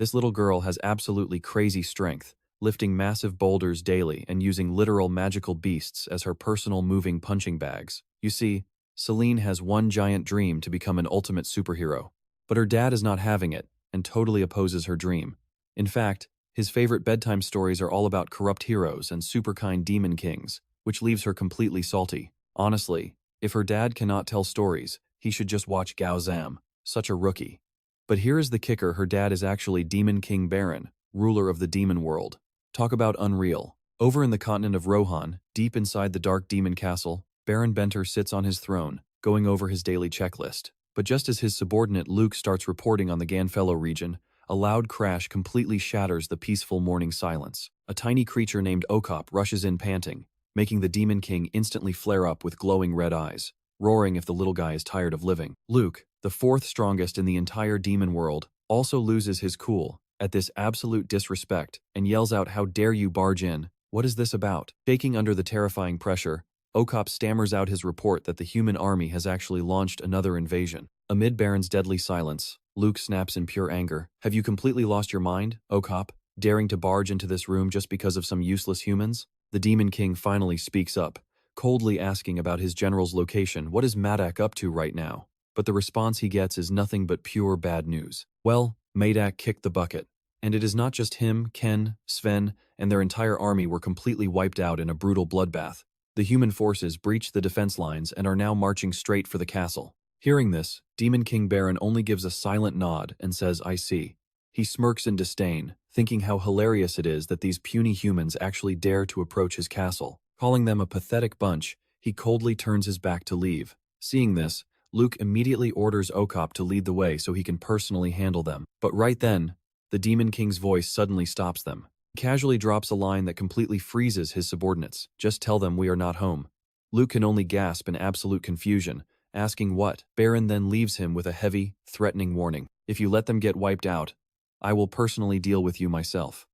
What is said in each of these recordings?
This little girl has absolutely crazy strength, lifting massive boulders daily and using literal magical beasts as her personal moving punching bags. You see, Selene has one giant dream to become an ultimate superhero. But her dad is not having it and totally opposes her dream. In fact, his favorite bedtime stories are all about corrupt heroes and super kind demon kings, which leaves her completely salty. Honestly, if her dad cannot tell stories, he should just watch Gao Zam. Such a rookie. But here is the kicker: her dad is actually Demon King Baron, ruler of the demon world. Talk about unreal. Over in the continent of Rohan, deep inside the dark demon castle, Baron Benter sits on his throne, going over his daily checklist. But just as his subordinate Luke starts reporting on the Ganfellow region, a loud crash completely shatters the peaceful morning silence. A tiny creature named Okop rushes in panting, making the Demon King instantly flare up with glowing red eyes, roaring if the little guy is tired of living. Luke, the fourth strongest in the entire demon world, also loses his cool at this absolute disrespect and yells out, "How dare you barge in? What is this about?" Shaking under the terrifying pressure, Okop stammers out his report that the human army has actually launched another invasion. Amid Baron's deadly silence, Luke snaps in pure anger. "Have you completely lost your mind, Okop, daring to barge into this room just because of some useless humans?" The Demon King finally speaks up, coldly asking about his general's location. What is Madak up to right now? But the response he gets is nothing but pure bad news. Well, Madak kicked the bucket. And it is not just him. Ken, Sven, and their entire army were completely wiped out in a brutal bloodbath. The human forces breached the defense lines and are now marching straight for the castle. Hearing this, Demon King Baron only gives a silent nod and says, "I see." He smirks in disdain, thinking how hilarious it is that these puny humans actually dare to approach his castle. Calling them a pathetic bunch, he coldly turns his back to leave. Seeing this, Luke immediately orders Okop to lead the way so he can personally handle them. But right then, the Demon King's voice suddenly stops them. He casually drops a line that completely freezes his subordinates. "Just tell them we are not home." Luke can only gasp in absolute confusion, asking what. Baron then leaves him with a heavy, threatening warning. "If you let them get wiped out, I will personally deal with you myself."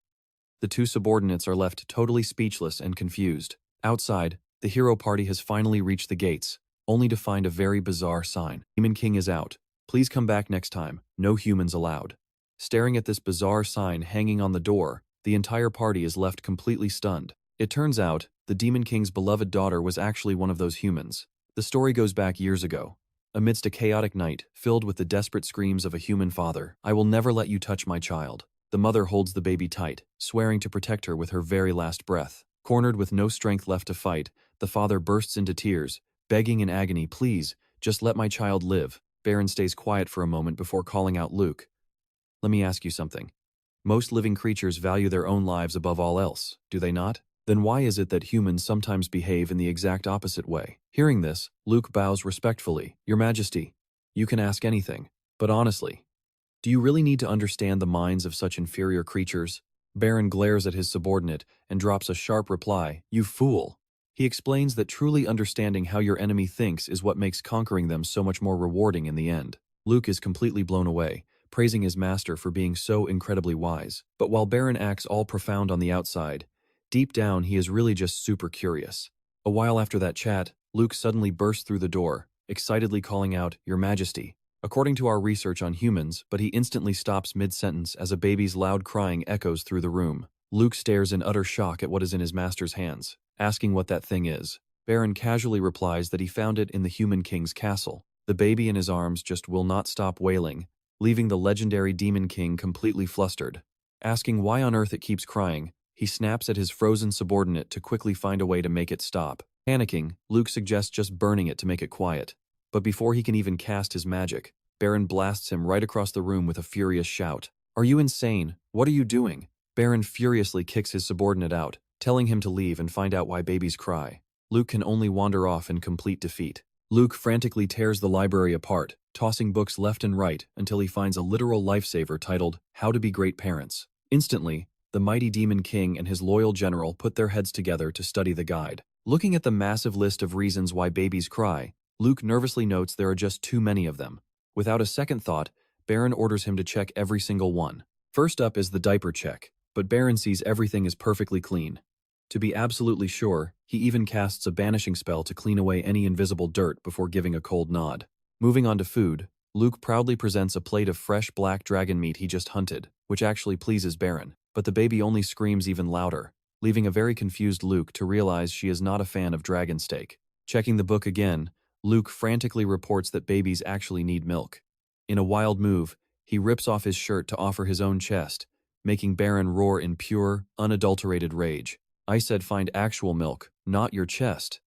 The two subordinates are left totally speechless and confused. Outside, the hero party has finally reached the gates, only to find a very bizarre sign. "Demon King is out. Please come back next time. No humans allowed." Staring at this bizarre sign hanging on the door, the entire party is left completely stunned. It turns out, the Demon King's beloved daughter was actually one of those humans. The story goes back years ago. Amidst a chaotic night, filled with the desperate screams of a human father, "I will never let you touch my child." The mother holds the baby tight, swearing to protect her with her very last breath. Cornered with no strength left to fight, the father bursts into tears, begging in agony, "Please, just let my child live." Baron stays quiet for a moment before calling out, "Luke, let me ask you something. Most living creatures value their own lives above all else, do they not? Then why is it that humans sometimes behave in the exact opposite way?" Hearing this, Luke bows respectfully. "Your Majesty, you can ask anything. But honestly, do you really need to understand the minds of such inferior creatures?" Baron glares at his subordinate and drops a sharp reply, "You fool." He explains that truly understanding how your enemy thinks is what makes conquering them so much more rewarding in the end. Luke is completely blown away, praising his master for being so incredibly wise. But while Baron acts all profound on the outside, deep down he is really just super curious. A while after that chat, Luke suddenly bursts through the door, excitedly calling out, "Your Majesty." According to our research on humans, but he instantly stops mid-sentence as a baby's loud crying echoes through the room. Luke stares in utter shock at what is in his master's hands, asking what that thing is. Baron casually replies that he found it in the Human King's castle. The baby in his arms just will not stop wailing, leaving the legendary Demon King completely flustered. Asking why on earth it keeps crying, he snaps at his frozen subordinate to quickly find a way to make it stop. Panicking, Luke suggests just burning it to make it quiet. But before he can even cast his magic, Baron blasts him right across the room with a furious shout. "Are you insane? What are you doing?" Baron furiously kicks his subordinate out, telling him to leave and find out why babies cry. Luke can only wander off in complete defeat. Luke frantically tears the library apart, tossing books left and right until he finds a literal lifesaver titled, "How to Be Great Parents." Instantly, the mighty Demon King and his loyal general put their heads together to study the guide. Looking at the massive list of reasons why babies cry, Luke nervously notes there are just too many of them. Without a second thought, Baron orders him to check every single one. First up is the diaper check, but Baron sees everything is perfectly clean. To be absolutely sure, he even casts a banishing spell to clean away any invisible dirt before giving a cold nod. Moving on to food, Luke proudly presents a plate of fresh black dragon meat he just hunted, which actually pleases Baron. But the baby only screams even louder, leaving a very confused Luke to realize she is not a fan of dragon steak. Checking the book again, Luke frantically reports that babies actually need milk. In a wild move, he rips off his shirt to offer his own chest, making Baron roar in pure, unadulterated rage. I said find actual milk, not your chest.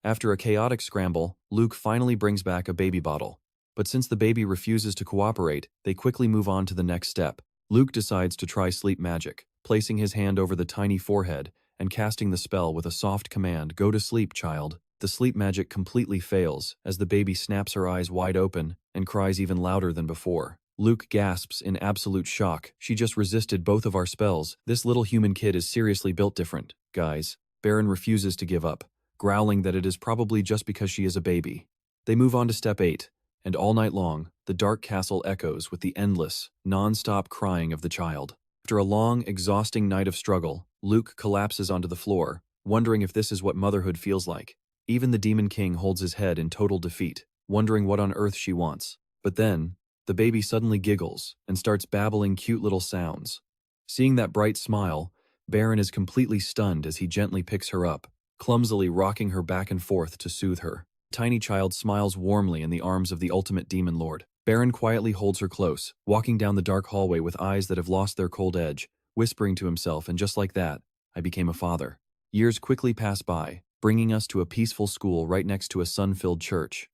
After a chaotic scramble, Luke finally brings back a baby bottle. But since the baby refuses to cooperate, they quickly move on to the next step. Luke decides to try sleep magic, placing his hand over the tiny forehead and casting the spell with a soft command, "Go to sleep, child." The sleep magic completely fails as the baby snaps her eyes wide open and cries even louder than before. Luke gasps in absolute shock. She just resisted both of our spells. This little human kid is seriously built different, guys. Baron refuses to give up, growling that it is probably just because she is a baby. They move on to step 8. And all night long, the dark castle echoes with the endless, non-stop crying of the child. After a long, exhausting night of struggle, Luke collapses onto the floor, wondering if this is what motherhood feels like. Even the Demon King holds his head in total defeat, wondering what on earth she wants. But then, the baby suddenly giggles and starts babbling cute little sounds. Seeing that bright smile, Baron is completely stunned as he gently picks her up, clumsily rocking her back and forth to soothe her. Tiny child smiles warmly in the arms of the ultimate demon lord. Baron quietly holds her close, walking down the dark hallway with eyes that have lost their cold edge, whispering to himself, and just like that, I became a father. Years quickly pass by, bringing us to a peaceful school right next to a sun-filled church.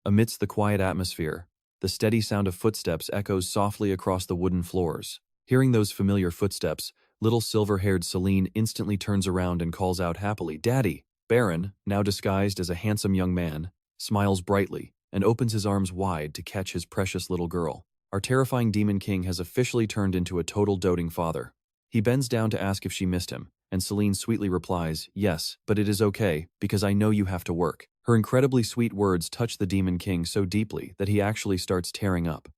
Amidst the quiet atmosphere, the steady sound of footsteps echoes softly across the wooden floors. Hearing those familiar footsteps, little silver-haired Selene instantly turns around and calls out happily, "Daddy!" Baron, now disguised as a handsome young man, smiles brightly and opens his arms wide to catch his precious little girl. Our terrifying Demon King has officially turned into a total doting father. He bends down to ask if she missed him, and Selene sweetly replies, "Yes, but it is okay, because I know you have to work." Her incredibly sweet words touch the Demon King so deeply that he actually starts tearing up.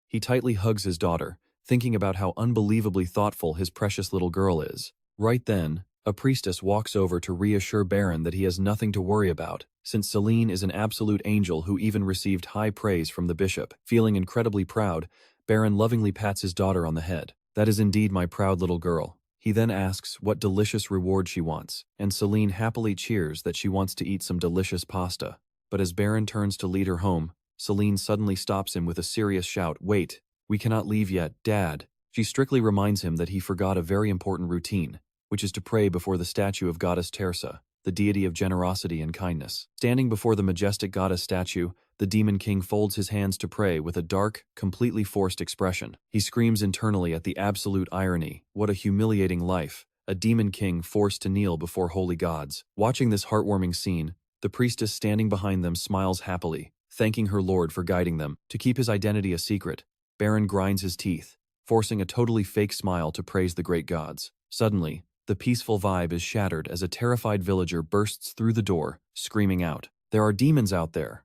He tightly hugs his daughter, thinking about how unbelievably thoughtful his precious little girl is. Right then, a priestess walks over to reassure Baron that he has nothing to worry about, since Selene is an absolute angel who even received high praise from the bishop. Feeling incredibly proud, Baron lovingly pats his daughter on the head. "That is indeed my proud little girl." He then asks what delicious reward she wants, and Selene happily cheers that she wants to eat some delicious pasta. But as Baron turns to lead her home, Selene suddenly stops him with a serious shout, "Wait, we cannot leave yet, Dad." She strictly reminds him that he forgot a very important routine, which is to pray before the statue of Goddess Tersa, the deity of generosity and kindness. Standing before the majestic goddess statue, the Demon King folds his hands to pray with a dark, completely forced expression. He screams internally at the absolute irony. What a humiliating life, a Demon King forced to kneel before holy gods. Watching this heartwarming scene, the priestess standing behind them smiles happily, thanking her lord for guiding them. To keep his identity a secret, Baron grinds his teeth, forcing a totally fake smile to praise the great gods. Suddenly, the peaceful vibe is shattered as a terrified villager bursts through the door, screaming out, "There are demons out there!"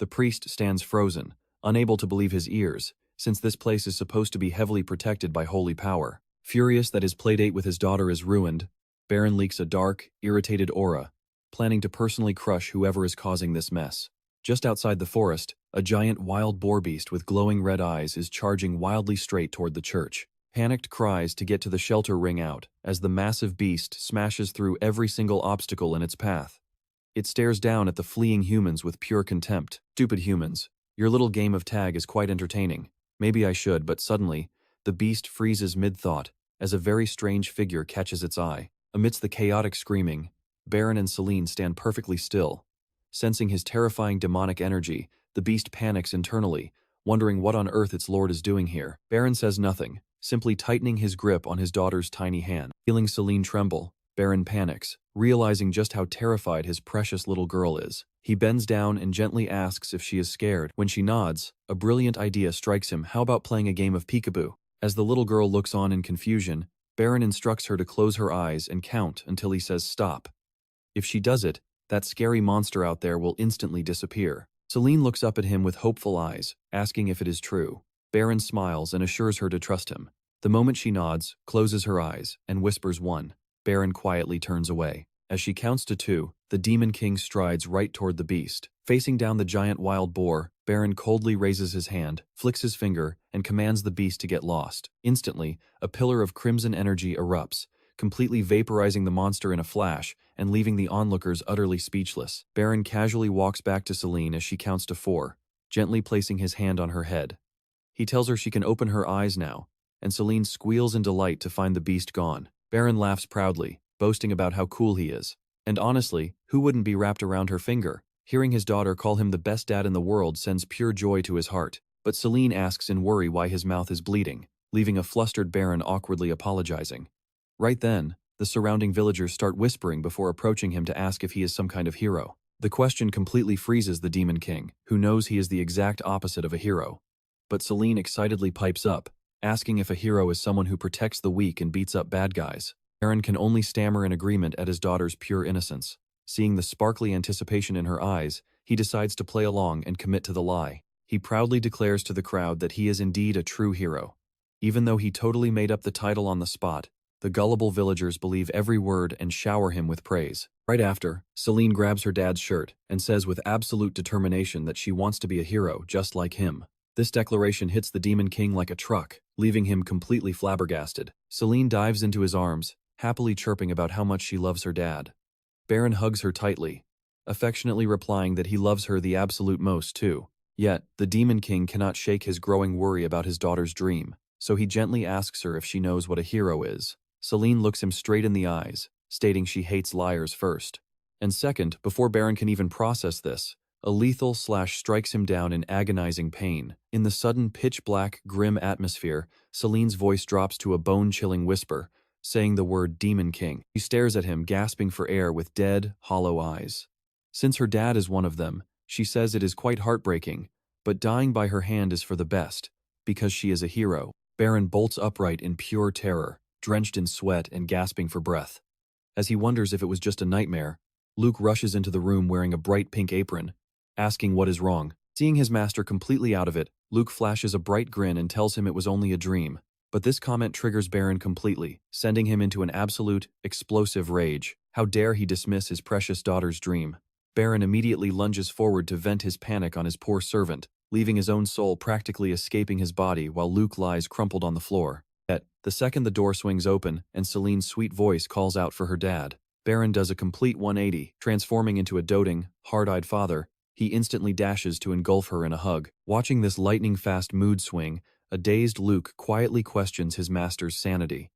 The priest stands frozen, unable to believe his ears, since this place is supposed to be heavily protected by holy power. Furious that his playdate with his daughter is ruined, Baron leaks a dark, irritated aura, planning to personally crush whoever is causing this mess. Just outside the forest, a giant wild boar beast with glowing red eyes is charging wildly straight toward the church. Panicked cries to get to the shelter ring out as the massive beast smashes through every single obstacle in its path. It stares down at the fleeing humans with pure contempt. "Stupid humans, your little game of tag is quite entertaining. Maybe I should," but suddenly, the beast freezes mid-thought as a very strange figure catches its eye. Amidst the chaotic screaming, Baron and Selene stand perfectly still. Sensing his terrifying demonic energy, the beast panics internally, wondering what on earth its lord is doing here. Baron says nothing, simply tightening his grip on his daughter's tiny hand. Feeling Selene tremble, Baron panics, realizing just how terrified his precious little girl is. He bends down and gently asks if she is scared. When she nods, a brilliant idea strikes him. How about playing a game of peekaboo? As the little girl looks on in confusion, Baron instructs her to close her eyes and count until he says stop. If she does it, that scary monster out there will instantly disappear. Selene looks up at him with hopeful eyes, asking if it is true. Baron smiles and assures her to trust him. The moment she nods, closes her eyes, and whispers 1. Baron quietly turns away. As she counts to 2, the Demon King strides right toward the beast. Facing down the giant wild boar, Baron coldly raises his hand, flicks his finger, and commands the beast to get lost. Instantly, a pillar of crimson energy erupts, completely vaporizing the monster in a flash and leaving the onlookers utterly speechless. Baron casually walks back to Selene as she counts to 4, gently placing his hand on her head. He tells her she can open her eyes now, and Selene squeals in delight to find the beast gone. Baron laughs proudly, boasting about how cool he is. And honestly, who wouldn't be wrapped around her finger? Hearing his daughter call him the best dad in the world sends pure joy to his heart. But Selene asks in worry why his mouth is bleeding, leaving a flustered Baron awkwardly apologizing. Right then, the surrounding villagers start whispering before approaching him to ask if he is some kind of hero. The question completely freezes the Demon King, who knows he is the exact opposite of a hero. But Selene excitedly pipes up, asking if a hero is someone who protects the weak and beats up bad guys. Baron can only stammer in agreement at his daughter's pure innocence. Seeing the sparkly anticipation in her eyes, he decides to play along and commit to the lie. He proudly declares to the crowd that he is indeed a true hero. Even though he totally made up the title on the spot, the gullible villagers believe every word and shower him with praise. Right after, Selene grabs her dad's shirt and says with absolute determination that she wants to be a hero just like him. This declaration hits the Demon King like a truck, leaving him completely flabbergasted. Selene dives into his arms, happily chirping about how much she loves her dad. Baron hugs her tightly, affectionately replying that he loves her the absolute most too. Yet, the Demon King cannot shake his growing worry about his daughter's dream, so he gently asks her if she knows what a hero is. Selene looks him straight in the eyes, stating she hates liars first. And second, before Baron can even process this, a lethal slash strikes him down in agonizing pain. In the sudden pitch-black, grim atmosphere, Selene's voice drops to a bone-chilling whisper, saying the word Demon King. She stares at him, gasping for air with dead, hollow eyes. Since her dad is one of them, she says it is quite heartbreaking, but dying by her hand is for the best, because she is a hero. Baron bolts upright in pure terror, drenched in sweat and gasping for breath. As he wonders if it was just a nightmare, Luke rushes into the room wearing a bright pink apron, asking what is wrong. Seeing his master completely out of it, Luke flashes a bright grin and tells him it was only a dream. But this comment triggers Baron completely, sending him into an absolute, explosive rage. How dare he dismiss his precious daughter's dream? Baron immediately lunges forward to vent his panic on his poor servant, leaving his own soul practically escaping his body while Luke lies crumpled on the floor. Yet, the second the door swings open and Selene's sweet voice calls out for her dad, Baron does a complete 180, transforming into a doting, hard-eyed father. He instantly dashes to engulf her in a hug. Watching this lightning-fast mood swing, a dazed Luke quietly questions his master's sanity.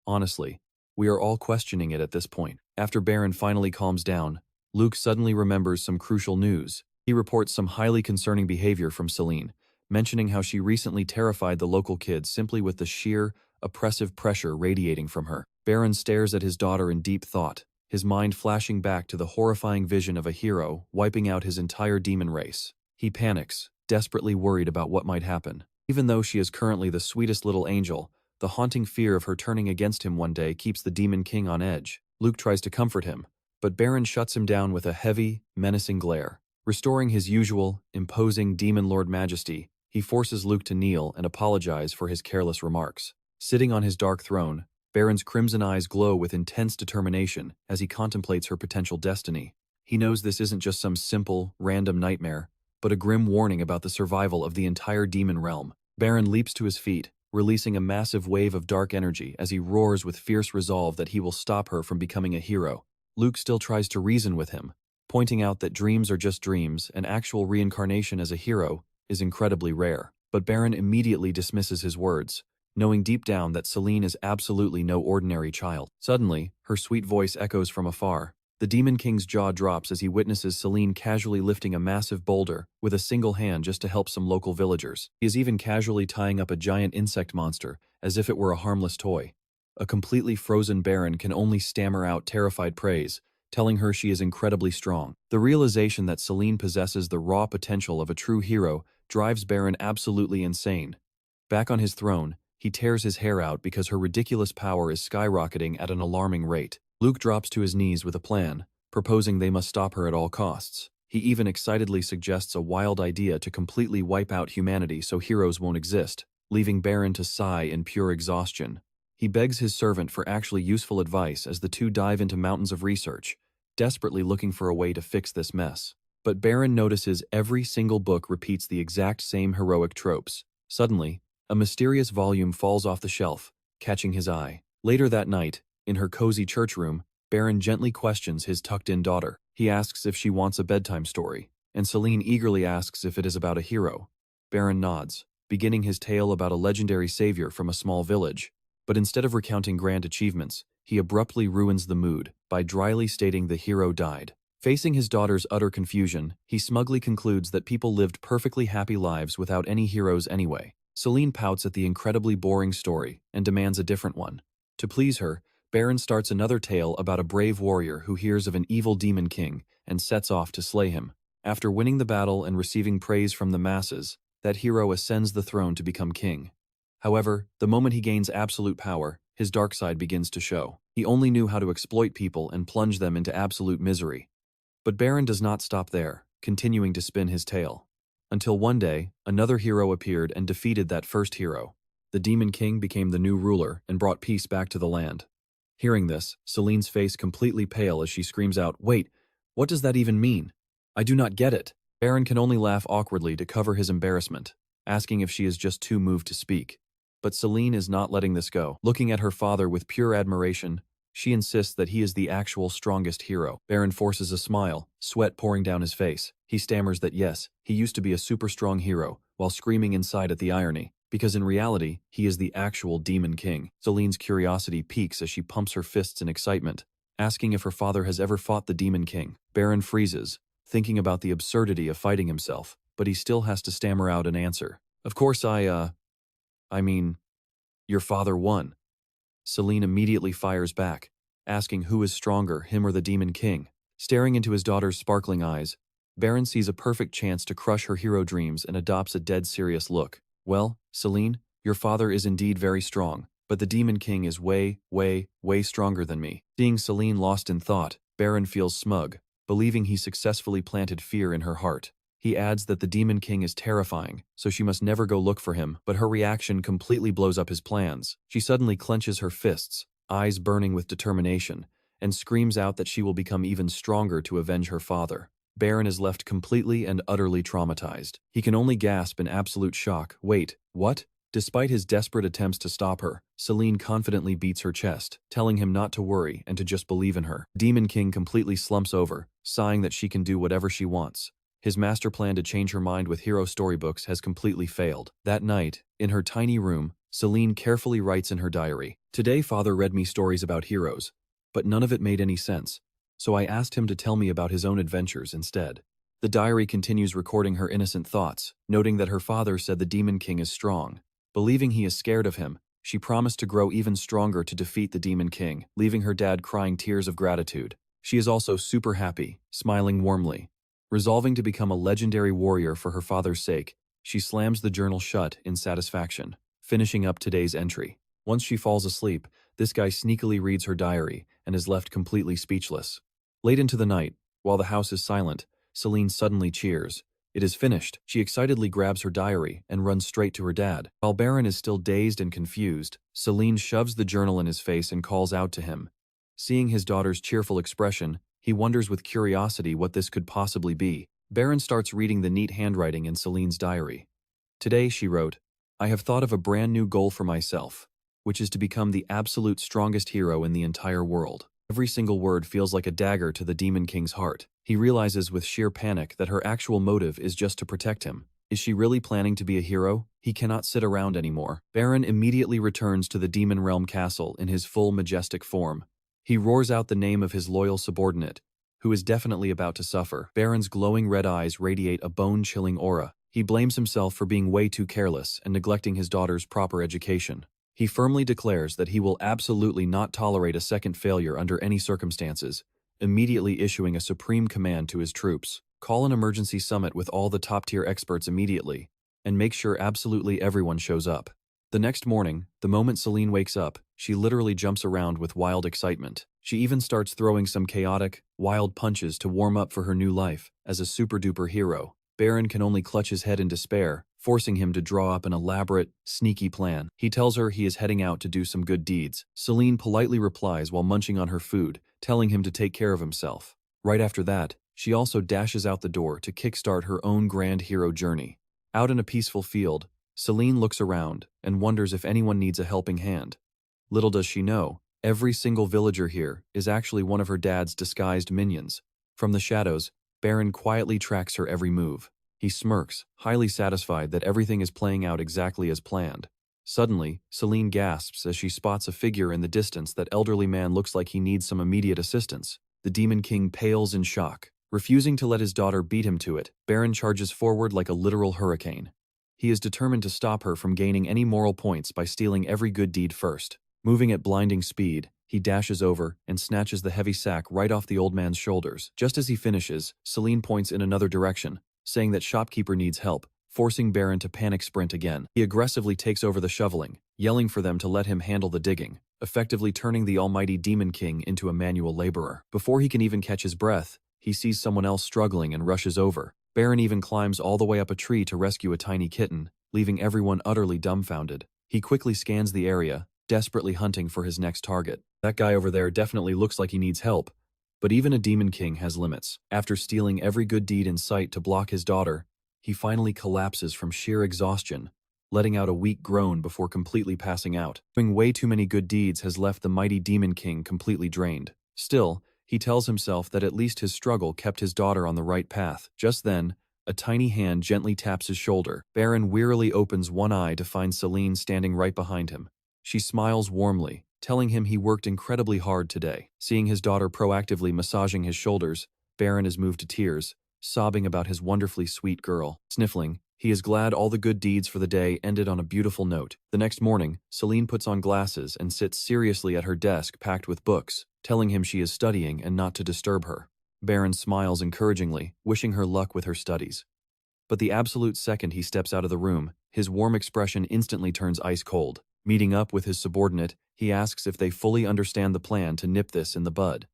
Honestly, we are all questioning it at this point. After Baron finally calms down, Luke suddenly remembers some crucial news. He reports some highly concerning behavior from Selene, mentioning how she recently terrified the local kids simply with the sheer, oppressive pressure radiating from her. Baron stares at his daughter in deep thought, his mind flashing back to the horrifying vision of a hero wiping out his entire demon race. He panics, desperately worried about what might happen. Even though she is currently the sweetest little angel, the haunting fear of her turning against him one day keeps the Demon King on edge. Luke tries to comfort him, but Baron shuts him down with a heavy, menacing glare. Restoring his usual, imposing Demon Lord majesty, he forces Luke to kneel and apologize for his careless remarks. Sitting on his dark throne, Baron's crimson eyes glow with intense determination as he contemplates her potential destiny. He knows this isn't just some simple, random nightmare, but a grim warning about the survival of the entire demon realm. Baron leaps to his feet, releasing a massive wave of dark energy as he roars with fierce resolve that he will stop her from becoming a hero. Luke still tries to reason with him, pointing out that dreams are just dreams and actual reincarnation as a hero is incredibly rare. But Baron immediately dismisses his words, knowing deep down that Selene is absolutely no ordinary child. Suddenly, her sweet voice echoes from afar. The Demon King's jaw drops as he witnesses Selene casually lifting a massive boulder with a single hand just to help some local villagers. He is even casually tying up a giant insect monster as if it were a harmless toy. A completely frozen Baron can only stammer out terrified praise, telling her she is incredibly strong. The realization that Selene possesses the raw potential of a true hero drives Baron absolutely insane. Back on his throne, he tears his hair out because her ridiculous power is skyrocketing at an alarming rate. Luke drops to his knees with a plan, proposing they must stop her at all costs. He even excitedly suggests a wild idea to completely wipe out humanity so heroes won't exist, leaving Baron to sigh in pure exhaustion. He begs his servant for actually useful advice as the two dive into mountains of research, desperately looking for a way to fix this mess. But Baron notices every single book repeats the exact same heroic tropes. Suddenly, a mysterious volume falls off the shelf, catching his eye. Later that night, in her cozy church room, Baron gently questions his tucked-in daughter. He asks if she wants a bedtime story, and Selene eagerly asks if it is about a hero. Baron nods, beginning his tale about a legendary savior from a small village. But instead of recounting grand achievements, he abruptly ruins the mood by dryly stating the hero died. Facing his daughter's utter confusion, he smugly concludes that people lived perfectly happy lives without any heroes anyway. Selene pouts at the incredibly boring story and demands a different one. To please her, Baron starts another tale about a brave warrior who hears of an evil demon king and sets off to slay him. After winning the battle and receiving praise from the masses, that hero ascends the throne to become king. However, the moment he gains absolute power, his dark side begins to show. He only knew how to exploit people and plunge them into absolute misery. But Baron does not stop there, continuing to spin his tale. Until one day, another hero appeared and defeated that first hero. The Demon King became the new ruler and brought peace back to the land. Hearing this, Selene's face completely pale as she screams out, "Wait, what does that even mean? I do not get it." Baron can only laugh awkwardly to cover his embarrassment, asking if she is just too moved to speak. But Selene is not letting this go. Looking at her father with pure admiration, she insists that he is the actual strongest hero. Baron forces a smile, sweat pouring down his face. He stammers that yes, he used to be a super strong hero, while screaming inside at the irony, because in reality, he is the actual Demon King. Selene's curiosity peaks as she pumps her fists in excitement, asking if her father has ever fought the Demon King. Baron freezes, thinking about the absurdity of fighting himself, but he still has to stammer out an answer. Of course I mean, your father won. Selene immediately fires back, asking who is stronger, him or the Demon King. Staring into his daughter's sparkling eyes, Baron sees a perfect chance to crush her hero dreams and adopts a dead serious look. Well, Selene, your father is indeed very strong, but the Demon King is way stronger than me. Seeing Selene lost in thought, Baron feels smug, believing he successfully planted fear in her heart. He adds that the Demon King is terrifying, so she must never go look for him, but her reaction completely blows up his plans. She suddenly clenches her fists, eyes burning with determination, and screams out that she will become even stronger to avenge her father. Baron is left completely and utterly traumatized. He can only gasp in absolute shock. Wait, what? Despite his desperate attempts to stop her, Selene confidently beats her chest, telling him not to worry and to just believe in her. Demon King completely slumps over, sighing that she can do whatever she wants. His master plan to change her mind with hero storybooks has completely failed. That night, in her tiny room, Selene carefully writes in her diary, "Today father read me stories about heroes, but none of it made any sense, so I asked him to tell me about his own adventures instead." The diary continues recording her innocent thoughts, noting that her father said the Demon King is strong. Believing he is scared of him, she promised to grow even stronger to defeat the Demon King, leaving her dad crying tears of gratitude. She is also super happy, smiling warmly. Resolving to become a legendary warrior for her father's sake, she slams the journal shut in satisfaction, finishing up today's entry. Once she falls asleep, this guy sneakily reads her diary and is left completely speechless. Late into the night, while the house is silent, Selene suddenly cheers. It is finished. She excitedly grabs her diary and runs straight to her dad. While Baron is still dazed and confused, Selene shoves the journal in his face and calls out to him. Seeing his daughter's cheerful expression, he wonders with curiosity what this could possibly be. Baron starts reading the neat handwriting in Selene's diary. Today, she wrote, "I have thought of a brand new goal for myself, which is to become the absolute strongest hero in the entire world." Every single word feels like a dagger to the Demon King's heart. He realizes with sheer panic that her actual motive is just to protect him. Is she really planning to be a hero? He cannot sit around anymore. Baron immediately returns to the Demon Realm castle in his full majestic form. He roars out the name of his loyal subordinate, who is definitely about to suffer. Baron's glowing red eyes radiate a bone-chilling aura. He blames himself for being way too careless and neglecting his daughter's proper education. He firmly declares that he will absolutely not tolerate a second failure under any circumstances, immediately issuing a supreme command to his troops. Call an emergency summit with all the top-tier experts immediately, and make sure absolutely everyone shows up. The next morning, the moment Selene wakes up, she literally jumps around with wild excitement. She even starts throwing some chaotic, wild punches to warm up for her new life as a super-duper hero. Baron can only clutch his head in despair, forcing him to draw up an elaborate, sneaky plan. He tells her he is heading out to do some good deeds. Selene politely replies while munching on her food, telling him to take care of himself. Right after that, She also dashes out the door to kickstart her own grand hero journey. Out in a peaceful field, Selene looks around and wonders if anyone needs a helping hand. Little does she know, every single villager here is actually one of her dad's disguised minions. From the shadows, Baron quietly tracks her every move. He smirks, highly satisfied that everything is playing out exactly as planned. Suddenly, Selene gasps as she spots a figure in the distance. That elderly man looks like he needs some immediate assistance. The Demon King pales in shock. Refusing to let his daughter beat him to it, Baron charges forward like a literal hurricane. He is determined to stop her from gaining any moral points by stealing every good deed first. Moving at blinding speed, he dashes over and snatches the heavy sack right off the old man's shoulders. Just as he finishes, Selene points in another direction, saying that shopkeeper needs help, forcing Baron to panic sprint again. He aggressively takes over the shoveling, yelling for them to let him handle the digging, effectively turning the almighty Demon King into a manual laborer. Before he can even catch his breath, he sees someone else struggling and rushes over. Baron even climbs all the way up a tree to rescue a tiny kitten, leaving everyone utterly dumbfounded. He quickly scans the area, desperately hunting for his next target. That guy over there definitely looks like he needs help, but even a Demon King has limits. After stealing every good deed in sight to block his daughter, he finally collapses from sheer exhaustion, letting out a weak groan before completely passing out. Doing way too many good deeds has left the mighty Demon King completely drained. Still, he tells himself that at least his struggle kept his daughter on the right path. Just then, a tiny hand gently taps his shoulder. Baron wearily opens one eye to find Selene standing right behind him. She smiles warmly, telling him he worked incredibly hard today. Seeing his daughter proactively massaging his shoulders, Baron is moved to tears, sobbing about his wonderfully sweet girl. Sniffling, he is glad all the good deeds for the day ended on a beautiful note. The next morning, Selene puts on glasses and sits seriously at her desk packed with books, telling him she is studying and not to disturb her. Baron smiles encouragingly, wishing her luck with her studies. But the absolute second he steps out of the room, his warm expression instantly turns ice cold. Meeting up with his subordinate, he asks if they fully understand the plan to nip this in the bud.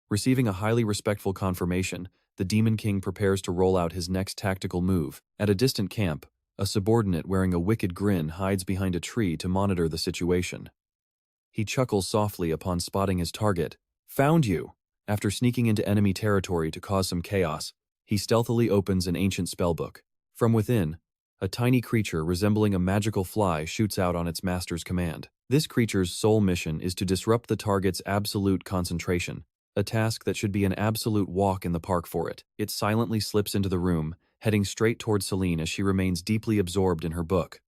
Receiving a highly respectful confirmation, the Demon King prepares to roll out his next tactical move. At a distant camp, a subordinate wearing a wicked grin hides behind a tree to monitor the situation. He chuckles softly upon spotting his target. "Found you!" After sneaking into enemy territory to cause some chaos, he stealthily opens an ancient spellbook. From within, a tiny creature resembling a magical fly shoots out on its master's command. This creature's sole mission is to disrupt the target's absolute concentration, a task that should be an absolute walk in the park for it. It silently slips into the room, heading straight towards Selene as she remains deeply absorbed in her book.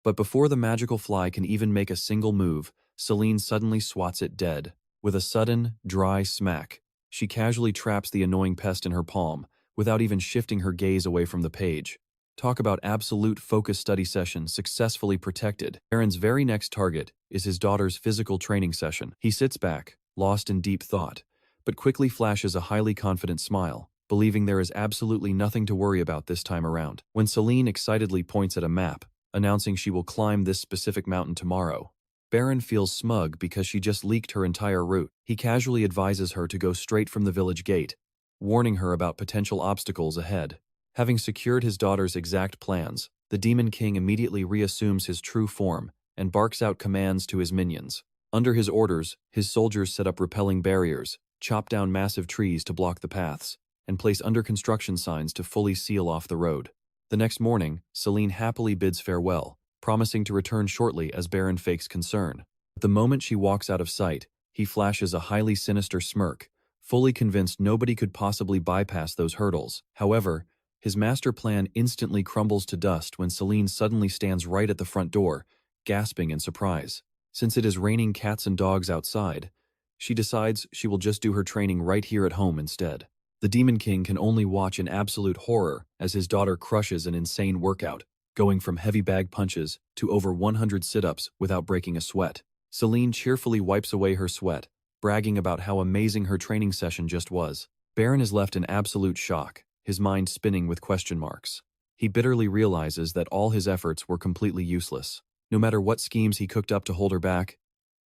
But before the magical fly can even make a single move, Selene suddenly swats it dead. With a sudden, dry smack, she casually traps the annoying pest in her palm, without even shifting her gaze away from the page. Talk about absolute focus study session successfully protected. Baron's very next target is his daughter's physical training session. He sits back, lost in deep thought, but quickly flashes a highly confident smile, believing there is absolutely nothing to worry about this time around. When Selene excitedly points at a map, announcing she will climb this specific mountain tomorrow, Baron feels smug because she just leaked her entire route. He casually advises her to go straight from the village gate, warning her about potential obstacles ahead. Having secured his daughter's exact plans, the Demon King immediately reassumes his true form and barks out commands to his minions. Under his orders, his soldiers set up repelling barriers, chop down massive trees to block the paths, and place under construction signs to fully seal off the road. The next morning, Selene happily bids farewell, promising to return shortly as Baron fakes concern. But the moment she walks out of sight, he flashes a highly sinister smirk, fully convinced nobody could possibly bypass those hurdles. However, his master plan instantly crumbles to dust when Selene suddenly stands right at the front door, gasping in surprise. Since it is raining cats and dogs outside, she decides she will just do her training right here at home instead. The Demon King can only watch in absolute horror as his daughter crushes an insane workout, going from heavy bag punches to over 100 sit-ups without breaking a sweat. Selene cheerfully wipes away her sweat, bragging about how amazing her training session just was. Baron is left in absolute shock, his mind spinning with question marks. He bitterly realizes that all his efforts were completely useless. No matter what schemes he cooked up to hold her back,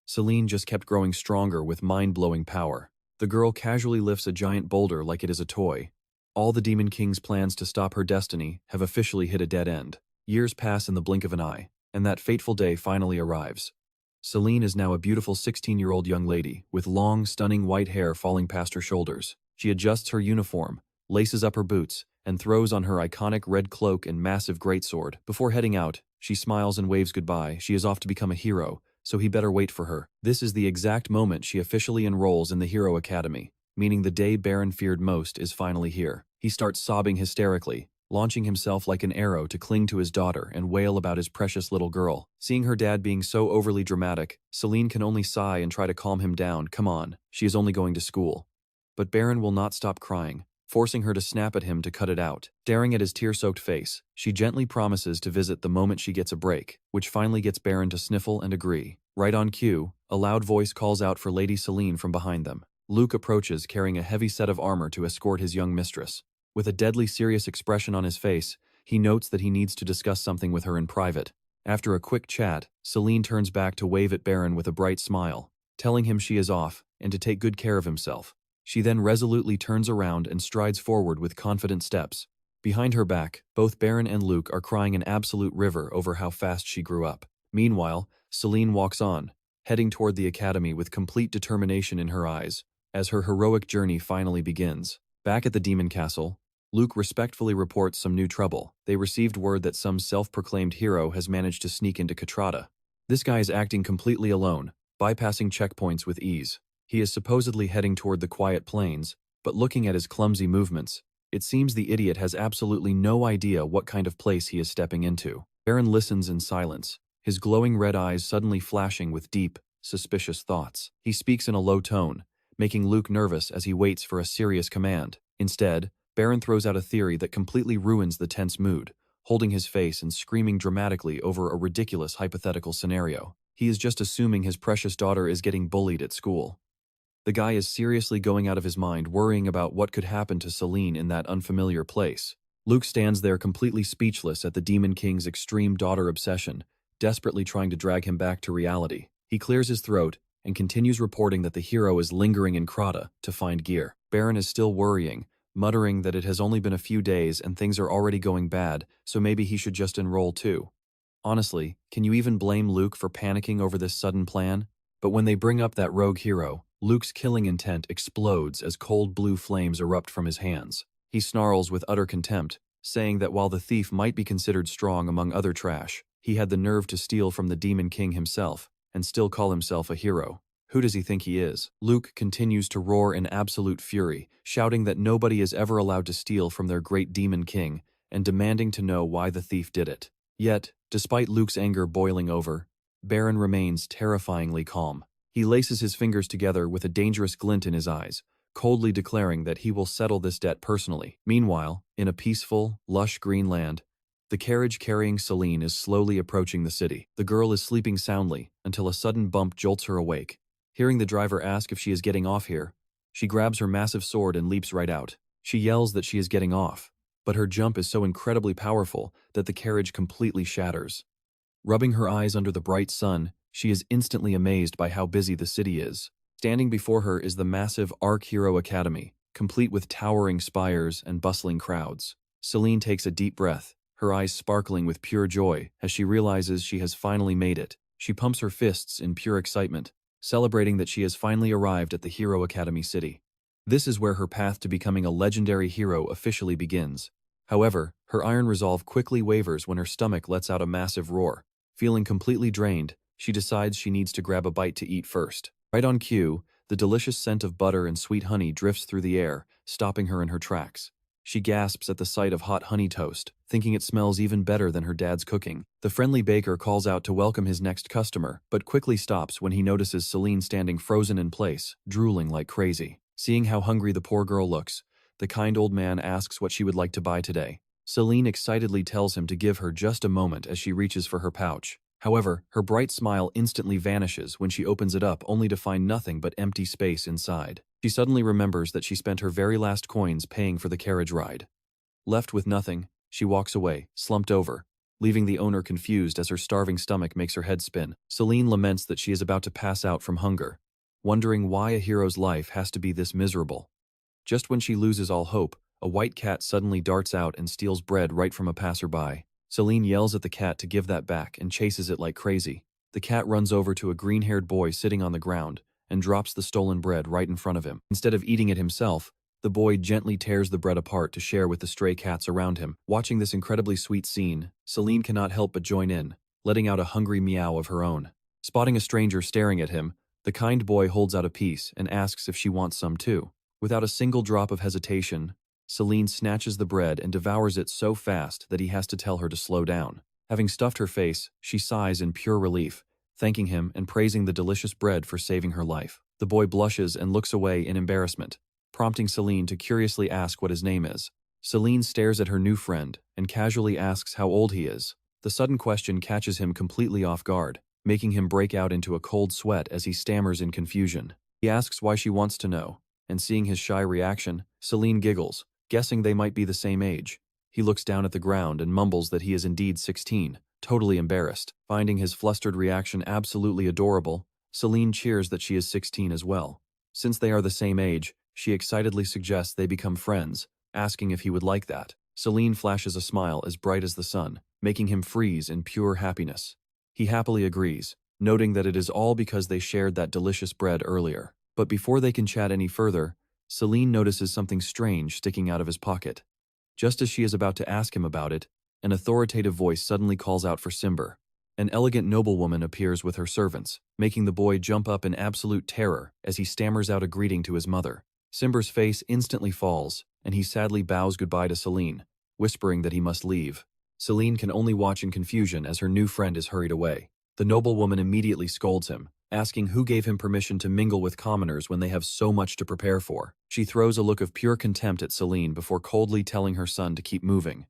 Selene just kept growing stronger with mind-blowing power. The girl casually lifts a giant boulder like it is a toy. All the Demon King's plans to stop her destiny have officially hit a dead end. Years pass in the blink of an eye, and that fateful day finally arrives. Selene is now a beautiful 16-year-old young lady with long, stunning white hair falling past her shoulders. She adjusts her uniform, laces up her boots, and throws on her iconic red cloak and massive greatsword. Before heading out, she smiles and waves goodbye. She is off to become a hero, so he better wait for her. This is the exact moment she officially enrolls in the Hero Academy, meaning the day Baron feared most is finally here. He starts sobbing hysterically, launching himself like an arrow to cling to his daughter and wail about his precious little girl. Seeing her dad being so overly dramatic, Selene can only sigh and try to calm him down. Come on, she is only going to school. But Baron will not stop crying, forcing her to snap at him to cut it out. Staring at his tear-soaked face, she gently promises to visit the moment she gets a break, which finally gets Baron to sniffle and agree. Right on cue, a loud voice calls out for Lady Selene from behind them. Luke approaches carrying a heavy set of armor to escort his young mistress. With a deadly serious expression on his face, he notes that he needs to discuss something with her in private. After a quick chat, Selene turns back to wave at Baron with a bright smile, telling him she is off and to take good care of himself. She then resolutely turns around and strides forward with confident steps. Behind her back, both Baron and Luke are crying an absolute river over how fast she grew up. Meanwhile, Selene walks on, heading toward the academy with complete determination in her eyes, as her heroic journey finally begins. Back at the demon castle, Luke respectfully reports some new trouble. They received word that some self-proclaimed hero has managed to sneak into Katrata. This guy is acting completely alone, bypassing checkpoints with ease. He is supposedly heading toward the quiet plains, but looking at his clumsy movements, it seems the idiot has absolutely no idea what kind of place he is stepping into. Baron listens in silence, his glowing red eyes suddenly flashing with deep, suspicious thoughts. He speaks in a low tone, making Luke nervous as he waits for a serious command. Instead, Baron throws out a theory that completely ruins the tense mood, holding his face and screaming dramatically over a ridiculous hypothetical scenario. He is just assuming his precious daughter is getting bullied at school. The guy is seriously going out of his mind, worrying about what could happen to Selene in that unfamiliar place. Luke stands there completely speechless at the Demon King's extreme daughter obsession, desperately trying to drag him back to reality. He clears his throat and continues reporting that the hero is lingering in Krata to find gear. Baron is still worrying, muttering that it has only been a few days and things are already going bad, so maybe he should just enroll too. Honestly, can you even blame Luke for panicking over this sudden plan? But when they bring up that rogue hero, Luke's killing intent explodes as cold blue flames erupt from his hands. He snarls with utter contempt, saying that while the thief might be considered strong among other trash, he had the nerve to steal from the Demon King himself and still call himself a hero. Who does he think he is? Luke continues to roar in absolute fury, shouting that nobody is ever allowed to steal from their great Demon King and demanding to know why the thief did it. Yet, despite Luke's anger boiling over, Baron remains terrifyingly calm. He laces his fingers together with a dangerous glint in his eyes, coldly declaring that he will settle this debt personally. Meanwhile, in a peaceful, lush green land, the carriage carrying Selene is slowly approaching the city. The girl is sleeping soundly until a sudden bump jolts her awake. Hearing the driver ask if she is getting off here, she grabs her massive sword and leaps right out. She yells that she is getting off, but her jump is so incredibly powerful that the carriage completely shatters. Rubbing her eyes under the bright sun, she is instantly amazed by how busy the city is. Standing before her is the massive Arc Hero Academy, complete with towering spires and bustling crowds. Selene takes a deep breath, her eyes sparkling with pure joy as she realizes she has finally made it. She pumps her fists in pure excitement, celebrating that she has finally arrived at the Hero Academy city. This is where her path to becoming a legendary hero officially begins. However, her iron resolve quickly wavers when her stomach lets out a massive roar. Feeling completely drained, she decides she needs to grab a bite to eat first. Right on cue, the delicious scent of butter and sweet honey drifts through the air, stopping her in her tracks. She gasps at the sight of hot honey toast, thinking it smells even better than her dad's cooking. The friendly baker calls out to welcome his next customer, but quickly stops when he notices Selene standing frozen in place, drooling like crazy. Seeing how hungry the poor girl looks, the kind old man asks what she would like to buy today. Selene excitedly tells him to give her just a moment as she reaches for her pouch. However, her bright smile instantly vanishes when she opens it up only to find nothing but empty space inside. She suddenly remembers that she spent her very last coins paying for the carriage ride. Left with nothing, she walks away, slumped over, leaving the owner confused as her starving stomach makes her head spin. Selene laments that she is about to pass out from hunger, wondering why a hero's life has to be this miserable. Just when she loses all hope, a white cat suddenly darts out and steals bread right from a passerby. Selene yells at the cat to give that back and chases it like crazy. The cat runs over to a green-haired boy sitting on the ground and drops the stolen bread right in front of him. Instead of eating it himself, The boy gently tears the bread apart to share with the stray cats around him. Watching this incredibly sweet scene, Selene cannot help but join in, letting out a hungry meow of her own. Spotting a stranger staring at him, the kind boy holds out a piece and asks if she wants some too. Without a single drop of hesitation, Selene snatches the bread and devours it so fast that he has to tell her to slow down. Having stuffed her face, she sighs in pure relief, thanking him and praising the delicious bread for saving her life. The boy blushes and looks away in embarrassment, prompting Selene to curiously ask what his name is. Selene stares at her new friend and casually asks how old he is. The sudden question catches him completely off guard, making him break out into a cold sweat as he stammers in confusion. He asks why she wants to know, and seeing his shy reaction, Selene giggles, guessing they might be the same age. He looks down at the ground and mumbles that he is indeed 16, totally embarrassed. Finding his flustered reaction absolutely adorable, Selene cheers that she is 16 as well. Since they are the same age, she excitedly suggests they become friends, asking if he would like that. Selene flashes a smile as bright as the sun, making him freeze in pure happiness. He happily agrees, noting that it is all because they shared that delicious bread earlier. But before they can chat any further, Selene notices something strange sticking out of his pocket. Just as she is about to ask him about it, an authoritative voice suddenly calls out for Simber. An elegant noblewoman appears with her servants, making the boy jump up in absolute terror as he stammers out a greeting to his mother. Simber's face instantly falls, and he sadly bows goodbye to Selene, whispering that he must leave. Selene can only watch in confusion as her new friend is hurried away. The noblewoman immediately scolds him, asking who gave him permission to mingle with commoners when they have so much to prepare for. She throws a look of pure contempt at Selene before coldly telling her son to keep moving.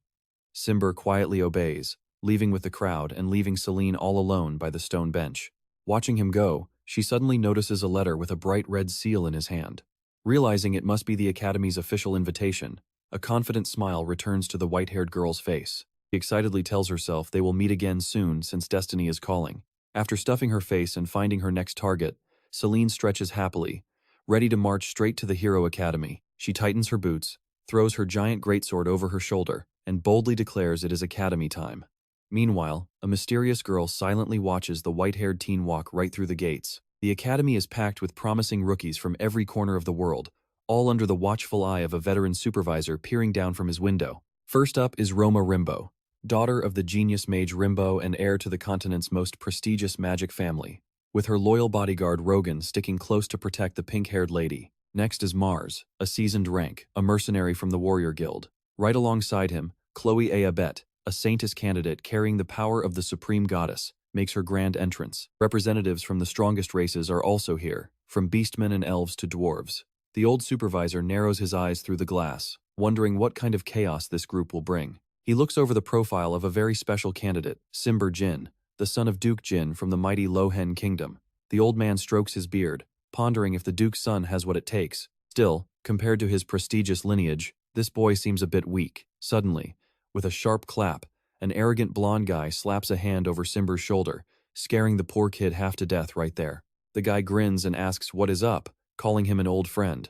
Simber quietly obeys, leaving with the crowd and leaving Selene all alone by the stone bench. Watching him go, she suddenly notices a letter with a bright red seal in his hand. Realizing it must be the Academy's official invitation, a confident smile returns to the white-haired girl's face. She excitedly tells herself they will meet again soon since destiny is calling. After stuffing her face and finding her next target, Selene stretches happily, ready to march straight to the Hero Academy. She tightens her boots, throws her giant greatsword over her shoulder, and boldly declares it is Academy time. Meanwhile, a mysterious girl silently watches the white-haired teen walk right through the gates. The Academy is packed with promising rookies from every corner of the world, all under the watchful eye of a veteran supervisor peering down from his window. First up is Roma Rimbo, daughter of the genius mage Rimbo and heir to the continent's most prestigious magic family, with her loyal bodyguard Rogan sticking close to protect the pink-haired lady. Next is Mars, a seasoned rank, a mercenary from the Warrior Guild. Right alongside him, Chloe Ayabet, a Saintess candidate carrying the power of the Supreme Goddess, makes her grand entrance. Representatives from the strongest races are also here, from beastmen and elves to dwarves. The old supervisor narrows his eyes through the glass, wondering what kind of chaos this group will bring. He looks over the profile of a very special candidate, Simber Jin, the son of Duke Jin from the mighty Lohen Kingdom. The old man strokes his beard, pondering if the Duke's son has what it takes. Still, compared to his prestigious lineage, this boy seems a bit weak. Suddenly, with a sharp clap, an arrogant blonde guy slaps a hand over Simber's shoulder, scaring the poor kid half to death right there. The guy grins and asks what is up, calling him an old friend.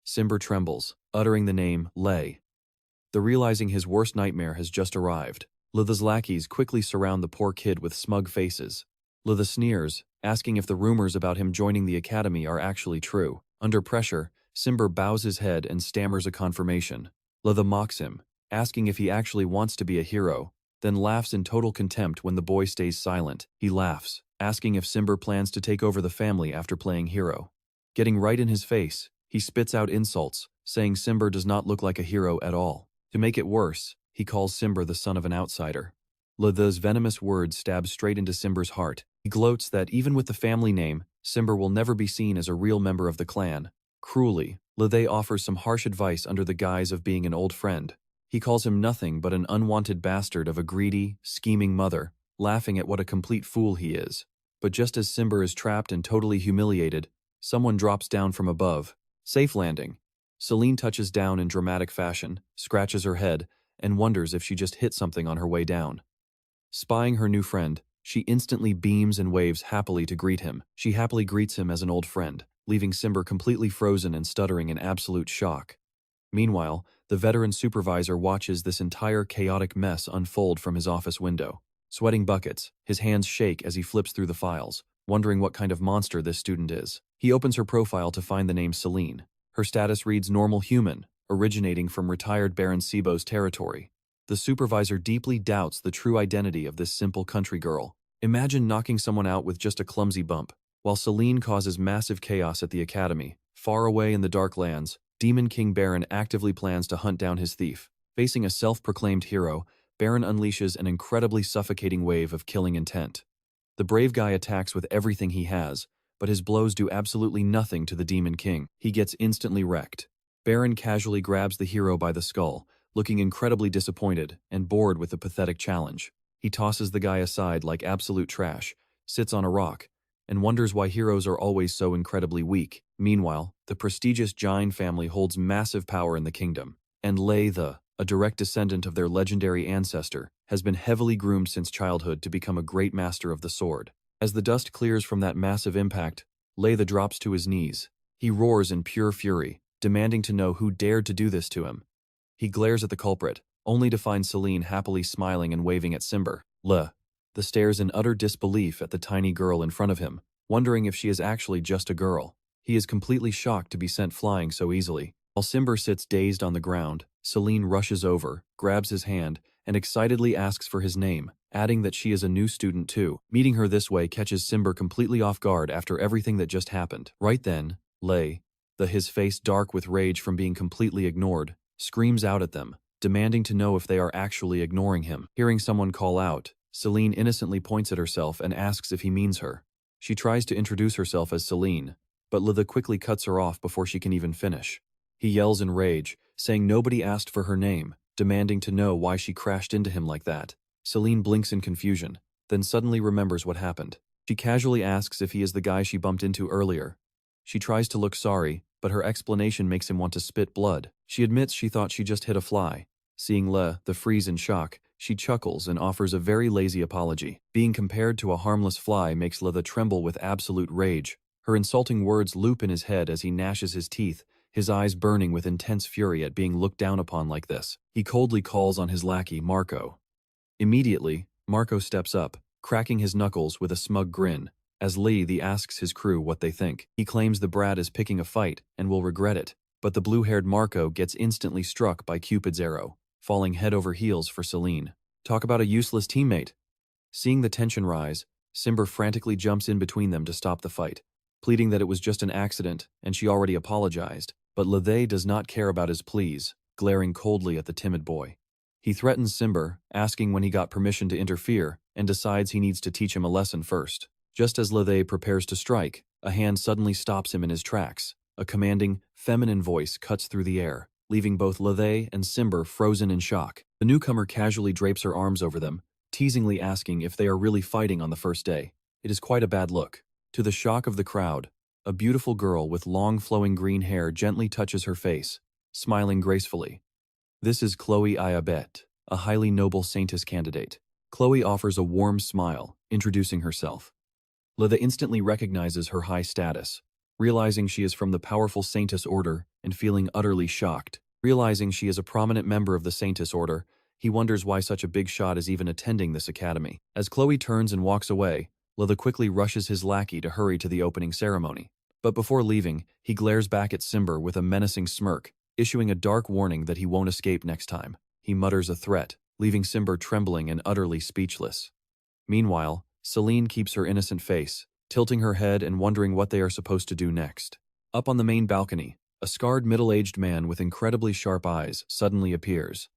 Simber trembles, uttering the name Lei. Realizing his worst nightmare has just arrived, Litha's lackeys quickly surround the poor kid with smug faces. Litha sneers, asking if the rumors about him joining the academy are actually true. Under pressure, Simber bows his head and stammers a confirmation. Litha mocks him, asking if he actually wants to be a hero, then laughs in total contempt when the boy stays silent. He laughs, asking if Simber plans to take over the family after playing hero. Getting right in his face, he spits out insults, saying Simber does not look like a hero at all. To make it worse, he calls Simber the son of an outsider. Litha's venomous words stab straight into Simber's heart. He gloats that even with the family name, Simber will never be seen as a real member of the clan. Cruelly, Lithe offers some harsh advice under the guise of being an old friend. He calls him nothing but an unwanted bastard of a greedy, scheming mother, laughing at what a complete fool he is. But just as Simber is trapped and totally humiliated, someone drops down from above. Safe landing. Selene touches down in dramatic fashion, scratches her head, and wonders if she just hit something on her way down. Spying her new friend, she instantly beams and waves happily to greet him. She happily greets him as an old friend, leaving Simber completely frozen and stuttering in absolute shock. Meanwhile, the veteran supervisor watches this entire chaotic mess unfold from his office window. Sweating buckets, his hands shake as he flips through the files, wondering what kind of monster this student is. He opens her profile to find the name Selene. Her status reads normal human, originating from retired Baron Sibo's territory. The supervisor deeply doubts the true identity of this simple country girl. Imagine knocking someone out with just a clumsy bump. While Selene causes massive chaos at the academy, far away in the Dark Lands, Demon King Baron actively plans to hunt down his thief. Facing a self-proclaimed hero, Baron unleashes an incredibly suffocating wave of killing intent. The brave guy attacks with everything he has, but his blows do absolutely nothing to the Demon King. He gets instantly wrecked. Baron casually grabs the hero by the skull, looking incredibly disappointed and bored with the pathetic challenge. He tosses the guy aside like absolute trash, sits on a rock, and wonders why heroes are always so incredibly weak. Meanwhile, the prestigious Jain family holds massive power in the kingdom, and Lei, a direct descendant of their legendary ancestor, has been heavily groomed since childhood to become a great master of the sword. As the dust clears from that massive impact, Lei drops to his knees. He roars in pure fury, demanding to know who dared to do this to him. He glares at the culprit, only to find Selene happily smiling and waving at Simber. Stares in utter disbelief at the tiny girl in front of him, wondering if she is actually just a girl. He is completely shocked to be sent flying so easily. While Simber sits dazed on the ground, Selene rushes over, grabs his hand, and excitedly asks for his name, adding that she is a new student too. Meeting her this way catches Simber completely off guard after everything that just happened. Right then, Lei, his face dark with rage from being completely ignored, screams out at them, demanding to know if they are actually ignoring him. Hearing someone call out, Selene innocently points at herself and asks if he means her. She tries to introduce herself as Selene, but quickly cuts her off before she can even finish. He yells in rage, saying nobody asked for her name, demanding to know why she crashed into him like that. Selene blinks in confusion, then suddenly remembers what happened. She casually asks if he is the guy she bumped into earlier. She tries to look sorry, but her explanation makes him want to spit blood. She admits she thought she just hit a fly. Seeing freeze in shock, she chuckles and offers a very lazy apology. Being compared to a harmless fly makes tremble with absolute rage. Her insulting words loop in his head as he gnashes his teeth, his eyes burning with intense fury at being looked down upon like this. He coldly calls on his lackey, Marco. Immediately, Marco steps up, cracking his knuckles with a smug grin, as Lee asks his crew what they think. He claims the brat is picking a fight and will regret it, but the blue-haired Marco gets instantly struck by Cupid's arrow, falling head over heels for Selene. Talk about a useless teammate. Seeing the tension rise, Simber frantically jumps in between them to stop the fight, pleading that it was just an accident and she already apologized, but Lei does not care about his pleas, glaring coldly at the timid boy. He threatens Simber, asking when he got permission to interfere, and decides he needs to teach him a lesson first. Just as Lei prepares to strike, a hand suddenly stops him in his tracks. A commanding, feminine voice cuts through the air, leaving both Lei and Simber frozen in shock. The newcomer casually drapes her arms over them, teasingly asking if they are really fighting on the first day. It is quite a bad look. To the shock of the crowd, a beautiful girl with long flowing green hair gently touches her face, smiling gracefully. This is Chloe Ayabet, a highly noble Saintess candidate. Chloe offers a warm smile, introducing herself. Lei instantly recognizes her high status, realizing she is from the powerful Saintess Order and feeling utterly shocked. Realizing she is a prominent member of the Saintess Order, he wonders why such a big shot is even attending this academy. As Chloe turns and walks away, Lei quickly rushes his lackey to hurry to the opening ceremony. But before leaving, he glares back at Simber with a menacing smirk, issuing a dark warning that he won't escape next time. He mutters a threat, leaving Simber trembling and utterly speechless. Meanwhile, Selene keeps her innocent face, tilting her head and wondering what they are supposed to do next. Up on the main balcony, a scarred middle-aged man with incredibly sharp eyes suddenly appears.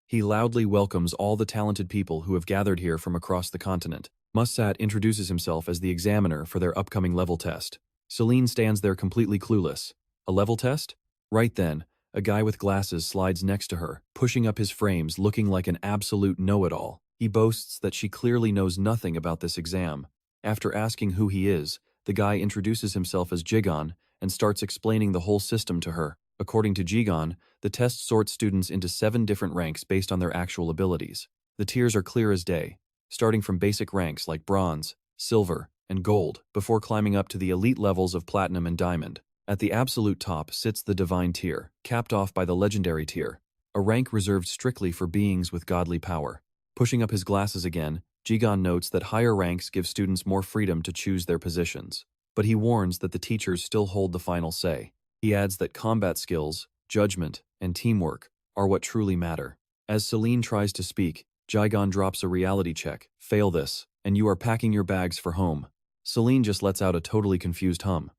He loudly welcomes all the talented people who have gathered here from across the continent. Mussat introduces himself as the examiner for their upcoming level test. Selene stands there completely clueless. A level test? Right then, a guy with glasses slides next to her, pushing up his frames looking like an absolute know-it-all. He boasts that she clearly knows nothing about this exam. After asking who he is, the guy introduces himself as Jigon and starts explaining the whole system to her. According to Jigon, the test sorts students into 7 different ranks based on their actual abilities. The tiers are clear as day, starting from basic ranks like bronze, silver, and gold, before climbing up to the elite levels of platinum and diamond. At the absolute top sits the divine tier, capped off by the legendary tier, a rank reserved strictly for beings with godly power. Pushing up his glasses again, Jigon notes that higher ranks give students more freedom to choose their positions, but he warns that the teachers still hold the final say. He adds that combat skills, judgment, and teamwork are what truly matter. As Selene tries to speak, Jigon drops a reality check. Fail this, and you are packing your bags for home. Selene just lets out a totally confused hum.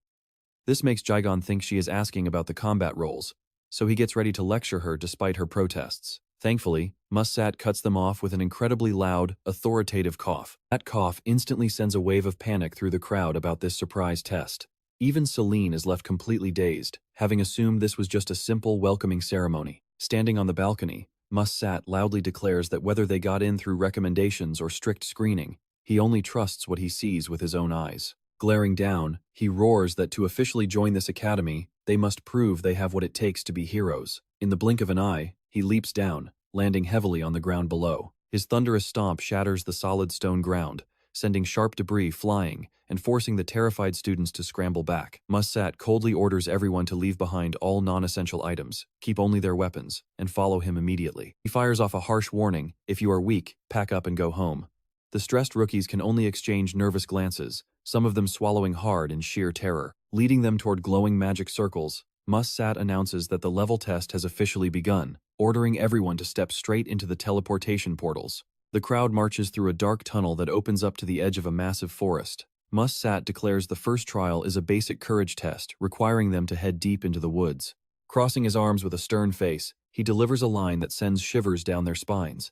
This makes Jigon think she is asking about the combat roles, so he gets ready to lecture her despite her protests. Thankfully, Mussat cuts them off with an incredibly loud, authoritative cough. That cough instantly sends a wave of panic through the crowd about this surprise test. Even Selene is left completely dazed, having assumed this was just a simple welcoming ceremony. Standing on the balcony, Mussat loudly declares that whether they got in through recommendations or strict screening, he only trusts what he sees with his own eyes. Glaring down, he roars that to officially join this academy, they must prove they have what it takes to be heroes. In the blink of an eye, he leaps down, landing heavily on the ground below. His thunderous stomp shatters the solid stone ground, sending sharp debris flying and forcing the terrified students to scramble back. Mussat coldly orders everyone to leave behind all non-essential items, keep only their weapons, and follow him immediately. He fires off a harsh warning: if you are weak, pack up and go home. The stressed rookies can only exchange nervous glances, some of them swallowing hard in sheer terror. Leading them toward glowing magic circles, Mussat announces that the level test has officially begun, ordering everyone to step straight into the teleportation portals. The crowd marches through a dark tunnel that opens up to the edge of a massive forest. Mussat declares the first trial is a basic courage test, requiring them to head deep into the woods. Crossing his arms with a stern face, he delivers a line that sends shivers down their spines.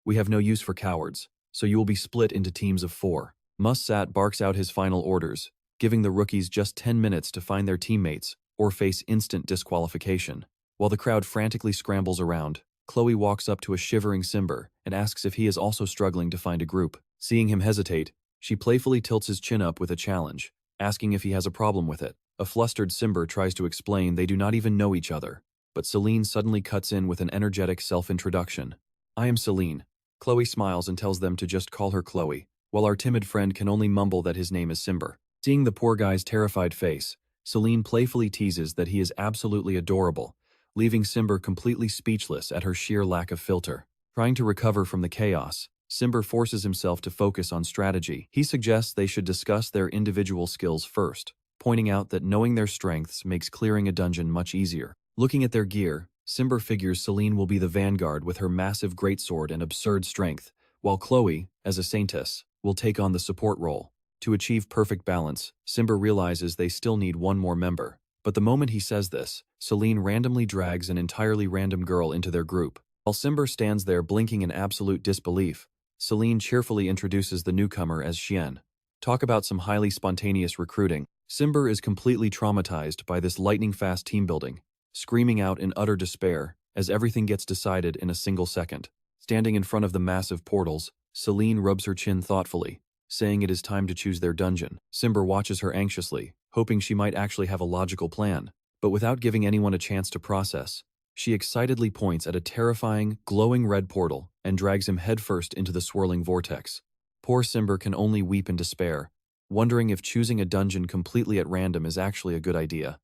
"We have no use for cowards, so you will be split into teams of 4. Mussat barks out his final orders, giving the rookies just 10 minutes to find their teammates or face instant disqualification. While the crowd frantically scrambles around, Chloe walks up to a shivering Simber and asks if he is also struggling to find a group. Seeing him hesitate, she playfully tilts his chin up with a challenge, asking if he has a problem with it. A flustered Simber tries to explain they do not even know each other, but Selene suddenly cuts in with an energetic self-introduction. "I am Selene." Chloe smiles and tells them to just call her Chloe, while our timid friend can only mumble that his name is Simber. Seeing the poor guy's terrified face, Selene playfully teases that he is absolutely adorable, leaving Simber completely speechless at her sheer lack of filter. Trying to recover from the chaos, Simber forces himself to focus on strategy. He suggests they should discuss their individual skills first, pointing out that knowing their strengths makes clearing a dungeon much easier. Looking at their gear, Simber figures Selene will be the vanguard with her massive greatsword and absurd strength, while Chloe, as a saintess, will take on the support role. To achieve perfect balance, Simber realizes they still need one more member. But the moment he says this, Selene randomly drags an entirely random girl into their group. While Simber stands there blinking in absolute disbelief, Selene cheerfully introduces the newcomer as Xian. Talk about some highly spontaneous recruiting. Simber is completely traumatized by this lightning-fast team building, screaming out in utter despair as everything gets decided in a single second. Standing in front of the massive portals, Selene rubs her chin thoughtfully, saying it is time to choose their dungeon. Simber watches her anxiously, hoping she might actually have a logical plan, but without giving anyone a chance to process, she excitedly points at a terrifying, glowing red portal and drags him headfirst into the swirling vortex. Poor Simber can only weep in despair, wondering if choosing a dungeon completely at random is actually a good idea.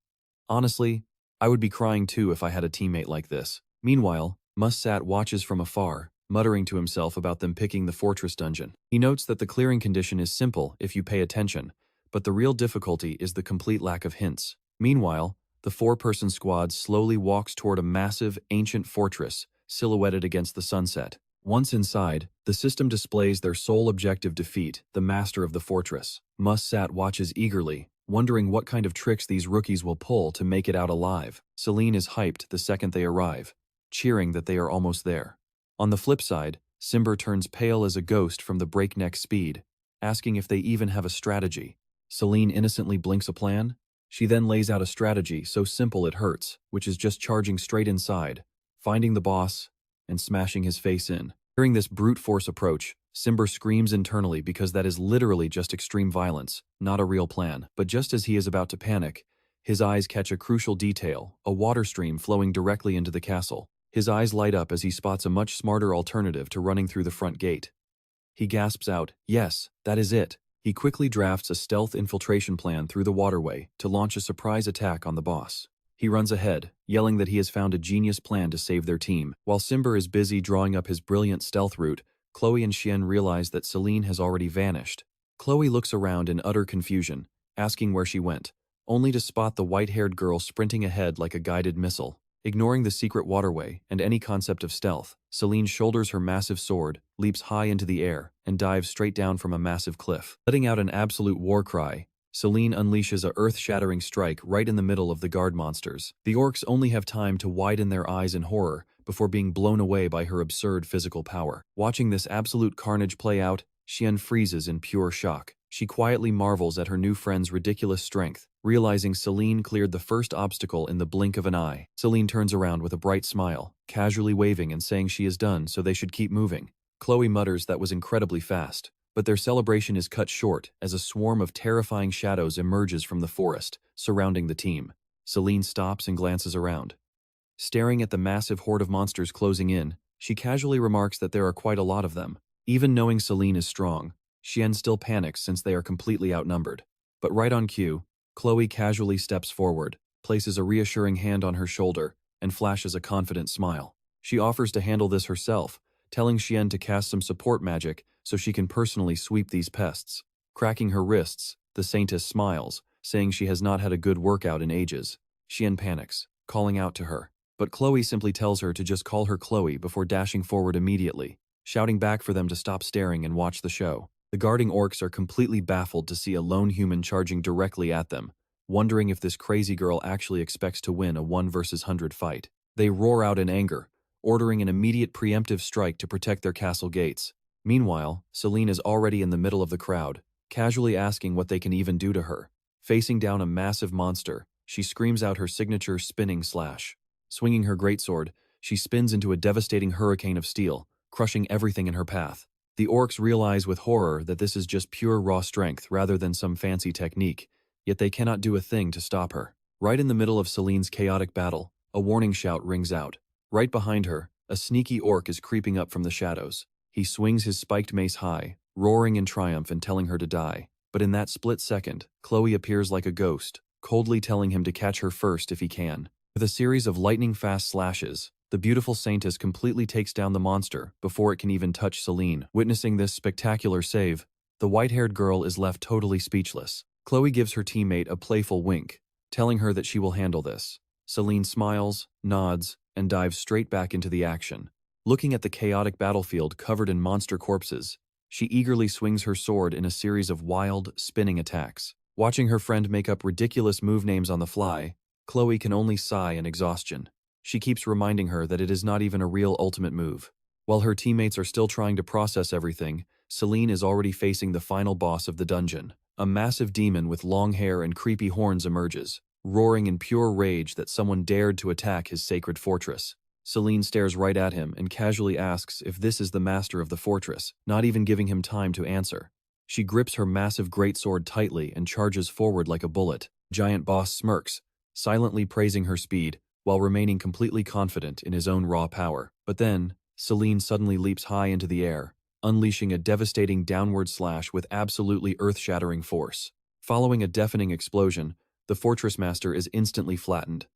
Honestly, I would be crying too if I had a teammate like this. Meanwhile, Mussat watches from afar, muttering to himself about them picking the fortress dungeon. He notes that the clearing condition is simple if you pay attention, but the real difficulty is the complete lack of hints. Meanwhile, the 4-person squad slowly walks toward a massive, ancient fortress, silhouetted against the sunset. Once inside, the system displays their sole objective: defeat the master of the fortress. Mussat watches eagerly, wondering what kind of tricks these rookies will pull to make it out alive. Selene is hyped the second they arrive, cheering that they are almost there. On the flip side, Simber turns pale as a ghost from the breakneck speed, asking if they even have a strategy. Selene innocently blinks a plan. She then lays out a strategy so simple it hurts, which is just charging straight inside, finding the boss, and smashing his face in. Hearing this brute force approach, Simber screams internally because that is literally just extreme violence, not a real plan. But just as he is about to panic, his eyes catch a crucial detail: a water stream flowing directly into the castle. His eyes light up as he spots a much smarter alternative to running through the front gate. He gasps out, "Yes, that is it." He quickly drafts a stealth infiltration plan through the waterway to launch a surprise attack on the boss. He runs ahead, yelling that he has found a genius plan to save their team. While Simber is busy drawing up his brilliant stealth route, Chloe and Xian realize that Selene has already vanished. Chloe looks around in utter confusion, asking where she went, only to spot the white-haired girl sprinting ahead like a guided missile. Ignoring the secret waterway and any concept of stealth, Selene shoulders her massive sword, leaps high into the air, and dives straight down from a massive cliff. Letting out an absolute war cry, Selene unleashes a earth-shattering strike right in the middle of the guard monsters. The orcs only have time to widen their eyes in horror before being blown away by her absurd physical power. Watching this absolute carnage play out, she unfreezes in pure shock. She quietly marvels at her new friend's ridiculous strength, realizing Selene cleared the first obstacle in the blink of an eye. Selene turns around with a bright smile, casually waving and saying she is done, so they should keep moving. Chloe mutters that was incredibly fast, but their celebration is cut short as a swarm of terrifying shadows emerges from the forest, surrounding the team. Selene stops and glances around. Staring at the massive horde of monsters closing in, she casually remarks that there are quite a lot of them. Even knowing Selene is strong, Xian still panics since they are completely outnumbered. But right on cue, Chloe casually steps forward, places a reassuring hand on her shoulder, and flashes a confident smile. She offers to handle this herself, telling Xian to cast some support magic so she can personally sweep these pests. Cracking her wrists, the Saintess smiles, saying she has not had a good workout in ages. Xian panics, calling out to her, but Chloe simply tells her to just call her Chloe before dashing forward immediately, shouting back for them to stop staring and watch the show. The guarding orcs are completely baffled to see a lone human charging directly at them, wondering if this crazy girl actually expects to win a 1 versus 100 fight. They roar out in anger, ordering an immediate preemptive strike to protect their castle gates. Meanwhile, Selene is already in the middle of the crowd, casually asking what they can even do to her. Facing down a massive monster, she screams out her signature spinning slash. Swinging her greatsword, she spins into a devastating hurricane of steel, crushing everything in her path. The orcs realize with horror that this is just pure raw strength rather than some fancy technique, yet they cannot do a thing to stop her. Right in the middle of Selene's chaotic battle, a warning shout rings out. Right behind her, a sneaky orc is creeping up from the shadows. He swings his spiked mace high, roaring in triumph and telling her to die. But in that split second, Chloe appears like a ghost, coldly telling him to catch her first if he can. With a series of lightning-fast slashes, the beautiful Saintess completely takes down the monster before it can even touch Selene. Witnessing this spectacular save, the white-haired girl is left totally speechless. Chloe gives her teammate a playful wink, telling her that she will handle this. Selene smiles, nods, and dives straight back into the action. Looking at the chaotic battlefield covered in monster corpses, she eagerly swings her sword in a series of wild, spinning attacks. Watching her friend make up ridiculous move names on the fly, Chloe can only sigh in exhaustion. She keeps reminding her that it is not even a real ultimate move. While her teammates are still trying to process everything, Selene is already facing the final boss of the dungeon. A massive demon with long hair and creepy horns emerges, roaring in pure rage that someone dared to attack his sacred fortress. Selene stares right at him and casually asks if this is the master of the fortress, not even giving him time to answer. She grips her massive greatsword tightly and charges forward like a bullet. Giant boss smirks, silently praising her speed, while remaining completely confident in his own raw power. But then, Selene suddenly leaps high into the air, unleashing a devastating downward slash with absolutely earth-shattering force. Following a deafening explosion, the fortress master is instantly flattened.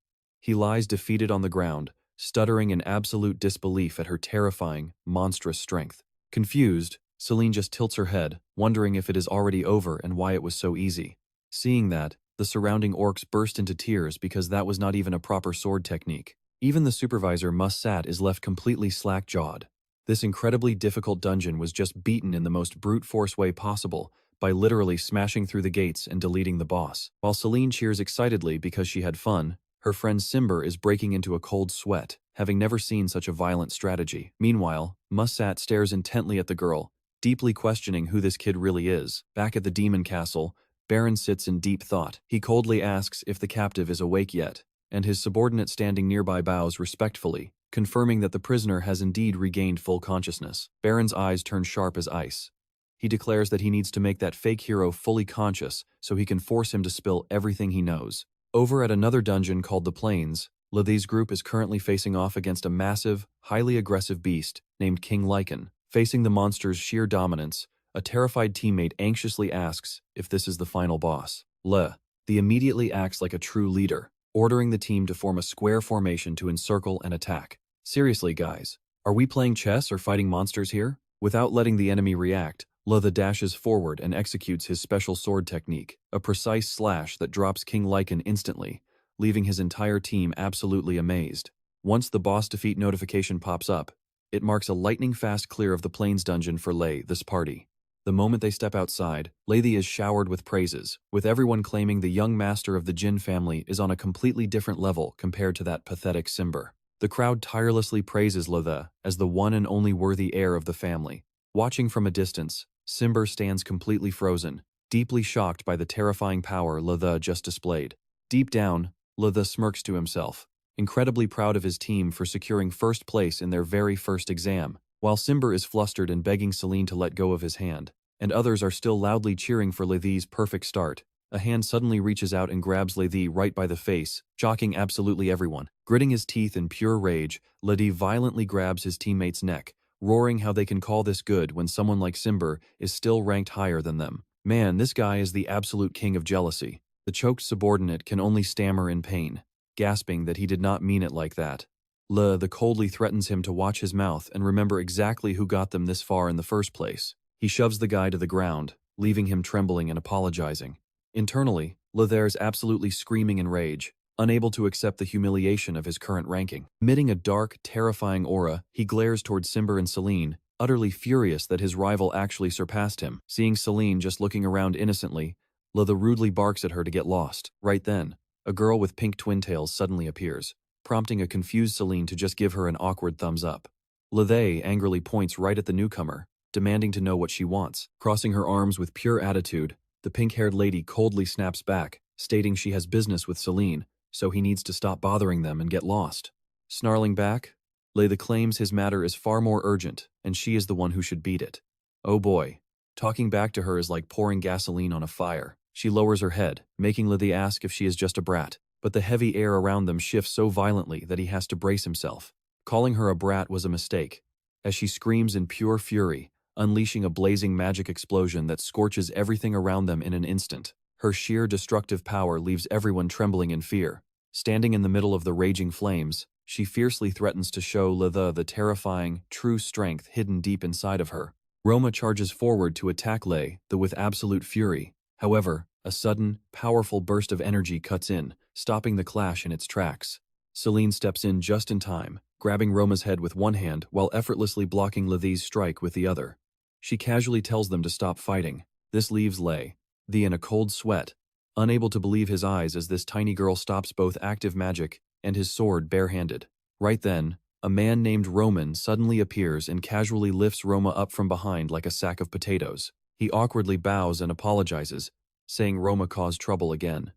He lies defeated on the ground, stuttering in absolute disbelief at her terrifying, monstrous strength. Confused, Selene just tilts her head, wondering if it is already over and why it was so easy. Seeing that, the surrounding orcs burst into tears because that was not even a proper sword technique. Even the supervisor Mussat is left completely slack-jawed. This incredibly difficult dungeon was just beaten in the most brute force way possible by literally smashing through the gates and deleting the boss. While Selene cheers excitedly because she had fun, her friend Simber is breaking into a cold sweat, having never seen such a violent strategy. Meanwhile, Mussat stares intently at the girl, deeply questioning who this kid really is. Back at the demon castle, Baron sits in deep thought. He coldly asks if the captive is awake yet, and his subordinate standing nearby bows respectfully, confirming that the prisoner has indeed regained full consciousness. Baron's eyes turn sharp as ice. He declares that he needs to make that fake hero fully conscious so he can force him to spill everything he knows. Over at another dungeon called the Plains, Lathi's group is currently facing off against a massive, highly aggressive beast named King Lycan. Facing the monster's sheer dominance, a terrified teammate anxiously asks if this is the final boss. The immediately acts like a true leader, ordering the team to form a square formation to encircle and attack. Seriously, guys, are we playing chess or fighting monsters here? Without letting the enemy react, Le dashes forward and executes his special sword technique, a precise slash that drops King Lycan instantly, leaving his entire team absolutely amazed. Once the boss defeat notification pops up, it marks a lightning-fast clear of the Plains dungeon for this party. The moment they step outside, Lathe is showered with praises, with everyone claiming the young master of the Jin family is on a completely different level compared to that pathetic Simber. The crowd tirelessly praises Lathe as the one and only worthy heir of the family. Watching from a distance, Simber stands completely frozen, deeply shocked by the terrifying power Lathe just displayed. Deep down, Lathe smirks to himself, incredibly proud of his team for securing first place in their very first exam, while Simber is flustered and begging Selene to let go of his hand, and others are still loudly cheering for Lathe's perfect start. A hand suddenly reaches out and grabs Lathe right by the face, shocking absolutely everyone. Gritting his teeth in pure rage, Lathe violently grabs his teammate's neck, roaring how they can call this good when someone like Simber is still ranked higher than them. Man, this guy is the absolute king of jealousy. The choked subordinate can only stammer in pain, gasping that he did not mean it like that. The coldly threatens him to watch his mouth and remember exactly who got them this far in the first place. He shoves the guy to the ground, leaving him trembling and apologizing. Internally, Lathe is absolutely screaming in rage, unable to accept the humiliation of his current ranking. Emitting a dark, terrifying aura, he glares towards Simber and Selene, utterly furious that his rival actually surpassed him. Seeing Selene just looking around innocently, Lathe rudely barks at her to get lost. Right then, a girl with pink twin tails suddenly appears, prompting a confused Selene to just give her an awkward thumbs up. Lathe angrily points right at the newcomer, demanding to know what she wants. Crossing her arms with pure attitude, the pink-haired lady coldly snaps back, stating she has business with Selene, so he needs to stop bothering them and get lost. Snarling back, Lathe claims his matter is far more urgent, and she is the one who should beat it. Oh boy. Talking back to her is like pouring gasoline on a fire. She lowers her head, making Lathe ask if she is just a brat, but the heavy air around them shifts so violently that he has to brace himself. Calling her a brat was a mistake, as she screams in pure fury, unleashing a blazing magic explosion that scorches everything around them in an instant. Her sheer destructive power leaves everyone trembling in fear. Standing in the middle of the raging flames, she fiercely threatens to show Lathe the terrifying, true strength hidden deep inside of her. Roma charges forward to attack Lathe with absolute fury. However, a sudden, powerful burst of energy cuts in, stopping the clash in its tracks. Selene steps in just in time, grabbing Roma's head with one hand while effortlessly blocking Lathe's strike with the other. She casually tells them to stop fighting. This leaves Lathe in a cold sweat, unable to believe his eyes as this tiny girl stops both active magic and his sword barehanded. Right then, a man named Roman suddenly appears and casually lifts Roma up from behind like a sack of potatoes. He awkwardly bows and apologizes, saying Roma caused trouble again.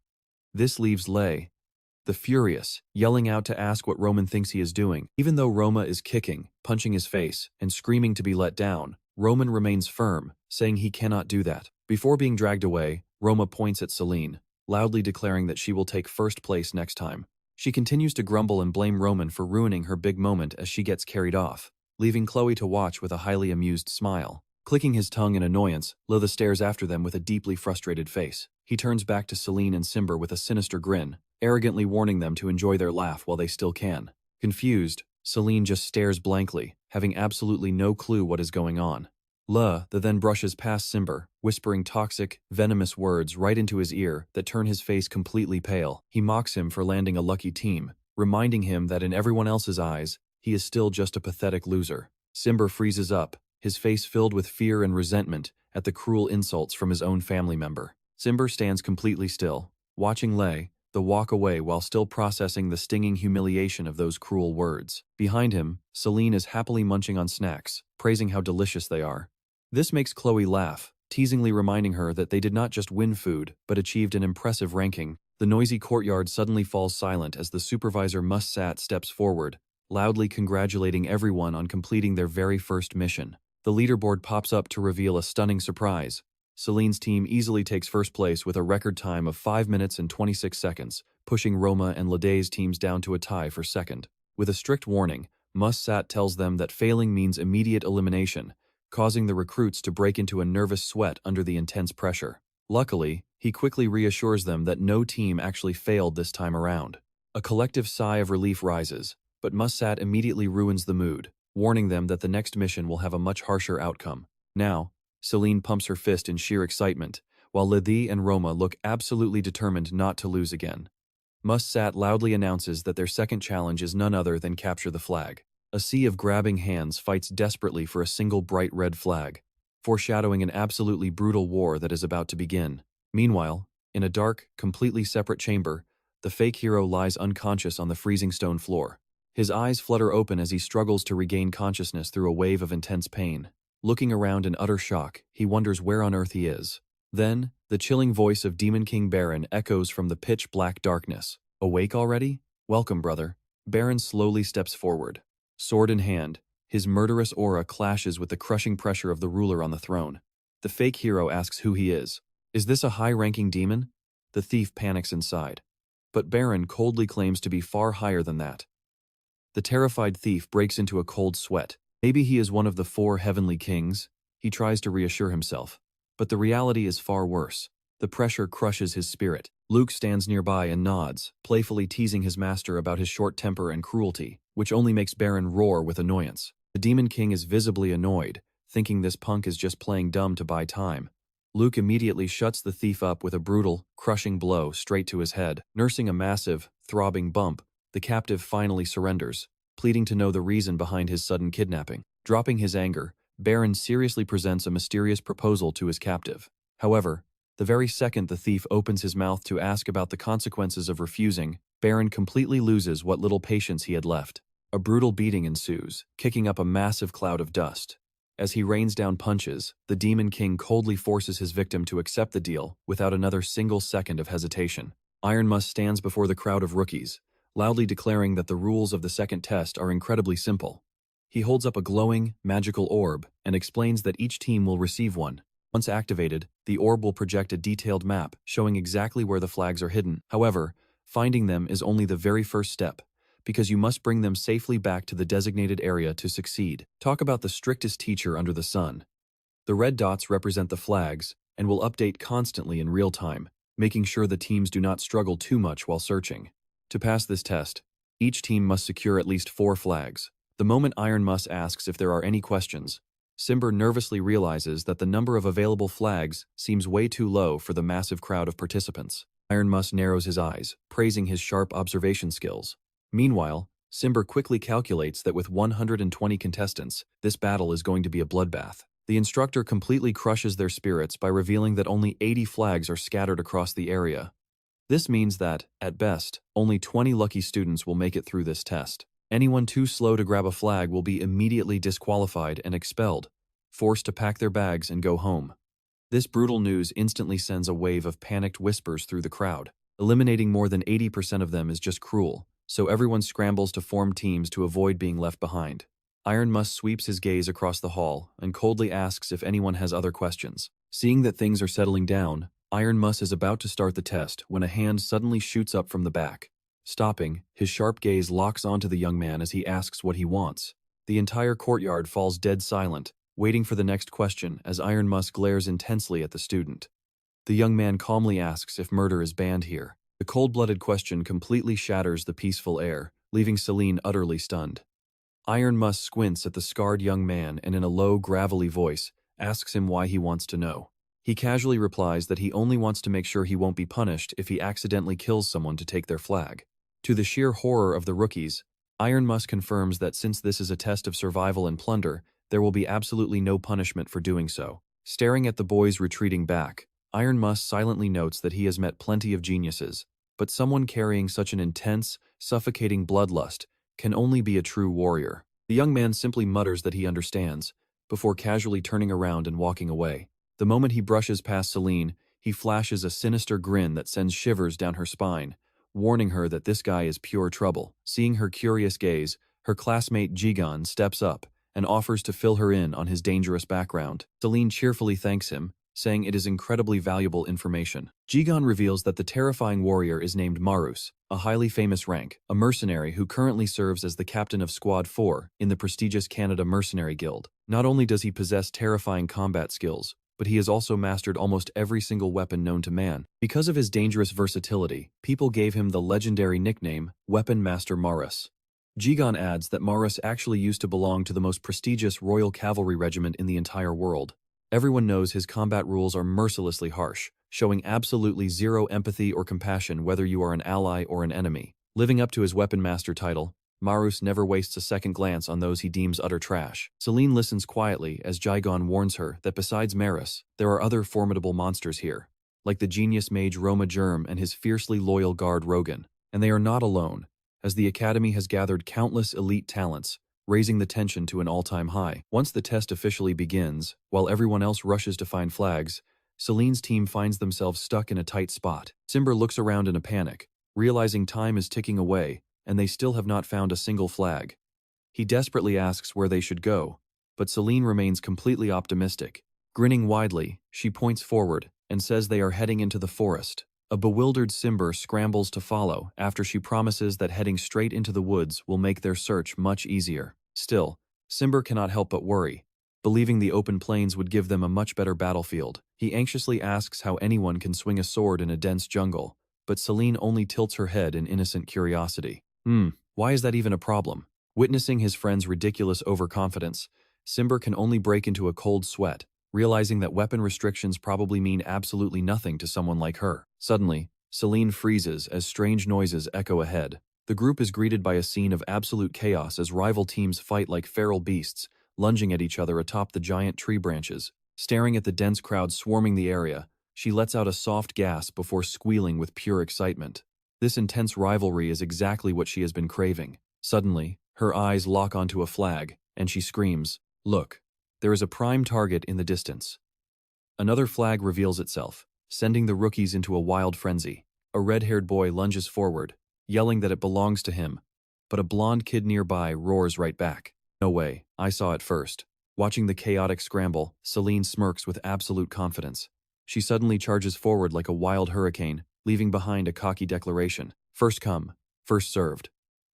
This leaves Lathe the furious, yelling out to ask what Roman thinks he is doing. Even though Roma is kicking, punching his face, and screaming to be let down, Roman remains firm, saying he cannot do that. Before being dragged away, Roma points at Selene, loudly declaring that she will take first place next time. She continues to grumble and blame Roman for ruining her big moment as she gets carried off, leaving Chloe to watch with a highly amused smile. Clicking his tongue in annoyance, Lathe stares after them with a deeply frustrated face. He turns back to Selene and Simber with a sinister grin, arrogantly warning them to enjoy their laugh while they still can. Confused, Selene just stares blankly, having absolutely no clue what is going on. Lathe then brushes past Simber, whispering toxic, venomous words right into his ear that turn his face completely pale. He mocks him for landing a lucky team, reminding him that in everyone else's eyes, he is still just a pathetic loser. Simber freezes up, his face filled with fear and resentment at the cruel insults from his own family member. Simber stands completely still, watching Lathe walk away while still processing the stinging humiliation of those cruel words. Behind him, Selene is happily munching on snacks, praising how delicious they are. This makes Chloe laugh, teasingly reminding her that they did not just win food, but achieved an impressive ranking. The noisy courtyard suddenly falls silent as the supervisor Mussat steps forward, loudly congratulating everyone on completing their very first mission. The leaderboard pops up to reveal a stunning surprise. Selene's team easily takes first place with a record time of 5 minutes and 26 seconds, pushing Roma and Lade's teams down to a tie for second. With a strict warning, Mussat tells them that failing means immediate elimination, causing the recruits to break into a nervous sweat under the intense pressure. Luckily, he quickly reassures them that no team actually failed this time around. A collective sigh of relief rises, but Mussat immediately ruins the mood, warning them that the next mission will have a much harsher outcome. Now, Selene pumps her fist in sheer excitement, while Lydie and Roma look absolutely determined not to lose again. Mussat loudly announces that their second challenge is none other than capture the flag. A sea of grabbing hands fights desperately for a single bright red flag, foreshadowing an absolutely brutal war that is about to begin. Meanwhile, in a dark, completely separate chamber, the fake hero lies unconscious on the freezing stone floor. His eyes flutter open as he struggles to regain consciousness through a wave of intense pain. Looking around in utter shock, he wonders where on earth he is. Then, the chilling voice of Demon King Baron echoes from the pitch-black darkness. "Awake already? Welcome, brother." Baron slowly steps forward. Sword in hand, his murderous aura clashes with the crushing pressure of the ruler on the throne. The fake hero asks who he is. Is this a high-ranking demon? The thief panics inside. But Baron coldly claims to be far higher than that. The terrified thief breaks into a cold sweat. Maybe he is one of the 4 heavenly kings, he tries to reassure himself. But the reality is far worse. The pressure crushes his spirit. Luke stands nearby and nods, playfully teasing his master about his short temper and cruelty, which only makes Baron roar with annoyance. The Demon King is visibly annoyed, thinking this punk is just playing dumb to buy time. Luke immediately shuts the thief up with a brutal, crushing blow straight to his head. Nursing a massive, throbbing bump, the captive finally surrenders, pleading to know the reason behind his sudden kidnapping. Dropping his anger, Baron seriously presents a mysterious proposal to his captive. However, the very second the thief opens his mouth to ask about the consequences of refusing, Baron completely loses what little patience he had left. A brutal beating ensues, kicking up a massive cloud of dust. As he rains down punches, the Demon King coldly forces his victim to accept the deal without another single second of hesitation. Ironmus stands before the crowd of rookies, loudly declaring that the rules of the second test are incredibly simple. He holds up a glowing, magical orb and explains that each team will receive one. Once activated, the orb will project a detailed map showing exactly where the flags are hidden. However, finding them is only the very first step, because you must bring them safely back to the designated area to succeed. Talk about the strictest teacher under the sun. The red dots represent the flags and will update constantly in real time, making sure the teams do not struggle too much while searching. To pass this test, each team must secure at least 4 flags. The moment Ironmus asks if there are any questions, Simber nervously realizes that the number of available flags seems way too low for the massive crowd of participants. Ironmus narrows his eyes, praising his sharp observation skills. Meanwhile, Simber quickly calculates that with 120 contestants, this battle is going to be a bloodbath. The instructor completely crushes their spirits by revealing that only 80 flags are scattered across the area. This means that, at best, only 20 lucky students will make it through this test. Anyone too slow to grab a flag will be immediately disqualified and expelled, forced to pack their bags and go home. This brutal news instantly sends a wave of panicked whispers through the crowd. Eliminating more than 80% of them is just cruel, so everyone scrambles to form teams to avoid being left behind. Ironmus sweeps his gaze across the hall and coldly asks if anyone has other questions. Seeing that things are settling down, Ironmus is about to start the test when a hand suddenly shoots up from the back. Stopping, his sharp gaze locks onto the young man as he asks what he wants. The entire courtyard falls dead silent, waiting for the next question as Ironmus glares intensely at the student. The young man calmly asks if murder is banned here. The cold-blooded question completely shatters the peaceful air, leaving Selene utterly stunned. Ironmus squints at the scarred young man and in a low, gravelly voice, asks him why he wants to know. He casually replies that he only wants to make sure he won't be punished if he accidentally kills someone to take their flag. To the sheer horror of the rookies, Ironmus confirms that since this is a test of survival and plunder, there will be absolutely no punishment for doing so. Staring at the boys retreating back, Ironmus silently notes that he has met plenty of geniuses, but someone carrying such an intense, suffocating bloodlust can only be a true warrior. The young man simply mutters that he understands, before casually turning around and walking away. The moment he brushes past Selene, he flashes a sinister grin that sends shivers down her spine, warning her that this guy is pure trouble. Seeing her curious gaze, her classmate Jigan steps up and offers to fill her in on his dangerous background. Selene cheerfully thanks him, saying it is incredibly valuable information. Jigan reveals that the terrifying warrior is named Marus, a highly famous rank, a mercenary who currently serves as the captain of Squad 4 in the prestigious Canada Mercenary Guild. Not only does he possess terrifying combat skills, but he has also mastered almost every single weapon known to man. Because of his dangerous versatility, people gave him the legendary nickname Weapon Master Marus. Jigan adds that Marus actually used to belong to the most prestigious Royal Cavalry Regiment in the entire world, Everyone knows his combat rules are mercilessly harsh, showing absolutely zero empathy or compassion whether you are an ally or an enemy. Living up to his weapon master title, Marus never wastes a second glance on those he deems utter trash. Selene listens quietly as Jigon warns her that besides Marus, there are other formidable monsters here, like the genius mage Roma Germ and his fiercely loyal guard Rogan. And they are not alone, as the Academy has gathered countless elite talents, raising the tension to an all-time high. Once the test officially begins, while everyone else rushes to find flags, Selene's team finds themselves stuck in a tight spot. Simber looks around in a panic, realizing time is ticking away, and they still have not found a single flag. He desperately asks where they should go, but Selene remains completely optimistic. Grinning widely, she points forward and says they are heading into the forest. A bewildered Simber scrambles to follow after she promises that heading straight into the woods will make their search much easier. Still, Simber cannot help but worry, believing the open plains would give them a much better battlefield. He anxiously asks how anyone can swing a sword in a dense jungle, but Selene only tilts her head in innocent curiosity. Why is that even a problem? Witnessing his friend's ridiculous overconfidence, Simber can only break into a cold sweat, realizing that weapon restrictions probably mean absolutely nothing to someone like her. Suddenly, Selene freezes as strange noises echo ahead. The group is greeted by a scene of absolute chaos as rival teams fight like feral beasts, lunging at each other atop the giant tree branches. Staring at the dense crowd swarming the area, she lets out a soft gasp before squealing with pure excitement. This intense rivalry is exactly what she has been craving. Suddenly, her eyes lock onto a flag, and she screams, "Look, there is a prime target in the distance." Another flag reveals itself, sending the rookies into a wild frenzy. A red-haired boy lunges forward, yelling that it belongs to him, but a blonde kid nearby roars right back. "No way, I saw it first." Watching the chaotic scramble, Selene smirks with absolute confidence. She suddenly charges forward like a wild hurricane, leaving behind a cocky declaration. "First come, first served."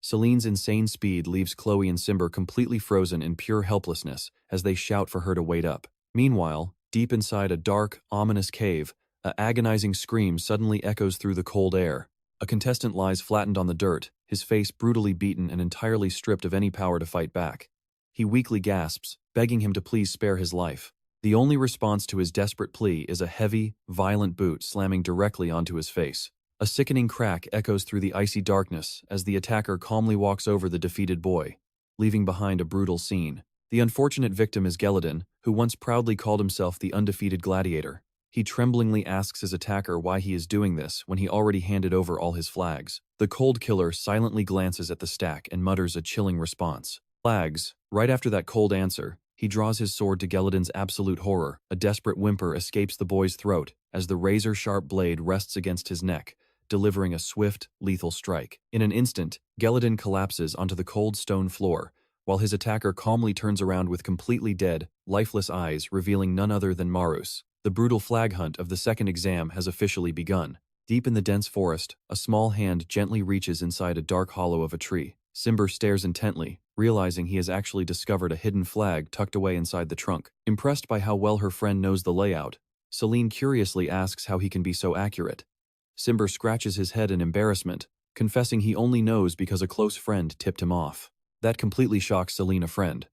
Selene's insane speed leaves Chloe and Simber completely frozen in pure helplessness as they shout for her to wait up. Meanwhile, deep inside a dark, ominous cave, an agonizing scream suddenly echoes through the cold air. A contestant lies flattened on the dirt, his face brutally beaten and entirely stripped of any power to fight back. He weakly gasps, begging him to please spare his life. The only response to his desperate plea is a heavy, violent boot slamming directly onto his face. A sickening crack echoes through the icy darkness as the attacker calmly walks over the defeated boy, leaving behind a brutal scene. The unfortunate victim is Geladon, who once proudly called himself the undefeated gladiator. He tremblingly asks his attacker why he is doing this when he already handed over all his flags. The cold killer silently glances at the stack and mutters a chilling response. "Flags." Right after that cold answer, he draws his sword to Geladon's absolute horror. A desperate whimper escapes the boy's throat as the razor-sharp blade rests against his neck, delivering a swift, lethal strike. In an instant, Geladon collapses onto the cold stone floor, while his attacker calmly turns around with completely dead, lifeless eyes revealing none other than Marus. The brutal flag hunt of the second exam has officially begun. Deep in the dense forest, a small hand gently reaches inside a dark hollow of a tree. Simber stares intently, realizing he has actually discovered a hidden flag tucked away inside the trunk. Impressed by how well her friend knows the layout, Selene curiously asks how he can be so accurate. Simber scratches his head in embarrassment, confessing he only knows because a close friend tipped him off. That completely shocks Selene, a friend.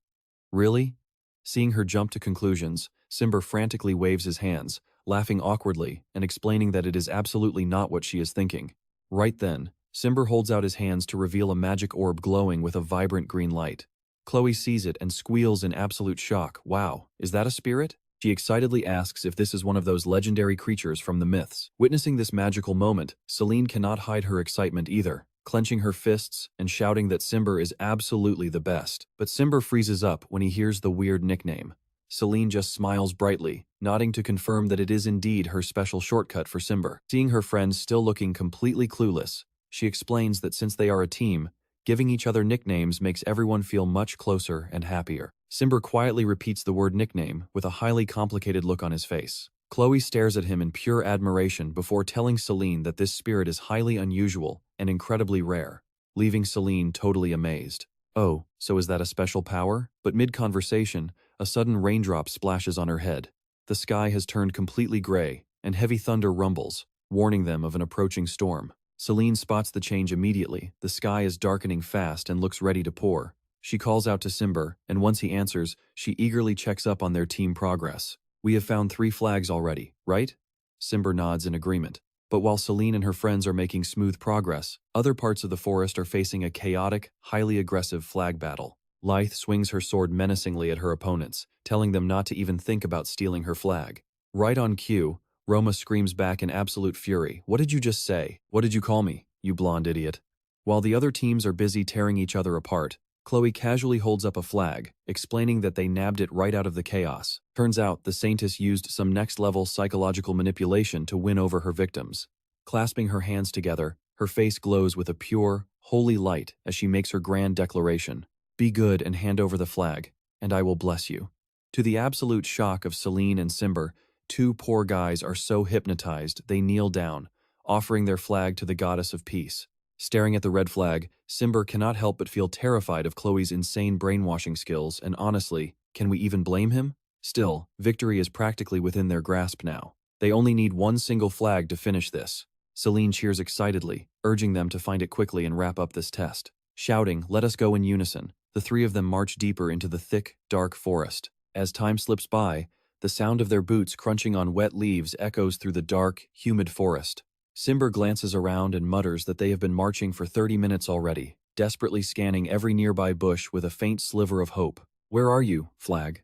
"Really?" Seeing her jump to conclusions, Simber frantically waves his hands, laughing awkwardly and explaining that it is absolutely not what she is thinking. Right then, Simber holds out his hands to reveal a magic orb glowing with a vibrant green light. Chloe sees it and squeals in absolute shock. "Wow, is that a spirit?" She excitedly asks if this is one of those legendary creatures from the myths. Witnessing this magical moment, Selene cannot hide her excitement either, clenching her fists and shouting that Simber is absolutely the best. But Simber freezes up when he hears the weird nickname. Selene just smiles brightly, nodding to confirm that it is indeed her special shortcut for Simber. Seeing her friend still looking completely clueless, she explains that since they are a team, giving each other nicknames makes everyone feel much closer and happier. Simber quietly repeats the word nickname with a highly complicated look on his face. Chloe stares at him in pure admiration before telling Selene that this spirit is highly unusual and incredibly rare, leaving Selene totally amazed. "Oh, so is that a special power?" But mid-conversation, a sudden raindrop splashes on her head. The sky has turned completely gray, and heavy thunder rumbles, warning them of an approaching storm. Selene spots the change immediately. The sky is darkening fast and looks ready to pour. She calls out to Simber, and once he answers, she eagerly checks up on their team progress. We have found 3 flags already, right? Simber nods in agreement. But while Selene and her friends are making smooth progress, other parts of the forest are facing a chaotic, highly aggressive flag battle. Lythe swings her sword menacingly at her opponents, telling them not to even think about stealing her flag. Right on cue, Roma screams back in absolute fury. What did you just say? What did you call me, you blonde idiot? While the other teams are busy tearing each other apart, Chloe casually holds up a flag, explaining that they nabbed it right out of the chaos. Turns out the Saintess used some next-level psychological manipulation to win over her victims. Clasping her hands together, her face glows with a pure, holy light as she makes her grand declaration. Be good and hand over the flag, and I will bless you. To the absolute shock of Selene and Simber, 2 poor guys are so hypnotized they kneel down, offering their flag to the goddess of peace. Staring at the red flag, Simber cannot help but feel terrified of Chloe's insane brainwashing skills, and honestly, can we even blame him? Still, victory is practically within their grasp now. They only need 1 single flag to finish this. Selene cheers excitedly, urging them to find it quickly and wrap up this test. Shouting, "Let us go," in unison, the 3 of them march deeper into the thick, dark forest. As time slips by, the sound of their boots crunching on wet leaves echoes through the dark, humid forest. Simber glances around and mutters that they have been marching for 30 minutes already, desperately scanning every nearby bush with a faint sliver of hope. Where are you, flag?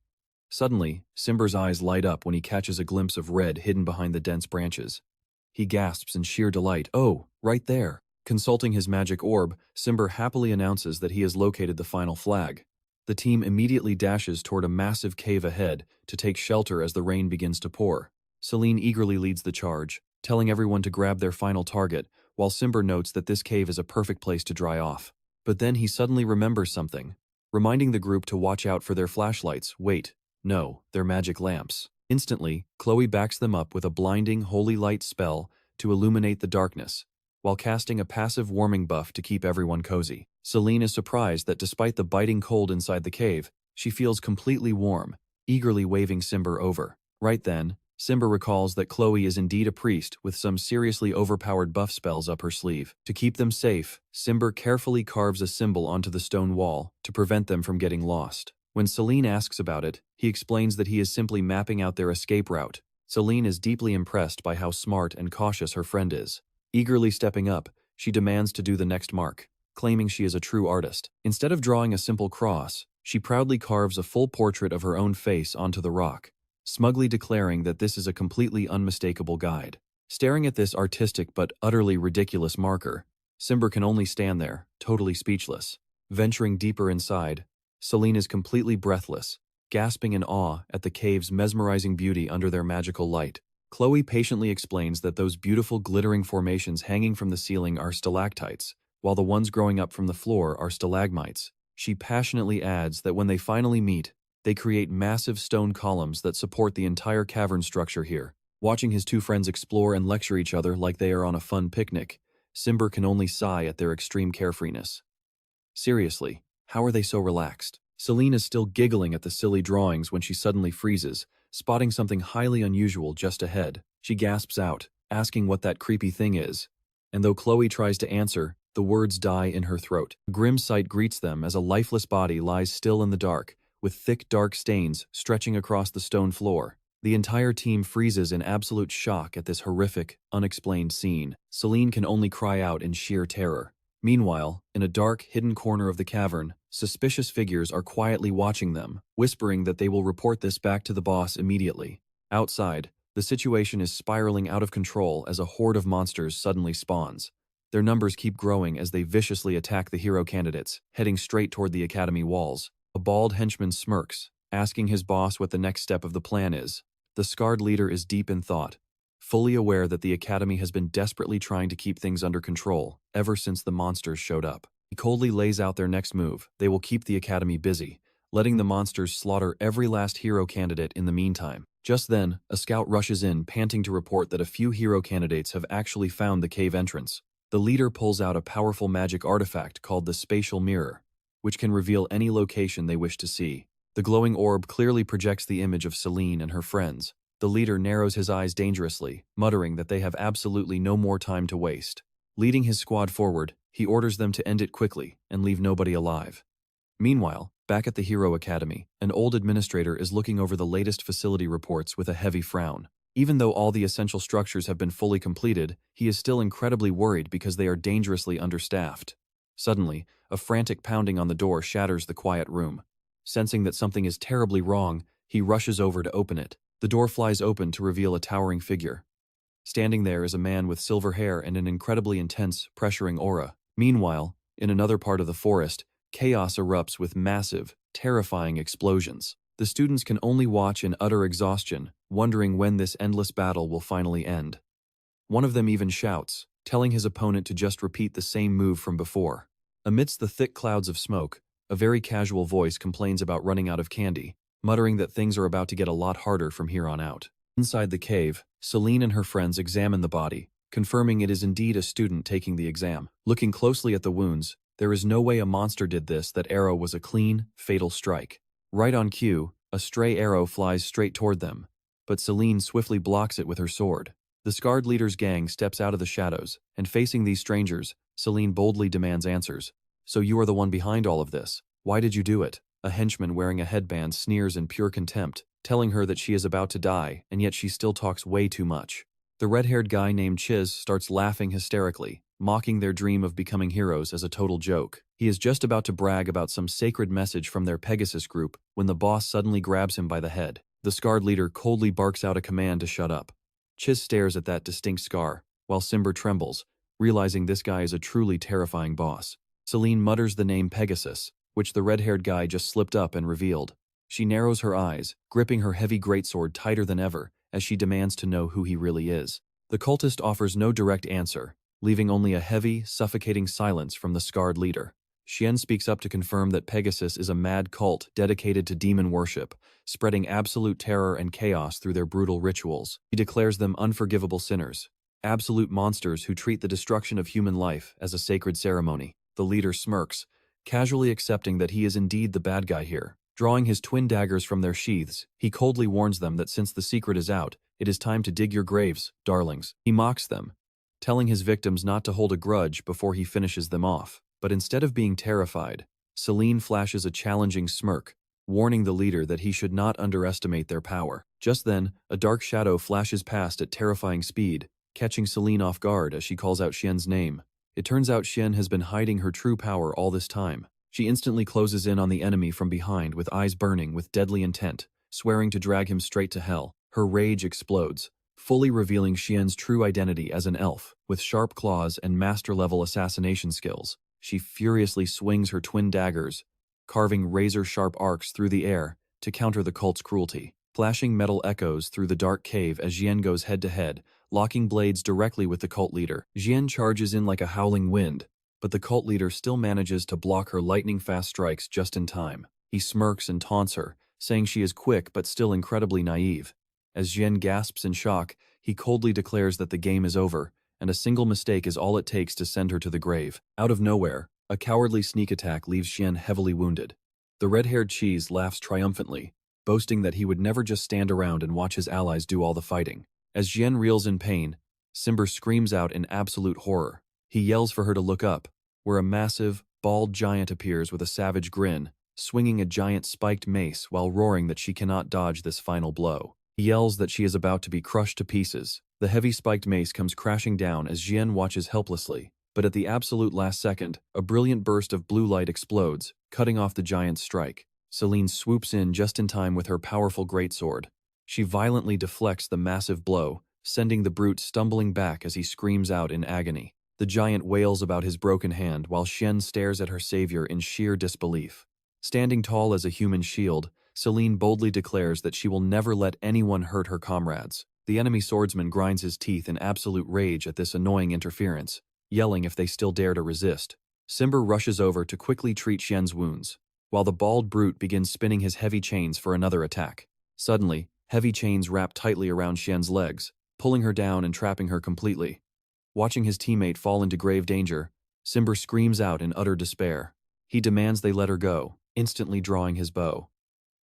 Suddenly, Simber's eyes light up when he catches a glimpse of red hidden behind the dense branches. He gasps in sheer delight. Oh, right there. Consulting his magic orb, Simber happily announces that he has located the final flag. The team immediately dashes toward a massive cave ahead to take shelter as the rain begins to pour. Selene eagerly leads the charge, telling everyone to grab their final target, while Simber notes that this cave is a perfect place to dry off. But then he suddenly remembers something, reminding the group to watch out for their flashlights. Wait, no, their magic lamps. Instantly, Chloe backs them up with a blinding holy light spell to illuminate the darkness, while casting a passive warming buff to keep everyone cozy. Selene is surprised that despite the biting cold inside the cave, she feels completely warm, eagerly waving Simber over. Right then, Simber recalls that Chloe is indeed a priest with some seriously overpowered buff spells up her sleeve. To keep them safe, Simber carefully carves a symbol onto the stone wall to prevent them from getting lost. When Selene asks about it, he explains that he is simply mapping out their escape route. Selene is deeply impressed by how smart and cautious her friend is. Eagerly stepping up, she demands to do the next mark, claiming she is a true artist. Instead of drawing a simple cross, she proudly carves a full portrait of her own face onto the rock, smugly declaring that this is a completely unmistakable guide. Staring at this artistic but utterly ridiculous marker, Simber can only stand there, totally speechless. Venturing deeper inside, Selene is completely breathless, gasping in awe at the cave's mesmerizing beauty under their magical light. Chloe patiently explains that those beautiful glittering formations hanging from the ceiling are stalactites, while the ones growing up from the floor are stalagmites. She passionately adds that when they finally meet, they create massive stone columns that support the entire cavern structure here. Watching his 2 friends explore and lecture each other like they are on a fun picnic, Simber can only sigh at their extreme carefreeness. Seriously, how are they so relaxed? Selene is still giggling at the silly drawings when she suddenly freezes, spotting something highly unusual just ahead. She gasps out, asking what that creepy thing is. And though Chloe tries to answer, the words die in her throat. A grim sight greets them as a lifeless body lies still in the dark, with thick dark stains stretching across the stone floor. The entire team freezes in absolute shock at this horrific, unexplained scene. Selene can only cry out in sheer terror. Meanwhile, in a dark, hidden corner of the cavern, suspicious figures are quietly watching them, whispering that they will report this back to the boss immediately. Outside, the situation is spiraling out of control as a horde of monsters suddenly spawns. Their numbers keep growing as they viciously attack the hero candidates, heading straight toward the academy walls. A bald henchman smirks, asking his boss what the next step of the plan is. The scarred leader is deep in thought, fully aware that the academy has been desperately trying to keep things under control ever since the monsters showed up. He coldly lays out their next move. They will keep the academy busy, letting the monsters slaughter every last hero candidate in the meantime. Just then, a scout rushes in, panting to report that a few hero candidates have actually found the cave entrance. The leader pulls out a powerful magic artifact called the spatial mirror, which can reveal any location they wish to see. The glowing orb clearly projects the image of Selene and her friends. The leader narrows his eyes dangerously, muttering that they have absolutely no more time to waste. Leading his squad forward, he orders them to end it quickly and leave nobody alive. Meanwhile, Back at the Hero Academy, an old administrator is looking over the latest facility reports with a heavy frown. Even though all the essential structures have been fully completed, he is still incredibly worried because they are dangerously understaffed. Suddenly, a frantic pounding on the door shatters the quiet room. Sensing that something is terribly wrong, he rushes over to open it. The door flies open to reveal a towering figure. Standing there is a man with silver hair and an incredibly intense, pressuring aura. Meanwhile, in another part of the forest, chaos erupts with massive, terrifying explosions. The students can only watch in utter exhaustion, wondering when this endless battle will finally end. One of them even shouts, telling his opponent to just repeat the same move from before. Amidst the thick clouds of smoke, a very casual voice complains about running out of candy, muttering that things are about to get a lot harder from here on out. Inside the cave, Selene and her friends examine the body, confirming it is indeed a student taking the exam. Looking closely at the wounds, there is no way a monster did this. That arrow was a clean, fatal strike. Right on cue, a stray arrow flies straight toward them, but Selene swiftly blocks it with her sword. The scarred leader's gang steps out of the shadows, and facing these strangers, Selene boldly demands answers. "So you are the one behind all of this. Why did you do it?" A henchman wearing a headband sneers in pure contempt, telling her that she is about to die, and yet she still talks way too much. The red-haired guy named Chiz starts laughing hysterically, mocking their dream of becoming heroes as a total joke. He is just about to brag about some sacred message from their Pegasus group when the boss suddenly grabs him by the head. The scarred leader coldly barks out a command to shut up. Chiz stares at that distinct scar, while Simber trembles, realizing this guy is a truly terrifying boss. Selene mutters the name Pegasus, which the red-haired guy just slipped up and revealed. She narrows her eyes, gripping her heavy greatsword tighter than ever, as she demands to know who he really is. The cultist offers no direct answer, leaving only a heavy, suffocating silence from the scarred leader. Xian speaks up to confirm that Pegasus is a mad cult dedicated to demon worship, spreading absolute terror and chaos through their brutal rituals. He declares them unforgivable sinners, absolute monsters who treat the destruction of human life as a sacred ceremony. The leader smirks, casually accepting that he is indeed the bad guy here. Drawing his twin daggers from their sheaths, he coldly warns them that since the secret is out, it is time to dig your graves, darlings. He mocks them, telling his victims not to hold a grudge before he finishes them off. But instead of being terrified, Selene flashes a challenging smirk, warning the leader that he should not underestimate their power. Just then, a dark shadow flashes past at terrifying speed, catching Selene off guard as she calls out Xian's name. It turns out Xian has been hiding her true power all this time. She instantly closes in on the enemy from behind with eyes burning with deadly intent, swearing to drag him straight to hell. Her rage explodes, fully revealing Xian's true identity as an elf, with sharp claws and master-level assassination skills. She furiously swings her twin daggers, carving razor-sharp arcs through the air to counter the cult's cruelty. Flashing metal echoes through the dark cave as Xian goes head-to-head, locking blades directly with the cult leader. Xian charges in like a howling wind, but the cult leader still manages to block her lightning-fast strikes just in time. He smirks and taunts her, saying she is quick but still incredibly naive. As Xian gasps in shock, he coldly declares that the game is over, and a single mistake is all it takes to send her to the grave. Out of nowhere, a cowardly sneak attack leaves Xian heavily wounded. The red-haired Cheese laughs triumphantly, boasting that he would never just stand around and watch his allies do all the fighting. As Xian reels in pain, Simber screams out in absolute horror. He yells for her to look up, where a massive, bald giant appears with a savage grin, swinging a giant spiked mace while roaring that she cannot dodge this final blow. He yells that she is about to be crushed to pieces. The heavy spiked mace comes crashing down as Xian watches helplessly, but at the absolute last second, a brilliant burst of blue light explodes, cutting off the giant's strike. Selene swoops in just in time with her powerful greatsword. She violently deflects the massive blow, sending the brute stumbling back as he screams out in agony. The giant wails about his broken hand while Xian stares at her savior in sheer disbelief. Standing tall as a human shield, Selene boldly declares that she will never let anyone hurt her comrades. The enemy swordsman grinds his teeth in absolute rage at this annoying interference, yelling if they still dare to resist. Simber rushes over to quickly treat Xian's wounds, while the bald brute begins spinning his heavy chains for another attack. Suddenly, heavy chains wrap tightly around Xian's legs, pulling her down and trapping her completely. Watching his teammate fall into grave danger, Simber screams out in utter despair. He demands they let her go, instantly drawing his bow.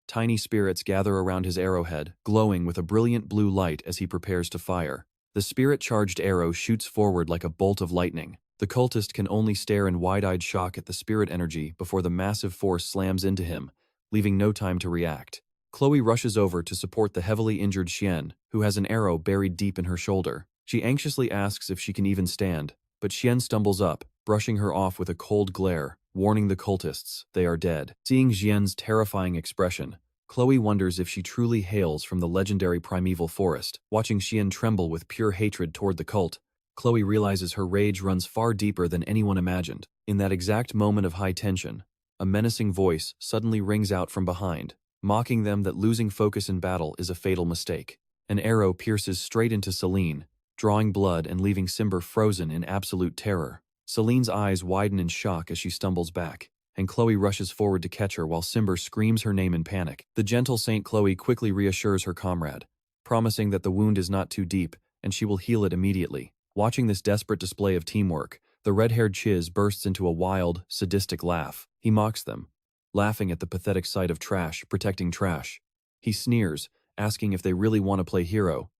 Tiny spirits gather around his arrowhead, glowing with a brilliant blue light as he prepares to fire. The spirit-charged arrow shoots forward like a bolt of lightning, The cultist can only stare in wide-eyed shock at the spirit energy before the massive force slams into him, leaving no time to react. Chloe rushes over to support the heavily injured Xian, who has an arrow buried deep in her shoulder. She anxiously asks if she can even stand, but Xian stumbles up, brushing her off with a cold glare, warning the cultists they are dead. Seeing Xian's terrifying expression, Chloe wonders if she truly hails from the legendary primeval forest. Watching Xian tremble with pure hatred toward the cult, Chloe realizes her rage runs far deeper than anyone imagined. In that exact moment of high tension, a menacing voice suddenly rings out from behind, mocking them that losing focus in battle is a fatal mistake. An arrow pierces straight into Selene, drawing blood and leaving Simber frozen in absolute terror. Selene's eyes widen in shock as she stumbles back, and Chloe rushes forward to catch her while Simber screams her name in panic. The gentle Saint Chloe quickly reassures her comrade, promising that the wound is not too deep and she will heal it immediately. Watching this desperate display of teamwork, the red-haired Chiz bursts into a wild, sadistic laugh. He mocks them, laughing at the pathetic sight of trash protecting trash. He sneers, asking if they really want to play hero,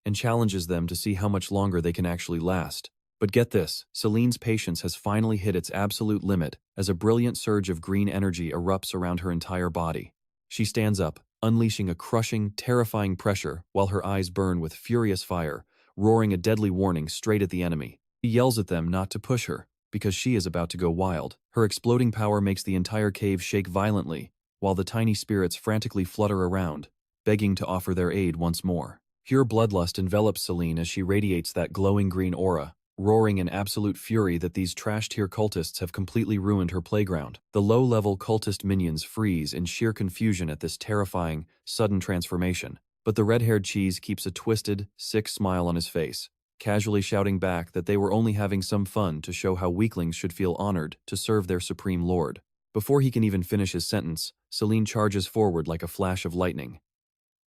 and challenges them to see how much longer they can actually last. But get this, Selene's patience has finally hit its absolute limit as a brilliant surge of green energy erupts around her entire body. She stands up, unleashing a crushing, terrifying pressure while her eyes burn with furious fire, roaring a deadly warning straight at the enemy. He yells at them not to push her, because she is about to go wild. Her exploding power makes the entire cave shake violently, while the tiny spirits frantically flutter around, begging to offer their aid once more. Pure bloodlust envelops Selene as she radiates that glowing green aura, roaring in absolute fury that these trash-tier cultists have completely ruined her playground. The low-level cultist minions freeze in sheer confusion at this terrifying, sudden transformation. But the red-haired Cheese keeps a twisted, sick smile on his face, casually shouting back that they were only having some fun to show how weaklings should feel honored to serve their supreme lord. Before he can even finish his sentence, Selene charges forward like a flash of lightning.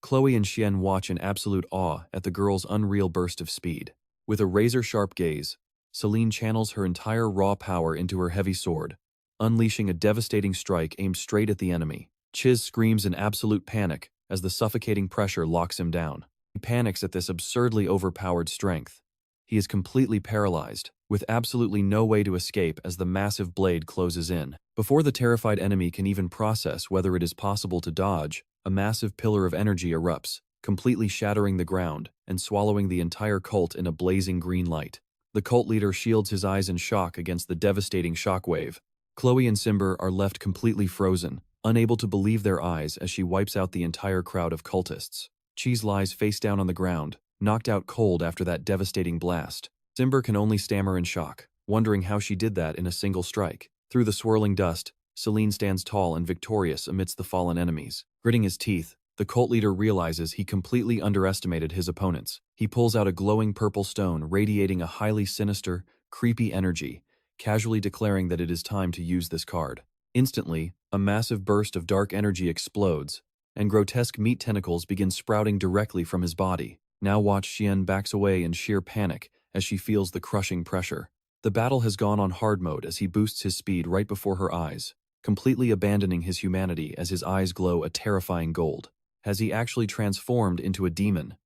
Chloe and Xian watch in absolute awe at the girl's unreal burst of speed. With a razor-sharp gaze, Selene channels her entire raw power into her heavy sword, unleashing a devastating strike aimed straight at the enemy. Chiz screams in absolute panic as the suffocating pressure locks him down. He panics at this absurdly overpowered strength. He is completely paralyzed, with absolutely no way to escape as the massive blade closes in. Before the terrified enemy can even process whether it is possible to dodge, a massive pillar of energy erupts, completely shattering the ground and swallowing the entire cult in a blazing green light. The cult leader shields his eyes in shock against the devastating shockwave. Chloe and Simber are left completely frozen, unable to believe their eyes as she wipes out the entire crowd of cultists. Cheese lies face down on the ground, knocked out cold after that devastating blast. Simber can only stammer in shock, wondering how she did that in a single strike. Through the swirling dust, Selene stands tall and victorious amidst the fallen enemies. Gritting his teeth, the cult leader realizes he completely underestimated his opponents. He pulls out a glowing purple stone radiating a highly sinister, creepy energy, casually declaring that it is time to use this card. Instantly, a massive burst of dark energy explodes, and grotesque meat tentacles begin sprouting directly from his body. Now watch Xian backs away in sheer panic as she feels the crushing pressure. The battle has gone on hard mode as he boosts his speed right before her eyes, completely abandoning his humanity as his eyes glow a terrifying gold. Has he actually transformed into a demon?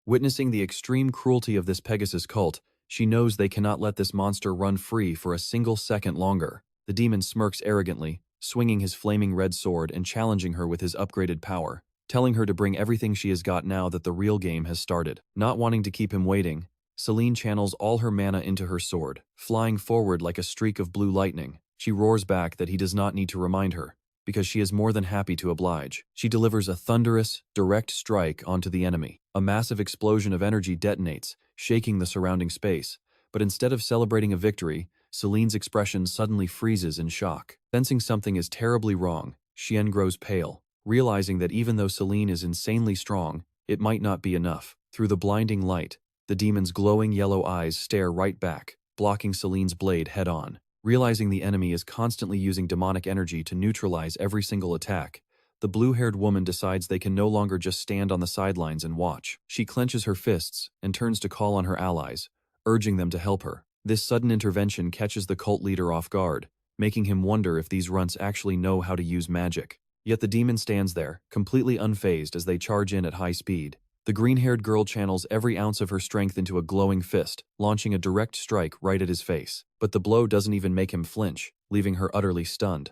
Witnessing the extreme cruelty of this Pegasus cult, she knows they cannot let this monster run free for a single second longer. The demon smirks arrogantly, swinging his flaming red sword and challenging her with his upgraded power, telling her to bring everything she has got now that the real game has started. Not wanting to keep him waiting, Selene channels all her mana into her sword, flying forward like a streak of blue lightning. She roars back that he does not need to remind her, because she is more than happy to oblige. She delivers a thunderous, direct strike onto the enemy. A massive explosion of energy detonates, shaking the surrounding space, but instead of celebrating a victory, Selene's expression suddenly freezes in shock. Sensing something is terribly wrong, Xian grows pale, realizing that even though Selene is insanely strong, it might not be enough. Through the blinding light, the demon's glowing yellow eyes stare right back, blocking Selene's blade head-on. Realizing the enemy is constantly using demonic energy to neutralize every single attack, the blue-haired woman decides they can no longer just stand on the sidelines and watch. She clenches her fists and turns to call on her allies, urging them to help her. This sudden intervention catches the cult leader off guard, making him wonder if these runts actually know how to use magic. Yet the demon stands there, completely unfazed as they charge in at high speed. The green-haired girl channels every ounce of her strength into a glowing fist, launching a direct strike right at his face. But the blow doesn't even make him flinch, leaving her utterly stunned.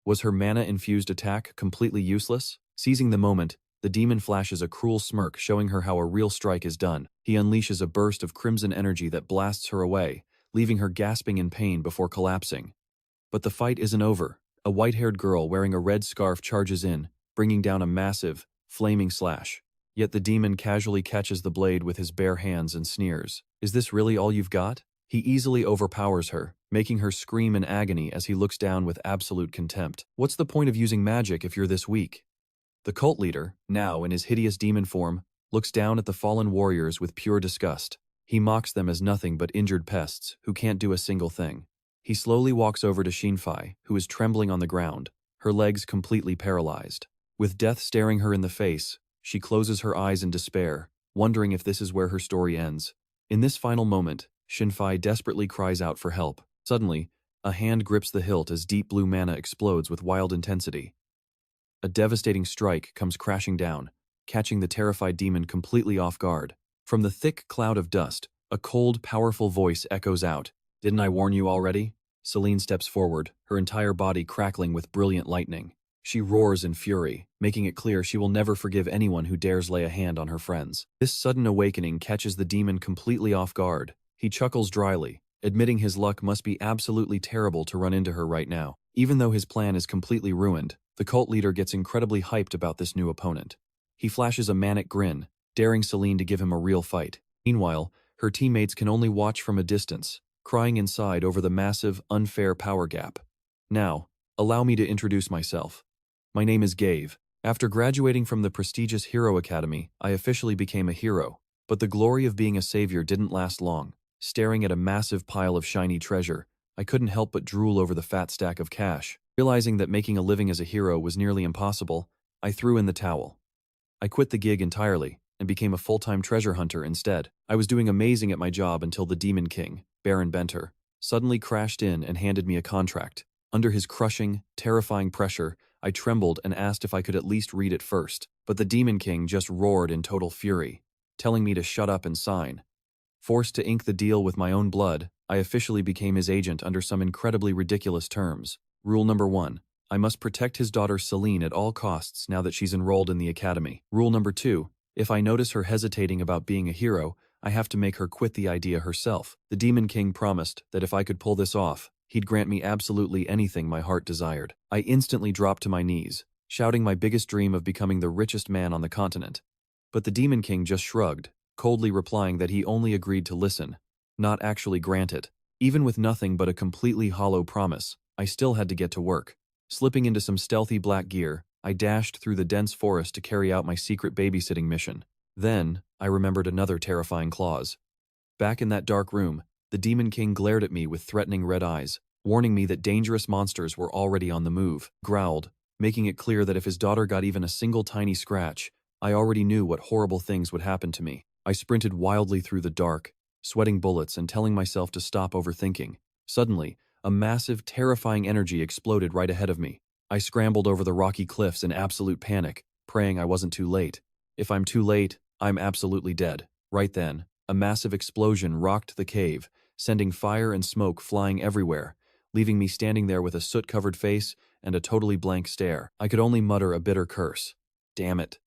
Was her mana-infused attack completely useless? Seizing the moment, the demon flashes a cruel smirk, showing her how a real strike is done. He unleashes a burst of crimson energy that blasts her away, leaving her gasping in pain before collapsing. But the fight isn't over. A white-haired girl wearing a red scarf charges in, bringing down a massive, flaming slash. Yet the demon casually catches the blade with his bare hands and sneers. Is this really all you've got? He easily overpowers her, making her scream in agony as he looks down with absolute contempt. What's the point of using magic if you're this weak? The cult leader, now in his hideous demon form, looks down at the fallen warriors with pure disgust. He mocks them as nothing but injured pests who can't do a single thing. He slowly walks over to Shinfei, who is trembling on the ground, her legs completely paralyzed. With death staring her in the face, she closes her eyes in despair, wondering if this is where her story ends. In this final moment, Shinfei desperately cries out for help. Suddenly, a hand grips the hilt as deep blue mana explodes with wild intensity. A devastating strike comes crashing down, catching the terrified demon completely off guard. From the thick cloud of dust, a cold, powerful voice echoes out. "Didn't I warn you already?" Selene steps forward, her entire body crackling with brilliant lightning. She roars in fury, making it clear she will never forgive anyone who dares lay a hand on her friends. This sudden awakening catches the demon completely off guard. He chuckles dryly, admitting his luck must be absolutely terrible to run into her right now. Even though his plan is completely ruined, the cult leader gets incredibly hyped about this new opponent. He flashes a manic grin, daring Selene to give him a real fight. Meanwhile, her teammates can only watch from a distance, crying inside over the massive, unfair power gap. Now, allow me to introduce myself. My name is Gave. After graduating from the prestigious Hero Academy, I officially became a hero. But the glory of being a savior didn't last long. Staring at a massive pile of shiny treasure, I couldn't help but drool over the fat stack of cash. Realizing that making a living as a hero was nearly impossible, I threw in the towel. I quit the gig entirely and became a full-time treasure hunter instead. I was doing amazing at my job until the Demon King, Baron Benter, suddenly crashed in and handed me a contract. Under his crushing, terrifying pressure, I trembled and asked if I could at least read it first. But the Demon King just roared in total fury, telling me to shut up and sign. Forced to ink the deal with my own blood, I officially became his agent under some incredibly ridiculous terms. Rule number 1. I must protect his daughter Selene at all costs now that she's enrolled in the academy. Rule number 2. If I notice her hesitating about being a hero, I have to make her quit the idea herself. The Demon King promised that if I could pull this off, he'd grant me absolutely anything my heart desired. I instantly dropped to my knees, shouting my biggest dream of becoming the richest man on the continent. But the Demon King just shrugged, coldly replying that he only agreed to listen, not actually grant it. Even with nothing but a completely hollow promise, I still had to get to work. Slipping into some stealthy black gear, I dashed through the dense forest to carry out my secret babysitting mission. Then, I remembered another terrifying clause. Back in that dark room, the Demon King glared at me with threatening red eyes, warning me that dangerous monsters were already on the move. Growled, making it clear that if his daughter got even a single tiny scratch, I already knew what horrible things would happen to me. I sprinted wildly through the dark, sweating bullets and telling myself to stop overthinking. Suddenly, a massive, terrifying energy exploded right ahead of me. I scrambled over the rocky cliffs in absolute panic, praying I wasn't too late. If I'm too late, I'm absolutely dead. Right then, a massive explosion rocked the cave, sending fire and smoke flying everywhere, leaving me standing there with a soot-covered face and a totally blank stare. I could only mutter a bitter curse. Damn it.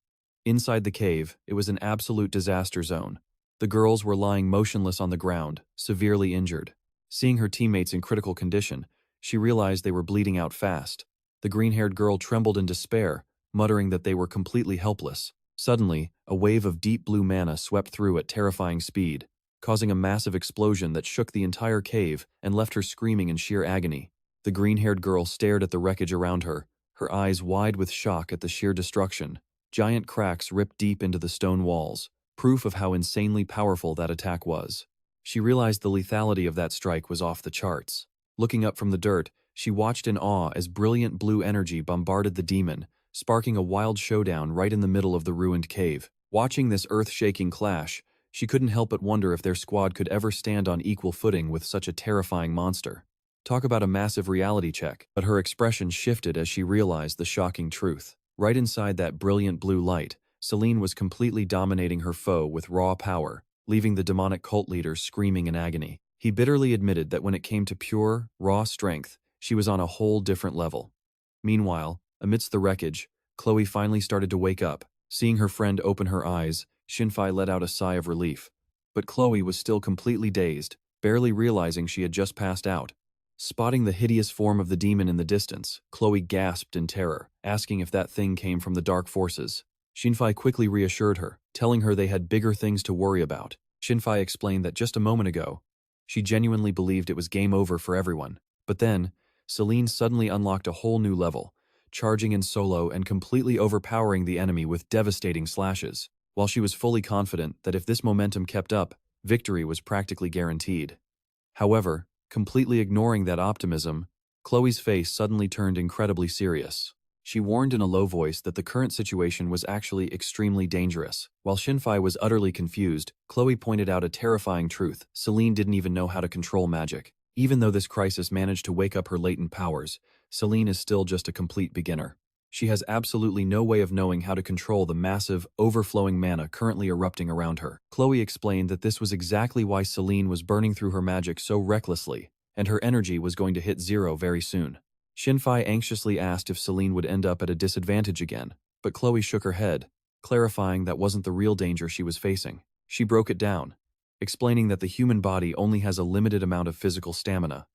Inside the cave, it was an absolute disaster zone. The girls were lying motionless on the ground, severely injured. Seeing her teammates in critical condition, she realized they were bleeding out fast. The green-haired girl trembled in despair, muttering that they were completely helpless. Suddenly, a wave of deep blue mana swept through at terrifying speed, causing a massive explosion that shook the entire cave and left her screaming in sheer agony. The green-haired girl stared at the wreckage around her, her eyes wide with shock at the sheer destruction. Giant cracks ripped deep into the stone walls, proof of how insanely powerful that attack was. She realized the lethality of that strike was off the charts. Looking up from the dirt, she watched in awe as brilliant blue energy bombarded the demon, sparking a wild showdown right in the middle of the ruined cave. Watching this earth-shaking clash, she couldn't help but wonder if their squad could ever stand on equal footing with such a terrifying monster. Talk about a massive reality check, but her expression shifted as she realized the shocking truth. Right inside that brilliant blue light, Selene was completely dominating her foe with raw power, leaving the demonic cult leader screaming in agony. He bitterly admitted that when it came to pure, raw strength, she was on a whole different level. Meanwhile, amidst the wreckage, Chloe finally started to wake up. Seeing her friend open her eyes, Shinfei let out a sigh of relief. But Chloe was still completely dazed, barely realizing she had just passed out. Spotting the hideous form of the demon in the distance, Chloe gasped in terror, asking if that thing came from the dark forces. Shinfei quickly reassured her, telling her they had bigger things to worry about. Shinfei explained that just a moment ago, she genuinely believed it was game over for everyone. But then, Selene suddenly unlocked a whole new level, charging in solo and completely overpowering the enemy with devastating slashes. While she was fully confident that if this momentum kept up, victory was practically guaranteed. However, completely ignoring that optimism, Chloe's face suddenly turned incredibly serious. She warned in a low voice that the current situation was actually extremely dangerous. While Shinfei was utterly confused, Chloe pointed out a terrifying truth: Selene didn't even know how to control magic. Even though this crisis managed to wake up her latent powers, Selene is still just a complete beginner. She has absolutely no way of knowing how to control the massive, overflowing mana currently erupting around her. Chloe explained that this was exactly why Selene was burning through her magic so recklessly, and her energy was going to hit zero very soon. Shinfei anxiously asked if Selene would end up at a disadvantage again, but Chloe shook her head, clarifying that wasn't the real danger she was facing. She broke it down, explaining that the human body only has a limited amount of physical stamina.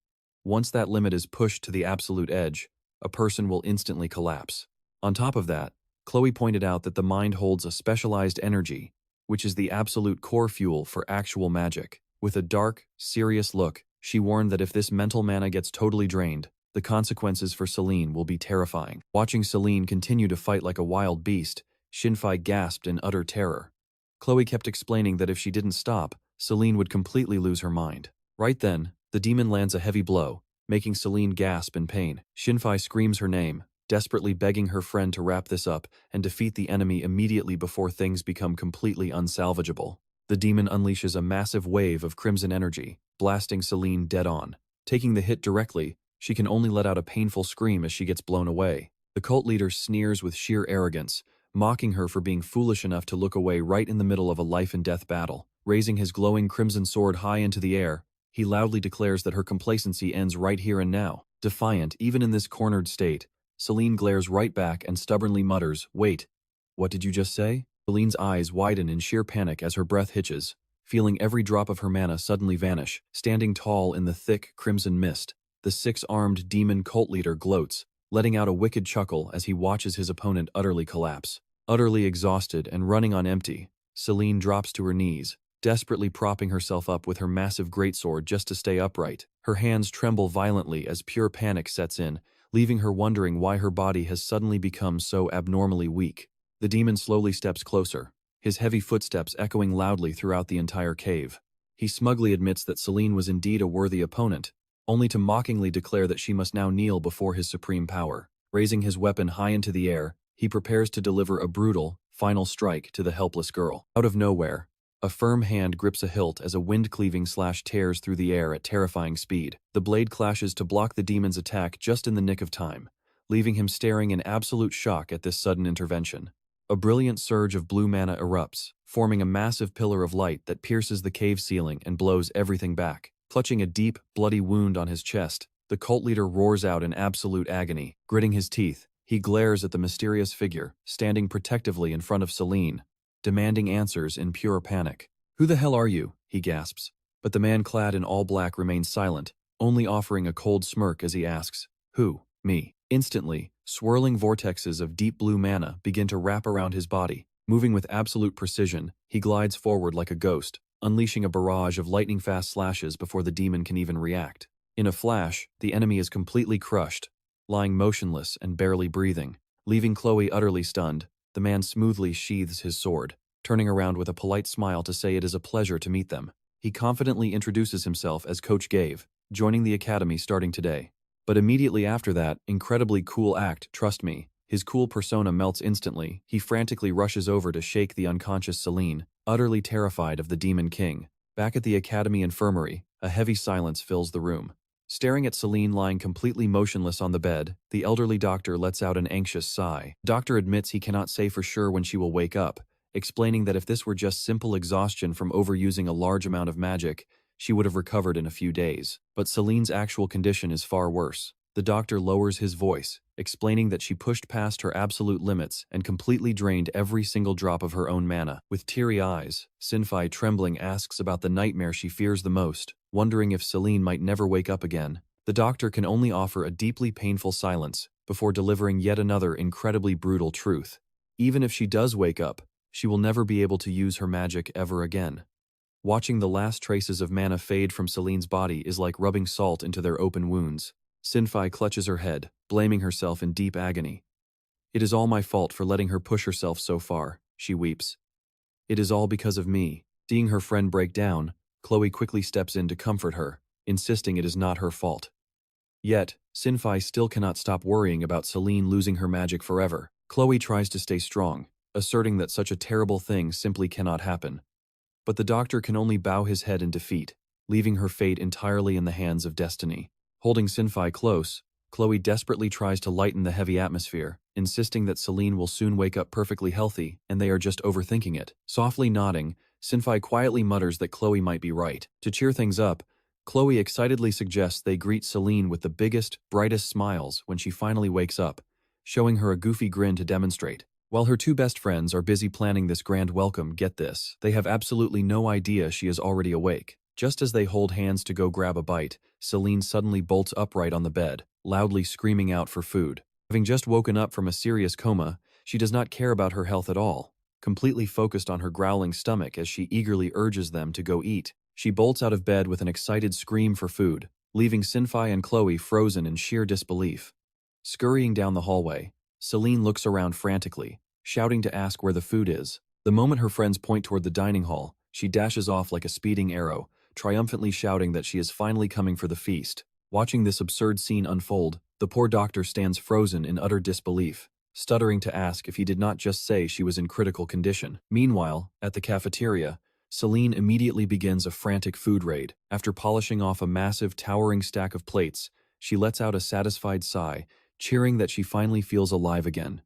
Once that limit is pushed to the absolute edge, a person will instantly collapse. On top of that, Chloe pointed out that the mind holds a specialized energy, which is the absolute core fuel for actual magic. With a dark, serious look, she warned that if this mental mana gets totally drained, the consequences for Selene will be terrifying. Watching Selene continue to fight like a wild beast, Shinfei gasped in utter terror. Chloe kept explaining that if she didn't stop, Selene would completely lose her mind. Right then, the demon lands a heavy blow, making Selene gasp in pain. Shinfei screams her name, desperately begging her friend to wrap this up and defeat the enemy immediately before things become completely unsalvageable. The demon unleashes a massive wave of crimson energy, blasting Selene dead on. Taking the hit directly, she can only let out a painful scream as she gets blown away. The cult leader sneers with sheer arrogance, mocking her for being foolish enough to look away right in the middle of a life-and-death battle. Raising his glowing crimson sword high into the air, he loudly declares that her complacency ends right here and now. Defiant, even in this cornered state, Selene glares right back and stubbornly mutters, "Wait, what did you just say?" Selene's eyes widen in sheer panic as her breath hitches, feeling every drop of her mana suddenly vanish. Standing tall in the thick, crimson mist, the six-armed demon cult leader gloats, letting out a wicked chuckle as he watches his opponent utterly collapse. Utterly exhausted and running on empty, Selene drops to her knees, desperately propping herself up with her massive greatsword just to stay upright. Her hands tremble violently as pure panic sets in, leaving her wondering why her body has suddenly become so abnormally weak. The demon slowly steps closer, his heavy footsteps echoing loudly throughout the entire cave. He smugly admits that Selene was indeed a worthy opponent, only to mockingly declare that she must now kneel before his supreme power. Raising his weapon high into the air, he prepares to deliver a brutal, final strike to the helpless girl. Out of nowhere, a firm hand grips a hilt as a wind-cleaving slash tears through the air at terrifying speed. The blade clashes to block the demon's attack just in the nick of time, leaving him staring in absolute shock at this sudden intervention. A brilliant surge of blue mana erupts, forming a massive pillar of light that pierces the cave ceiling and blows everything back. Clutching a deep, bloody wound on his chest, the cult leader roars out in absolute agony. Gritting his teeth, he glares at the mysterious figure, standing protectively in front of Selene, demanding answers in pure panic. "Who the hell are you?" he gasps. But the man clad in all black remains silent, only offering a cold smirk as he asks, "Who? Me?" Instantly, swirling vortexes of deep blue mana begin to wrap around his body. Moving with absolute precision, he glides forward like a ghost, unleashing a barrage of lightning-fast slashes before the demon can even react. In a flash, the enemy is completely crushed, lying motionless and barely breathing. Leaving Chloe utterly stunned, the man smoothly sheathes his sword, turning around with a polite smile to say it is a pleasure to meet them. He confidently introduces himself as Coach Gave, joining the academy starting today. But immediately after that incredibly cool act, trust me, his cool persona melts instantly. He frantically rushes over to shake the unconscious Selene, utterly terrified of the Demon King. Back at the academy infirmary, a heavy silence fills the room. Staring at Selene lying completely motionless on the bed, the elderly doctor lets out an anxious sigh. Doctor admits he cannot say for sure when she will wake up, explaining that if this were just simple exhaustion from overusing a large amount of magic, she would have recovered in a few days. But Celine's actual condition is far worse. The doctor lowers his voice, explaining that she pushed past her absolute limits and completely drained every single drop of her own mana. With teary eyes, Sinfai trembling asks about the nightmare she fears the most, wondering if Selene might never wake up again. The doctor can only offer a deeply painful silence before delivering yet another incredibly brutal truth. Even if she does wake up, she will never be able to use her magic ever again. Watching the last traces of mana fade from Selene's body is like rubbing salt into their open wounds. Sinfai clutches her head, blaming herself in deep agony. "It is all my fault for letting her push herself so far," she weeps. "It is all because of me." Seeing her friend break down, Chloe quickly steps in to comfort her, insisting it is not her fault. Yet, Sinfai still cannot stop worrying about Selene losing her magic forever. Chloe tries to stay strong, asserting that such a terrible thing simply cannot happen. But the doctor can only bow his head in defeat, leaving her fate entirely in the hands of destiny. Holding Sinfai close, Chloe desperately tries to lighten the heavy atmosphere, insisting that Selene will soon wake up perfectly healthy and they are just overthinking it. Softly nodding, Sinfai quietly mutters that Chloe might be right. To cheer things up, Chloe excitedly suggests they greet Selene with the biggest, brightest smiles when she finally wakes up, showing her a goofy grin to demonstrate. While her two best friends are busy planning this grand welcome, get this, they have absolutely no idea she is already awake. Just as they hold hands to go grab a bite, Selene suddenly bolts upright on the bed, loudly screaming out for food. Having just woken up from a serious coma, she does not care about her health at all, completely focused on her growling stomach as she eagerly urges them to go eat. She bolts out of bed with an excited scream for food, leaving Sinfai and Chloe frozen in sheer disbelief. Scurrying down the hallway, Selene looks around frantically, shouting to ask where the food is. The moment her friends point toward the dining hall, she dashes off like a speeding arrow, triumphantly shouting that she is finally coming for the feast. Watching this absurd scene unfold, the poor doctor stands frozen in utter disbelief, stuttering to ask if he did not just say she was in critical condition. Meanwhile, at the cafeteria, Selene immediately begins a frantic food raid. After polishing off a massive, towering stack of plates, she lets out a satisfied sigh, cheering that she finally feels alive again.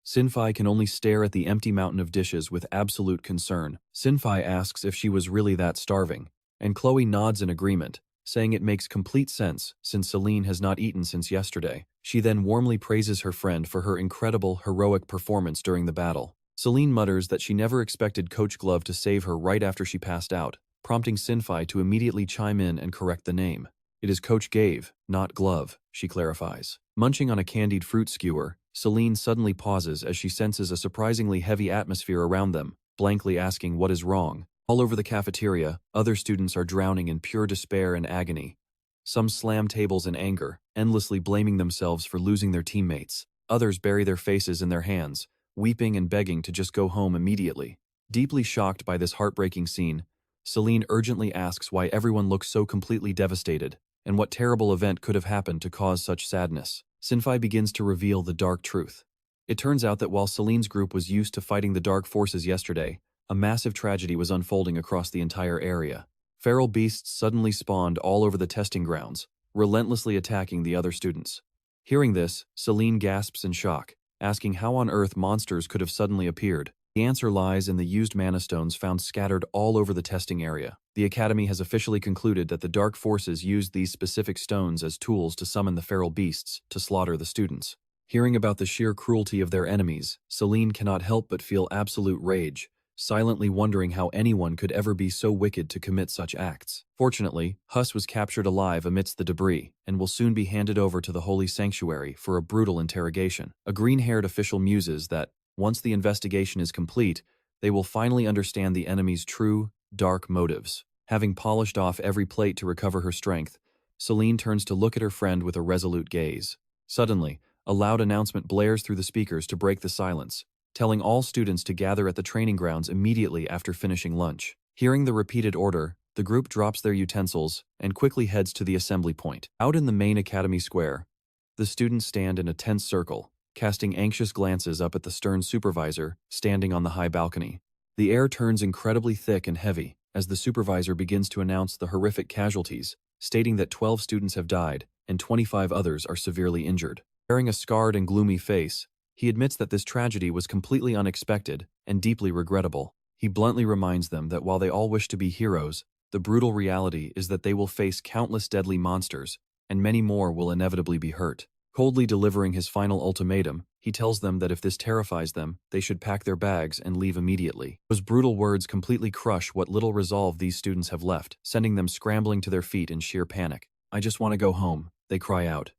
Sinfai can only stare at the empty mountain of dishes with absolute concern. Sinfai asks if she was really that starving, and Chloe nods in agreement, saying it makes complete sense since Selene has not eaten since yesterday. She then warmly praises her friend for her incredible, heroic performance during the battle. Selene mutters that she never expected Coach Glove to save her right after she passed out, prompting Sinfai to immediately chime in and correct the name. "It is Coach Gave, not Glove," she clarifies. Munching on a candied fruit skewer, Selene suddenly pauses as she senses a surprisingly heavy atmosphere around them, blankly asking what is wrong. All over the cafeteria, other students are drowning in pure despair and agony. Some slam tables in anger, endlessly blaming themselves for losing their teammates. Others bury their faces in their hands, weeping and begging to just go home immediately. Deeply shocked by this heartbreaking scene, Selene urgently asks why everyone looks so completely devastated, and what terrible event could have happened to cause such sadness. Sinfai begins to reveal the dark truth. It turns out that while Selene's group was used to fighting the dark forces yesterday, a massive tragedy was unfolding across the entire area. Feral beasts suddenly spawned all over the testing grounds, relentlessly attacking the other students. Hearing this, Selene gasps in shock, asking how on earth monsters could have suddenly appeared. The answer lies in the used mana stones found scattered all over the testing area. The Academy has officially concluded that the dark forces used these specific stones as tools to summon the feral beasts to slaughter the students. Hearing about the sheer cruelty of their enemies, Selene cannot help but feel absolute rage, silently wondering how anyone could ever be so wicked to commit such acts. Fortunately, Huss was captured alive amidst the debris and will soon be handed over to the Holy Sanctuary for a brutal interrogation. A green-haired official muses that, once the investigation is complete, they will finally understand the enemy's true, dark motives. Having polished off every plate to recover her strength, Selene turns to look at her friend with a resolute gaze. Suddenly, a loud announcement blares through the speakers to break the silence, telling all students to gather at the training grounds immediately after finishing lunch. Hearing the repeated order, the group drops their utensils and quickly heads to the assembly point. Out in the main academy square, the students stand in a tense circle, casting anxious glances up at the stern supervisor standing on the high balcony. The air turns incredibly thick and heavy as the supervisor begins to announce the horrific casualties stating that 12 students have died and 25 others are severely injured. Bearing a scarred and gloomy face, he admits that this tragedy was completely unexpected and deeply regrettable. He bluntly reminds them that while they all wish to be heroes, the brutal reality is that they will face countless deadly monsters, and many more will inevitably be hurt. Coldly delivering his final ultimatum, he tells them that if this terrifies them, they should pack their bags and leave immediately. Those brutal words completely crush what little resolve these students have left, sending them scrambling to their feet in sheer panic. "I just want to go home," they cry out,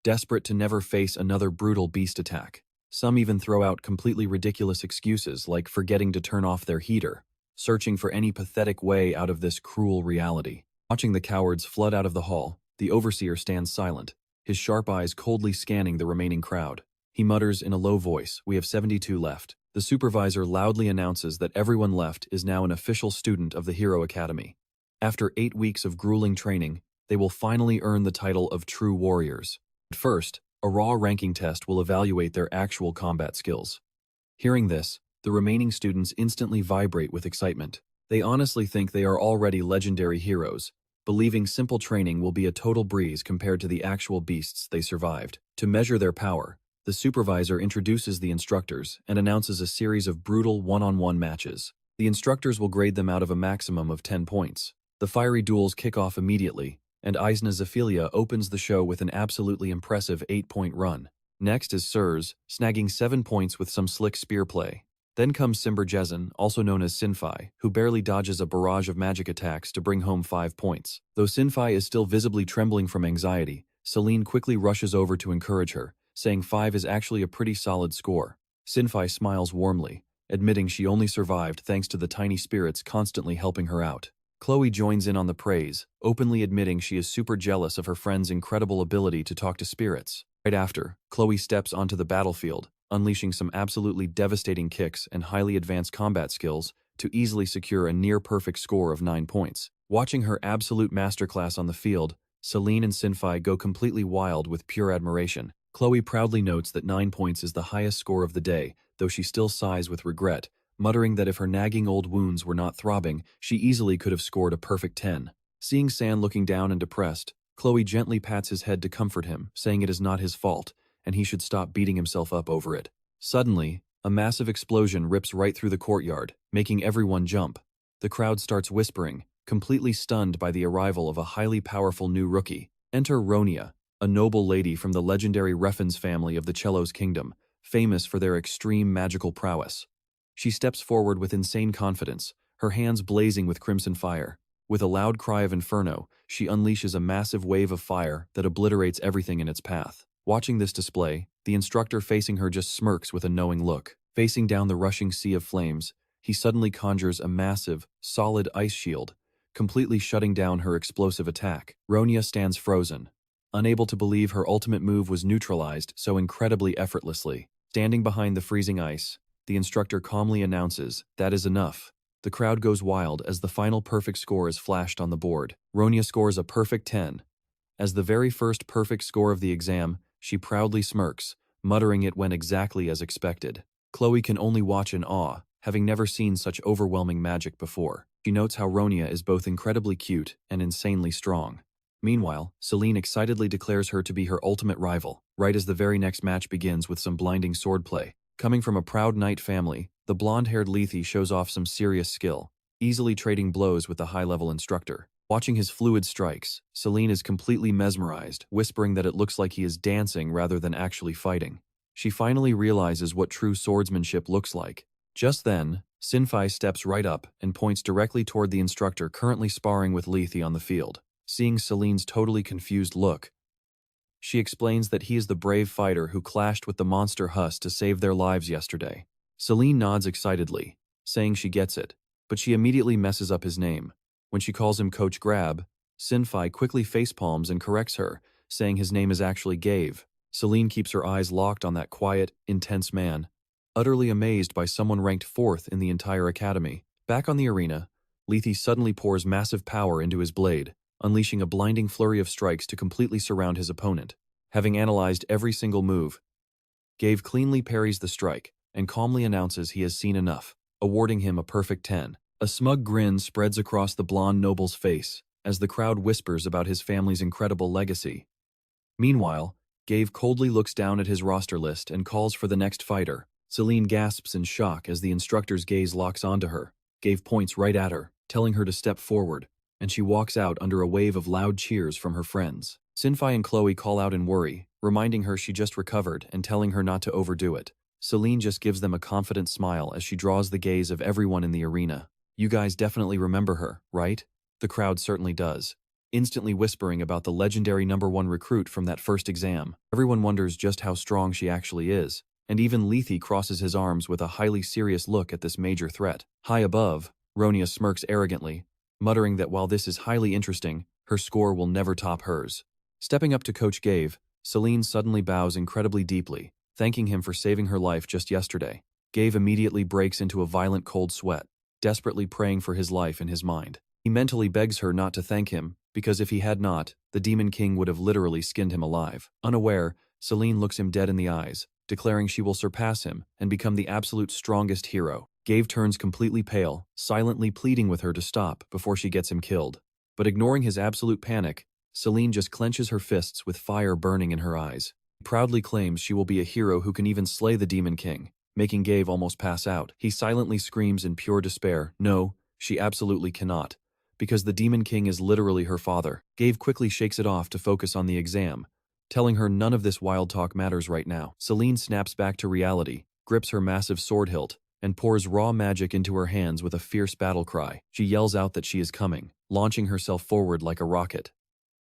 desperate to never face another brutal beast attack. Some even throw out completely ridiculous excuses like forgetting to turn off their heater, searching for any pathetic way out of this cruel reality. Watching the cowards flood out of the hall, the overseer stands silent, his sharp eyes coldly scanning the remaining crowd. He mutters in a low voice, "We have 72 left." The supervisor loudly announces that everyone left is now an official student of the Hero Academy. After 8 weeks of grueling training, they will finally earn the title of true warriors. At first, a raw ranking test will evaluate their actual combat skills. Hearing this, the remaining students instantly vibrate with excitement. They honestly think they are already legendary heroes, believing simple training will be a total breeze compared to the actual beasts they survived. To measure their power, the supervisor introduces the instructors and announces a series of brutal one-on-one matches. The instructors will grade them out of a maximum of 10 points. The fiery duels kick off immediately, and Eisna Zephilia opens the show with an absolutely impressive 8-point run. Next is Sirs, snagging 7 points with some slick spear play. Then comes Simber Jezin, also known as Sinfai, who barely dodges a barrage of magic attacks to bring home 5 points. Though Sinfai is still visibly trembling from anxiety, Selene quickly rushes over to encourage her, saying 5 is actually a pretty solid score. Sinfai smiles warmly, admitting she only survived thanks to the tiny spirits constantly helping her out. Chloe joins in on the praise, openly admitting she is super jealous of her friend's incredible ability to talk to spirits. Right after, Chloe steps onto the battlefield, unleashing some absolutely devastating kicks and highly advanced combat skills to easily secure a near-perfect score of 9 points. Watching her absolute masterclass on the field, Selene and Sinfai go completely wild with pure admiration. Chloe proudly notes that 9 points is the highest score of the day, though she still sighs with regret, muttering that if her nagging old wounds were not throbbing, she easily could have scored a perfect 10. Seeing San looking down and depressed, Chloe gently pats his head to comfort him, saying it is not his fault, and he should stop beating himself up over it. Suddenly, a massive explosion rips right through the courtyard, making everyone jump. The crowd starts whispering, completely stunned by the arrival of a highly powerful new rookie. Enter Ronia, a noble lady from the legendary Reffens family of the Cello's Kingdom, famous for their extreme magical prowess. She steps forward with insane confidence, her hands blazing with crimson fire. With a loud cry of inferno, she unleashes a massive wave of fire that obliterates everything in its path. Watching this display, the instructor facing her just smirks with a knowing look. Facing down the rushing sea of flames, he suddenly conjures a massive, solid ice shield, completely shutting down her explosive attack. Ronia stands frozen, unable to believe her ultimate move was neutralized so incredibly effortlessly. Standing behind the freezing ice, the instructor calmly announces, "That is enough." The crowd goes wild as the final perfect score is flashed on the board. Ronia scores a perfect 10. As the very first perfect score of the exam, she proudly smirks, muttering it went exactly as expected. Chloe can only watch in awe, having never seen such overwhelming magic before. She notes how Ronia is both incredibly cute and insanely strong. Meanwhile, Selene excitedly declares her to be her ultimate rival, right as the very next match begins with some blinding swordplay. Coming from a proud knight family, the blonde-haired Lethe shows off some serious skill, easily trading blows with the high-level instructor. Watching his fluid strikes, Selene is completely mesmerized, whispering that it looks like he is dancing rather than actually fighting. She finally realizes what true swordsmanship looks like. Just then, Sinfai steps right up and points directly toward the instructor currently sparring with Lethe on the field. Seeing Selene's totally confused look, she explains that he is the brave fighter who clashed with the monster Huss to save their lives yesterday. Selene nods excitedly, saying she gets it, but she immediately messes up his name. When she calls him Coach Grab, Sinfai quickly facepalms and corrects her, saying his name is actually Gave. Selene keeps her eyes locked on that quiet, intense man, utterly amazed by someone ranked 4th in the entire academy. Back on the arena, Lethe suddenly pours massive power into his blade, unleashing a blinding flurry of strikes to completely surround his opponent. Having analyzed every single move, Gave cleanly parries the strike and calmly announces he has seen enough, awarding him a perfect 10. A smug grin spreads across the blonde noble's face, as the crowd whispers about his family's incredible legacy. Meanwhile, Gabe coldly looks down at his roster list and calls for the next fighter. Selene gasps in shock as the instructor's gaze locks onto her. Gabe points right at her, telling her to step forward, and she walks out under a wave of loud cheers from her friends. Sinfai and Chloe call out in worry, reminding her she just recovered and telling her not to overdo it. Selene just gives them a confident smile as she draws the gaze of everyone in the arena. You guys definitely remember her, right? The crowd certainly does, instantly whispering about the legendary #1 recruit from that first exam. Everyone wonders just how strong she actually is, and even Lethe crosses his arms with a highly serious look at this major threat. High above, Ronia smirks arrogantly, muttering that while this is highly interesting, her score will never top hers. Stepping up to Coach Gabe, Selene suddenly bows incredibly deeply, thanking him for saving her life just yesterday. Gabe immediately breaks into a violent cold sweat, desperately praying for his life in his mind. He mentally begs her not to thank him, because if he had not, the Demon King would have literally skinned him alive. Unaware, Selene looks him dead in the eyes, declaring she will surpass him and become the absolute strongest hero. Gabe turns completely pale, silently pleading with her to stop before she gets him killed. But ignoring his absolute panic, Selene just clenches her fists with fire burning in her eyes. Proudly claims she will be a hero who can even slay the Demon King, making Gabe almost pass out. He silently screams in pure despair, no, she absolutely cannot, because the Demon King is literally her father. Gabe quickly shakes it off to focus on the exam, telling her none of this wild talk matters right now. Selene snaps back to reality, grips her massive sword hilt, and pours raw magic into her hands with a fierce battle cry. She yells out that she is coming, launching herself forward like a rocket.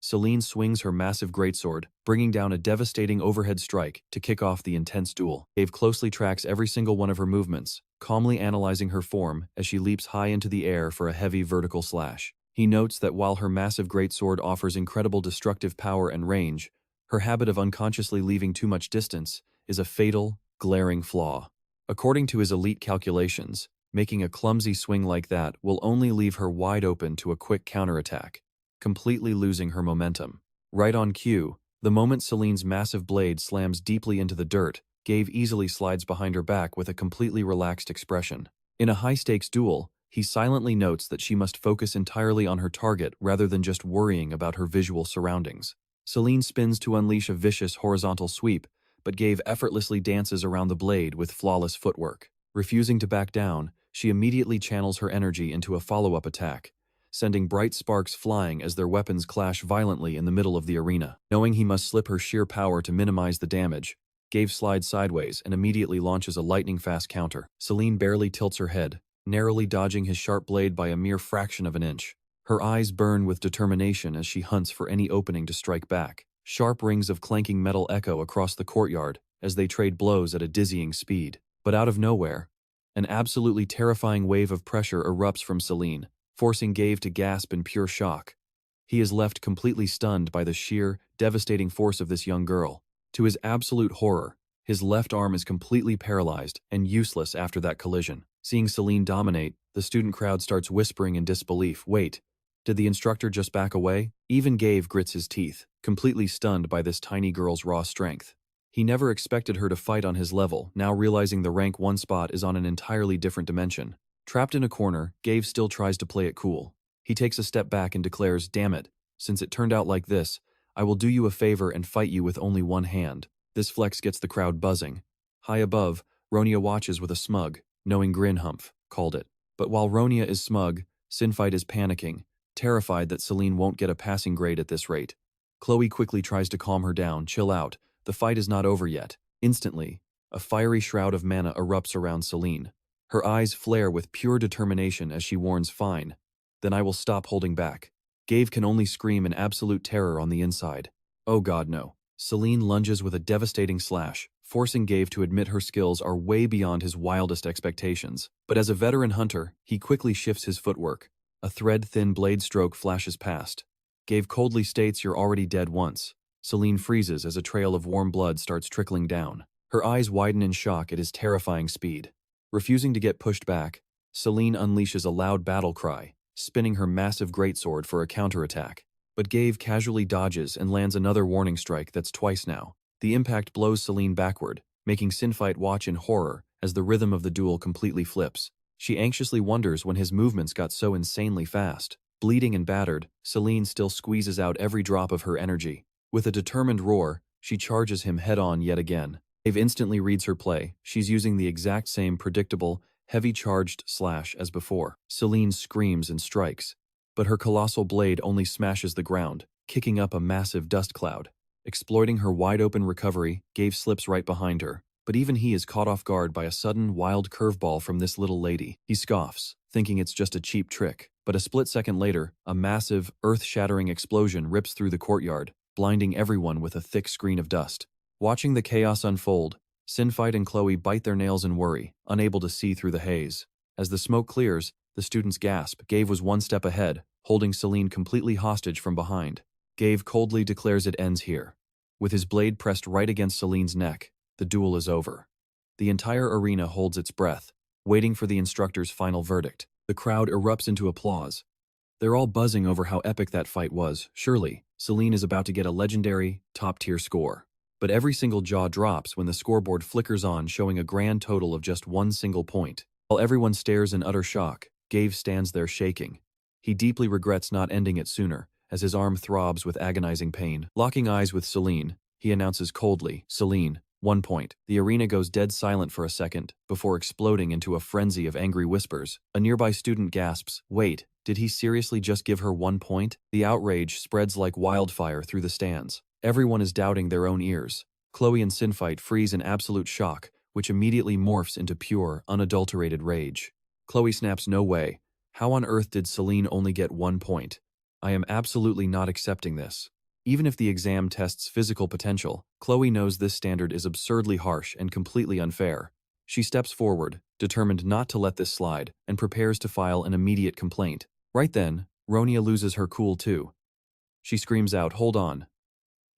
Selene swings her massive greatsword, bringing down a devastating overhead strike to kick off the intense duel. Gabe closely tracks every single one of her movements, calmly analyzing her form as she leaps high into the air for a heavy vertical slash. He notes that while her massive greatsword offers incredible destructive power and range, her habit of unconsciously leaving too much distance is a fatal, glaring flaw. According to his elite calculations, making a clumsy swing like that will only leave her wide open to a quick counterattack, completely losing her momentum. Right on cue, the moment Selene's massive blade slams deeply into the dirt, Gabe easily slides behind her back with a completely relaxed expression. In a high-stakes duel, he silently notes that she must focus entirely on her target rather than just worrying about her visual surroundings. Selene spins to unleash a vicious horizontal sweep, but Gabe effortlessly dances around the blade with flawless footwork. Refusing to back down, she immediately channels her energy into a follow-up attack, sending bright sparks flying as their weapons clash violently in the middle of the arena. Knowing he must slip her sheer power to minimize the damage, Gabe slides sideways and immediately launches a lightning-fast counter. Selene barely tilts her head, narrowly dodging his sharp blade by a mere fraction of an inch. Her eyes burn with determination as she hunts for any opening to strike back. Sharp rings of clanking metal echo across the courtyard as they trade blows at a dizzying speed. But out of nowhere, an absolutely terrifying wave of pressure erupts from Selene, forcing Gabe to gasp in pure shock. He is left completely stunned by the sheer, devastating force of this young girl. To his absolute horror, his left arm is completely paralyzed and useless after that collision. Seeing Selene dominate, the student crowd starts whispering in disbelief. Wait, did the instructor just back away? Even Gabe grits his teeth, completely stunned by this tiny girl's raw strength. He never expected her to fight on his level, now realizing the rank 1 spot is on an entirely different dimension. Trapped in a corner, Gabe still tries to play it cool. He takes a step back and declares, "Damn it, since it turned out like this, I will do you a favor and fight you with only one hand." This flex gets the crowd buzzing. High above, Ronia watches with a smug, knowing grin. Humph, called it. But while Ronia is smug, Sinfight is panicking, terrified that Selene won't get a passing grade at this rate. Chloe quickly tries to calm her down. Chill out, the fight is not over yet. Instantly, a fiery shroud of mana erupts around Selene. Her eyes flare with pure determination as she warns, "Fine, then I will stop holding back." Gabe can only scream in absolute terror on the inside. Oh god no. Selene lunges with a devastating slash, forcing Gabe to admit her skills are way beyond his wildest expectations. But as a veteran hunter, he quickly shifts his footwork. A thread-thin blade stroke flashes past. Gabe coldly states, "You're already dead once." Selene freezes as a trail of warm blood starts trickling down. Her eyes widen in shock at his terrifying speed. Refusing to get pushed back, Selene unleashes a loud battle cry, spinning her massive greatsword for a counterattack. But Gabe casually dodges and lands another warning strike that's twice now. The impact blows Selene backward, making Sinfight watch in horror as the rhythm of the duel completely flips. She anxiously wonders when his movements got so insanely fast. Bleeding and battered, Selene still squeezes out every drop of her energy. With a determined roar, she charges him head-on yet again. Dave instantly reads her play. She's using the exact same predictable, heavy-charged slash as before. Selene screams and strikes, but her colossal blade only smashes the ground, kicking up a massive dust cloud. Exploiting her wide-open recovery, Gabe slips right behind her, but even he is caught off guard by a sudden, wild curveball from this little lady. He scoffs, thinking it's just a cheap trick, but a split second later, a massive, earth-shattering explosion rips through the courtyard, blinding everyone with a thick screen of dust. Watching the chaos unfold, Sinfight and Chloe bite their nails in worry, unable to see through the haze. As the smoke clears, the students gasp. Gabe was one step ahead, holding Selene completely hostage from behind. Gabe coldly declares it ends here. With his blade pressed right against Selene's neck, the duel is over. The entire arena holds its breath, waiting for the instructor's final verdict. The crowd erupts into applause. They're all buzzing over how epic that fight was. Surely, Selene is about to get a legendary, top-tier score. But every single jaw drops when the scoreboard flickers on, showing a grand total of just one single point. While everyone stares in utter shock, Gabe stands there shaking. He deeply regrets not ending it sooner, as his arm throbs with agonizing pain. Locking eyes with Selene, he announces coldly, "Selene, 1 point." The arena goes dead silent for a second, before exploding into a frenzy of angry whispers. A nearby student gasps, "Wait, did he seriously just give her 1 point?" The outrage spreads like wildfire through the stands. Everyone is doubting their own ears. Chloe and Sinfight freeze in absolute shock, which immediately morphs into pure, unadulterated rage. Chloe snaps, "No way. How on earth did Selene only get 1 point? I am absolutely not accepting this." Even if the exam tests physical potential, Chloe knows this standard is absurdly harsh and completely unfair. She steps forward, determined not to let this slide, and prepares to file an immediate complaint. Right then, Ronia loses her cool too. She screams out, "Hold on."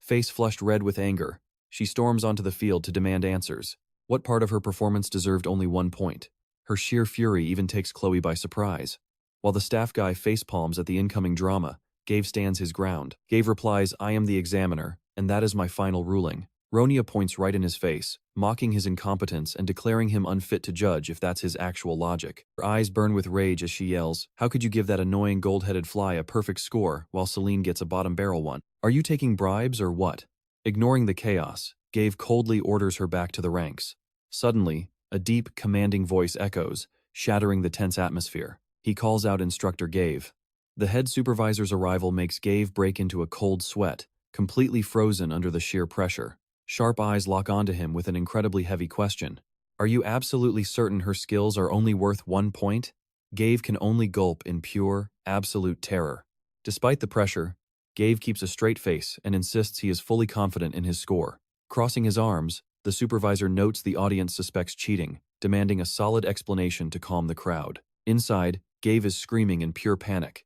Face flushed red with anger, she storms onto the field to demand answers. What part of her performance deserved only 1 point? Her sheer fury even takes Chloe by surprise. While the staff guy facepalms at the incoming drama, Gabe stands his ground. Gabe replies, "I am the examiner, and that is my final ruling." Ronia points right in his face, mocking his incompetence and declaring him unfit to judge if that's his actual logic. Her eyes burn with rage as she yells, "How could you give that annoying gold-headed fly a perfect score while Selene gets a bottom barrel one? Are you taking bribes or what?" Ignoring the chaos, Gabe coldly orders her back to the ranks. Suddenly, a deep, commanding voice echoes, shattering the tense atmosphere. He calls out Instructor Gabe. The head supervisor's arrival makes Gabe break into a cold sweat, completely frozen under the sheer pressure. Sharp eyes lock onto him with an incredibly heavy question. "Are you absolutely certain her skills are only worth 1 point?" Gabe can only gulp in pure, absolute terror. Despite the pressure, Gabe keeps a straight face and insists he is fully confident in his score. Crossing his arms, the supervisor notes the audience suspects cheating, demanding a solid explanation to calm the crowd. Inside, Gabe is screaming in pure panic.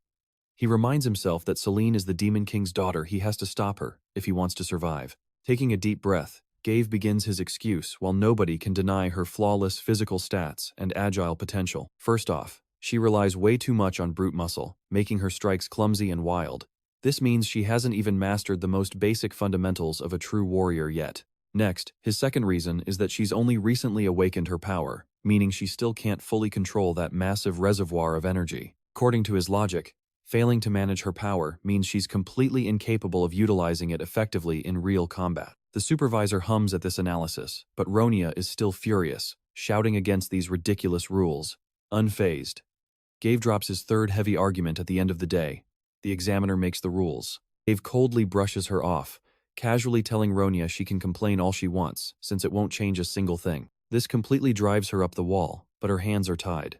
He reminds himself that Selene is the Demon King's daughter. He has to stop her if he wants to survive. Taking a deep breath, Gabe begins his excuse while nobody can deny her flawless physical stats and agile potential. First off, she relies way too much on brute muscle, making her strikes clumsy and wild. This means she hasn't even mastered the most basic fundamentals of a true warrior yet. Next, his second reason is that she's only recently awakened her power, meaning she still can't fully control that massive reservoir of energy. According to his logic, failing to manage her power means she's completely incapable of utilizing it effectively in real combat. The supervisor hums at this analysis, but Ronia is still furious, shouting against these ridiculous rules. Unfazed, Gabe drops his third heavy argument at the end of the day. The examiner makes the rules. Gabe coldly brushes her off, casually telling Ronia she can complain all she wants, since it won't change a single thing. This completely drives her up the wall, but her hands are tied.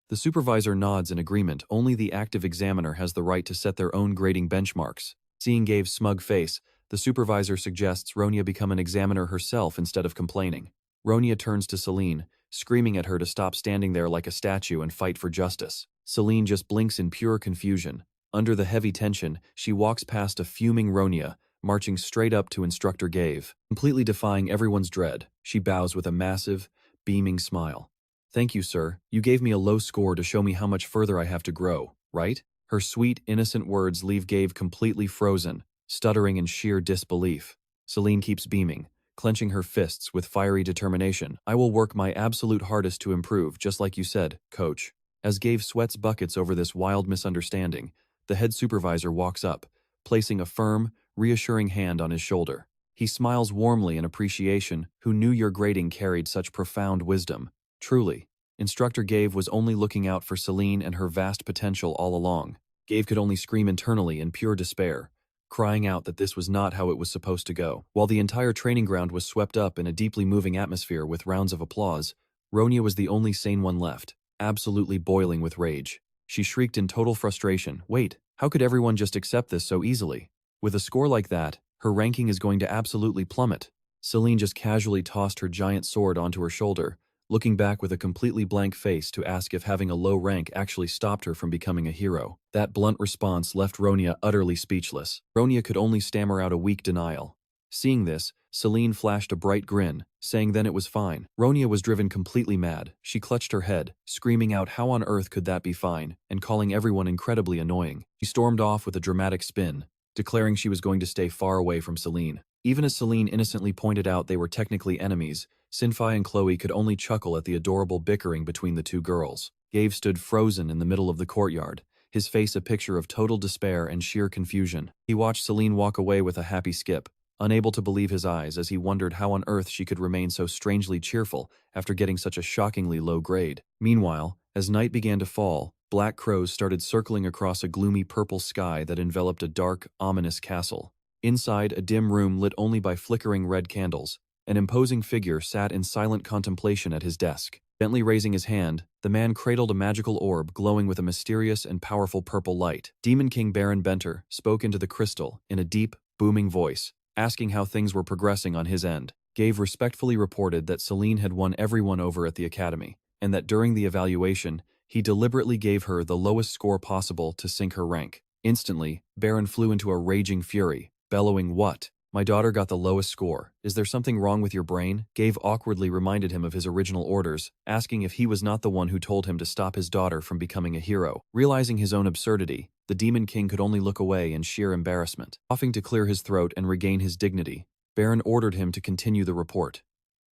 The supervisor nods in agreement. Only the active examiner has the right to set their own grading benchmarks. Seeing Gabe's smug face, the supervisor suggests Ronia become an examiner herself instead of complaining. Ronia turns to Selene, screaming at her to stop standing there like a statue and fight for justice. Selene just blinks in pure confusion. Under the heavy tension, she walks past a fuming Ronia, marching straight up to Instructor Gabe. Completely defying everyone's dread, she bows with a massive, beaming smile. "Thank you, sir. You gave me a low score to show me how much further I have to grow, right?" Her sweet, innocent words leave Gabe completely frozen, stuttering in sheer disbelief. Selene keeps beaming, clenching her fists with fiery determination. "I will work my absolute hardest to improve, just like you said, coach." As Gabe sweats buckets over this wild misunderstanding, the head supervisor walks up, placing a firm, reassuring hand on his shoulder. He smiles warmly in appreciation. Who knew your grading carried such profound wisdom? Truly. Instructor Gabe was only looking out for Selene and her vast potential all along. Gabe could only scream internally in pure despair, crying out that this was not how it was supposed to go. While the entire training ground was swept up in a deeply moving atmosphere with rounds of applause, Ronia was the only sane one left, absolutely boiling with rage. She shrieked in total frustration. Wait, how could everyone just accept this so easily? With a score like that, her ranking is going to absolutely plummet. Selene just casually tossed her giant sword onto her shoulder, looking back with a completely blank face to ask if having a low rank actually stopped her from becoming a hero. That blunt response left Ronia utterly speechless. Ronia could only stammer out a weak denial. Seeing this, Selene flashed a bright grin, saying then it was fine. Ronia was driven completely mad. She clutched her head, screaming out how on earth could that be fine, and calling everyone incredibly annoying. She stormed off with a dramatic spin, declaring she was going to stay far away from Selene. Even as Selene innocently pointed out they were technically enemies, Sinfai and Chloe could only chuckle at the adorable bickering between the two girls. Gabe stood frozen in the middle of the courtyard, his face a picture of total despair and sheer confusion. He watched Selene walk away with a happy skip, unable to believe his eyes as he wondered how on earth she could remain so strangely cheerful after getting such a shockingly low grade. Meanwhile, as night began to fall, black crows started circling across a gloomy purple sky that enveloped a dark, ominous castle. Inside, a dim room lit only by flickering red candles, an imposing figure sat in silent contemplation at his desk. Gently raising his hand, the man cradled a magical orb glowing with a mysterious and powerful purple light. Demon King Baron Benter spoke into the crystal in a deep, booming voice, asking how things were progressing on his end. Gabe respectfully reported that Selene had won everyone over at the academy, and that during the evaluation, he deliberately gave her the lowest score possible to sink her rank. Instantly, Baron flew into a raging fury, bellowing, "What? My daughter got the lowest score. Is there something wrong with your brain?" Gabe awkwardly reminded him of his original orders, asking if he was not the one who told him to stop his daughter from becoming a hero. Realizing his own absurdity, the Demon King could only look away in sheer embarrassment. Coughing to clear his throat and regain his dignity, Baron ordered him to continue the report.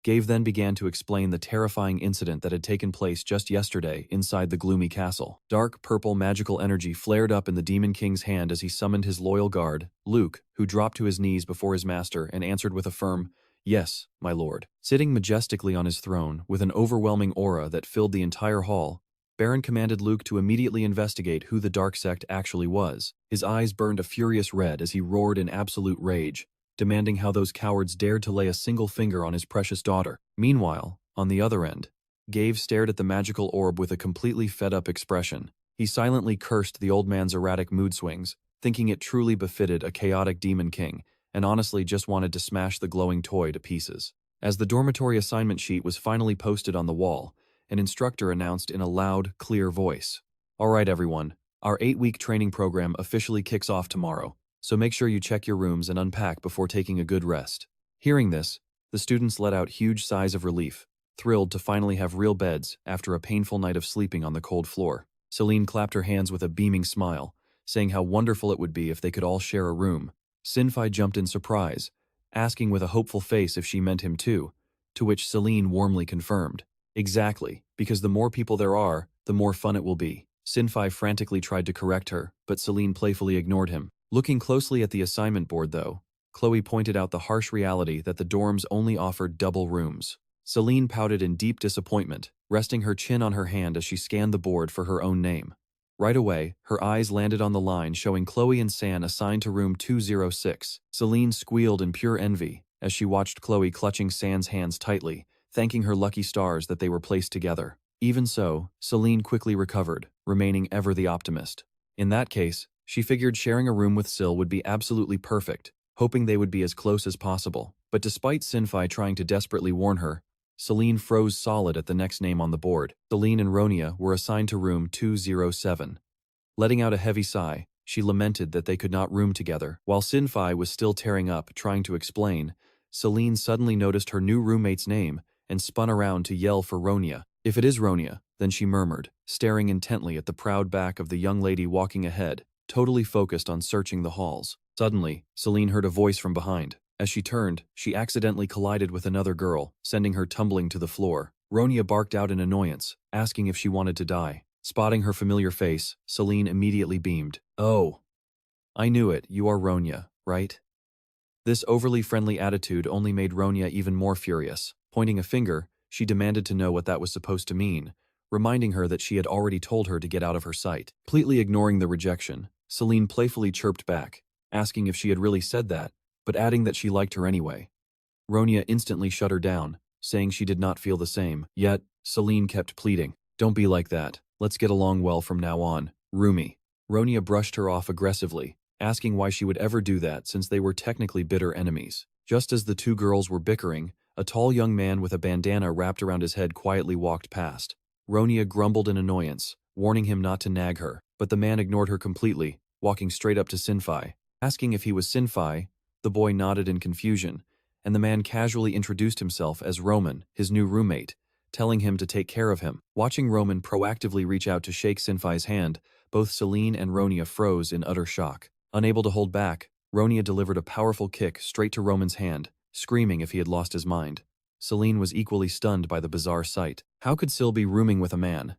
Gabe then began to explain the terrifying incident that had taken place just yesterday inside the gloomy castle. Dark purple magical energy flared up in the Demon King's hand as he summoned his loyal guard, Luke, who dropped to his knees before his master and answered with a firm, "Yes, my lord." Sitting majestically on his throne, with an overwhelming aura that filled the entire hall, Baron commanded Luke to immediately investigate who the dark sect actually was. His eyes burned a furious red as he roared in absolute rage, demanding how those cowards dared to lay a single finger on his precious daughter. Meanwhile, on the other end, Gabe stared at the magical orb with a completely fed-up expression. He silently cursed the old man's erratic mood swings, thinking it truly befitted a chaotic demon king, and honestly just wanted to smash the glowing toy to pieces. As the dormitory assignment sheet was finally posted on the wall, an instructor announced in a loud, clear voice, "All right, everyone, our 8-week training program officially kicks off tomorrow. So make sure you check your rooms and unpack before taking a good rest." Hearing this, the students let out huge sighs of relief, thrilled to finally have real beds after a painful night of sleeping on the cold floor. Selene clapped her hands with a beaming smile, saying how wonderful it would be if they could all share a room. Sinfai jumped in surprise, asking with a hopeful face if she meant him too, to which Selene warmly confirmed, "Exactly, because the more people there are, the more fun it will be." Sinfai frantically tried to correct her, but Selene playfully ignored him. Looking closely at the assignment board, though, Chloe pointed out the harsh reality that the dorms only offered double rooms. Selene pouted in deep disappointment, resting her chin on her hand as she scanned the board for her own name. Right away, her eyes landed on the line showing Chloe and San assigned to room 206. Selene squealed in pure envy as she watched Chloe clutching San's hands tightly, thanking her lucky stars that they were placed together. Even so, Selene quickly recovered, remaining ever the optimist. In that case, she figured sharing a room with Sil would be absolutely perfect, hoping they would be as close as possible. But despite Sinfai trying to desperately warn her, Selene froze solid at the next name on the board. Selene and Ronia were assigned to room 207. Letting out a heavy sigh, she lamented that they could not room together. While Sinfai was still tearing up, trying to explain, Selene suddenly noticed her new roommate's name and spun around to yell for Ronia. "If it is Ronia," then she murmured, staring intently at the proud back of the young lady walking ahead, totally focused on searching the halls. Suddenly, Selene heard a voice from behind. As she turned, she accidentally collided with another girl, sending her tumbling to the floor. Ronia barked out in annoyance, asking if she wanted to die. Spotting her familiar face, Selene immediately beamed. "Oh, I knew it, you are Ronya, right?" This overly friendly attitude only made Ronya even more furious. Pointing a finger, she demanded to know what that was supposed to mean, reminding her that she had already told her to get out of her sight. Completely ignoring the rejection, Selene playfully chirped back, asking if she had really said that, but adding that she liked her anyway. Ronya instantly shut her down, saying she did not feel the same. Yet, Selene kept pleading, "Don't be like that. Let's get along well from now on, Rumi." Ronya brushed her off aggressively, asking why she would ever do that since they were technically bitter enemies. Just as the two girls were bickering, a tall young man with a bandana wrapped around his head quietly walked past. Ronya grumbled in annoyance, warning him not to nag her, but the man ignored her completely, walking straight up to Sinfai. Asking if he was Sinfai, the boy nodded in confusion, and the man casually introduced himself as Roman, his new roommate, telling him to take care of him. Watching Roman proactively reach out to shake Sinfai's hand, both Selene and Ronya froze in utter shock. Unable to hold back, Ronya delivered a powerful kick straight to Roman's hand, screaming if he had lost his mind. Selene was equally stunned by the bizarre sight. How could Sil be rooming with a man?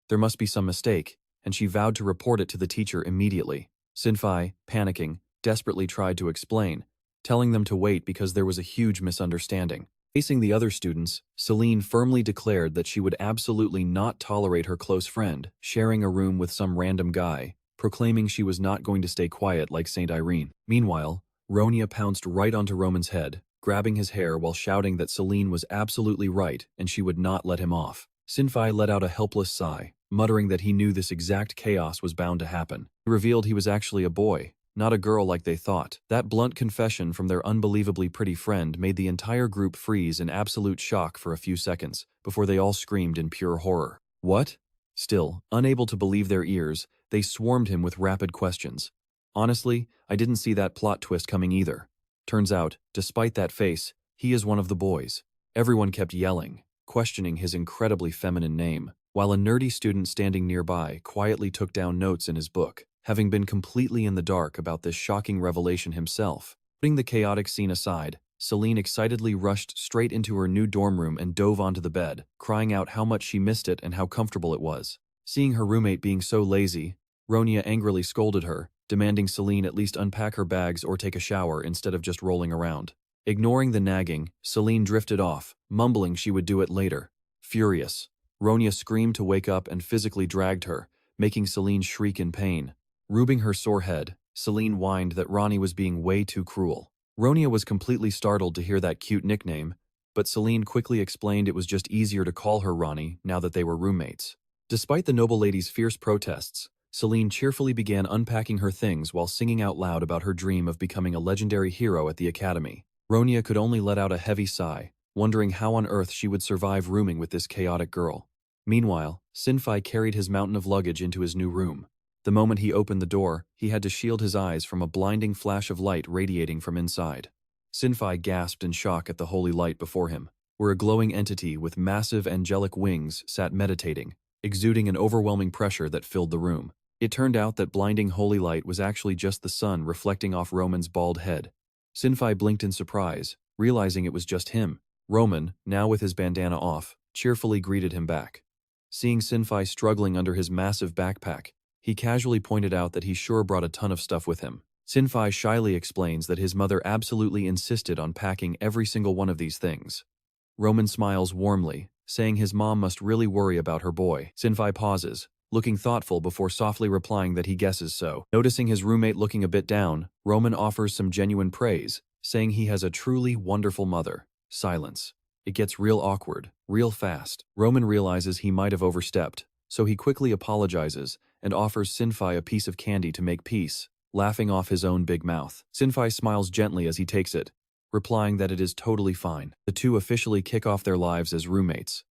There must be some mistake, and she vowed to report it to the teacher immediately. Sinfai, panicking, desperately tried to explain, telling them to wait because there was a huge misunderstanding. Facing the other students, Selene firmly declared that she would absolutely not tolerate her close friend sharing a room with some random guy, proclaiming she was not going to stay quiet like Saint Irene. Meanwhile, Ronya pounced right onto Roman's head, grabbing his hair while shouting that Selene was absolutely right and she would not let him off. Sinfai let out a helpless sigh, muttering that he knew this exact chaos was bound to happen. He revealed he was actually a boy, not a girl like they thought. That blunt confession from their unbelievably pretty friend made the entire group freeze in absolute shock for a few seconds, before they all screamed in pure horror. What? Still, unable to believe their ears, they swarmed him with rapid questions. Honestly, I didn't see that plot twist coming either. Turns out, despite that face, he is one of the boys. Everyone kept yelling, questioning his incredibly feminine name, while a nerdy student standing nearby quietly took down notes in his book, having been completely in the dark about this shocking revelation himself. Putting the chaotic scene aside, Selene excitedly rushed straight into her new dorm room and dove onto the bed, crying out how much she missed it and how comfortable it was. Seeing her roommate being so lazy, Ronya angrily scolded her, demanding Selene at least unpack her bags or take a shower instead of just rolling around. Ignoring the nagging, Selene drifted off, mumbling she would do it later. Furious, Ronya screamed to wake up and physically dragged her, making Selene shriek in pain. Rubbing her sore head, Selene whined that Ronnie was being way too cruel. Ronya was completely startled to hear that cute nickname, but Selene quickly explained it was just easier to call her Ronnie now that they were roommates. Despite the noble lady's fierce protests, Selene cheerfully began unpacking her things while singing out loud about her dream of becoming a legendary hero at the academy. Ronya could only let out a heavy sigh, wondering how on earth she would survive rooming with this chaotic girl. Meanwhile, Sinfai carried his mountain of luggage into his new room. The moment he opened the door, he had to shield his eyes from a blinding flash of light radiating from inside. Sinfai gasped in shock at the holy light before him, where a glowing entity with massive angelic wings sat meditating, exuding an overwhelming pressure that filled the room. It turned out that blinding holy light was actually just the sun reflecting off Roman's bald head. Sinfai blinked in surprise, realizing it was just him. Roman, now with his bandana off, cheerfully greeted him back. Seeing Sinfai struggling under his massive backpack, he casually pointed out that he sure brought a ton of stuff with him. Sinfai shyly explains that his mother absolutely insisted on packing every single one of these things. Roman smiles warmly, saying his mom must really worry about her boy. Sinfai pauses, looking thoughtful before softly replying that he guesses so. Noticing his roommate looking a bit down, Roman offers some genuine praise, saying he has a truly wonderful mother. Silence. It gets real awkward, real fast. Roman realizes he might have overstepped, so he quickly apologizes and offers Sinfai a piece of candy to make peace, laughing off his own big mouth. Sinfai smiles gently as he takes it, replying that it is totally fine. The two officially kick off their lives as roommates.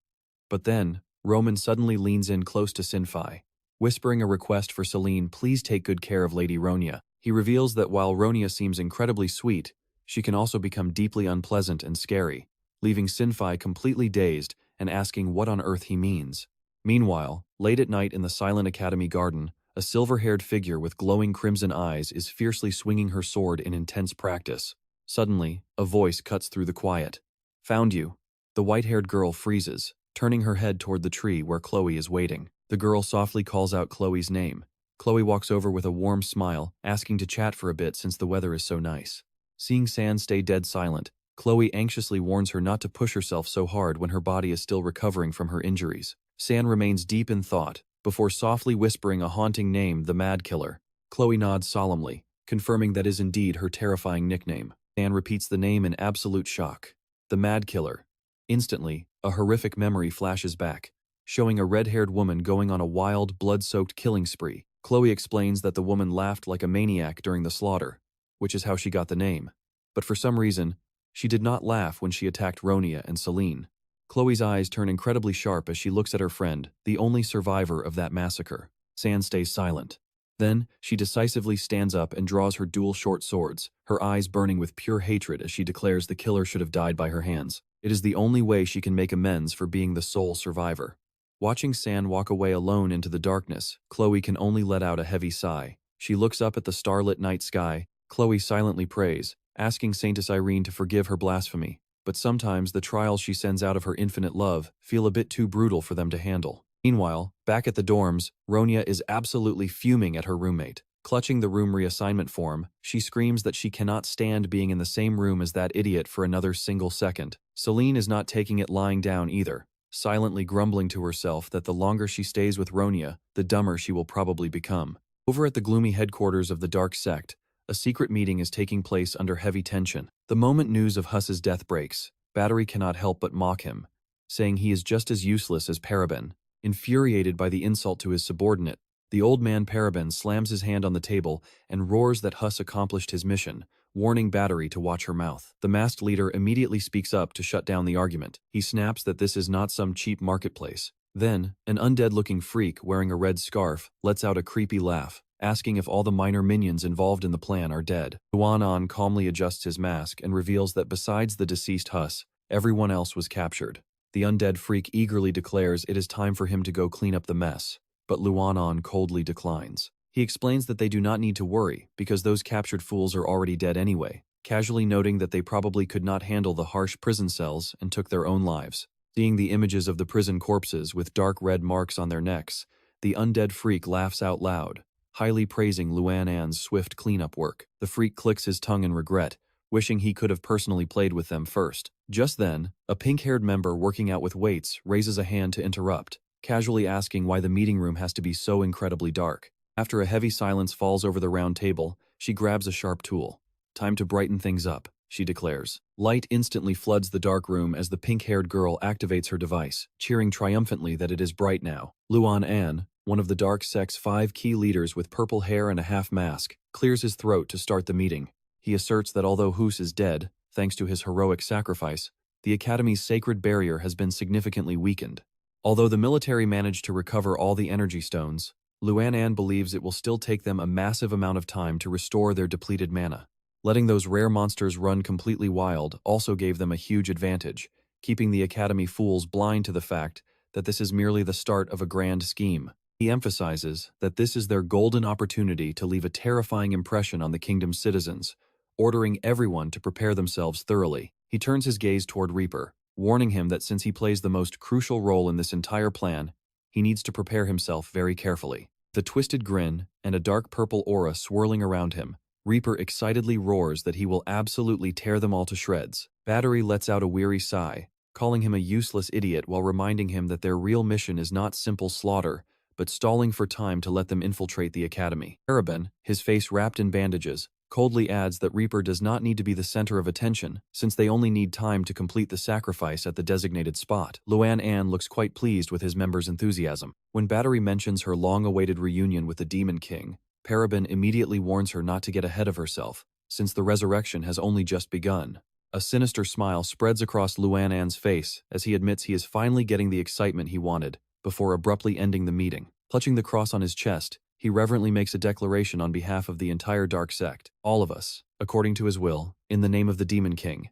But then, Roman suddenly leans in close to Sinfai, whispering a request for Selene please take good care of Lady Ronya. He reveals that while Ronya seems incredibly sweet, she can also become deeply unpleasant and scary, leaving Sinfai completely dazed and asking what on earth he means. Meanwhile, late at night in the silent academy garden, a silver-haired figure with glowing crimson eyes is fiercely swinging her sword in intense practice. Suddenly, a voice cuts through the quiet. Found you. The white-haired girl freezes, turning her head toward the tree where Chloe is waiting. The girl softly calls out Chloe's name. Chloe walks over with a warm smile, asking to chat for a bit since the weather is so nice. Seeing San stay dead silent, Chloe anxiously warns her not to push herself so hard when her body is still recovering from her injuries. San remains deep in thought, before softly whispering a haunting name, the Mad Killer. Chloe nods solemnly, confirming that is indeed her terrifying nickname. San repeats the name in absolute shock. The Mad Killer. Instantly, a horrific memory flashes back, showing a red-haired woman going on a wild, blood-soaked killing spree. Chloe explains that the woman laughed like a maniac during the slaughter, which is how she got the name. But for some reason, she did not laugh when she attacked Ronia and Selene. Chloe's eyes turn incredibly sharp as she looks at her friend, the only survivor of that massacre. San stays silent. Then, she decisively stands up and draws her dual short swords, her eyes burning with pure hatred as she declares the killer should have died by her hands. It is the only way she can make amends for being the sole survivor. Watching San walk away alone into the darkness, Chloe can only let out a heavy sigh. She looks up at the starlit night sky. Chloe silently prays, asking Saintess Irene to forgive her blasphemy. But sometimes the trials she sends out of her infinite love feel a bit too brutal for them to handle. Meanwhile, back at the dorms, Ronia is absolutely fuming at her roommate. Clutching the room reassignment form, she screams that she cannot stand being in the same room as that idiot for another single second. Selene is not taking it lying down either, silently grumbling to herself that the longer she stays with Ronia, the dumber she will probably become. Over at the gloomy headquarters of the Dark Sect, a secret meeting is taking place under heavy tension. The moment news of Huss's death breaks, Battery cannot help but mock him, saying he is just as useless as Paraben. Infuriated by the insult to his subordinate, the old man Paraben slams his hand on the table and roars that Huss accomplished his mission, warning Battery to watch her mouth. The masked leader immediately speaks up to shut down the argument. He snaps that this is not some cheap marketplace. Then, an undead-looking freak wearing a red scarf lets out a creepy laugh, asking if all the minor minions involved in the plan are dead. Luanan calmly adjusts his mask and reveals that besides the deceased Huss, everyone else was captured. The undead freak eagerly declares it is time for him to go clean up the mess, but Luanan coldly declines. He explains that they do not need to worry because those captured fools are already dead anyway, casually noting that they probably could not handle the harsh prison cells and took their own lives. Seeing the images of the prison corpses with dark red marks on their necks, the undead freak laughs out loud, highly praising Luanan's swift cleanup work. The freak clicks his tongue in regret, wishing he could have personally played with them first. Just then, a pink-haired member working out with weights raises a hand to interrupt, casually asking why the meeting room has to be so incredibly dark. After a heavy silence falls over the round table, she grabs a sharp tool. "Time to brighten things up," she declares. Light instantly floods the dark room as the pink-haired girl activates her device, cheering triumphantly that it is bright now. Luan, one of the Dark Sect's 5 key leaders with purple hair and a half mask, clears his throat to start the meeting. He asserts that although Hus is dead, thanks to his heroic sacrifice, the Academy's sacred barrier has been significantly weakened. Although the military managed to recover all the energy stones, Luanan believes it will still take them a massive amount of time to restore their depleted mana. Letting those rare monsters run completely wild also gave them a huge advantage, keeping the Academy fools blind to the fact that this is merely the start of a grand scheme. He emphasizes that this is their golden opportunity to leave a terrifying impression on the kingdom's citizens, ordering everyone to prepare themselves thoroughly. He turns his gaze toward Reaper, warning him that since he plays the most crucial role in this entire plan, he needs to prepare himself very carefully. The twisted grin and a dark purple aura swirling around him, Reaper excitedly roars that he will absolutely tear them all to shreds. Battery lets out a weary sigh, calling him a useless idiot while reminding him that their real mission is not simple slaughter, but stalling for time to let them infiltrate the Academy. Paraben, his face wrapped in bandages, coldly adds that Reaper does not need to be the center of attention, since they only need time to complete the sacrifice at the designated spot. Luan looks quite pleased with his members' enthusiasm. When Battery mentions her long-awaited reunion with the Demon King, Paraben immediately warns her not to get ahead of herself, since the resurrection has only just begun. A sinister smile spreads across Luan's face as he admits he is finally getting the excitement he wanted, before abruptly ending the meeting. Clutching the cross on his chest, he reverently makes a declaration on behalf of the entire Dark Sect, all of us, according to his will, in the name of the Demon King.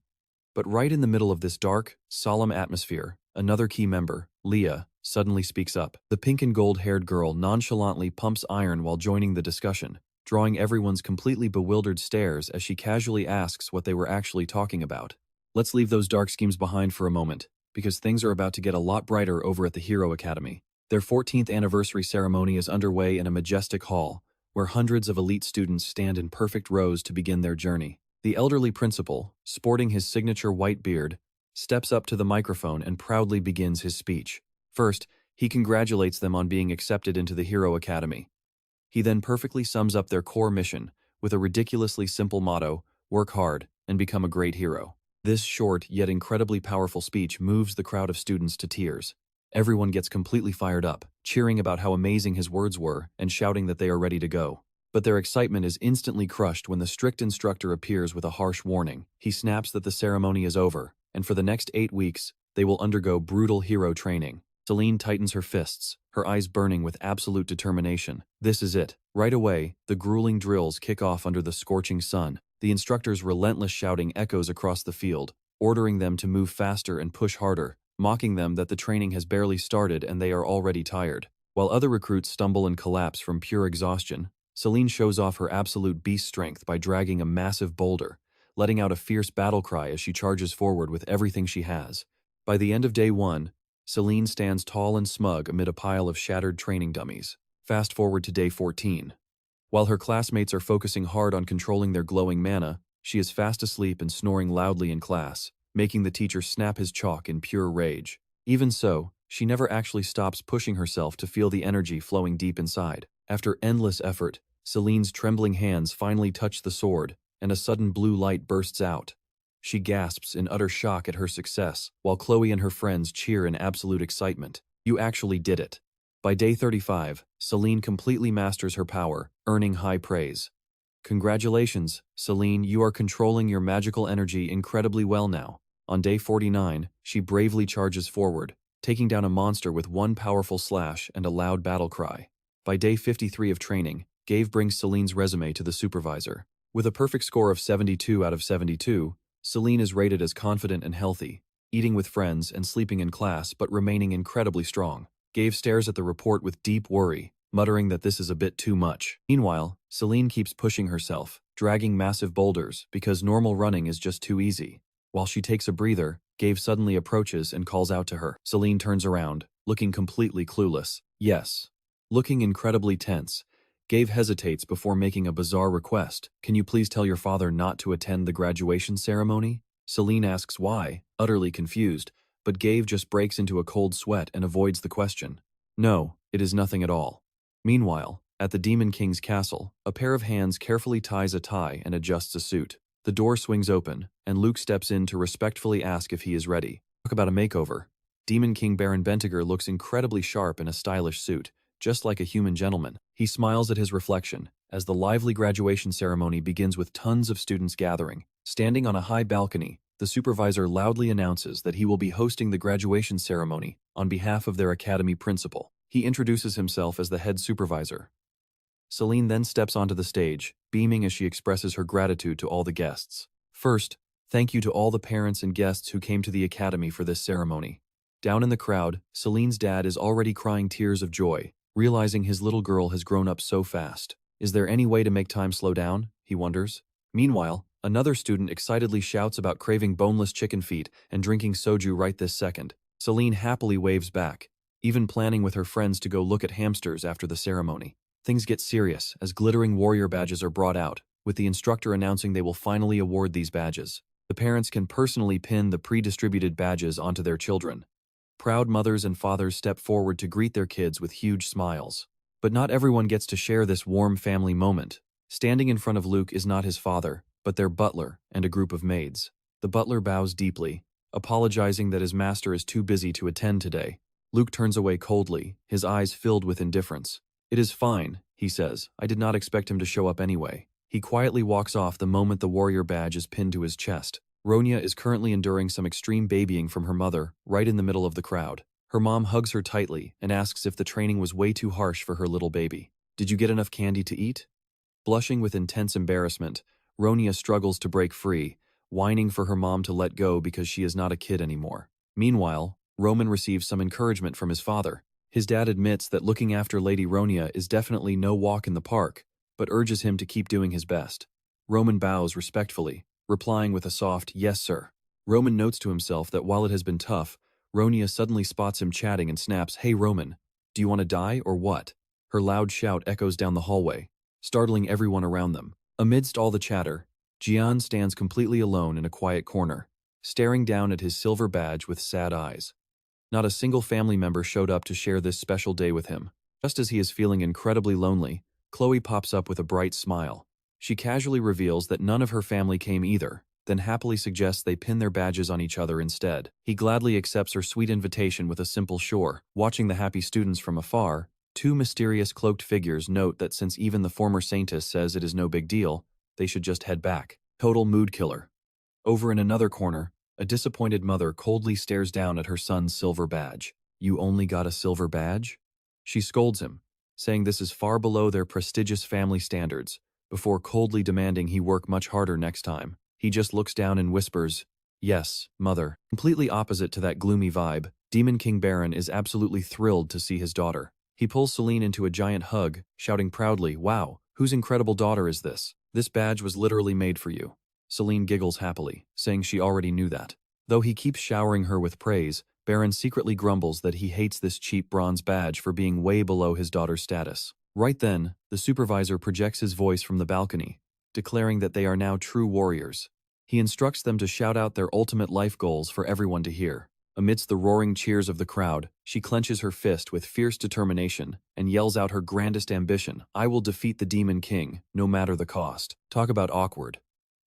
But right in the middle of this dark, solemn atmosphere, another key member, Leah, suddenly speaks up. The pink and gold-haired girl nonchalantly pumps iron while joining the discussion, drawing everyone's completely bewildered stares as she casually asks what they were actually talking about. "Let's leave those dark schemes behind for a moment, because things are about to get a lot brighter over at the Hero Academy." Their 14th anniversary ceremony is underway in a majestic hall, where hundreds of elite students stand in perfect rows to begin their journey. The elderly principal, sporting his signature white beard, steps up to the microphone and proudly begins his speech. First, he congratulates them on being accepted into the Hero Academy. He then perfectly sums up their core mission with a ridiculously simple motto: work hard and become a great hero. This short yet incredibly powerful speech moves the crowd of students to tears. Everyone gets completely fired up, cheering about how amazing his words were and shouting that they are ready to go. But their excitement is instantly crushed when the strict instructor appears with a harsh warning. He snaps that the ceremony is over, and for the next 8 weeks, they will undergo brutal hero training. Selene tightens her fists, her eyes burning with absolute determination. This is it. Right away, the grueling drills kick off under the scorching sun. The instructor's relentless shouting echoes across the field, ordering them to move faster and push harder, mocking them that the training has barely started and they are already tired. While other recruits stumble and collapse from pure exhaustion, Selene shows off her absolute beast strength by dragging a massive boulder, letting out a fierce battle cry as she charges forward with everything she has. By the end of day 1, Selene stands tall and smug amid a pile of shattered training dummies. Fast forward to day 14. While her classmates are focusing hard on controlling their glowing mana, she is fast asleep and snoring loudly in class, making the teacher snap his chalk in pure rage. Even so, she never actually stops pushing herself to feel the energy flowing deep inside. After endless effort, Selene's trembling hands finally touch the sword, and a sudden blue light bursts out. She gasps in utter shock at her success, while Chloe and her friends cheer in absolute excitement. You actually did it. By day 35, Selene completely masters her power, earning high praise. Congratulations, Selene, you are controlling your magical energy incredibly well now. On day 49, she bravely charges forward, taking down a monster with one powerful slash and a loud battle cry. By day 53 of training, Gabe brings Selene's resume to the supervisor. With a perfect score of 72 out of 72, Selene is rated as confident and healthy, eating with friends and sleeping in class but remaining incredibly strong. Gabe stares at the report with deep worry, muttering that this is a bit too much. Meanwhile, Selene keeps pushing herself, dragging massive boulders because normal running is just too easy. While she takes a breather, Gabe suddenly approaches and calls out to her. Selene turns around, looking completely clueless. Yes. Looking incredibly tense, Gabe hesitates before making a bizarre request. Can you please tell your father not to attend the graduation ceremony? Selene asks why, utterly confused, but Gabe just breaks into a cold sweat and avoids the question. No, it is nothing at all. Meanwhile, at the Demon King's castle, a pair of hands carefully ties a tie and adjusts a suit. The door swings open, and Luke steps in to respectfully ask if he is ready. Talk about a makeover. Demon King Baron Bentiger looks incredibly sharp in a stylish suit, just like a human gentleman. He smiles at his reflection, as the lively graduation ceremony begins with tons of students gathering. Standing on a high balcony, the supervisor loudly announces that he will be hosting the graduation ceremony on behalf of their academy principal. He introduces himself as the head supervisor. Selene then steps onto the stage, beaming as she expresses her gratitude to all the guests. First, thank you to all the parents and guests who came to the academy for this ceremony. Down in the crowd, Selene's dad is already crying tears of joy, realizing his little girl has grown up so fast. Is there any way to make time slow down? He wonders. Meanwhile, another student excitedly shouts about craving boneless chicken feet and drinking soju right this second. Selene happily waves back, even planning with her friends to go look at hamsters after the ceremony. Things get serious as glittering warrior badges are brought out, with the instructor announcing they will finally award these badges. The parents can personally pin the pre-distributed badges onto their children. Proud mothers and fathers step forward to greet their kids with huge smiles. But not everyone gets to share this warm family moment. Standing in front of Luke is not his father, but their butler and a group of maids. The butler bows deeply, apologizing that his master is too busy to attend today. Luke turns away coldly, his eyes filled with indifference. It is fine, he says. I did not expect him to show up anyway. He quietly walks off the moment the warrior badge is pinned to his chest. Ronya is currently enduring some extreme babying from her mother, right in the middle of the crowd. Her mom hugs her tightly and asks if the training was way too harsh for her little baby. Did you get enough candy to eat? Blushing with intense embarrassment, Ronya struggles to break free, whining for her mom to let go because she is not a kid anymore. Meanwhile, Roman receives some encouragement from his father. His dad admits that looking after Lady Ronya is definitely no walk in the park, but urges him to keep doing his best. Roman bows respectfully, replying with a soft, "Yes, sir." Roman notes to himself that while it has been tough, Ronya suddenly spots him chatting and snaps, "Hey Roman, Do you want to die or what? Her loud shout echoes down the hallway, startling everyone around them. Amidst all the chatter, Jian stands completely alone in a quiet corner, staring down at his silver badge with sad eyes. Not a single family member showed up to share this special day with him. Just as he is feeling incredibly lonely, Chloe pops up with a bright smile. She casually reveals that none of her family came either, then happily suggests they pin their badges on each other instead. He gladly accepts her sweet invitation with a simple sure. Watching the happy students from afar, two mysterious cloaked figures note that since even the former saintess says it is no big deal, they should just head back. Total mood killer. Over in another corner, a disappointed mother coldly stares down at her son's silver badge. You only got a silver badge? She scolds him, saying this is far below their prestigious family standards, before coldly demanding he work much harder next time. He just looks down and whispers, "Yes, mother." Completely opposite to that gloomy vibe, Demon King Baron is absolutely thrilled to see his daughter. He pulls Selene into a giant hug, shouting proudly, "Wow, whose incredible daughter is this? This badge was literally made for you." Selene giggles happily, saying she already knew that. Though he keeps showering her with praise, Baron secretly grumbles that he hates this cheap bronze badge for being way below his daughter's status. Right then, the supervisor projects his voice from the balcony, declaring that they are now true warriors. He instructs them to shout out their ultimate life goals for everyone to hear. Amidst the roaring cheers of the crowd, she clenches her fist with fierce determination and yells out her grandest ambition: "I will defeat the Demon King, no matter the cost." Talk about awkward.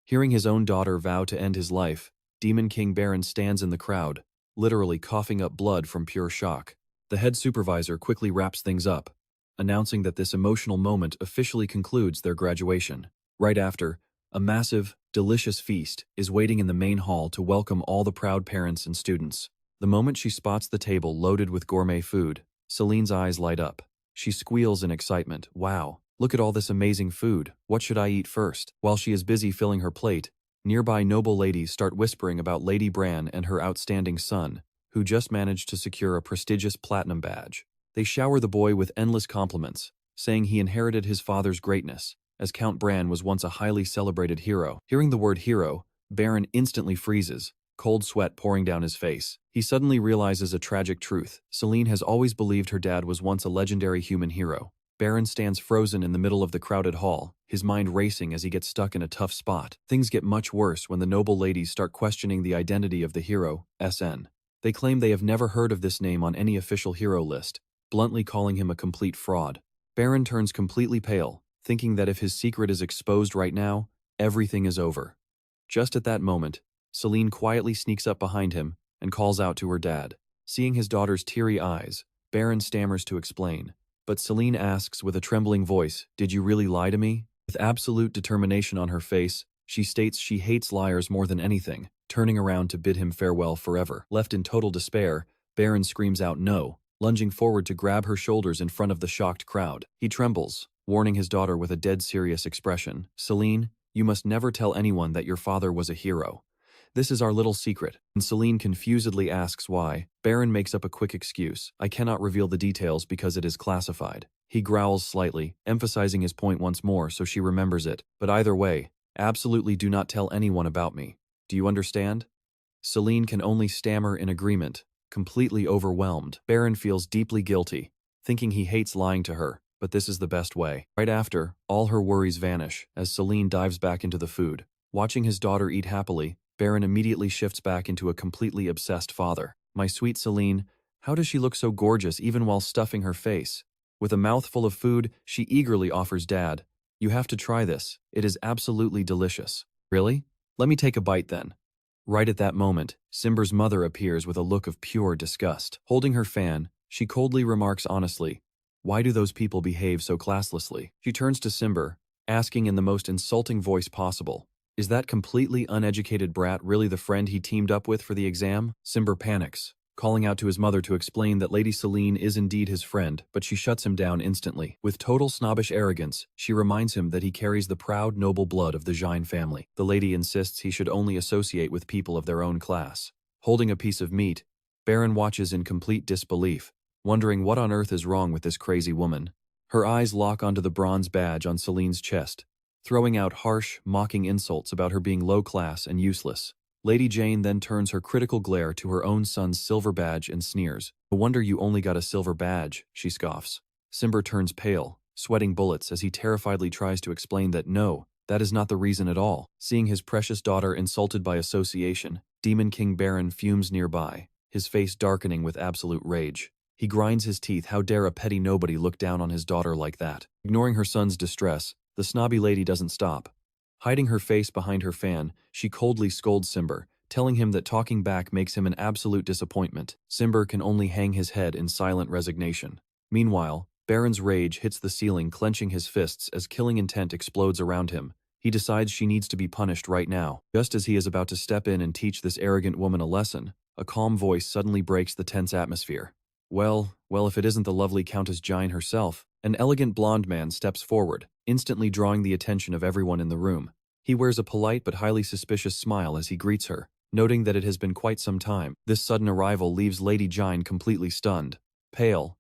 Hearing his own daughter vow to end his life, Demon King Baron stands in the crowd, literally coughing up blood from pure shock. The head supervisor quickly wraps things up, announcing that this emotional moment officially concludes their graduation. Right after, a massive, delicious feast is waiting in the main hall to welcome all the proud parents and students. The moment she spots the table loaded with gourmet food, Selene's eyes light up. She squeals in excitement. "Wow, look at all this amazing food. What should I eat first?" While she is busy filling her plate, nearby noble ladies start whispering about Lady Bran and her outstanding son, who just managed to secure a prestigious platinum badge. They shower the boy with endless compliments, saying he inherited his father's greatness, as Count Bran was once a highly celebrated hero. Hearing the word hero, Baron instantly freezes, cold sweat pouring down his face. He suddenly realizes a tragic truth. Selene has always believed her dad was once a legendary human hero. Baron stands frozen in the middle of the crowded hall, his mind racing as he gets stuck in a tough spot. Things get much worse when the noble ladies start questioning the identity of the hero, SN. They claim they have never heard of this name on any official hero list, bluntly calling him a complete fraud. Baron turns completely pale, thinking that if his secret is exposed right now, everything is over. Just at that moment, Selene quietly sneaks up behind him and calls out to her dad. Seeing his daughter's teary eyes, Baron stammers to explain, but Selene asks with a trembling voice, "Did you really lie to me?" With absolute determination on her face, she states she hates liars more than anything, turning around to bid him farewell forever. Left in total despair, Baron screams out no, lunging forward to grab her shoulders in front of the shocked crowd. He trembles, warning his daughter with a dead serious expression, "Selene, you must never tell anyone that your father was a hero. This is our little secret." And Selene confusedly asks why. Baron makes up a quick excuse. "I cannot reveal the details because it is classified." He growls slightly, emphasizing his point once more so she remembers it. "But either way, absolutely do not tell anyone about me. Do you understand?" Selene can only stammer in agreement, completely overwhelmed. Baron feels deeply guilty, thinking he hates lying to her, but this is the best way. Right after, all her worries vanish as Selene dives back into the food. Watching his daughter eat happily, Baron immediately shifts back into a completely obsessed father. "My sweet Selene, how does she look so gorgeous even while stuffing her face?" With a mouthful of food, she eagerly offers Dad, "You have to try this. It is absolutely delicious." "Really? Let me take a bite then." Right at that moment, Simber's mother appears with a look of pure disgust. Holding her fan, she coldly remarks honestly, "Why do those people behave so classlessly?" She turns to Simber, asking in the most insulting voice possible, "Is that completely uneducated brat really the friend he teamed up with for the exam?" Simber panics, calling out to his mother to explain that Lady Selene is indeed his friend, but she shuts him down instantly. With total snobbish arrogance, she reminds him that he carries the proud, noble blood of the Jin family. The lady insists he should only associate with people of their own class. Holding a piece of meat, Baron watches in complete disbelief, wondering what on earth is wrong with this crazy woman. Her eyes lock onto the bronze badge on Selene's chest, throwing out harsh, mocking insults about her being low class and useless. Lady Jane then turns her critical glare to her own son's silver badge and sneers. No wonder you only got a silver badge, she scoffs. Simber turns pale, sweating bullets as he terrifiedly tries to explain that no, that is not the reason at all. Seeing his precious daughter insulted by association, Demon King Baron fumes nearby, his face darkening with absolute rage. He grinds his teeth. How dare a petty nobody look down on his daughter like that? Ignoring her son's distress, the snobby lady doesn't stop. Hiding her face behind her fan, she coldly scolds Simber, telling him that talking back makes him an absolute disappointment. Simber can only hang his head in silent resignation. Meanwhile, Baron's rage hits the ceiling, clenching his fists as killing intent explodes around him. He decides she needs to be punished right now. Just as he is about to step in and teach this arrogant woman a lesson, a calm voice suddenly breaks the tense atmosphere. Well, if it isn't the lovely Countess Jine herself. An elegant blonde man steps forward, instantly drawing the attention of everyone in the room. He wears a polite but highly suspicious smile as he greets her, noting that it has been quite some time. This sudden arrival leaves Lady Jine completely stunned. Pale,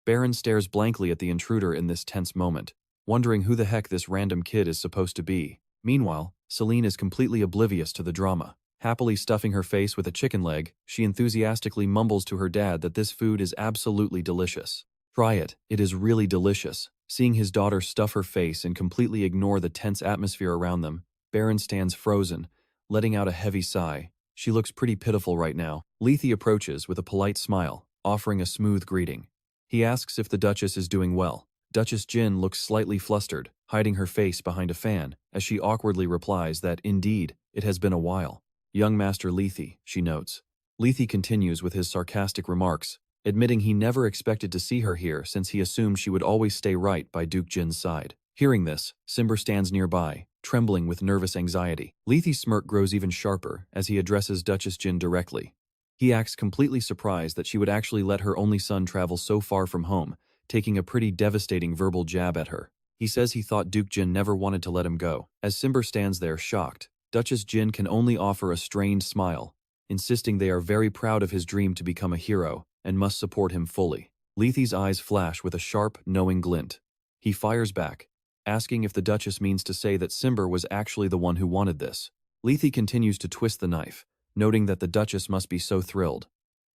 Baron stares blankly at the intruder in this tense moment, wondering who the heck this random kid is supposed to be. Meanwhile, Selene is completely oblivious to the drama. Happily stuffing her face with a chicken leg, she enthusiastically mumbles to her dad that this food is absolutely delicious. Try it, it is really delicious. Seeing his daughter stuff her face and completely ignore the tense atmosphere around them, Baron stands frozen, letting out a heavy sigh. She looks pretty pitiful right now. Lethe approaches with a polite smile, offering a smooth greeting. He asks if the Duchess is doing well. Duchess Jin looks slightly flustered, hiding her face behind a fan, as she awkwardly replies that, indeed, it has been a while. Young Master Lethe, she notes. Lethe continues with his sarcastic remarks, admitting he never expected to see her here since he assumed she would always stay right by Duke Jin's side. Hearing this, Simber stands nearby, trembling with nervous anxiety. Lethe's smirk grows even sharper as he addresses Duchess Jin directly. He acts completely surprised that she would actually let her only son travel so far from home, taking a pretty devastating verbal jab at her. He says he thought Duke Jin never wanted to let him go. As Simber stands there shocked, Duchess Jin can only offer a strained smile, insisting they are very proud of his dream to become a hero and must support him fully. Lethe's eyes flash with a sharp, knowing glint. He fires back, asking if the Duchess means to say that Simber was actually the one who wanted this. Lethe continues to twist the knife, noting that the Duchess must be so thrilled.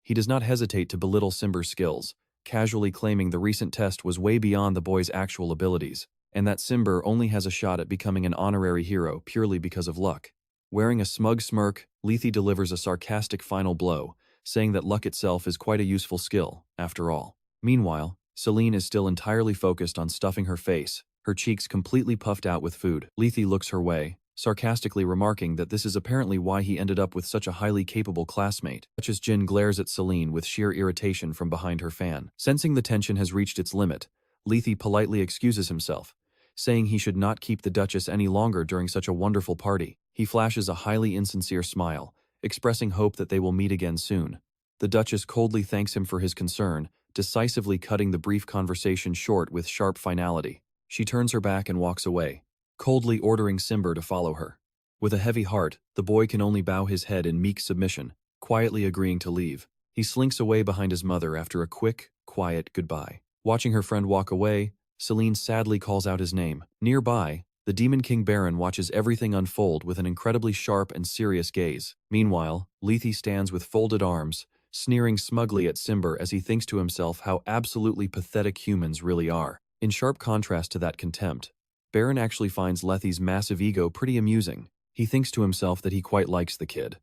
He does not hesitate to belittle Simber's skills, casually claiming the recent test was way beyond the boy's actual abilities, and that Simber only has a shot at becoming an honorary hero purely because of luck. Wearing a smug smirk, Lethe delivers a sarcastic final blow, saying that luck itself is quite a useful skill, after all. Meanwhile, Selene is still entirely focused on stuffing her face, her cheeks completely puffed out with food. Lethe looks her way, sarcastically remarking that this is apparently why he ended up with such a highly capable classmate. Duchess Jin glares at Selene with sheer irritation from behind her fan. Sensing the tension has reached its limit, Lethe politely excuses himself, saying he should not keep the Duchess any longer during such a wonderful party. He flashes a highly insincere smile, expressing hope that they will meet again soon. The Duchess coldly thanks him for his concern, decisively cutting the brief conversation short with sharp finality. She turns her back and walks away, coldly ordering Simber to follow her. With a heavy heart, the boy can only bow his head in meek submission, quietly agreeing to leave. He slinks away behind his mother after a quick, quiet goodbye. Watching her friend walk away, Selene sadly calls out his name. Nearby, the Demon King Baron watches everything unfold with an incredibly sharp and serious gaze. Meanwhile, Lethe stands with folded arms, sneering smugly at Simber as he thinks to himself how absolutely pathetic humans really are. In sharp contrast to that contempt, Baron actually finds Lethe's massive ego pretty amusing. He thinks to himself that he quite likes the kid.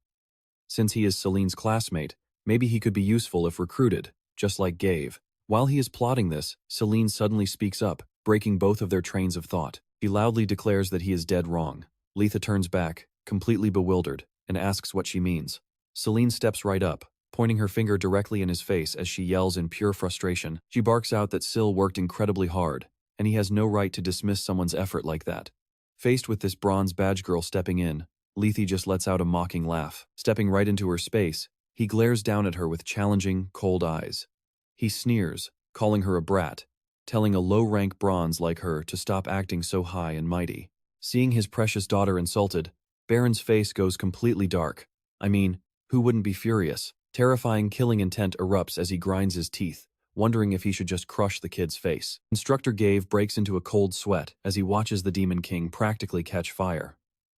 Since he is Selene's classmate, maybe he could be useful if recruited, just like Gave. While he is plotting this, Selene suddenly speaks up, breaking both of their trains of thought. He loudly declares that he is dead wrong. Lethe turns back, completely bewildered, and asks what she means. Selene steps right up, pointing her finger directly in his face as she yells in pure frustration. She barks out that Sil worked incredibly hard, and he has no right to dismiss someone's effort like that. Faced with this bronze badge girl stepping in, Lethe just lets out a mocking laugh. Stepping right into her space, he glares down at her with challenging, cold eyes. He sneers, calling her a brat, telling a low-rank bronze like her to stop acting so high and mighty. Seeing his precious daughter insulted, Baron's face goes completely dark. I mean, who wouldn't be furious? Terrifying killing intent erupts as he grinds his teeth, wondering if he should just crush the kid's face. Instructor Gave breaks into a cold sweat as he watches the Demon King practically catch fire.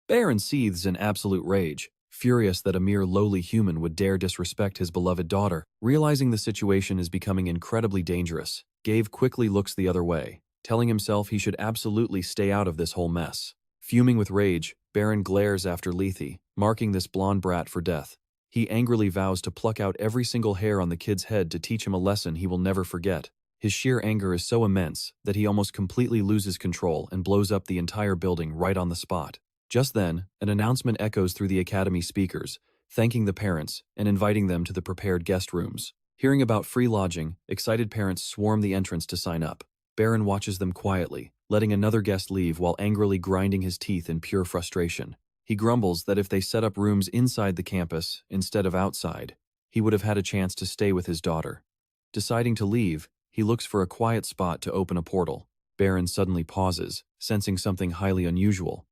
Baron seethes in absolute rage, furious that a mere lowly human would dare disrespect his beloved daughter. Realizing the situation is becoming incredibly dangerous, Gabe quickly looks the other way, telling himself he should absolutely stay out of this whole mess. Fuming with rage, Baron glares after Lethe, marking this blonde brat for death. He angrily vows to pluck out every single hair on the kid's head to teach him a lesson he will never forget. His sheer anger is so immense that he almost completely loses control and blows up the entire building right on the spot. Just then, an announcement echoes through the academy speakers, thanking the parents and inviting them to the prepared guest rooms. Hearing about free lodging, excited parents swarm the entrance to sign up. Baron watches them quietly, letting another guest leave while angrily grinding his teeth in pure frustration. He grumbles that if they set up rooms inside the campus instead of outside, he would have had a chance to stay with his daughter. Deciding to leave, he looks for a quiet spot to open a portal. Baron suddenly pauses, sensing something highly unusual.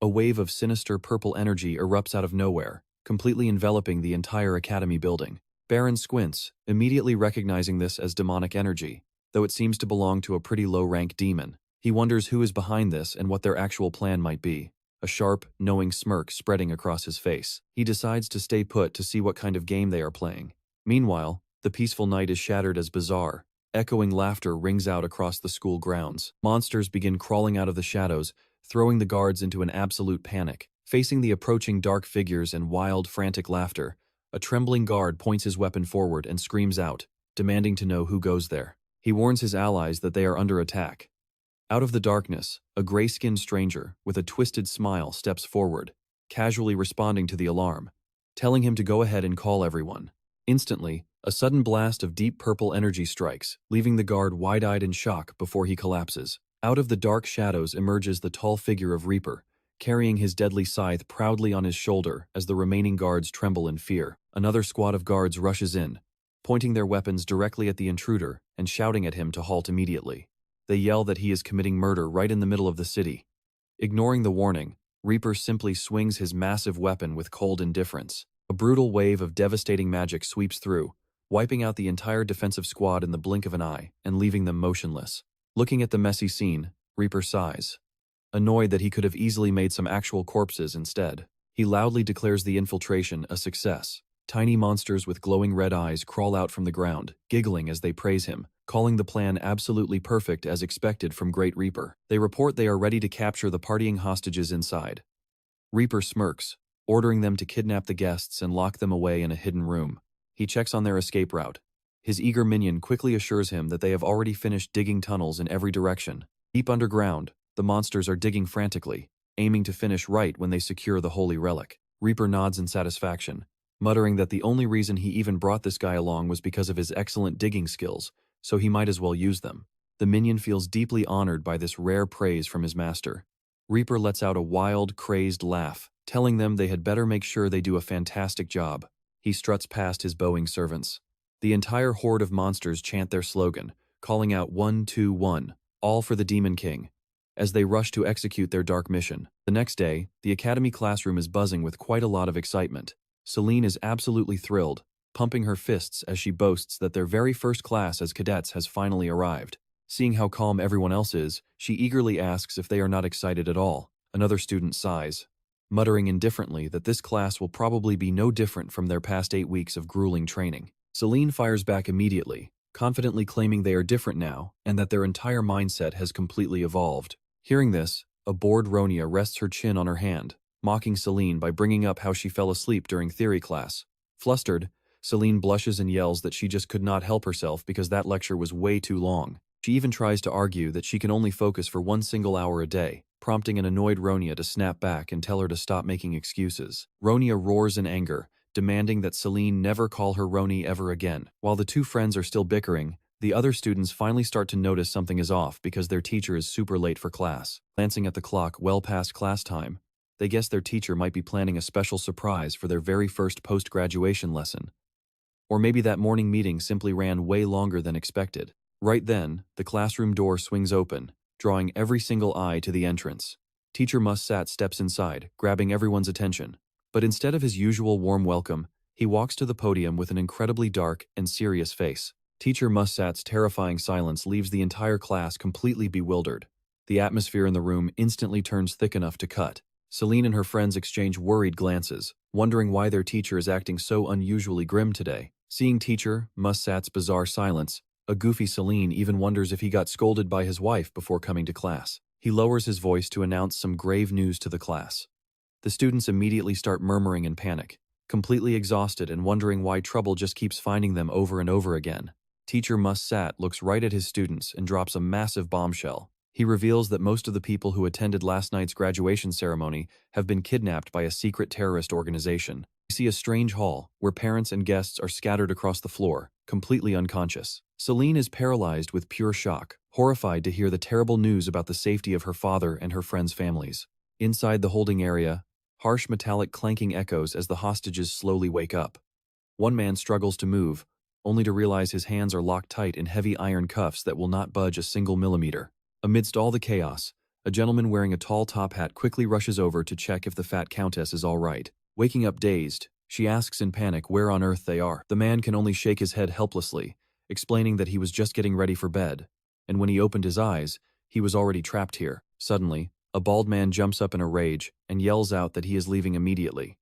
A wave of sinister purple energy erupts out of nowhere, completely enveloping the entire academy building. Baron squints, immediately recognizing this as demonic energy, though it seems to belong to a pretty low-rank demon. He wonders who is behind this and what their actual plan might be. A sharp, knowing smirk spreading across his face. He decides to stay put to see what kind of game they are playing. Meanwhile, the peaceful night is shattered as bizarre. Echoing laughter rings out across the school grounds. Monsters begin crawling out of the shadows, throwing the guards into an absolute panic. Facing the approaching dark figures and wild, frantic laughter, a trembling guard points his weapon forward and screams out, demanding to know who goes there. He warns his allies that they are under attack. Out of the darkness, a gray-skinned stranger with a twisted smile steps forward, casually responding to the alarm, telling him to go ahead and call everyone. Instantly, a sudden blast of deep purple energy strikes, leaving the guard wide-eyed in shock before he collapses. Out of the dark shadows emerges the tall figure of Reaper, carrying his deadly scythe proudly on his shoulder as the remaining guards tremble in fear. Another squad of guards rushes in, pointing their weapons directly at the intruder and shouting at him to halt immediately. They yell that he is committing murder right in the middle of the city. Ignoring the warning, Reaper simply swings his massive weapon with cold indifference. A brutal wave of devastating magic sweeps through, wiping out the entire defensive squad in the blink of an eye and leaving them motionless. Looking at the messy scene, Reaper sighs, annoyed that he could have easily made some actual corpses instead. He loudly declares the infiltration a success. Tiny monsters with glowing red eyes crawl out from the ground, giggling as they praise him, calling the plan absolutely perfect as expected from Great Reaper. They report they are ready to capture the partying hostages inside. Reaper smirks, ordering them to kidnap the guests and lock them away in a hidden room. He checks on their escape route. His eager minion quickly assures him that they have already finished digging tunnels in every direction. Deep underground, the monsters are digging frantically, aiming to finish right when they secure the holy relic. Reaper nods in satisfaction, muttering that the only reason he even brought this guy along was because of his excellent digging skills, so he might as well use them. The minion feels deeply honored by this rare praise from his master. Reaper lets out a wild, crazed laugh, telling them they had better make sure they do a fantastic job. He struts past his bowing servants. The entire horde of monsters chant their slogan, calling out 1, 2, 1, all for the Demon King, as they rush to execute their dark mission. The next day, the academy classroom is buzzing with quite a lot of excitement. Selene is absolutely thrilled, pumping her fists as she boasts that their very first class as cadets has finally arrived. Seeing how calm everyone else is, she eagerly asks if they are not excited at all. Another student sighs, muttering indifferently that this class will probably be no different from their past 8 weeks of grueling training. Selene fires back immediately, confidently claiming they are different now and that their entire mindset has completely evolved. Hearing this, a bored Ronia rests her chin on her hand, mocking Selene by bringing up how she fell asleep during theory class. Flustered, Selene blushes and yells that she just could not help herself because that lecture was way too long. She even tries to argue that she can only focus for 1 single hour a day, prompting an annoyed Ronia to snap back and tell her to stop making excuses. Ronia roars in anger, demanding that Selene never call her Roni ever again. While the two friends are still bickering, the other students finally start to notice something is off because their teacher is super late for class. Glancing at the clock well past class time, they guess their teacher might be planning a special surprise for their very first post-graduation lesson. Or maybe that morning meeting simply ran way longer than expected. Right then, the classroom door swings open, drawing every single eye to the entrance. Teacher Mussat steps inside, grabbing everyone's attention. But instead of his usual warm welcome, he walks to the podium with an incredibly dark and serious face. Teacher Mussat's terrifying silence leaves the entire class completely bewildered. The atmosphere in the room instantly turns thick enough to cut. Selene and her friends exchange worried glances, wondering why their teacher is acting so unusually grim today. Seeing teacher Mussat's bizarre silence, a goofy Selene even wonders if he got scolded by his wife before coming to class. He lowers his voice to announce some grave news to the class. The students immediately start murmuring in panic, completely exhausted and wondering why trouble just keeps finding them over and over again. Teacher Mussat looks right at his students and drops a massive bombshell. He reveals that most of the people who attended last night's graduation ceremony have been kidnapped by a secret terrorist organization. We see a strange hall where parents and guests are scattered across the floor, completely unconscious. Selene is paralyzed with pure shock, horrified to hear the terrible news about the safety of her father and her friends' families. Inside the holding area, harsh metallic clanking echoes as the hostages slowly wake up. One man struggles to move, only to realize his hands are locked tight in heavy iron cuffs that will not budge a single millimeter. Amidst all the chaos, a gentleman wearing a tall top hat quickly rushes over to check if the fat countess is all right. Waking up dazed, she asks in panic where on earth they are. The man can only shake his head helplessly, explaining that he was just getting ready for bed, and when he opened his eyes, he was already trapped here. Suddenly, a bald man jumps up in a rage and yells out that he is leaving immediately.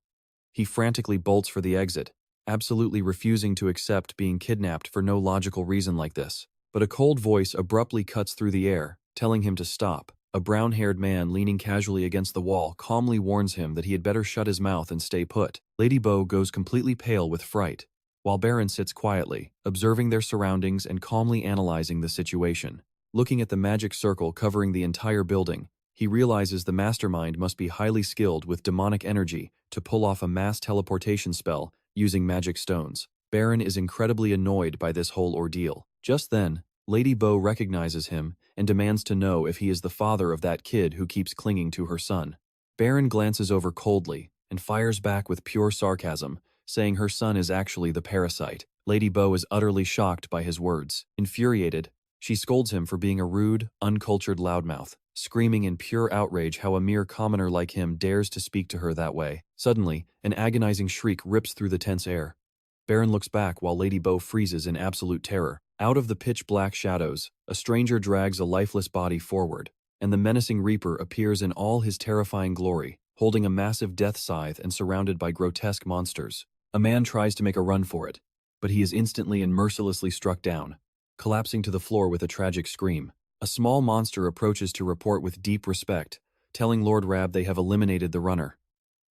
He frantically bolts for the exit, absolutely refusing to accept being kidnapped for no logical reason like this. But a cold voice abruptly cuts through the air, telling him to stop. A brown-haired man leaning casually against the wall calmly warns him that he had better shut his mouth and stay put. Lady Bo goes completely pale with fright, while Baron sits quietly, observing their surroundings and calmly analyzing the situation. Looking at the magic circle covering the entire building, he realizes the mastermind must be highly skilled with demonic energy to pull off a mass teleportation spell using magic stones. Baron is incredibly annoyed by this whole ordeal. Just then, Lady Bo recognizes him and demands to know if he is the father of that kid who keeps clinging to her son. Baron glances over coldly and fires back with pure sarcasm, saying her son is actually the parasite. Lady Bo is utterly shocked by his words. Infuriated, she scolds him for being a rude, uncultured loudmouth, screaming in pure outrage how a mere commoner like him dares to speak to her that way. Suddenly, an agonizing shriek rips through the tense air. Baron looks back while Lady Bo freezes in absolute terror. Out of the pitch-black shadows, a stranger drags a lifeless body forward, and the menacing Reaper appears in all his terrifying glory, holding a massive death scythe and surrounded by grotesque monsters. A man tries to make a run for it, but he is instantly and mercilessly struck down, collapsing to the floor with a tragic scream. A small monster approaches to report with deep respect, telling Lord Rab they have eliminated the runner.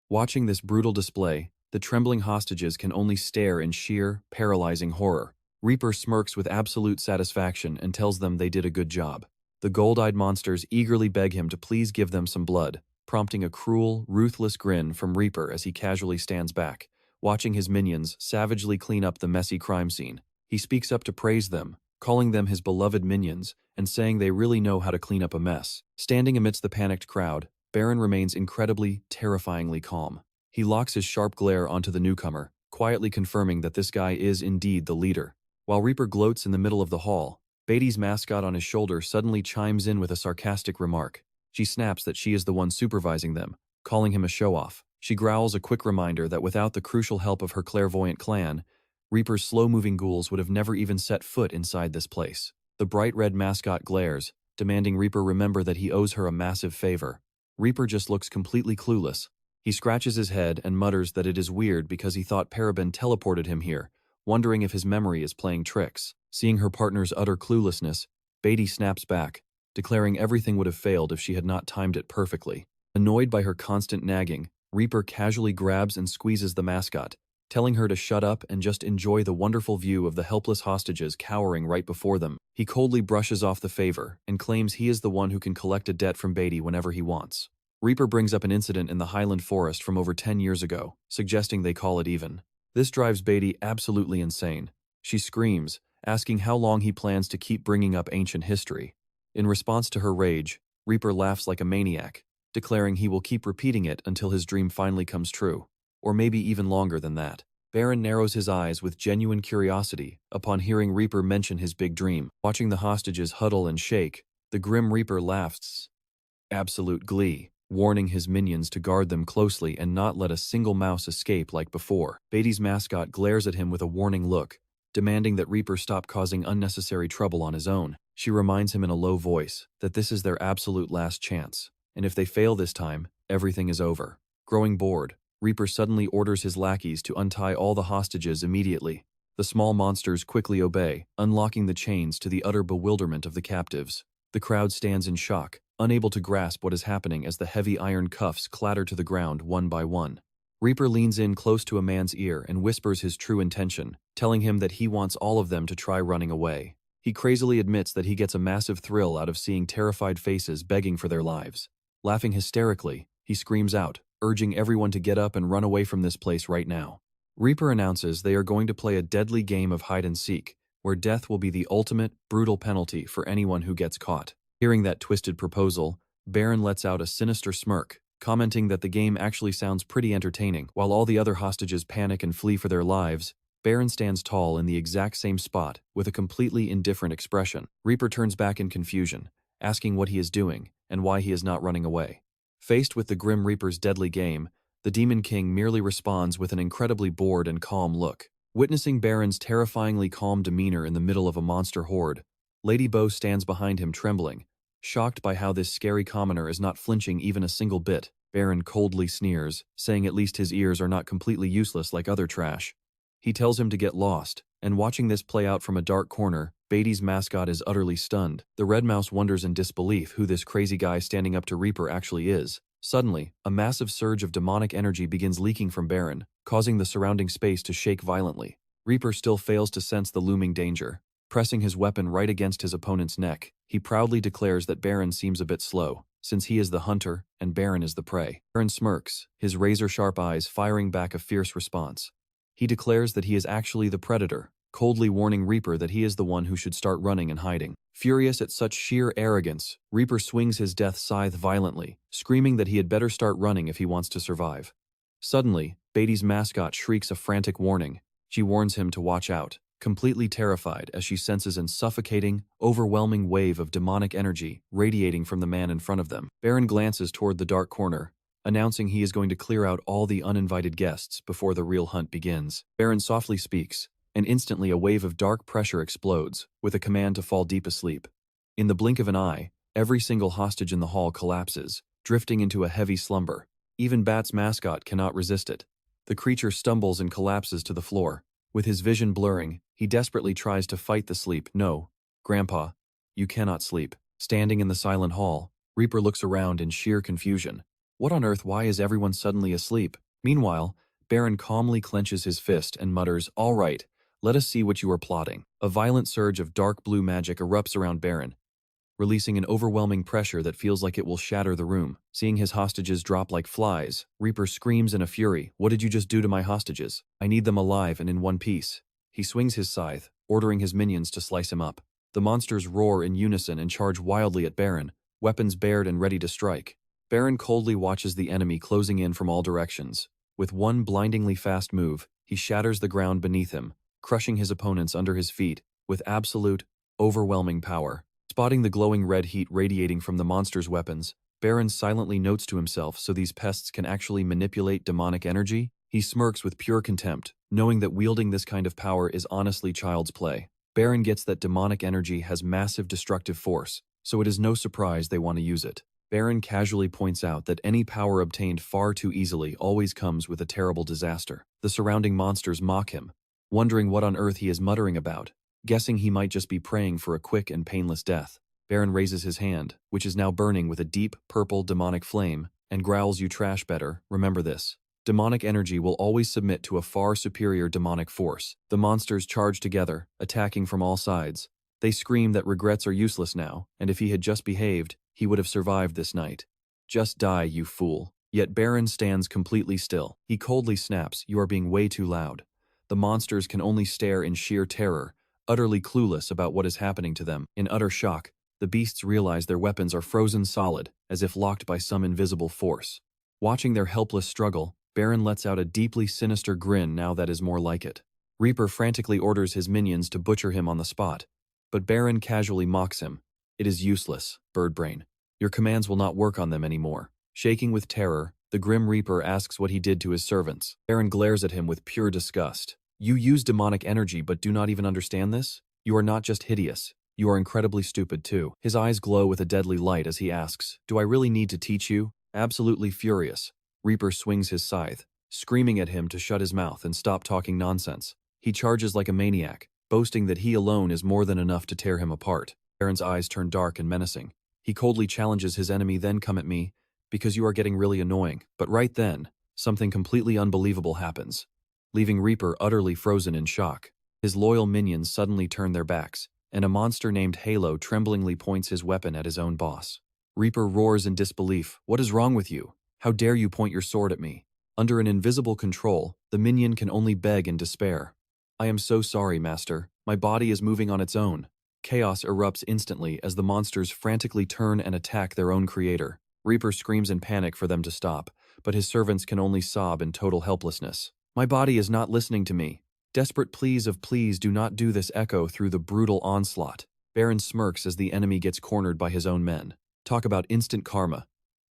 Watching this brutal display, the trembling hostages can only stare in sheer, paralyzing horror. Reaper smirks with absolute satisfaction and tells them they did a good job. The gold-eyed monsters eagerly beg him to please give them some blood, prompting a cruel, ruthless grin from Reaper as he casually stands back, watching his minions savagely clean up the messy crime scene. He speaks up to praise them, calling them his beloved minions and saying they really know how to clean up a mess. Standing amidst the panicked crowd, Baron remains incredibly, terrifyingly calm. He locks his sharp glare onto the newcomer, quietly confirming that this guy is indeed the leader. While Reaper gloats in the middle of the hall, Beatty's mascot on his shoulder suddenly chimes in with a sarcastic remark. She snaps that she is the one supervising them, calling him a show-off. She growls a quick reminder that without the crucial help of her clairvoyant clan, Reaper's slow-moving ghouls would have never even set foot inside this place. The bright red mascot glares, demanding Reaper remember that he owes her a massive favor. Reaper just looks completely clueless. He scratches his head and mutters that it is weird because he thought Parabén teleported him here, wondering if his memory is playing tricks. Seeing her partner's utter cluelessness, Beatty snaps back, declaring everything would have failed if she had not timed it perfectly. Annoyed by her constant nagging, Reaper casually grabs and squeezes the mascot, telling her to shut up and just enjoy the wonderful view of the helpless hostages cowering right before them. He coldly brushes off the favor and claims he is the one who can collect a debt from Beatty whenever he wants. Reaper brings up an incident in the Highland Forest from over 10 years ago, suggesting they call it even. This drives Beatty absolutely insane. She screams, asking how long he plans to keep bringing up ancient history. In response to her rage, Reaper laughs like a maniac, declaring he will keep repeating it until his dream finally comes true, or maybe even longer than that. Baron narrows his eyes with genuine curiosity upon hearing Reaper mention his big dream. Watching the hostages huddle and shake, the grim Reaper laughs absolute glee, warning his minions to guard them closely and not let a single mouse escape like before. Beatty's mascot glares at him with a warning look, demanding that Reaper stop causing unnecessary trouble on his own. She reminds him in a low voice that this is their absolute last chance, and if they fail this time, everything is over. Growing bored, Reaper suddenly orders his lackeys to untie all the hostages immediately. The small monsters quickly obey, unlocking the chains to the utter bewilderment of the captives. The crowd stands in shock, unable to grasp what is happening as the heavy iron cuffs clatter to the ground one by one. Reaper leans in close to a man's ear and whispers his true intention, telling him that he wants all of them to try running away. He crazily admits that he gets a massive thrill out of seeing terrified faces begging for their lives. Laughing hysterically, he screams out, urging everyone to get up and run away from this place right now. Reaper announces they are going to play a deadly game of hide-and-seek, where death will be the ultimate, brutal penalty for anyone who gets caught. Hearing that twisted proposal, Baron lets out a sinister smirk, commenting that the game actually sounds pretty entertaining. While all the other hostages panic and flee for their lives, Baron stands tall in the exact same spot, with a completely indifferent expression. Reaper turns back in confusion, asking what he is doing, and why he is not running away. Faced with the Grim Reaper's deadly game, the Demon King merely responds with an incredibly bored and calm look. Witnessing Baron's terrifyingly calm demeanor in the middle of a monster horde, Lady Bo stands behind him trembling, shocked by how this scary commoner is not flinching even a single bit. Baron coldly sneers, saying at least his ears are not completely useless like other trash. He tells him to get lost, and watching this play out from a dark corner, Beatty's mascot is utterly stunned. The Red Mouse wonders in disbelief who this crazy guy standing up to Reaper actually is. Suddenly, a massive surge of demonic energy begins leaking from Baron, causing the surrounding space to shake violently. Reaper still fails to sense the looming danger. Pressing his weapon right against his opponent's neck, he proudly declares that Baron seems a bit slow, since he is the hunter and Baron is the prey. Baron smirks, his razor-sharp eyes firing back a fierce response. He declares that he is actually the predator, coldly warning Reaper that he is the one who should start running and hiding. Furious at such sheer arrogance, Reaper swings his death scythe violently, screaming that he had better start running if he wants to survive. Suddenly, Beatty's mascot shrieks a frantic warning. She warns him to watch out, completely terrified as she senses a suffocating, overwhelming wave of demonic energy radiating from the man in front of them. Baron glances toward the dark corner, announcing he is going to clear out all the uninvited guests before the real hunt begins. Baron softly speaks, and instantly a wave of dark pressure explodes, with a command to fall deep asleep. In the blink of an eye, every single hostage in the hall collapses, drifting into a heavy slumber. Even Bat's mascot cannot resist it. The creature stumbles and collapses to the floor. With his vision blurring, he desperately tries to fight the sleep. No, Grandpa, you cannot sleep. Standing in the silent hall, Reaper looks around in sheer confusion. What on earth? Why is everyone suddenly asleep? Meanwhile, Baron calmly clenches his fist and mutters, "All right, let us see what you are plotting." A violent surge of dark blue magic erupts around Baron, releasing an overwhelming pressure that feels like it will shatter the room. Seeing his hostages drop like flies, Reaper screams in a fury, "What did you just do to my hostages? I need them alive and in one piece." He swings his scythe, ordering his minions to slice him up. The monsters roar in unison and charge wildly at Baron, weapons bared and ready to strike. Baron coldly watches the enemy closing in from all directions. With one blindingly fast move, he shatters the ground beneath him, crushing his opponents under his feet with absolute, overwhelming power. Spotting the glowing red heat radiating from the monster's weapons, Baron silently notes to himself, so these pests can actually manipulate demonic energy? He smirks with pure contempt, knowing that wielding this kind of power is honestly child's play. Baron gets that demonic energy has massive destructive force, so it is no surprise they want to use it. Baron casually points out that any power obtained far too easily always comes with a terrible disaster. The surrounding monsters mock him, wondering what on earth he is muttering about, guessing he might just be praying for a quick and painless death. Baron raises his hand, which is now burning with a deep, purple demonic flame, and growls, "You trash better, remember this. Demonic energy will always submit to a far superior demonic force." The monsters charge together, attacking from all sides. They scream that regrets are useless now, and if he had just behaved, he would have survived this night. "Just die, you fool." Yet Baron stands completely still. He coldly snaps, "You are being way too loud." The monsters can only stare in sheer terror, utterly clueless about what is happening to them. In utter shock, the beasts realize their weapons are frozen solid, as if locked by some invisible force. Watching their helpless struggle, Baron lets out a deeply sinister grin. Now that is more like it. Reaper frantically orders his minions to butcher him on the spot, but Baron casually mocks him. "It is useless, Birdbrain. Your commands will not work on them anymore." Shaking with terror, the Grim Reaper asks what he did to his servants. Baron glares at him with pure disgust. "You use demonic energy but do not even understand this? You are not just hideous, you are incredibly stupid too." His eyes glow with a deadly light as he asks, "Do I really need to teach you? Absolutely furious, Reaper swings his scythe, screaming at him to shut his mouth and stop talking nonsense. He charges like a maniac, boasting that he alone is more than enough to tear him apart. Baron's eyes turn dark and menacing. He coldly challenges his enemy, then come at me, because you are getting really annoying. But right then, something completely unbelievable happens, leaving Reaper utterly frozen in shock. His loyal minions suddenly turn their backs, and a monster named Halo tremblingly points his weapon at his own boss. Reaper roars in disbelief. What is wrong with you? How dare you point your sword at me? Under an invisible control, the minion can only beg in despair. I am so sorry, master. My body is moving on its own. Chaos erupts instantly as the monsters frantically turn and attack their own creator. Reaper screams in panic for them to stop, but his servants can only sob in total helplessness. My body is not listening to me. Desperate pleas of please do not do this echo through the brutal onslaught. Baron smirks as the enemy gets cornered by his own men. Talk about instant karma.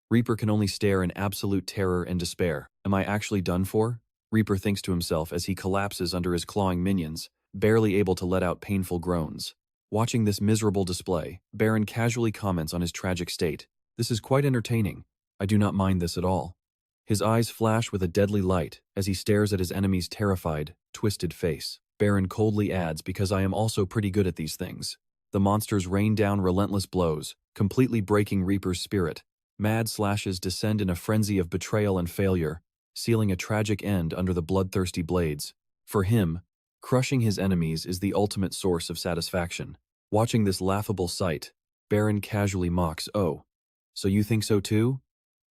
Reaper can only stare in absolute terror and despair. Am I actually done for? Reaper thinks to himself as he collapses under his clawing minions, barely able to let out painful groans. Watching this miserable display, Baron casually comments on his tragic state. This is quite entertaining. I do not mind this at all. His eyes flash with a deadly light as he stares at his enemy's terrified, twisted face. Baron coldly adds, because I am also pretty good at these things. The monsters rain down relentless blows, completely breaking Reaper's spirit. Mad slashes descend in a frenzy of betrayal and failure, sealing a tragic end under the bloodthirsty blades. For him, crushing his enemies is the ultimate source of satisfaction. Watching this laughable sight, Baron casually mocks, "Oh, so you think so too?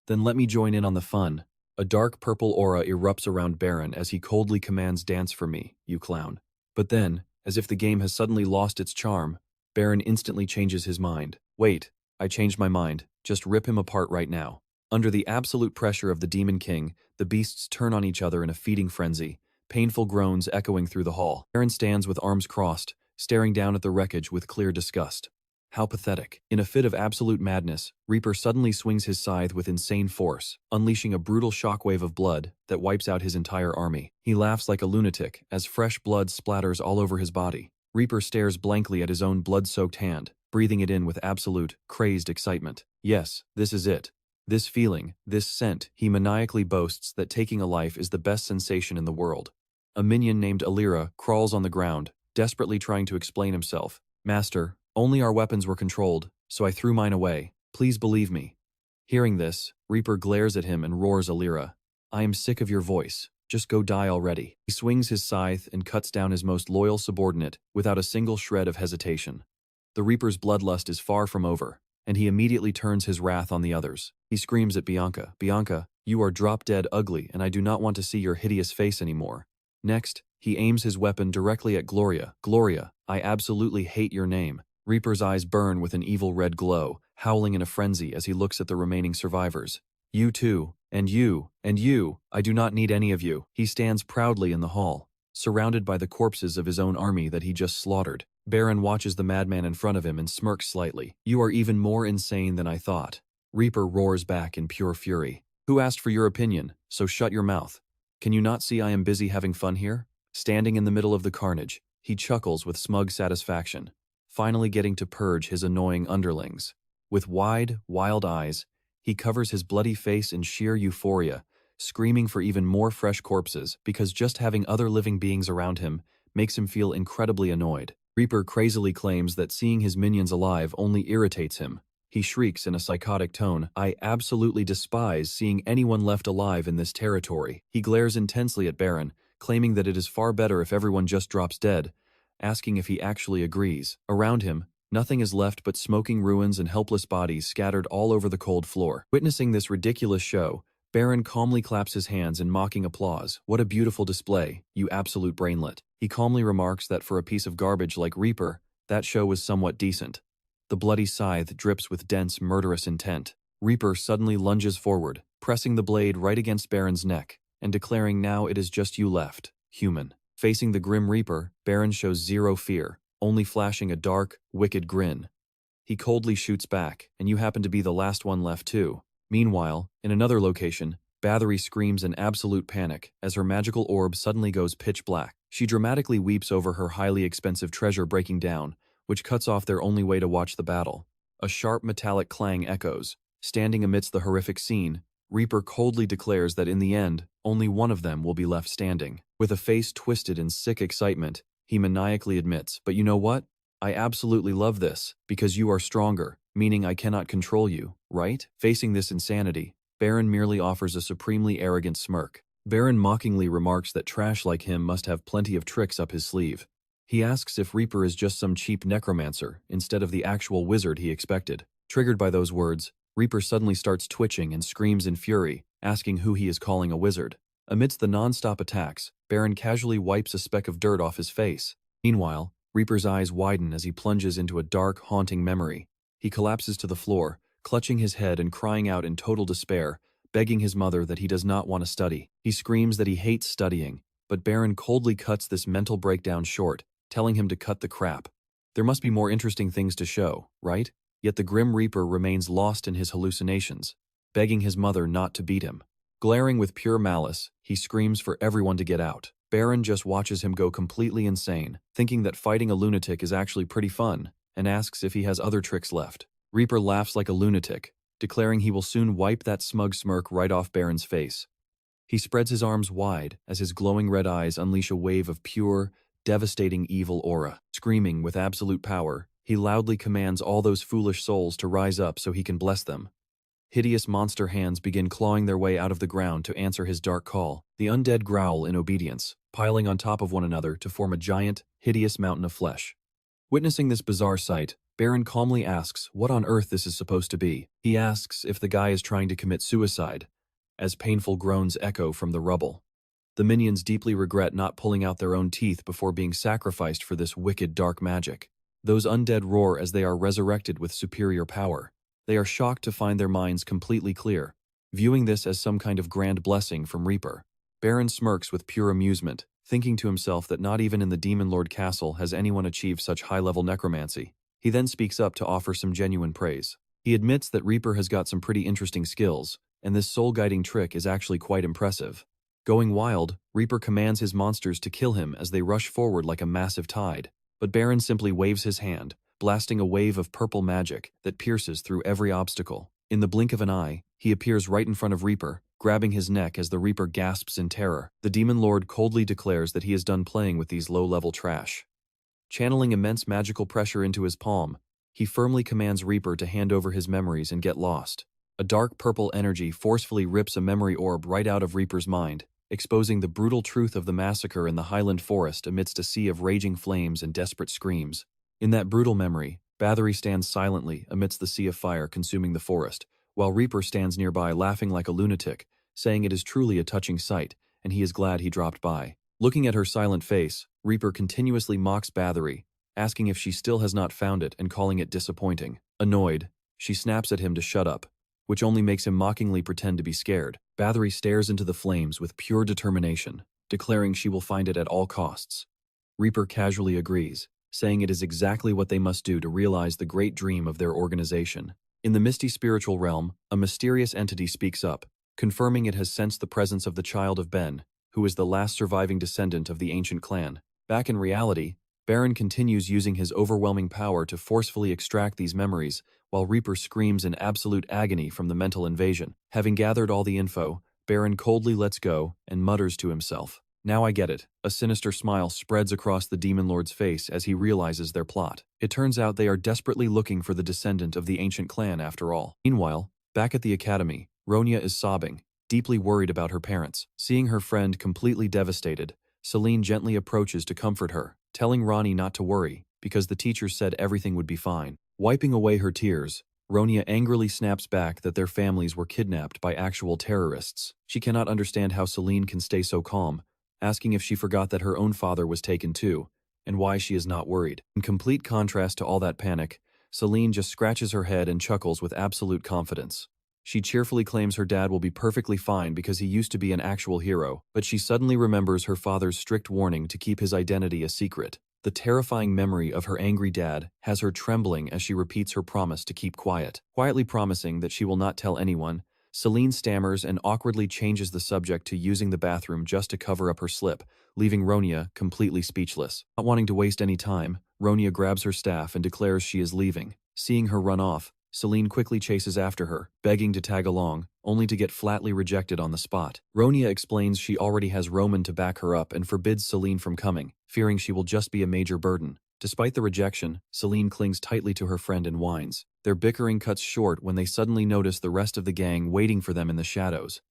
Then let me join in on the fun." A dark purple aura erupts around Baron as he coldly commands, "Dance for me, you clown." But then, as if the game has suddenly lost its charm, Baron instantly changes his mind. Wait, I changed my mind. Just rip him apart right now. Under the absolute pressure of the Demon King, the beasts turn on each other in a feeding frenzy, painful groans echoing through the hall. Baron stands with arms crossed, staring down at the wreckage with clear disgust. How pathetic. In a fit of absolute madness, Reaper suddenly swings his scythe with insane force, unleashing a brutal shockwave of blood that wipes out his entire army. He laughs like a lunatic as fresh blood splatters all over his body. Reaper stares blankly at his own blood-soaked hand, breathing it in with absolute, crazed excitement. Yes, this is it. This feeling, this scent, he maniacally boasts that taking a life is the best sensation in the world. A minion named Alira crawls on the ground, desperately trying to explain himself. Master, only our weapons were controlled, so I threw mine away. Please believe me. Hearing this, Reaper glares at him and roars, Alira, I am sick of your voice. Just go die already. He swings his scythe and cuts down his most loyal subordinate without a single shred of hesitation. The Reaper's bloodlust is far from over, and he immediately turns his wrath on the others. He screams at Bianca, Bianca, you are drop-dead ugly and I do not want to see your hideous face anymore. Next, he aims his weapon directly at Gloria. Gloria, I absolutely hate your name. Reaper's eyes burn with an evil red glow, howling in a frenzy as he looks at the remaining survivors. You too, and you, I do not need any of you. He stands proudly in the hall, surrounded by the corpses of his own army that he just slaughtered. Baron watches the madman in front of him and smirks slightly. You are even more insane than I thought. Reaper roars back in pure fury. Who asked for your opinion? So shut your mouth. Can you not see I am busy having fun here? Standing in the middle of the carnage, he chuckles with smug satisfaction, finally getting to purge his annoying underlings. With wide, wild eyes, he covers his bloody face in sheer euphoria, screaming for even more fresh corpses because just having other living beings around him makes him feel incredibly annoyed. Reaper crazily claims that seeing his minions alive only irritates him. He shrieks in a psychotic tone, I absolutely despise seeing anyone left alive in this territory. He glares intensely at Baron, claiming that it is far better if everyone just drops dead, asking if he actually agrees. Around him, nothing is left but smoking ruins and helpless bodies scattered all over the cold floor. Witnessing this ridiculous show, Baron calmly claps his hands in mocking applause. What a beautiful display, you absolute brainlet. He calmly remarks that for a piece of garbage like Reaper, that show was somewhat decent. The bloody scythe drips with dense, murderous intent. Reaper suddenly lunges forward, pressing the blade right against Baron's neck, and declaring, now it is just you left, human. Facing the grim Reaper, Baron shows zero fear, only flashing a dark, wicked grin. He coldly shoots back, and you happen to be the last one left too. Meanwhile, in another location, Bathory screams in absolute panic as her magical orb suddenly goes pitch black. She dramatically weeps over her highly expensive treasure breaking down, which cuts off their only way to watch the battle. A sharp metallic clang echoes, Standing amidst the horrific scene, Reaper coldly declares that in the end, only one of them will be left standing. With a face twisted in sick excitement, he maniacally admits, "But you know what? I absolutely love this, because you are stronger, meaning I cannot control you, right?" Facing this insanity, Baron merely offers a supremely arrogant smirk. Baron mockingly remarks that trash like him must have plenty of tricks up his sleeve. He asks if Reaper is just some cheap necromancer instead of the actual wizard he expected. Triggered by those words, Reaper suddenly starts twitching and screams in fury, asking who he is calling a wizard. Amidst the non-stop attacks, Baron casually wipes a speck of dirt off his face. Meanwhile, Reaper's eyes widen as he plunges into a dark, haunting memory. He collapses to the floor, clutching his head and crying out in total despair, begging his mother that he does not want to study. He screams that he hates studying, but Baron coldly cuts this mental breakdown short, telling him to cut the crap. There must be more interesting things to show, right? Yet the Grim Reaper remains lost in his hallucinations, begging his mother not to beat him. Glaring with pure malice, he screams for everyone to get out. Baron just watches him go completely insane, thinking that fighting a lunatic is actually pretty fun, and asks if he has other tricks left. Reaper laughs like a lunatic, declaring he will soon wipe that smug smirk right off Baron's face. He spreads his arms wide as his glowing red eyes unleash a wave of pure, devastating evil aura. Screaming with absolute power, he loudly commands all those foolish souls to rise up so he can bless them. Hideous monster hands begin clawing their way out of the ground to answer his dark call. The undead growl in obedience, piling on top of one another to form a giant, hideous mountain of flesh. Witnessing this bizarre sight, Baron calmly asks what on earth this is supposed to be. He asks if the guy is trying to commit suicide, as painful groans echo from the rubble. The minions deeply regret not pulling out their own teeth before being sacrificed for this wicked dark magic. Those undead roar as they are resurrected with superior power. They are shocked to find their minds completely clear, viewing this as some kind of grand blessing from Reaper. Baron smirks with pure amusement, thinking to himself that not even in the Demon Lord Castle has anyone achieved such high-level necromancy. He then speaks up to offer some genuine praise. He admits that Reaper has got some pretty interesting skills, and this soul-guiding trick is actually quite impressive. Going wild, Reaper commands his monsters to kill him as they rush forward like a massive tide. But Baron simply waves his hand, blasting a wave of purple magic that pierces through every obstacle. In the blink of an eye, he appears right in front of Reaper, grabbing his neck as the Reaper gasps in terror. The Demon Lord coldly declares that he is done playing with these low-level trash. Channeling immense magical pressure into his palm, he firmly commands Reaper to hand over his memories and get lost. A dark purple energy forcefully rips a memory orb right out of Reaper's mind, exposing the brutal truth of the massacre in the Highland Forest amidst a sea of raging flames and desperate screams. In that brutal memory, Bathory stands silently amidst the sea of fire consuming the forest, while Reaper stands nearby laughing like a lunatic, saying it is truly a touching sight, and he is glad he dropped by. Looking at her silent face, Reaper continuously mocks Bathory, asking if she still has not found it and calling it disappointing. Annoyed, she snaps at him to shut up, which only makes him mockingly pretend to be scared. Bathory stares into the flames with pure determination, declaring she will find it at all costs. Reaper casually agrees, saying it is exactly what they must do to realize the great dream of their organization. In the misty spiritual realm, a mysterious entity speaks up, confirming it has sensed the presence of the child of Ben, who is the last surviving descendant of the ancient clan. Back in reality, Baron continues using his overwhelming power to forcefully extract these memories, while Reaper screams in absolute agony from the mental invasion. Having gathered all the info, Baron coldly lets go and mutters to himself, "Now I get it." A sinister smile spreads across the Demon Lord's face as he realizes their plot. It turns out they are desperately looking for the descendant of the ancient clan after all. Meanwhile, back at the academy, Ronya is sobbing, deeply worried about her parents. Seeing her friend completely devastated, Selene gently approaches to comfort her, telling Ronnie not to worry, because the teacher said everything would be fine. Wiping away her tears, Ronya angrily snaps back that their families were kidnapped by actual terrorists. She cannot understand how Selene can stay so calm, asking if she forgot that her own father was taken too, and why she is not worried. In complete contrast to all that panic, Selene just scratches her head and chuckles with absolute confidence. She cheerfully claims her dad will be perfectly fine because he used to be an actual hero, but she suddenly remembers her father's strict warning to keep his identity a secret. The terrifying memory of her angry dad has her trembling as she repeats her promise to keep quiet. Quietly promising that she will not tell anyone, Selene stammers and awkwardly changes the subject to using the bathroom just to cover up her slip, leaving Ronya completely speechless. Not wanting to waste any time, Ronya grabs her staff and declares she is leaving. Seeing her run off, Selene quickly chases after her, begging to tag along, only to get flatly rejected on the spot. Ronia explains she already has Roman to back her up and forbids Selene from coming, fearing she will just be a major burden. Despite the rejection, Selene clings tightly to her friend and whines. Their bickering cuts short when they suddenly notice the rest of the gang waiting for them in the shadows.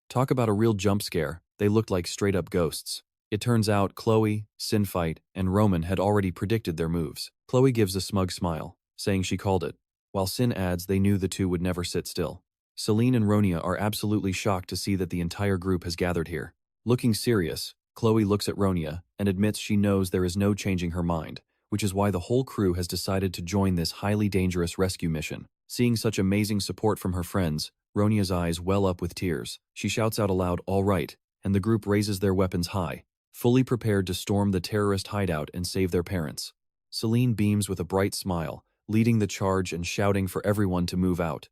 Talk about a real jump scare, they looked like straight-up ghosts. It turns out Chloe, Sinfight, and Roman had already predicted their moves. Chloe gives a smug smile, saying she called it, while Sin adds they knew the two would never sit still. Selene and Ronia are absolutely shocked to see that the entire group has gathered here. Looking serious, Chloe looks at Ronia and admits she knows there is no changing her mind, which is why the whole crew has decided to join this highly dangerous rescue mission. Seeing such amazing support from her friends, Ronia's eyes well up with tears. She shouts out aloud, "All right," and the group raises their weapons high, fully prepared to storm the terrorist hideout and save their parents. Selene beams with a bright smile, leading the charge and shouting for everyone to move out.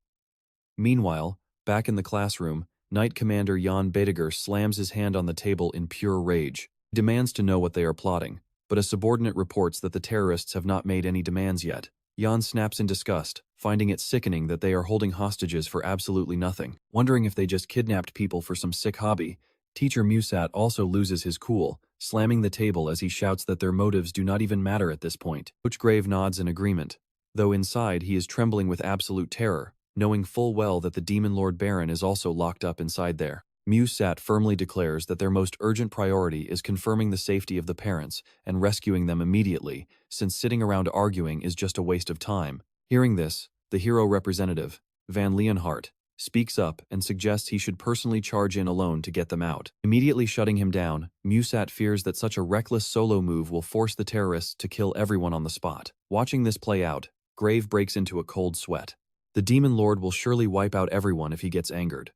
Meanwhile, back in the classroom, Knight Commander Jan Bediger slams his hand on the table in pure rage. He demands to know what they are plotting, but a subordinate reports that the terrorists have not made any demands yet. Jan snaps in disgust, finding it sickening that they are holding hostages for absolutely nothing. Wondering if they just kidnapped people for some sick hobby, Teacher Musat also loses his cool, slamming the table as he shouts that their motives do not even matter at this point. Coach Grave nods in agreement, though inside he is trembling with absolute terror, knowing full well that the Demon Lord Baron is also locked up inside there. Musat firmly declares that their most urgent priority is confirming the safety of the parents and rescuing them immediately, since sitting around arguing is just a waste of time. Hearing this, the hero representative, Van Leeuwenhart, speaks up and suggests he should personally charge in alone to get them out. Immediately shutting him down, Musat fears that such a reckless solo move will force the terrorists to kill everyone on the spot. Watching this play out, Grave breaks into a cold sweat. The Demon Lord will surely wipe out everyone if he gets angered.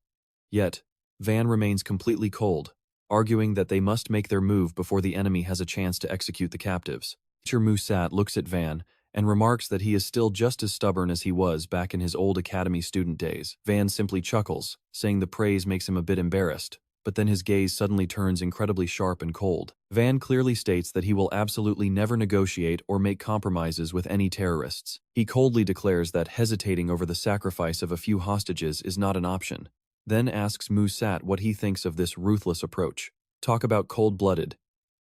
Yet, Van remains completely cold, arguing that they must make their move before the enemy has a chance to execute the captives. Teacher Musat looks at Van and remarks that he is still just as stubborn as he was back in his old academy student days. Van simply chuckles, saying the praise makes him a bit embarrassed, but then his gaze suddenly turns incredibly sharp and cold. Van clearly states that he will absolutely never negotiate or make compromises with any terrorists. He coldly declares that hesitating over the sacrifice of a few hostages is not an option, then asks Musat what he thinks of this ruthless approach. Talk about cold-blooded.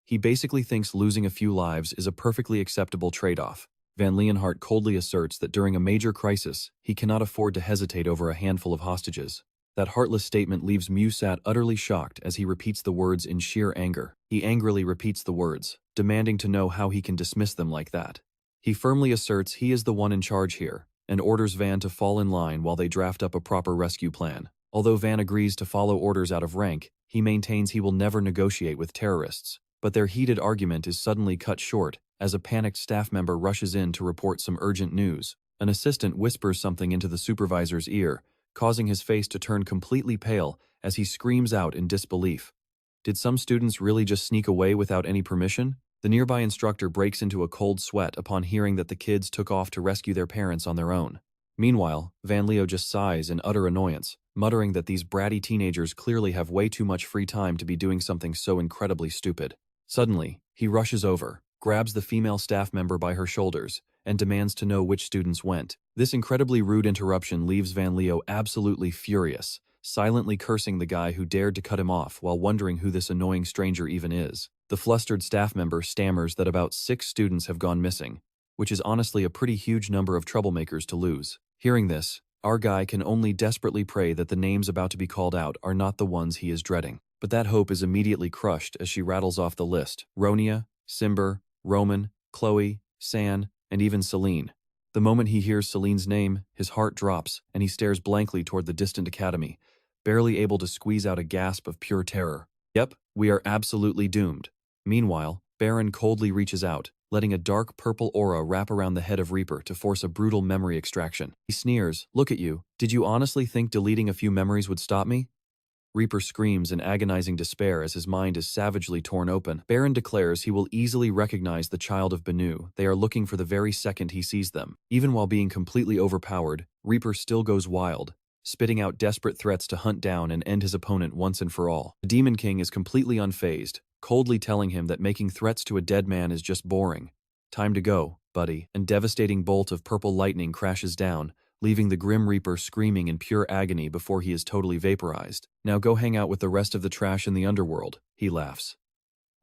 He basically thinks losing a few lives is a perfectly acceptable trade-off. Van Leeuwenhart coldly asserts that during a major crisis, he cannot afford to hesitate over a handful of hostages. That heartless statement leaves Musat utterly shocked as he repeats the words in sheer anger. He angrily repeats the words, demanding to know how he can dismiss them like that. He firmly asserts he is the one in charge here, and orders Van to fall in line while they draft up a proper rescue plan. Although Van agrees to follow orders out of rank, he maintains he will never negotiate with terrorists. But their heated argument is suddenly cut short as a panicked staff member rushes in to report some urgent news. An assistant whispers something into the supervisor's ear, causing his face to turn completely pale as he screams out in disbelief. Did some students really just sneak away without any permission? The nearby instructor breaks into a cold sweat upon hearing that the kids took off to rescue their parents on their own. Meanwhile, Van Leo just sighs in utter annoyance, muttering that these bratty teenagers clearly have way too much free time to be doing something so incredibly stupid. Suddenly, he rushes over, grabs the female staff member by her shoulders, and demands to know which students went. This incredibly rude interruption leaves Van Leo absolutely furious, silently cursing the guy who dared to cut him off while wondering who this annoying stranger even is. The flustered staff member stammers that about 6 students have gone missing, which is honestly a pretty huge number of troublemakers to lose. Hearing this, our guy can only desperately pray that the names about to be called out are not the ones he is dreading. But that hope is immediately crushed as she rattles off the list: Ronia, Simber, Roman, Chloe, San, and even Selene. The moment he hears Selene's name, his heart drops, and he stares blankly toward the distant academy, barely able to squeeze out a gasp of pure terror. Yep, we are absolutely doomed. Meanwhile, Baron coldly reaches out, letting a dark purple aura wrap around the head of Reaper to force a brutal memory extraction. He sneers, "Look at you. Did you honestly think deleting a few memories would stop me?" Reaper screams in agonizing despair as his mind is savagely torn open. Baron declares he will easily recognize the child of Benu they are looking for the very second he sees them. Even while being completely overpowered, Reaper still goes wild, spitting out desperate threats to hunt down and end his opponent once and for all. The Demon King is completely unfazed, coldly telling him that making threats to a dead man is just boring. "Time to go, buddy." A devastating bolt of purple lightning crashes down, leaving the Grim Reaper screaming in pure agony before he is totally vaporized. "Now go hang out with the rest of the trash in the underworld," he laughs.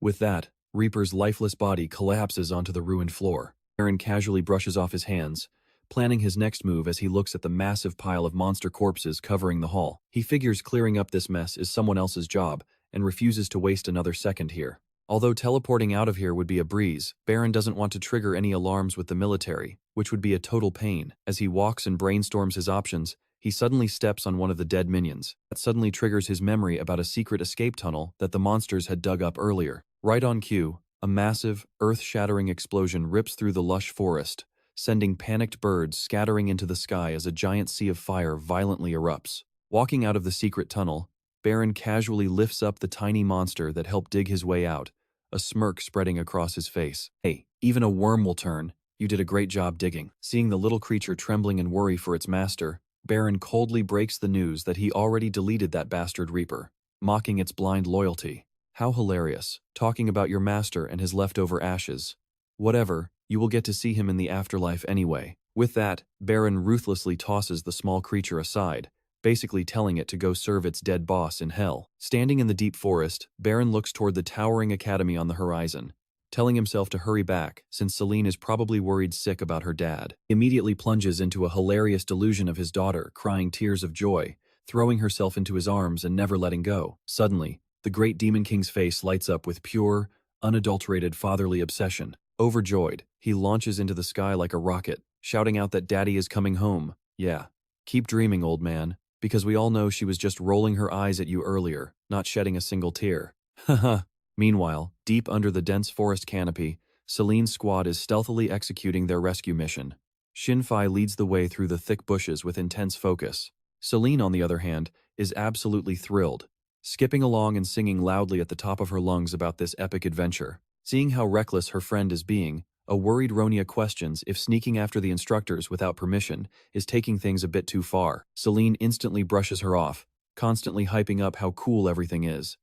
With that, Reaper's lifeless body collapses onto the ruined floor. Baron casually brushes off his hands, planning his next move as he looks at the massive pile of monster corpses covering the hall. He figures clearing up this mess is someone else's job and refuses to waste another second here. Although teleporting out of here would be a breeze, Baron doesn't want to trigger any alarms with the military, which would be a total pain. As he walks and brainstorms his options, he suddenly steps on one of the dead minions. That suddenly triggers his memory about a secret escape tunnel that the monsters had dug up earlier. Right on cue, a massive, earth-shattering explosion rips through the lush forest, sending panicked birds scattering into the sky as a giant sea of fire violently erupts. Walking out of the secret tunnel, Baron casually lifts up the tiny monster that helped dig his way out, a smirk spreading across his face. "Hey, even a worm will turn. You did a great job digging." Seeing the little creature trembling in worry for its master, Baron coldly breaks the news that he already deleted that bastard Reaper, mocking its blind loyalty. "How hilarious, talking about your master and his leftover ashes. Whatever, you will get to see him in the afterlife anyway." With that, Baron ruthlessly tosses the small creature aside, basically telling it to go serve its dead boss in hell. Standing in the deep forest, Baron looks toward the towering academy on the horizon, telling himself to hurry back since Selene is probably worried sick about her dad. He immediately plunges into a hilarious delusion of his daughter, crying tears of joy, throwing herself into his arms and never letting go. Suddenly, the great Demon King's face lights up with pure, unadulterated fatherly obsession. Overjoyed, he launches into the sky like a rocket, shouting out that Daddy is coming home. "Yeah, keep dreaming, old man, because we all know she was just rolling her eyes at you earlier, not shedding a single tear." Haha. Meanwhile, deep under the dense forest canopy, Selene's squad is stealthily executing their rescue mission. Shinfei leads the way through the thick bushes with intense focus. Selene, on the other hand, is absolutely thrilled, skipping along and singing loudly at the top of her lungs about this epic adventure. Seeing how reckless her friend is being, a worried Ronia questions if sneaking after the instructors without permission is taking things a bit too far. Selene instantly brushes her off, constantly hyping up how cool everything is.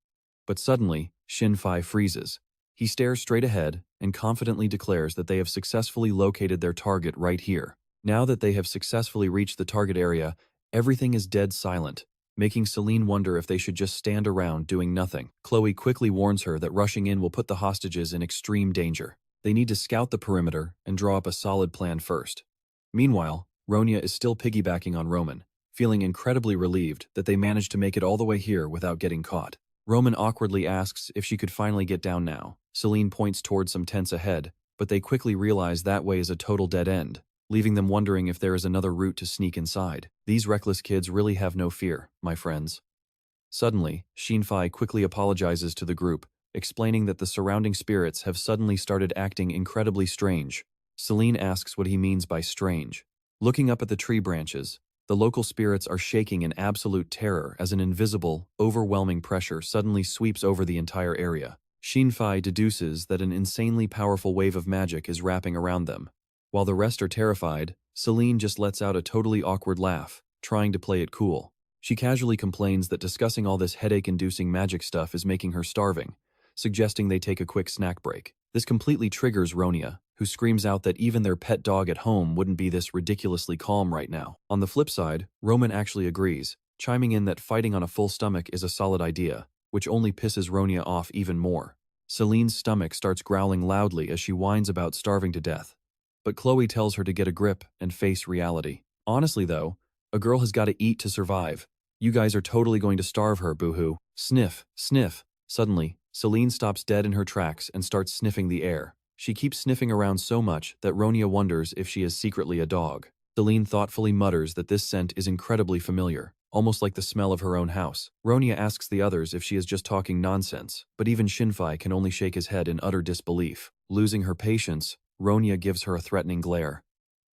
But suddenly, Shinfei freezes. He stares straight ahead and confidently declares that they have successfully located their target right here. Now that they have successfully reached the target area, everything is dead silent, making Selene wonder if they should just stand around doing nothing. Chloe quickly warns her that rushing in will put the hostages in extreme danger. They need to scout the perimeter and draw up a solid plan first. Meanwhile, Ronia is still piggybacking on Roman, feeling incredibly relieved that they managed to make it all the way here without getting caught. Roman awkwardly asks if she could finally get down now. Selene points towards some tents ahead, but they quickly realize that way is a total dead end, leaving them wondering if there is another route to sneak inside. These reckless kids really have no fear, my friends. Suddenly, Shinfei quickly apologizes to the group, explaining that the surrounding spirits have suddenly started acting incredibly strange. Selene asks what he means by strange. Looking up at the tree branches, the local spirits are shaking in absolute terror as an invisible, overwhelming pressure suddenly sweeps over the entire area. Shinfei deduces that an insanely powerful wave of magic is wrapping around them. While the rest are terrified, Selene just lets out a totally awkward laugh, trying to play it cool. She casually complains that discussing all this headache-inducing magic stuff is making her starving, suggesting they take a quick snack break. This completely triggers Ronia, who screams out that even their pet dog at home wouldn't be this ridiculously calm right now. On the flip side, Roman actually agrees, chiming in that fighting on a full stomach is a solid idea, which only pisses Ronia off even more. Selene's stomach starts growling loudly as she whines about starving to death. But Chloe tells her to get a grip and face reality. Honestly though, a girl has got to eat to survive. You guys are totally going to starve her, boo-hoo. Sniff, sniff. Suddenly, Selene stops dead in her tracks and starts sniffing the air. She keeps sniffing around so much that Ronia wonders if she is secretly a dog. Selene thoughtfully mutters that this scent is incredibly familiar, almost like the smell of her own house. Ronia asks the others if she is just talking nonsense, but even Shinfei can only shake his head in utter disbelief. Losing her patience, Ronia gives her a threatening glare.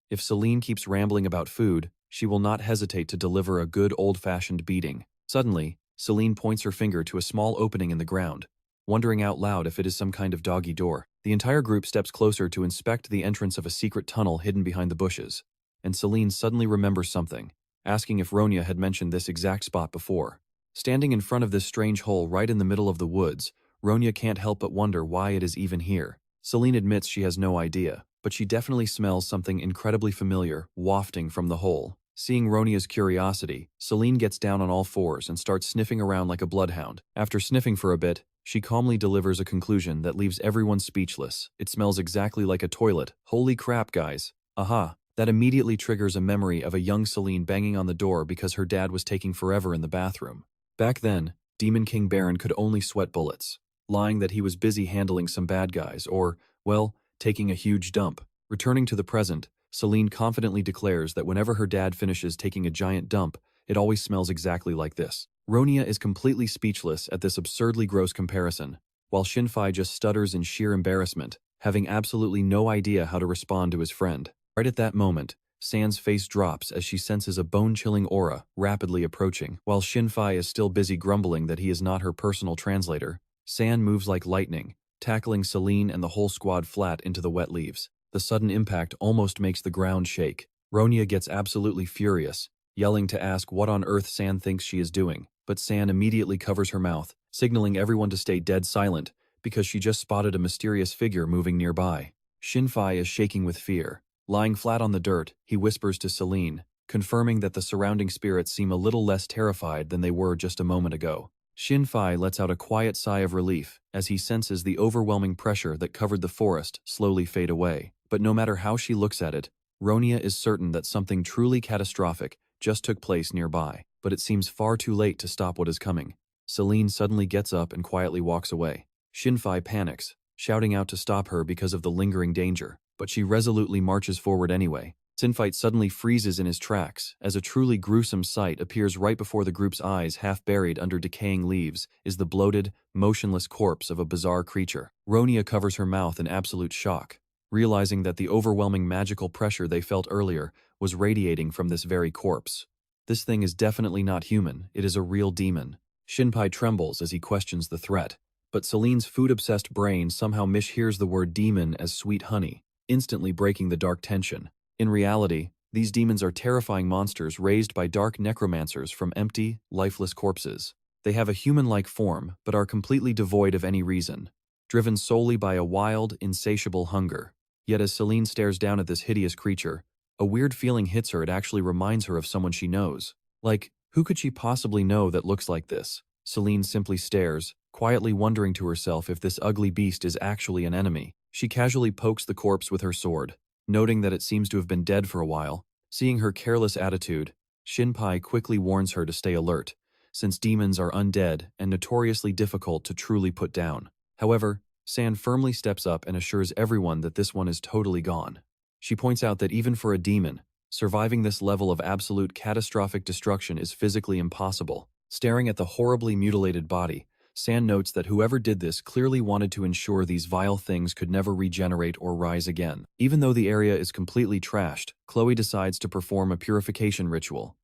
If Selene keeps rambling about food, she will not hesitate to deliver a good old-fashioned beating. Suddenly, Selene points her finger to a small opening in the ground, wondering out loud if it is some kind of doggy door. The entire group steps closer to inspect the entrance of a secret tunnel hidden behind the bushes, and Selene suddenly remembers something, asking if Ronia had mentioned this exact spot before. Standing in front of this strange hole right in the middle of the woods, Ronia can't help but wonder why it is even here. Selene admits she has no idea, but she definitely smells something incredibly familiar wafting from the hole. Seeing Ronia's curiosity, Selene gets down on all fours and starts sniffing around like a bloodhound. After sniffing for a bit, she calmly delivers a conclusion that leaves everyone speechless. It smells exactly like a toilet. Holy crap, guys. Aha. That immediately triggers a memory of a young Selene banging on the door because her dad was taking forever in the bathroom. Back then, Demon King Baron could only sweat bullets, lying that he was busy handling some bad guys or, well, taking a huge dump. Returning to the present, Selene confidently declares that whenever her dad finishes taking a giant dump, it always smells exactly like this. Ronia is completely speechless at this absurdly gross comparison, while Shinfei just stutters in sheer embarrassment, having absolutely no idea how to respond to his friend. Right at that moment, San's face drops as she senses a bone-chilling aura rapidly approaching. While Shinfei is still busy grumbling that he is not her personal translator, San moves like lightning, tackling Selene and the whole squad flat into the wet leaves. The sudden impact almost makes the ground shake. Ronia gets absolutely furious, yelling to ask what on earth San thinks she is doing, but San immediately covers her mouth, signaling everyone to stay dead silent because she just spotted a mysterious figure moving nearby. Shinfei is shaking with fear. Lying flat on the dirt, he whispers to Selene, confirming that the surrounding spirits seem a little less terrified than they were just a moment ago. Shinfei lets out a quiet sigh of relief as he senses the overwhelming pressure that covered the forest slowly fade away. But no matter how she looks at it, Ronia is certain that something truly catastrophic just took place nearby, but it seems far too late to stop what is coming. Selene suddenly gets up and quietly walks away. Shinfei panics, shouting out to stop her because of the lingering danger, but she resolutely marches forward anyway. Sinfight suddenly freezes in his tracks as a truly gruesome sight appears right before the group's eyes. Half buried under decaying leaves is the bloated, motionless corpse of a bizarre creature. Ronia covers her mouth in absolute shock, realizing that the overwhelming magical pressure they felt earlier was radiating from this very corpse. This thing is definitely not human, it is a real demon. Shinpai trembles as he questions the threat, but Selene's food-obsessed brain somehow mishears the word demon as sweet honey, instantly breaking the dark tension. In reality, these demons are terrifying monsters raised by dark necromancers from empty, lifeless corpses. They have a human-like form, but are completely devoid of any reason, driven solely by a wild, insatiable hunger. Yet as Selene stares down at this hideous creature, a weird feeling hits her. It actually reminds her of someone she knows. Like, who could she possibly know that looks like this? Selene simply stares, quietly wondering to herself if this ugly beast is actually an enemy. She casually pokes the corpse with her sword, noting that it seems to have been dead for a while. Seeing her careless attitude, Shinpai quickly warns her to stay alert, since demons are undead and notoriously difficult to truly put down. However, San firmly steps up and assures everyone that this one is totally gone. She points out that even for a demon, surviving this level of absolute catastrophic destruction is physically impossible. Staring at the horribly mutilated body, San notes that whoever did this clearly wanted to ensure these vile things could never regenerate or rise again. Even though the area is completely trashed, Chloe decides to perform a purification ritual.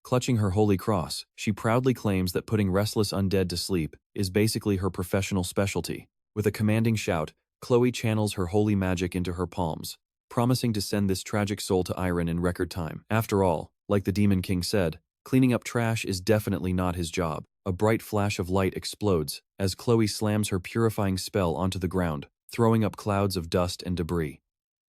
Clutching her holy cross, she proudly claims that putting restless undead to sleep is basically her professional specialty. With a commanding shout, Chloe channels her holy magic into her palms, promising to send this tragic soul to Iron in record time. After all, like the Demon King said, cleaning up trash is definitely not his job. A bright flash of light explodes as Chloe slams her purifying spell onto the ground, throwing up clouds of dust and debris.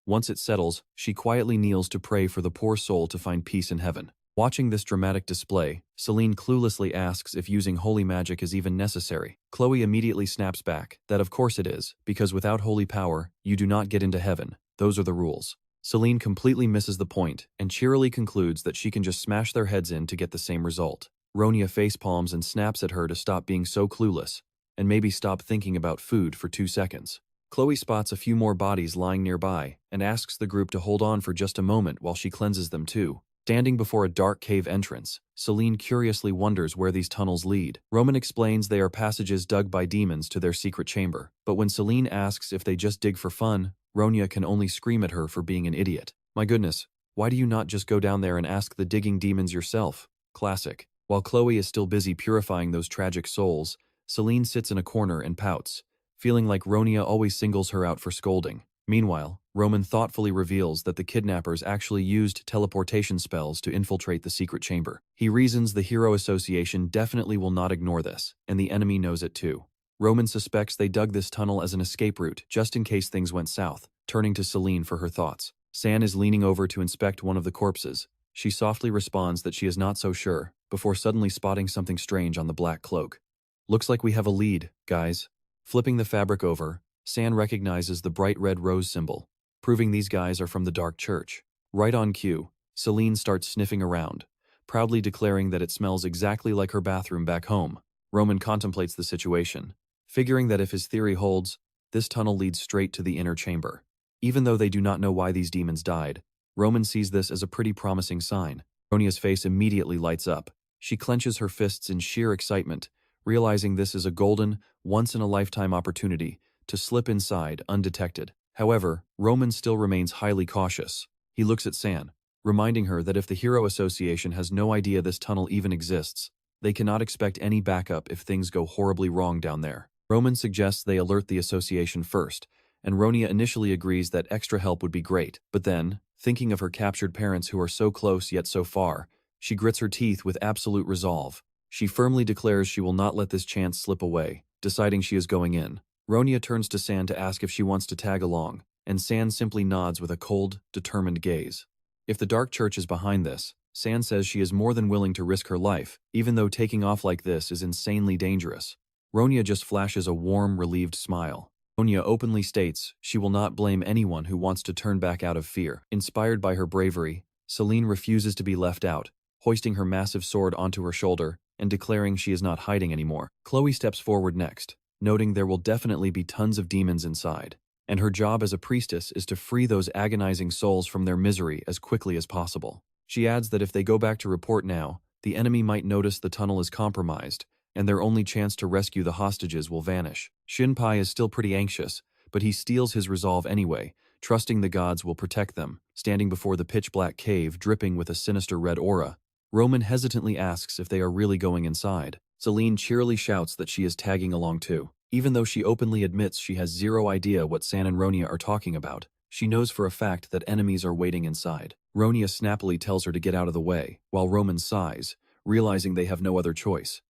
Once it settles, she quietly kneels to pray for the poor soul to find peace in heaven. Watching this dramatic display, Selene cluelessly asks if using holy magic is even necessary. Chloe immediately snaps back that of course it is, because without holy power, you do not get into heaven. Those are the rules. Selene completely misses the point and cheerily concludes that she can just smash their heads in to get the same result. Ronia facepalms and snaps at her to stop being so clueless, and maybe stop thinking about food for 2 seconds. Chloe spots a few more bodies lying nearby and asks the group to hold on for just a moment while she cleanses them too. Standing before a dark cave entrance, Selene curiously wonders where these tunnels lead. Roman explains they are passages dug by demons to their secret chamber, but when Selene asks if they just dig for fun, Ronia can only scream at her for being an idiot. My goodness, why do you not just go down there and ask the digging demons yourself? Classic. While Chloe is still busy purifying those tragic souls, Selene sits in a corner and pouts, feeling like Ronia always singles her out for scolding. Meanwhile, Roman thoughtfully reveals that the kidnappers actually used teleportation spells to infiltrate the secret chamber. He reasons the Hero Association definitely will not ignore this, and the enemy knows it too. Roman suspects they dug this tunnel as an escape route just in case things went south, turning to Selene for her thoughts. San is leaning over to inspect one of the corpses. She softly responds that she is not so sure, before suddenly spotting something strange on the black cloak. Looks like we have a lead, guys. Flipping the fabric over, San recognizes the bright red rose symbol, proving these guys are from the Dark Church. Right on cue, Selene starts sniffing around, proudly declaring that it smells exactly like her bathroom back home. Roman contemplates the situation, figuring that if his theory holds, this tunnel leads straight to the inner chamber. Even though they do not know why these demons died, Roman sees this as a pretty promising sign. Ronia's face immediately lights up. She clenches her fists in sheer excitement, realizing this is a golden, once-in-a-lifetime opportunity to slip inside undetected. However, Roman still remains highly cautious. He looks at San, reminding her that if the Hero Association has no idea this tunnel even exists, they cannot expect any backup if things go horribly wrong down there. Roman suggests they alert the association first, and Ronia initially agrees that extra help would be great. But then, thinking of her captured parents who are so close yet so far, she grits her teeth with absolute resolve. She firmly declares she will not let this chance slip away, deciding she is going in. Ronia turns to San to ask if she wants to tag along, and San simply nods with a cold, determined gaze. If the Dark Church is behind this, San says she is more than willing to risk her life, even though taking off like this is insanely dangerous. Ronia just flashes a warm, relieved smile. Ronia openly states she will not blame anyone who wants to turn back out of fear. Inspired by her bravery, Selene refuses to be left out, hoisting her massive sword onto her shoulder and declaring she is not hiding anymore. Chloe steps forward next, noting there will definitely be tons of demons inside, and her job as a priestess is to free those agonizing souls from their misery as quickly as possible. She adds that if they go back to report now, the enemy might notice the tunnel is compromised, and their only chance to rescue the hostages will vanish. Shinpai is still pretty anxious, but he steels his resolve anyway, trusting the gods will protect them. Standing before the pitch-black cave dripping with a sinister red aura, Roman hesitantly asks if they are really going inside. Selene cheerily shouts that she is tagging along too. Even though she openly admits she has zero idea what San and Ronia are talking about, she knows for a fact that enemies are waiting inside. Ronia snappily tells her to get out of the way, while Roman sighs, realizing they have no other choice.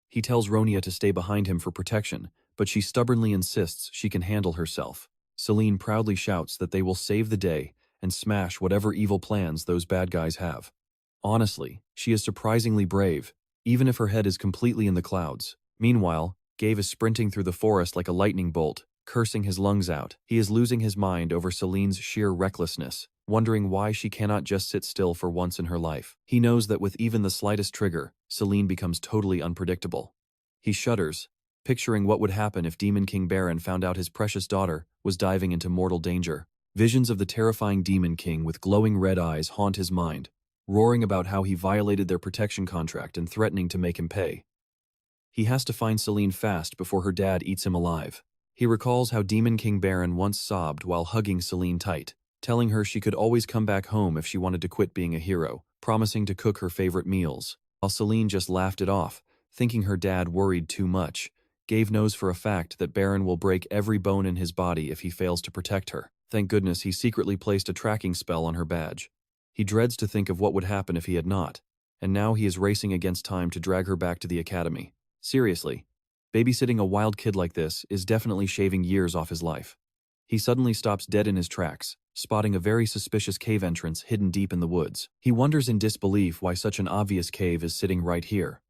He tells Ronia to stay behind him for protection, but she stubbornly insists she can handle herself. Selene proudly shouts that they will save the day and smash whatever evil plans those bad guys have. Honestly, she is surprisingly brave, even if her head is completely in the clouds. Meanwhile, Gabe is sprinting through the forest like a lightning bolt, cursing his lungs out. He is losing his mind over Selene's sheer recklessness, wondering why she cannot just sit still for once in her life. He knows that with even the slightest trigger, Selene becomes totally unpredictable. He shudders, picturing what would happen if Demon King Baron found out his precious daughter was diving into mortal danger. Visions of the terrifying Demon King with glowing red eyes haunt his mind, roaring about how he violated their protection contract and threatening to make him pay. He has to find Selene fast before her dad eats him alive. He recalls how Demon King Baron once sobbed while hugging Selene tight, telling her she could always come back home if she wanted to quit being a hero, promising to cook her favorite meals. While Selene just laughed it off, thinking her dad worried too much, Gabe knows for a fact that Baron will break every bone in his body if he fails to protect her. Thank goodness he secretly placed a tracking spell on her badge. He dreads to think of what would happen if he had not, and now he is racing against time to drag her back to the academy. Seriously, babysitting a wild kid like this is definitely shaving years off his life. He suddenly stops dead in his tracks, spotting a very suspicious cave entrance hidden deep in the woods. He wonders in disbelief why such an obvious cave is sitting right here.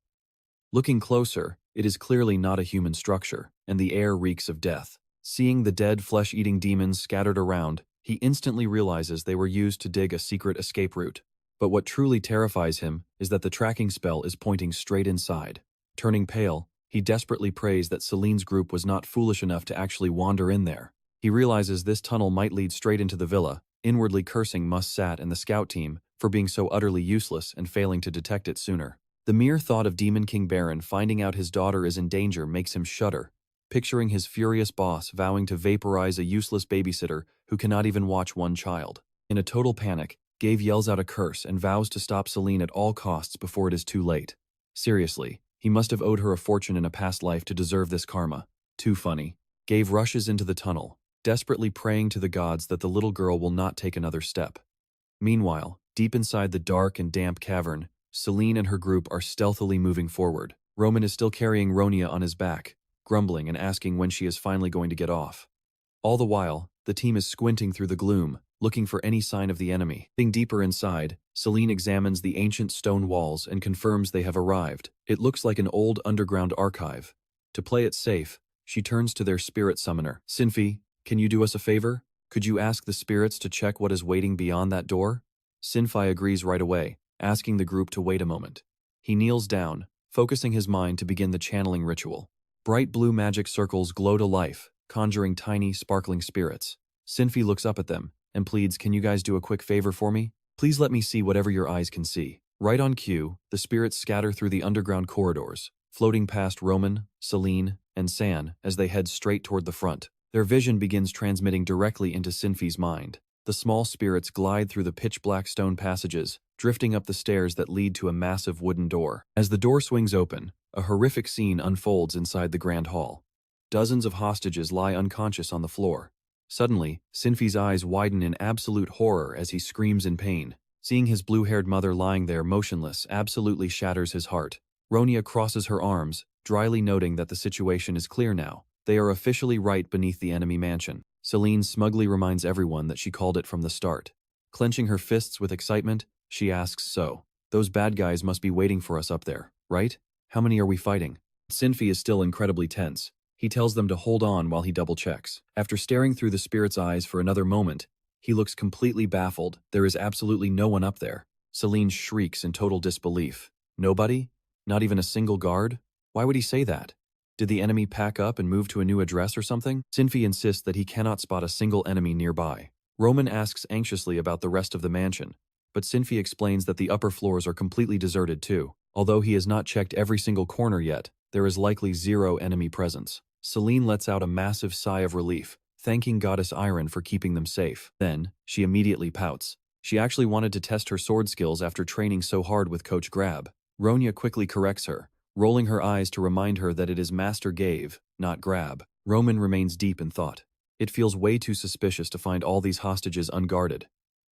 Looking closer, it is clearly not a human structure, and the air reeks of death. Seeing the dead flesh-eating demons scattered around, he instantly realizes they were used to dig a secret escape route. But what truly terrifies him is that the tracking spell is pointing straight inside. Turning pale, he desperately prays that Selene's group was not foolish enough to actually wander in there. He realizes this tunnel might lead straight into the villa, inwardly cursing Mussat and the scout team for being so utterly useless and failing to detect it sooner. The mere thought of Demon King Baron finding out his daughter is in danger makes him shudder, picturing his furious boss vowing to vaporize a useless babysitter who cannot even watch one child. In a total panic, Gabe yells out a curse and vows to stop Selene at all costs before it is too late. Seriously, he must have owed her a fortune in a past life to deserve this karma. Too funny. Gabe rushes into the tunnel, desperately praying to the gods that the little girl will not take another step. Meanwhile, deep inside the dark and damp cavern, Selene and her group are stealthily moving forward. Roman is still carrying Ronia on his back, grumbling and asking when she is finally going to get off. All the while, the team is squinting through the gloom, looking for any sign of the enemy. Digging deeper inside, Selene examines the ancient stone walls and confirms they have arrived. It looks like an old underground archive. To play it safe, she turns to their spirit summoner. Sinfi, can you do us a favor? Could you ask the spirits to check what is waiting beyond that door? Sinfi agrees right away, asking the group to wait a moment. He kneels down, focusing his mind to begin the channeling ritual. Bright blue magic circles glow to life, conjuring tiny, sparkling spirits. Sinfi looks up at them and pleads, can you guys do a quick favor for me? Please let me see whatever your eyes can see. Right on cue, the spirits scatter through the underground corridors, floating past Roman, Selene, and San as they head straight toward the front. Their vision begins transmitting directly into Sinfi's mind. The small spirits glide through the pitch-black stone passages, drifting up the stairs that lead to a massive wooden door. As the door swings open, a horrific scene unfolds inside the grand hall. Dozens of hostages lie unconscious on the floor. Suddenly, Sinfi's eyes widen in absolute horror as he screams in pain. Seeing his blue-haired mother lying there motionless absolutely shatters his heart. Ronia crosses her arms, dryly noting that the situation is clear now. They are officially right beneath the enemy mansion. Selene smugly reminds everyone that she called it from the start. Clenching her fists with excitement, she asks, so, those bad guys must be waiting for us up there, right? How many are we fighting? Sinfi is still incredibly tense. He tells them to hold on while he double-checks. After staring through the spirit's eyes for another moment, he looks completely baffled. There is absolutely no one up there. Selene shrieks in total disbelief. Nobody? Not even a single guard? Why would he say that? Did the enemy pack up and move to a new address or something? Sinfi insists that he cannot spot a single enemy nearby. Roman asks anxiously about the rest of the mansion, but Sinfi explains that the upper floors are completely deserted too. Although he has not checked every single corner yet, there is likely zero enemy presence. Selene lets out a massive sigh of relief, thanking Goddess Iron for keeping them safe. Then, she immediately pouts. She actually wanted to test her sword skills after training so hard with Coach Grab. Ronia quickly corrects her, rolling her eyes to remind her that it is Master Gave, not Grab. Roman remains deep in thought. It feels way too suspicious to find all these hostages unguarded,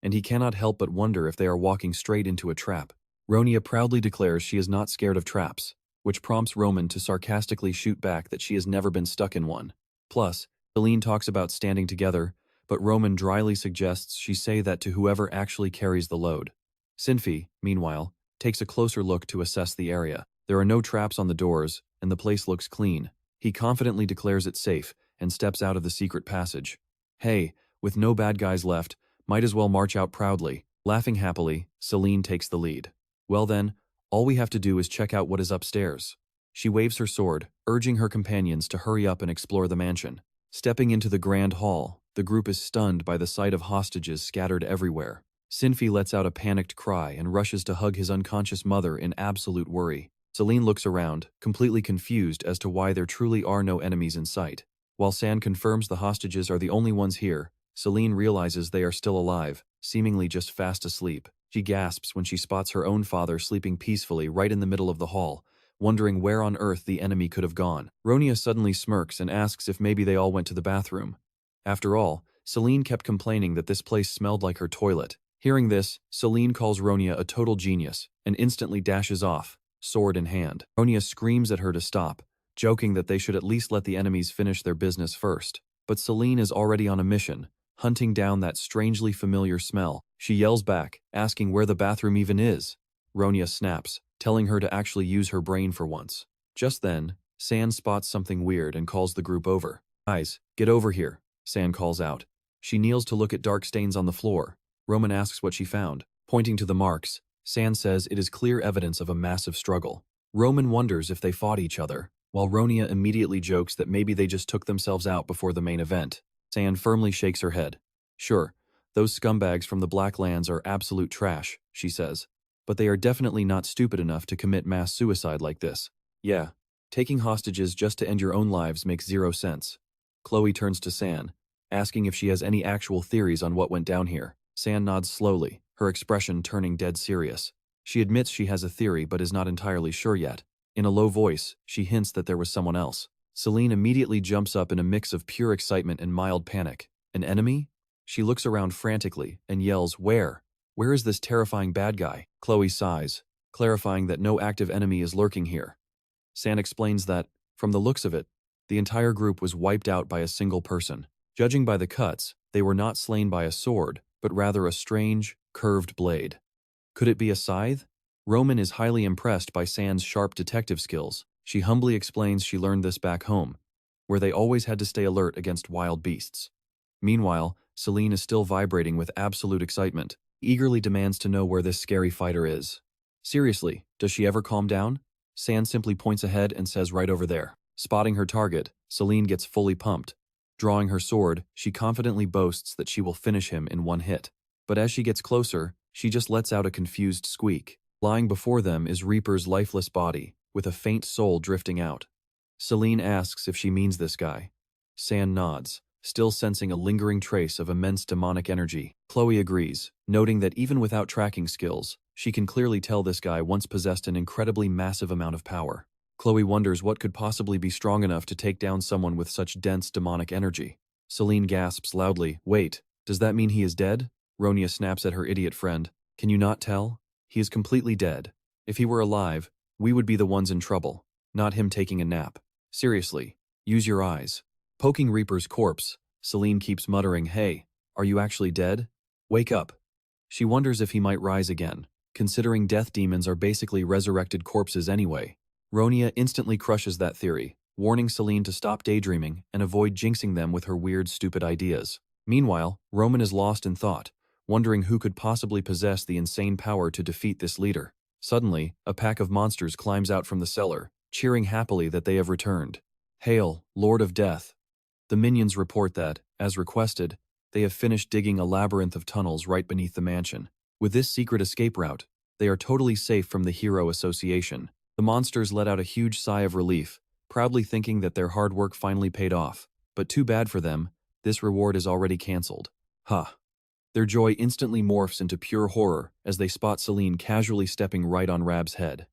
and he cannot help but wonder if they are walking straight into a trap. Ronia proudly declares she is not scared of traps, which prompts Roman to sarcastically shoot back that she has never been stuck in one. Plus, Selene talks about standing together, but Roman dryly suggests she say that to whoever actually carries the load. Sinfi, meanwhile, takes a closer look to assess the area. There are no traps on the doors, and the place looks clean. He confidently declares it safe and steps out of the secret passage. Hey, with no bad guys left, might as well march out proudly. Laughing happily, Selene takes the lead. Well then, all we have to do is check out what is upstairs. She waves her sword, urging her companions to hurry up and explore the mansion. Stepping into the grand hall, the group is stunned by the sight of hostages scattered everywhere. Sinfi lets out a panicked cry and rushes to hug his unconscious mother in absolute worry. Selene looks around, completely confused as to why there truly are no enemies in sight. While San confirms the hostages are the only ones here, Selene realizes they are still alive, seemingly just fast asleep. She gasps when she spots her own father sleeping peacefully right in the middle of the hall, wondering where on earth the enemy could have gone. Ronia suddenly smirks and asks if maybe they all went to the bathroom. After all, Selene kept complaining that this place smelled like her toilet. Hearing this, Selene calls Ronia a total genius and instantly dashes off, sword in hand. Ronia screams at her to stop, joking that they should at least let the enemies finish their business first. But Selene is already on a mission, hunting down that strangely familiar smell. She yells back, asking where the bathroom even is. Ronia snaps, telling her to actually use her brain for once. Just then, San spots something weird and calls the group over. Guys, get over here, San calls out. She kneels to look at dark stains on the floor. Roman asks what she found. Pointing to the marks, San says it is clear evidence of a massive struggle. Roman wonders if they fought each other, while Ronia immediately jokes that maybe they just took themselves out before the main event. San firmly shakes her head. Sure, those scumbags from the Black Lands are absolute trash, she says, but they are definitely not stupid enough to commit mass suicide like this. Yeah, taking hostages just to end your own lives makes zero sense. Chloe turns to San, asking if she has any actual theories on what went down here. San nods slowly, her expression turning dead serious. She admits she has a theory but is not entirely sure yet. In a low voice, she hints that there was someone else. Selene immediately jumps up in a mix of pure excitement and mild panic. An enemy? She looks around frantically and yells, "Where? Where is this terrifying bad guy?" Chloe sighs, clarifying that no active enemy is lurking here. San explains that, from the looks of it, the entire group was wiped out by a single person. Judging by the cuts, they were not slain by a sword, but rather a strange, curved blade. Could it be a scythe? Roman is highly impressed by San's sharp detective skills. She humbly explains she learned this back home, where they always had to stay alert against wild beasts. Meanwhile, Selene is still vibrating with absolute excitement, eagerly demands to know where this scary fighter is. Seriously, does she ever calm down? San simply points ahead and says right over there. Spotting her target, Selene gets fully pumped. Drawing her sword, she confidently boasts that she will finish him in one hit. But as she gets closer, she just lets out a confused squeak. Lying before them is Reaper's lifeless body, with a faint soul drifting out. Selene asks if she means this guy. San nods, still sensing a lingering trace of immense demonic energy. Chloe agrees, noting that even without tracking skills, she can clearly tell this guy once possessed an incredibly massive amount of power. Chloe wonders what could possibly be strong enough to take down someone with such dense demonic energy. Selene gasps loudly, "Wait, does that mean he is dead?" Ronia snaps at her idiot friend. "Can you not tell? He is completely dead. If he were alive, we would be the ones in trouble, not him taking a nap. Seriously, use your eyes." Poking Reaper's corpse, Selene keeps muttering, "Hey, are you actually dead? Wake up." She wonders if he might rise again, considering death demons are basically resurrected corpses anyway. Ronia instantly crushes that theory, warning Selene to stop daydreaming and avoid jinxing them with her weird, stupid ideas. Meanwhile, Roman is lost in thought, wondering who could possibly possess the insane power to defeat this leader. Suddenly, a pack of monsters climbs out from the cellar, cheering happily that they have returned. "Hail, Lord of Death." The minions report that, as requested, they have finished digging a labyrinth of tunnels right beneath the mansion. With this secret escape route, they are totally safe from the Hero Association. The monsters let out a huge sigh of relief, proudly thinking that their hard work finally paid off. But too bad for them, this reward is already cancelled. Their joy instantly morphs into pure horror as they spot Selene casually stepping right on Rab's head.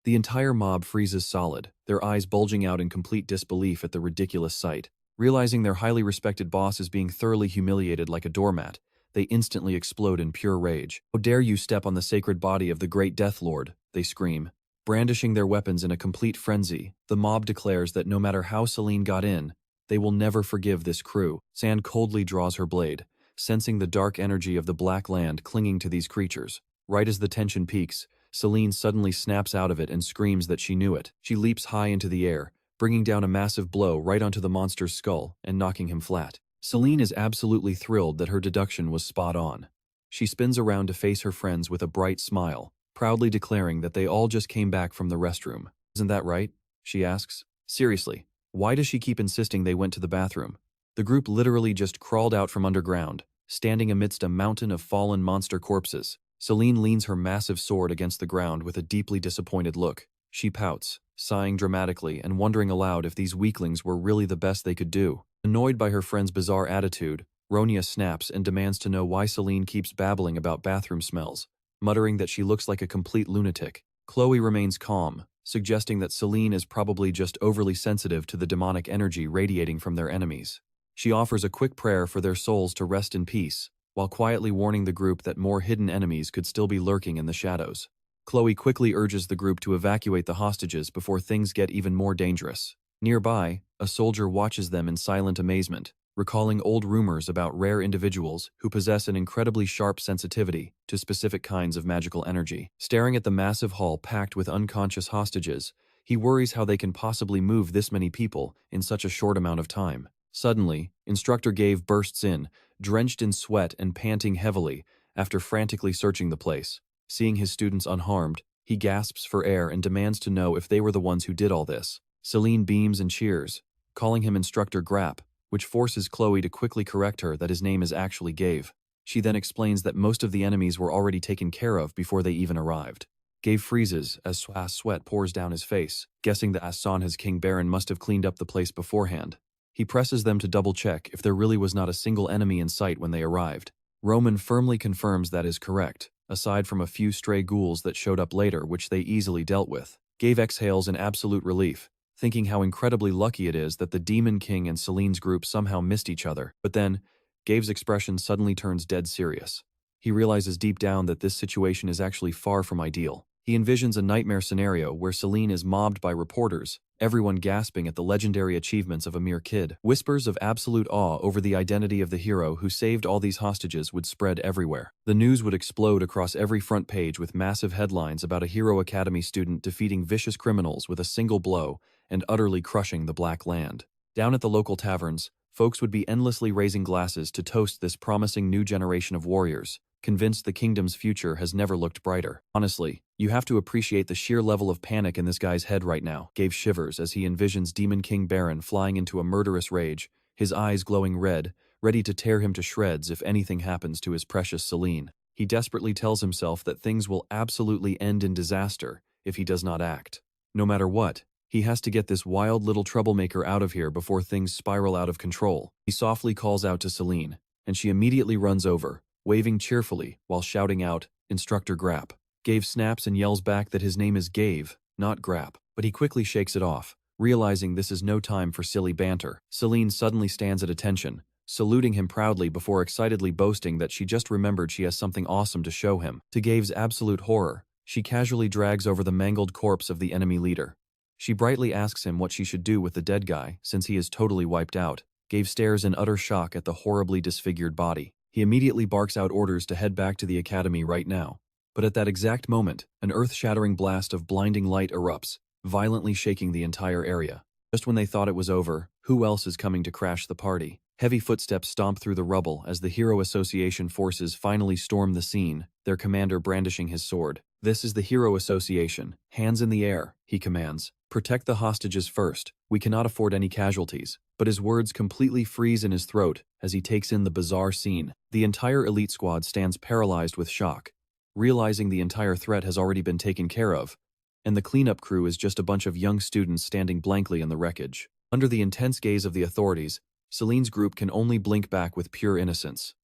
The entire mob freezes solid, their eyes bulging out in complete disbelief at the ridiculous sight. Realizing their highly respected boss is being thoroughly humiliated like a doormat, they instantly explode in pure rage. "How dare you step on the sacred body of the great Death Lord," they scream. Brandishing their weapons in a complete frenzy, the mob declares that no matter how Selene got in, they will never forgive this crew. San coldly draws her blade, sensing the dark energy of the Black Land clinging to these creatures. Right as the tension peaks, Selene suddenly snaps out of it and screams that she knew it. She leaps high into the air, bringing down a massive blow right onto the monster's skull and knocking him flat. Selene is absolutely thrilled that her deduction was spot on. She spins around to face her friends with a bright smile, proudly declaring that they all just came back from the restroom. "Isn't that right?" she asks. Seriously, why does she keep insisting they went to the bathroom? The group literally just crawled out from underground, standing amidst a mountain of fallen monster corpses. Selene leans her massive sword against the ground with a deeply disappointed look. She pouts, sighing dramatically and wondering aloud if these weaklings were really the best they could do. Annoyed by her friend's bizarre attitude, Ronia snaps and demands to know why Selene keeps babbling about bathroom smells, muttering that she looks like a complete lunatic. Chloe remains calm, suggesting that Selene is probably just overly sensitive to the demonic energy radiating from their enemies. She offers a quick prayer for their souls to rest in peace, while quietly warning the group that more hidden enemies could still be lurking in the shadows. Chloe quickly urges the group to evacuate the hostages before things get even more dangerous. Nearby, a soldier watches them in silent amazement, recalling old rumors about rare individuals who possess an incredibly sharp sensitivity to specific kinds of magical energy. Staring at the massive hall packed with unconscious hostages, he worries how they can possibly move this many people in such a short amount of time. Suddenly, Instructor Gave bursts in, drenched in sweat and panting heavily after frantically searching the place. Seeing his students unharmed, he gasps for air and demands to know if they were the ones who did all this. Selene beams and cheers, calling him Instructor Grapp, which forces Chloe to quickly correct her that his name is actually Gave. She then explains that most of the enemies were already taken care of before they even arrived. Gave freezes as sweat pours down his face, guessing that Asan, King Baron, must have cleaned up the place beforehand. He presses them to double-check if there really was not a single enemy in sight when they arrived. Roman firmly confirms that is correct, aside from a few stray ghouls that showed up later which they easily dealt with. Gave exhales in absolute relief, thinking how incredibly lucky it is that the Demon King and Selene's group somehow missed each other. But then, Gave's expression suddenly turns dead serious. He realizes deep down that this situation is actually far from ideal. He envisions a nightmare scenario where Selene is mobbed by reporters everyone gasping at the legendary achievements of a mere kid. Whispers of absolute awe over the identity of the hero who saved all these hostages would spread everywhere. The news would explode across every front page with massive headlines about a Hero Academy student defeating vicious criminals with a single blow and utterly crushing the Black Land. Down at the local taverns, folks would be endlessly raising glasses to toast this promising new generation of warriors, convinced the kingdom's future has never looked brighter. Honestly, you have to appreciate the sheer level of panic in this guy's head right now. Gave shivers as he envisions Demon King Baron flying into a murderous rage, his eyes glowing red, ready to tear him to shreds if anything happens to his precious Selene. He desperately tells himself that things will absolutely end in disaster if he does not act. No matter what, he has to get this wild little troublemaker out of here before things spiral out of control. He softly calls out to Selene, and she immediately runs over, waving cheerfully while shouting out, "Instructor Grap." Gave snaps and yells back that his name is Gave, not Grap, but he quickly shakes it off, realizing this is no time for silly banter. Selene suddenly stands at attention, saluting him proudly before excitedly boasting that she just remembered she has something awesome to show him. To Gave's absolute horror, she casually drags over the mangled corpse of the enemy leader. She brightly asks him what she should do with the dead guy since he is totally wiped out. Gave stares in utter shock at the horribly disfigured body. He immediately barks out orders to head back to the academy right now. But at that exact moment, an earth-shattering blast of blinding light erupts, violently shaking the entire area. Just when they thought it was over, who else is coming to crash the party? Heavy footsteps stomp through the rubble as the Hero Association forces finally storm the scene, their commander brandishing his sword. "This is the Hero Association. Hands in the air," he commands. "Protect the hostages first. We cannot afford any casualties." But his words completely freeze in his throat as he takes in the bizarre scene. The entire elite squad stands paralyzed with shock, realizing the entire threat has already been taken care of, and the cleanup crew is just a bunch of young students standing blankly in the wreckage. Under the intense gaze of the authorities, Selene's group can only blink back with pure innocence.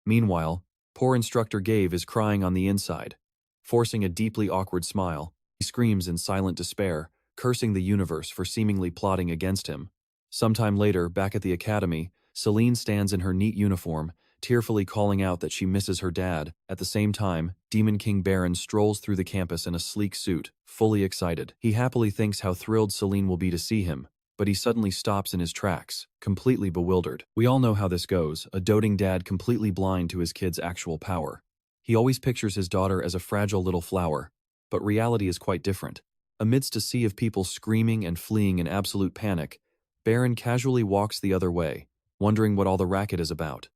Meanwhile, poor Instructor Gave is crying on the inside. Forcing a deeply awkward smile, he screams in silent despair, cursing the universe for seemingly plotting against him. Sometime later, back at the academy, Selene stands in her neat uniform, tearfully calling out that she misses her dad. At the same time, Demon King Baron strolls through the campus in a sleek suit, fully excited. He happily thinks how thrilled Selene will be to see him, but he suddenly stops in his tracks, completely bewildered. We all know how this goes, a doting dad completely blind to his kid's actual power. He always pictures his daughter as a fragile little flower, but reality is quite different. Amidst a sea of people screaming and fleeing in absolute panic, Baron casually walks the other way, wondering what all the racket is about.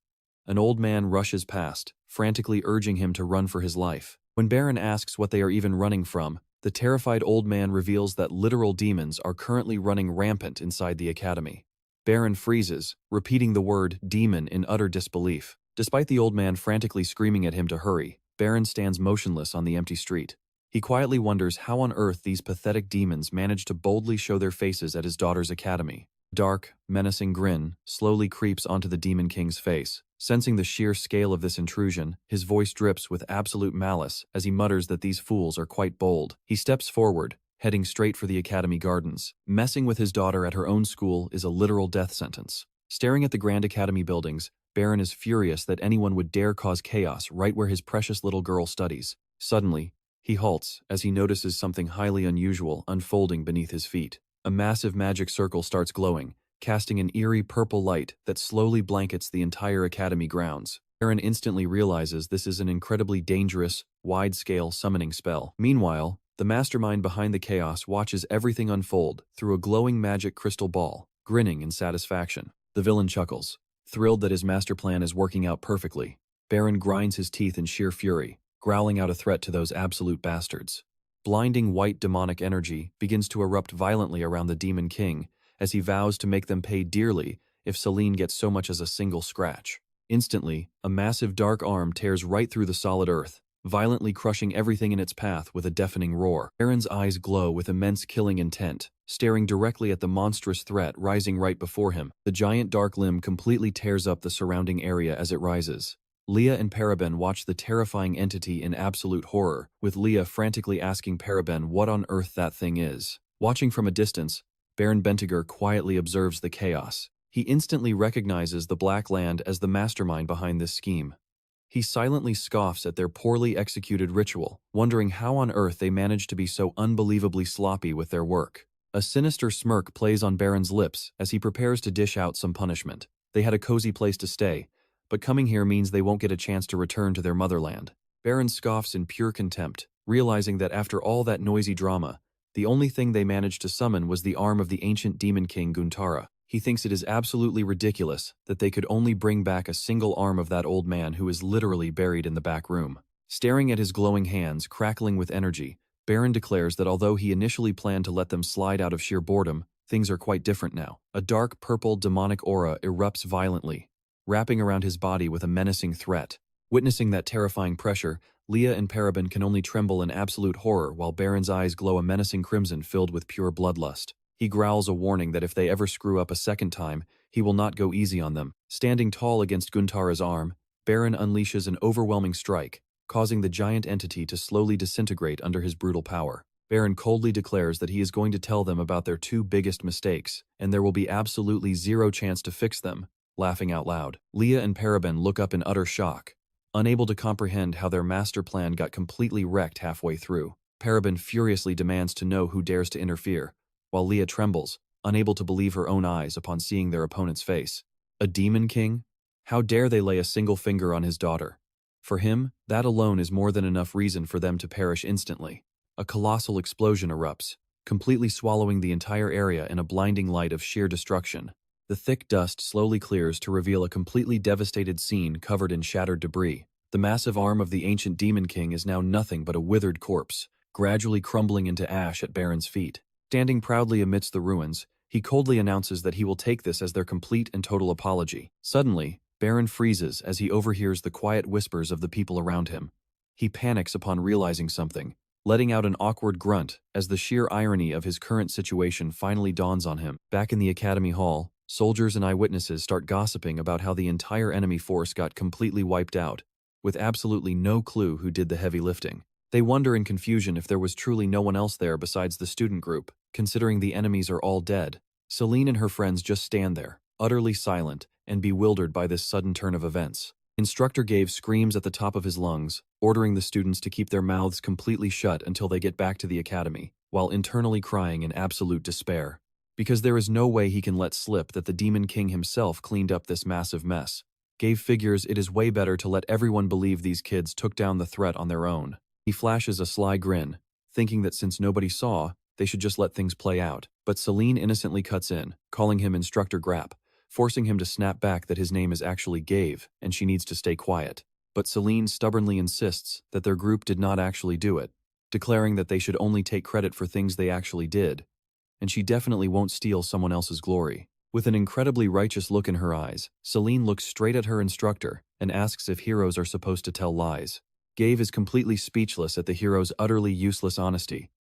An old man rushes past, frantically urging him to run for his life. When Baron asks what they are even running from, the terrified old man reveals that literal demons are currently running rampant inside the academy. Baron freezes, repeating the word demon in utter disbelief. Despite the old man frantically screaming at him to hurry, Baron stands motionless on the empty street. He quietly wonders how on earth these pathetic demons manage to boldly show their faces at his daughter's academy. A dark, menacing grin slowly creeps onto the Demon King's face. Sensing the sheer scale of this intrusion, his voice drips with absolute malice as he mutters that these fools are quite bold. He steps forward, heading straight for the academy gardens. Messing with his daughter at her own school is a literal death sentence. Staring at the Grand Academy buildings, Baron is furious that anyone would dare cause chaos right where his precious little girl studies. Suddenly, he halts as he notices something highly unusual unfolding beneath his feet. A massive magic circle starts glowing, casting an eerie purple light that slowly blankets the entire academy grounds. Baron instantly realizes this is an incredibly dangerous, wide-scale summoning spell. Meanwhile, the mastermind behind the chaos watches everything unfold through a glowing magic crystal ball, grinning in satisfaction. The villain chuckles, thrilled that his master plan is working out perfectly. Baron grinds his teeth in sheer fury, growling out a threat to those absolute bastards. Blinding white demonic energy begins to erupt violently around the Demon King as he vows to make them pay dearly if Selene gets so much as a single scratch. Instantly, a massive dark arm tears right through the solid earth, violently crushing everything in its path with a deafening roar. Baron's eyes glow with immense killing intent, staring directly at the monstrous threat rising right before him. The giant dark limb completely tears up the surrounding area as it rises. Leah and Paraben watch the terrifying entity in absolute horror, with Leah frantically asking Paraben what on earth that thing is. Watching from a distance, Baron Bentiger quietly observes the chaos. He instantly recognizes the Black Land as the mastermind behind this scheme. He silently scoffs at their poorly executed ritual, wondering how on earth they managed to be so unbelievably sloppy with their work. A sinister smirk plays on Baron's lips as he prepares to dish out some punishment. They had a cozy place to stay, but coming here means they won't get a chance to return to their motherland. Baron scoffs in pure contempt, realizing that after all that noisy drama, the only thing they managed to summon was the arm of the ancient demon king Guntara. He thinks it is absolutely ridiculous that they could only bring back a single arm of that old man who is literally buried in the back room. Staring at his glowing hands, crackling with energy, Baron declares that although he initially planned to let them slide out of sheer boredom, things are quite different now. A dark purple demonic aura erupts violently, wrapping around his body with a menacing threat. Witnessing that terrifying pressure, Leah and Paraben can only tremble in absolute horror while Baron's eyes glow a menacing crimson filled with pure bloodlust. He growls a warning that if they ever screw up a second time, he will not go easy on them. Standing tall against Guntara's arm, Baron unleashes an overwhelming strike, causing the giant entity to slowly disintegrate under his brutal power. Baron coldly declares that he is going to tell them about their two biggest mistakes, and there will be absolutely zero chance to fix them, laughing out loud. Leah and Paraben look up in utter shock, unable to comprehend how their master plan got completely wrecked halfway through. Paraben furiously demands to know who dares to interfere, while Leah trembles, unable to believe her own eyes upon seeing their opponent's face. A demon king? How dare they lay a single finger on his daughter? For him, that alone is more than enough reason for them to perish instantly. A colossal explosion erupts, completely swallowing the entire area in a blinding light of sheer destruction. The thick dust slowly clears to reveal a completely devastated scene covered in shattered debris. The massive arm of the ancient demon king is now nothing but a withered corpse, gradually crumbling into ash at Baron's feet. Standing proudly amidst the ruins, he coldly announces that he will take this as their complete and total apology. Suddenly, Baron freezes as he overhears the quiet whispers of the people around him. He panics upon realizing something, letting out an awkward grunt as the sheer irony of his current situation finally dawns on him. Back in the academy hall, soldiers and eyewitnesses start gossiping about how the entire enemy force got completely wiped out, with absolutely no clue who did the heavy lifting. They wonder in confusion if there was truly no one else there besides the student group, considering the enemies are all dead. Selene and her friends just stand there, utterly silent and bewildered by this sudden turn of events. Instructor Gave screams at the top of his lungs, ordering the students to keep their mouths completely shut until they get back to the academy, while internally crying in absolute despair. Because there is no way he can let slip that the Demon King himself cleaned up this massive mess. Gave figures it is way better to let everyone believe these kids took down the threat on their own. He flashes a sly grin, thinking that since nobody saw, they should just let things play out. But Selene innocently cuts in, calling him Instructor Grapp, forcing him to snap back that his name is actually Gave, and she needs to stay quiet. But Selene stubbornly insists that their group did not actually do it, declaring that they should only take credit for things they actually did, and she definitely won't steal someone else's glory. With an incredibly righteous look in her eyes, Selene looks straight at her instructor and asks if heroes are supposed to tell lies. Gave is completely speechless at the hero's utterly useless honesty.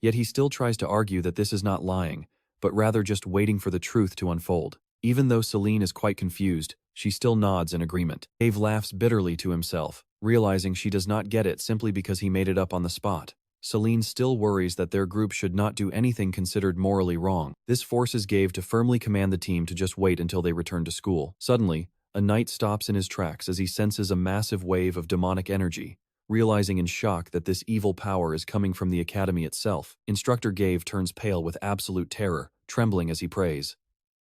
Yet he still tries to argue that this is not lying, but rather just waiting for the truth to unfold. Even though Selene is quite confused, she still nods in agreement. Gave laughs bitterly to himself, realizing she does not get it simply because he made it up on the spot. Selene still worries that their group should not do anything considered morally wrong. This forces Gave to firmly command the team to just wait until they return to school. Suddenly, a knight stops in his tracks as he senses a massive wave of demonic energy, realizing in shock that this evil power is coming from the academy itself. Instructor Gave turns pale with absolute terror, trembling as he prays.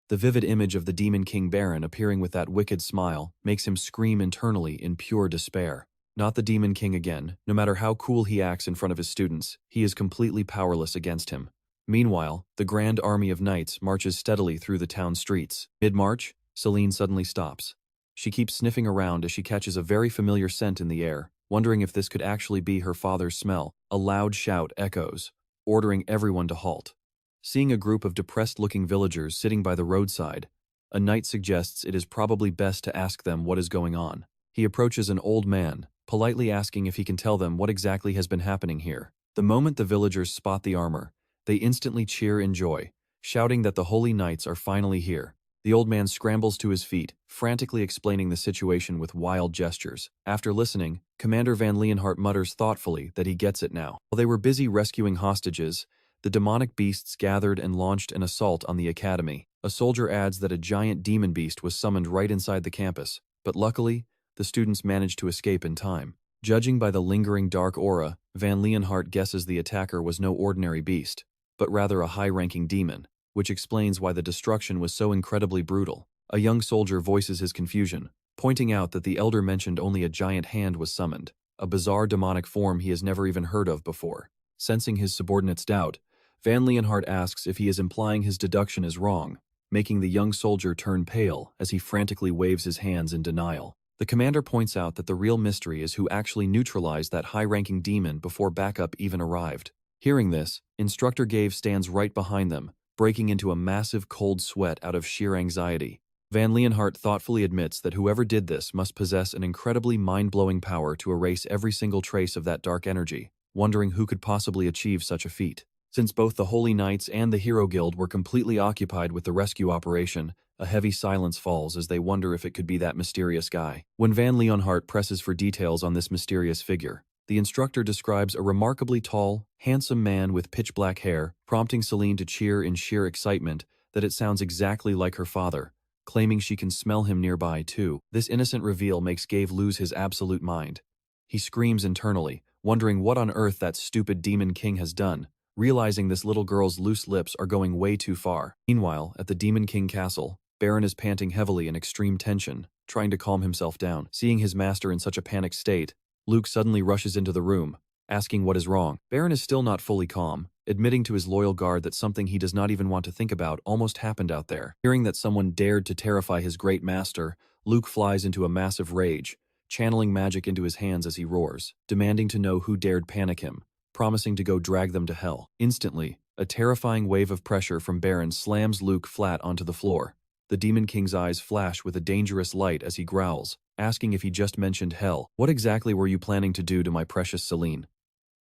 The vivid image of the Demon King Baron appearing with that wicked smile makes him scream internally in pure despair. Not the Demon King again. No matter how cool he acts in front of his students, he is completely powerless against him. Meanwhile, the grand army of knights marches steadily through the town streets. Mid-march, Selene suddenly stops. She keeps sniffing around as she catches a very familiar scent in the air, wondering if this could actually be her father's smell. A loud shout echoes, ordering everyone to halt. Seeing a group of depressed-looking villagers sitting by the roadside, a knight suggests it is probably best to ask them what is going on. He approaches an old man, politely asking if he can tell them what exactly has been happening here. The moment the villagers spot the armor, they instantly cheer in joy, shouting that the holy knights are finally here. The old man scrambles to his feet, frantically explaining the situation with wild gestures. After listening, Commander Van Leeuwenhart mutters thoughtfully that he gets it now. While they were busy rescuing hostages, the demonic beasts gathered and launched an assault on the academy. A soldier adds that a giant demon beast was summoned right inside the campus, but luckily, the students managed to escape in time. Judging by the lingering dark aura, Van Leeuwenhart guesses the attacker was no ordinary beast. but rather a high-ranking demon, which explains why the destruction was so incredibly brutal. A young soldier voices his confusion, pointing out that the elder mentioned only a giant hand was summoned, a bizarre demonic form he has never even heard of before. Sensing his subordinate's doubt, Van Leeuwenhoek asks if he is implying his deduction is wrong, making the young soldier turn pale as he frantically waves his hands in denial. The commander points out that the real mystery is who actually neutralized that high-ranking demon before backup even arrived. Hearing this, Instructor Gave stands right behind them, breaking into a massive cold sweat out of sheer anxiety. Van Leeuwenhoek thoughtfully admits that whoever did this must possess an incredibly mind-blowing power to erase every single trace of that dark energy, wondering who could possibly achieve such a feat. Since both the Holy Knights and the Hero Guild were completely occupied with the rescue operation, a heavy silence falls as they wonder if it could be that mysterious guy. When Van Leeuwenhoek presses for details on this mysterious figure, the instructor describes a remarkably tall, handsome man with pitch-black hair, prompting Selene to cheer in sheer excitement that it sounds exactly like her father, claiming she can smell him nearby too. This innocent reveal makes Gave lose his absolute mind. He screams internally, wondering what on earth that stupid Demon King has done, realizing this little girl's loose lips are going way too far. Meanwhile, at the Demon King castle, Baron is panting heavily in extreme tension, trying to calm himself down. Seeing his master in such a panicked state, Luke suddenly rushes into the room, asking what is wrong. Baron is still not fully calm, admitting to his loyal guard that something he does not even want to think about almost happened out there. Hearing that someone dared to terrify his great master, Luke flies into a massive rage, channeling magic into his hands as he roars, demanding to know who dared panic him, promising to go drag them to hell. Instantly, a terrifying wave of pressure from Baron slams Luke flat onto the floor. The Demon King's eyes flash with a dangerous light as he growls, asking if he just mentioned hell. What exactly were you planning to do to my precious Selene?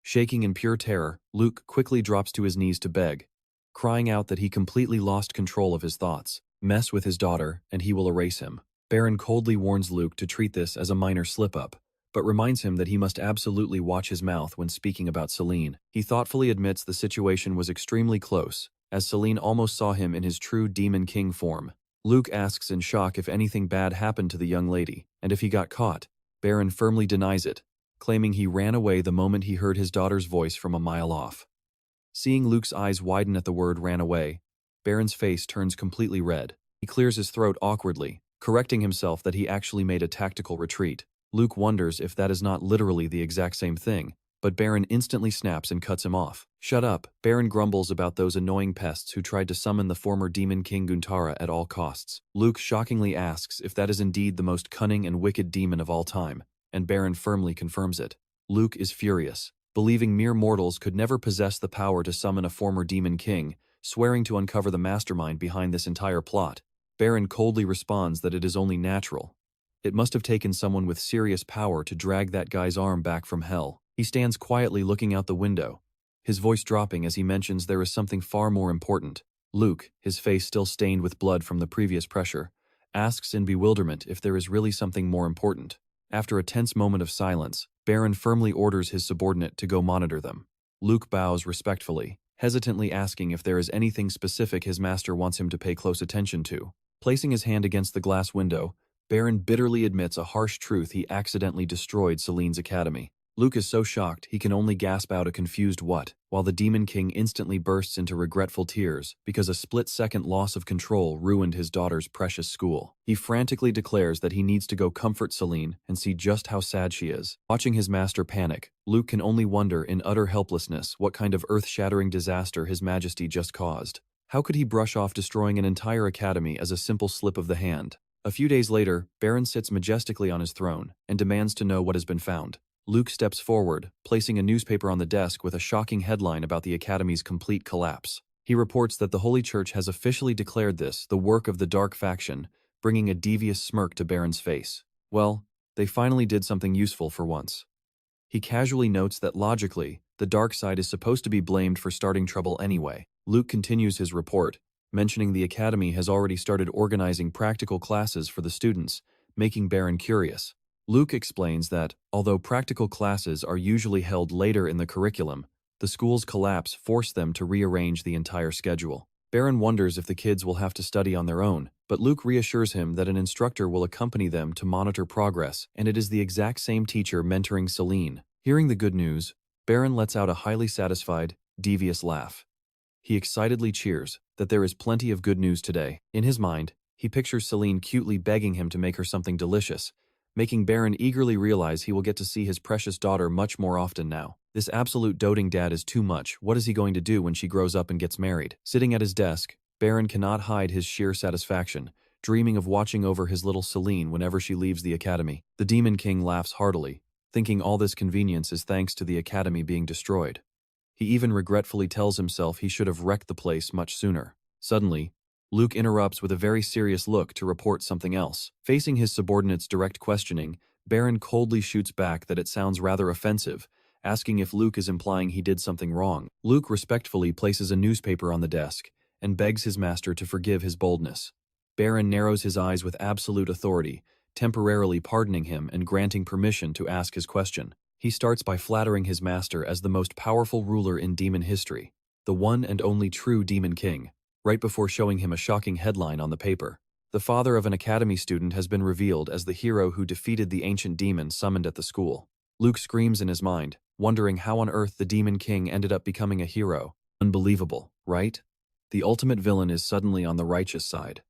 Shaking in pure terror, Luke quickly drops to his knees to beg, crying out that he completely lost control of his thoughts. Mess with his daughter, and he will erase him. Baron coldly warns Luke to treat this as a minor slip-up, but reminds him that he must absolutely watch his mouth when speaking about Selene. He thoughtfully admits the situation was extremely close, as Selene almost saw him in his true Demon King form. Luke asks in shock if anything bad happened to the young lady, and if he got caught. Baron firmly denies it, claiming he ran away the moment he heard his daughter's voice from a mile off. Seeing Luke's eyes widen at the word ran away, Baron's face turns completely red. He clears his throat awkwardly, correcting himself that he actually made a tactical retreat. Luke wonders if that is not literally the exact same thing, but Baron instantly snaps and cuts him off. Shut up, Baron grumbles about those annoying pests who tried to summon the former Demon King Guntara at all costs. Luke shockingly asks if that is indeed the most cunning and wicked demon of all time, and Baron firmly confirms it. Luke is furious, believing mere mortals could never possess the power to summon a former Demon King, swearing to uncover the mastermind behind this entire plot. Baron coldly responds that it is only natural. It must have taken someone with serious power to drag that guy's arm back from hell. He stands quietly looking out the window, his voice dropping as he mentions there is something far more important. Luke, his face still stained with blood from the previous pressure, asks in bewilderment if there is really something more important. After a tense moment of silence, Baron firmly orders his subordinate to go monitor them. Luke bows respectfully, hesitantly asking if there is anything specific his master wants him to pay close attention to. Placing his hand against the glass window, Baron bitterly admits a harsh truth: he accidentally destroyed Selene's academy. Luke is so shocked he can only gasp out a confused what, while the Demon King instantly bursts into regretful tears because a split-second loss of control ruined his daughter's precious school. He frantically declares that he needs to go comfort Selene and see just how sad she is. Watching his master panic, Luke can only wonder in utter helplessness what kind of earth-shattering disaster His Majesty just caused. How could he brush off destroying an entire academy as a simple slip of the hand? A few days later, Baron sits majestically on his throne and demands to know what has been found. Luke steps forward, placing a newspaper on the desk with a shocking headline about the Academy's complete collapse. He reports that the Holy Church has officially declared this the work of the Dark Faction, bringing a devious smirk to Baron's face. Well, they finally did something useful for once. He casually notes that logically, the dark side is supposed to be blamed for starting trouble anyway. Luke continues his report, mentioning the Academy has already started organizing practical classes for the students, making Baron curious. Luke explains that, although practical classes are usually held later in the curriculum, the school's collapse forced them to rearrange the entire schedule. Baron wonders if the kids will have to study on their own, but Luke reassures him that an instructor will accompany them to monitor progress, and it is the exact same teacher mentoring Selene. Hearing the good news, Baron lets out a highly satisfied, devious laugh. He excitedly cheers that there is plenty of good news today. In his mind, he pictures Selene cutely begging him to make her something delicious, making Baron eagerly realize he will get to see his precious daughter much more often now. This absolute doting dad is too much. What is he going to do when she grows up and gets married? Sitting at his desk, Baron cannot hide his sheer satisfaction, dreaming of watching over his little Selene whenever she leaves the academy. The Demon King laughs heartily, thinking all this convenience is thanks to the academy being destroyed. He even regretfully tells himself he should have wrecked the place much sooner. Suddenly, Luke interrupts with a very serious look to report something else. Facing his subordinate's direct questioning, Baron coldly shoots back that it sounds rather offensive, asking if Luke is implying he did something wrong. Luke respectfully places a newspaper on the desk and begs his master to forgive his boldness. Baron narrows his eyes with absolute authority, temporarily pardoning him and granting permission to ask his question. He starts by flattering his master as the most powerful ruler in demon history, the one and only true Demon King, right before showing him a shocking headline on the paper. The father of an academy student has been revealed as the hero who defeated the ancient demon summoned at the school. Luke screams in his mind, wondering how on earth the Demon King ended up becoming a hero. Unbelievable, right? The ultimate villain is suddenly on the righteous side.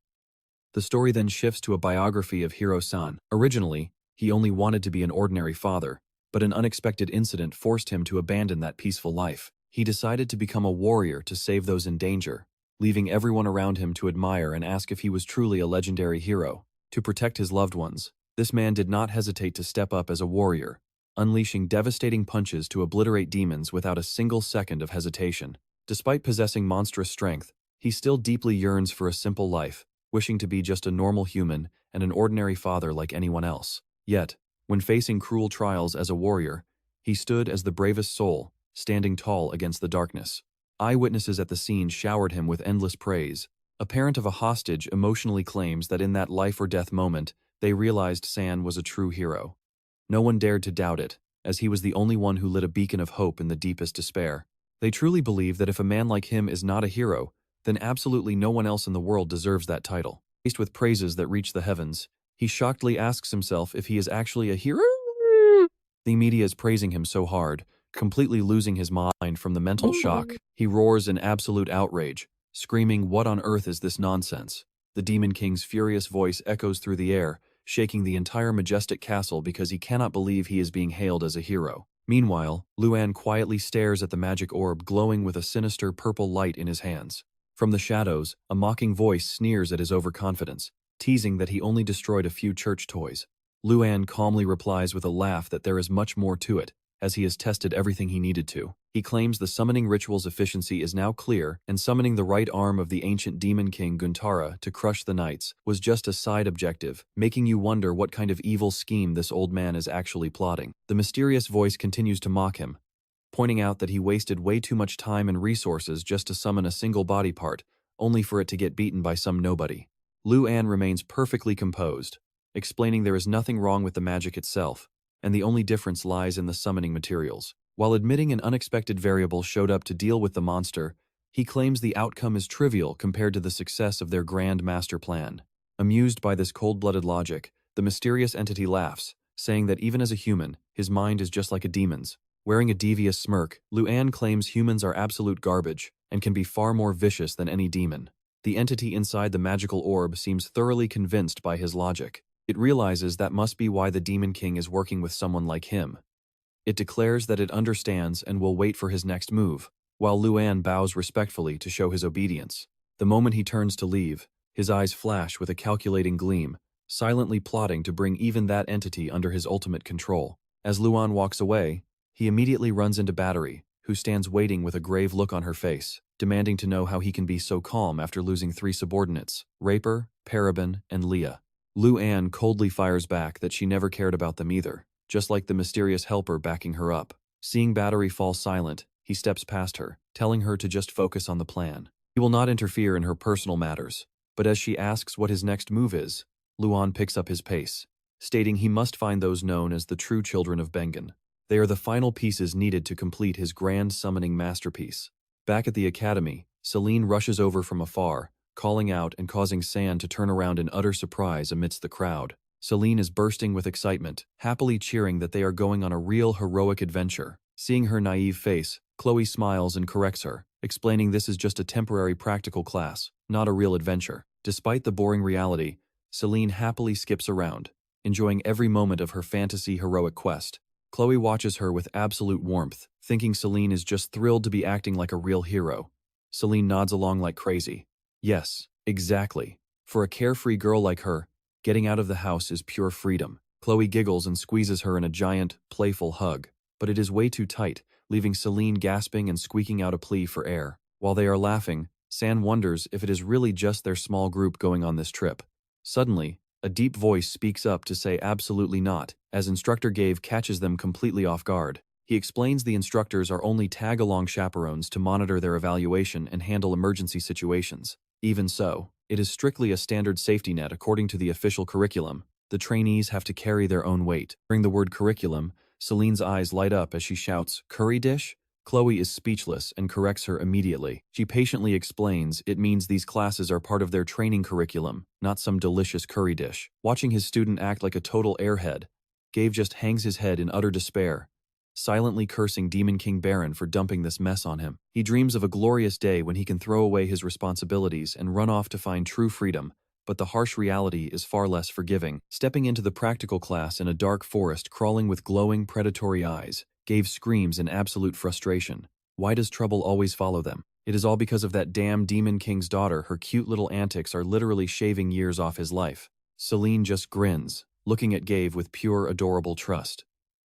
The story then shifts to a biography of Hiro-san. Originally, he only wanted to be an ordinary father, but an unexpected incident forced him to abandon that peaceful life. He decided to become a warrior to save those in danger, leaving everyone around him to admire and ask if he was truly a legendary hero. To protect his loved ones, this man did not hesitate to step up as a warrior, unleashing devastating punches to obliterate demons without a single second of hesitation. Despite possessing monstrous strength, he still deeply yearns for a simple life, wishing to be just a normal human and an ordinary father like anyone else. Yet, when facing cruel trials as a warrior, he stood as the bravest soul, standing tall against the darkness. Eyewitnesses at the scene showered him with endless praise. A parent of a hostage emotionally claims that in that life-or-death moment, they realized San was a true hero. No one dared to doubt it, as he was the only one who lit a beacon of hope in the deepest despair. They truly believe that if a man like him is not a hero, then absolutely no one else in the world deserves that title. Faced with praises that reach the heavens, he shockedly asks himself if he is actually a hero. The media is praising him so hard, completely losing his mind from the mental shock. He roars in absolute outrage, screaming, "What on earth is this nonsense?" The Demon King's furious voice echoes through the air, shaking the entire majestic castle because he cannot believe he is being hailed as a hero. Meanwhile, Luan quietly stares at the magic orb glowing with a sinister purple light in his hands. From the shadows, a mocking voice sneers at his overconfidence, teasing that he only destroyed a few church toys. Luan calmly replies with a laugh that there is much more to it, as he has tested everything he needed to. He claims the summoning ritual's efficiency is now clear, and summoning the right arm of the ancient Demon King Guntara to crush the knights was just a side objective, making you wonder what kind of evil scheme this old man is actually plotting. The mysterious voice continues to mock him, pointing out that he wasted way too much time and resources just to summon a single body part, only for it to get beaten by some nobody. Luan remains perfectly composed, explaining there is nothing wrong with the magic itself, and the only difference lies in the summoning materials. While admitting an unexpected variable showed up to deal with the monster, he claims the outcome is trivial compared to the success of their grand master plan. Amused by this cold-blooded logic, the mysterious entity laughs, saying that even as a human, his mind is just like a demon's. Wearing a devious smirk, Luan claims humans are absolute garbage and can be far more vicious than any demon. The entity inside the magical orb seems thoroughly convinced by his logic. It realizes that must be why the Demon King is working with someone like him. It declares that it understands and will wait for his next move, while Luan bows respectfully to show his obedience. The moment he turns to leave, his eyes flash with a calculating gleam, silently plotting to bring even that entity under his ultimate control. As Luan walks away, he immediately runs into Battery, who stands waiting with a grave look on her face, demanding to know how he can be so calm after losing 3 subordinates, Raper, Paraben, and Leah. Luan coldly fires back that she never cared about them either, just like the mysterious helper backing her up. Seeing Battery fall silent, he steps past her, telling her to just focus on the plan. He will not interfere in her personal matters, but as she asks what his next move is, Luan picks up his pace, stating he must find those known as the true children of Bengen. They are the final pieces needed to complete his grand summoning masterpiece. Back at the academy, Selene rushes over from afar, calling out and causing San to turn around in utter surprise amidst the crowd. Selene is bursting with excitement, happily cheering that they are going on a real heroic adventure. Seeing her naive face, Chloe smiles and corrects her, explaining this is just a temporary practical class, not a real adventure. Despite the boring reality, Selene happily skips around, enjoying every moment of her fantasy heroic quest. Chloe watches her with absolute warmth, thinking Selene is just thrilled to be acting like a real hero. Selene nods along like crazy. Yes, exactly. For a carefree girl like her, getting out of the house is pure freedom. Chloe giggles and squeezes her in a giant, playful hug, but it is way too tight, leaving Selene gasping and squeaking out a plea for air. While they are laughing, San wonders if it is really just their small group going on this trip. Suddenly, a deep voice speaks up to say absolutely not, as Instructor Gave catches them completely off guard. He explains the instructors are only tag-along chaperones to monitor their evaluation and handle emergency situations. Even so, it is strictly a standard safety net according to the official curriculum. The trainees have to carry their own weight. Hearing the word curriculum, Selene's eyes light up as she shouts, "Curry dish?" Chloe is speechless and corrects her immediately. She patiently explains it means these classes are part of their training curriculum, not some delicious curry dish. Watching his student act like a total airhead, Gave just hangs his head in utter despair, silently cursing Demon King Baron for dumping this mess on him. He dreams of a glorious day when he can throw away his responsibilities and run off to find true freedom, but the harsh reality is far less forgiving. Stepping into the practical class in a dark forest crawling with glowing, predatory eyes, Gave screams in absolute frustration. Why does trouble always follow them? It is all because of that damn Demon King's daughter. Her cute little antics are literally shaving years off his life. Selene just grins, looking at Gave with pure, adorable trust.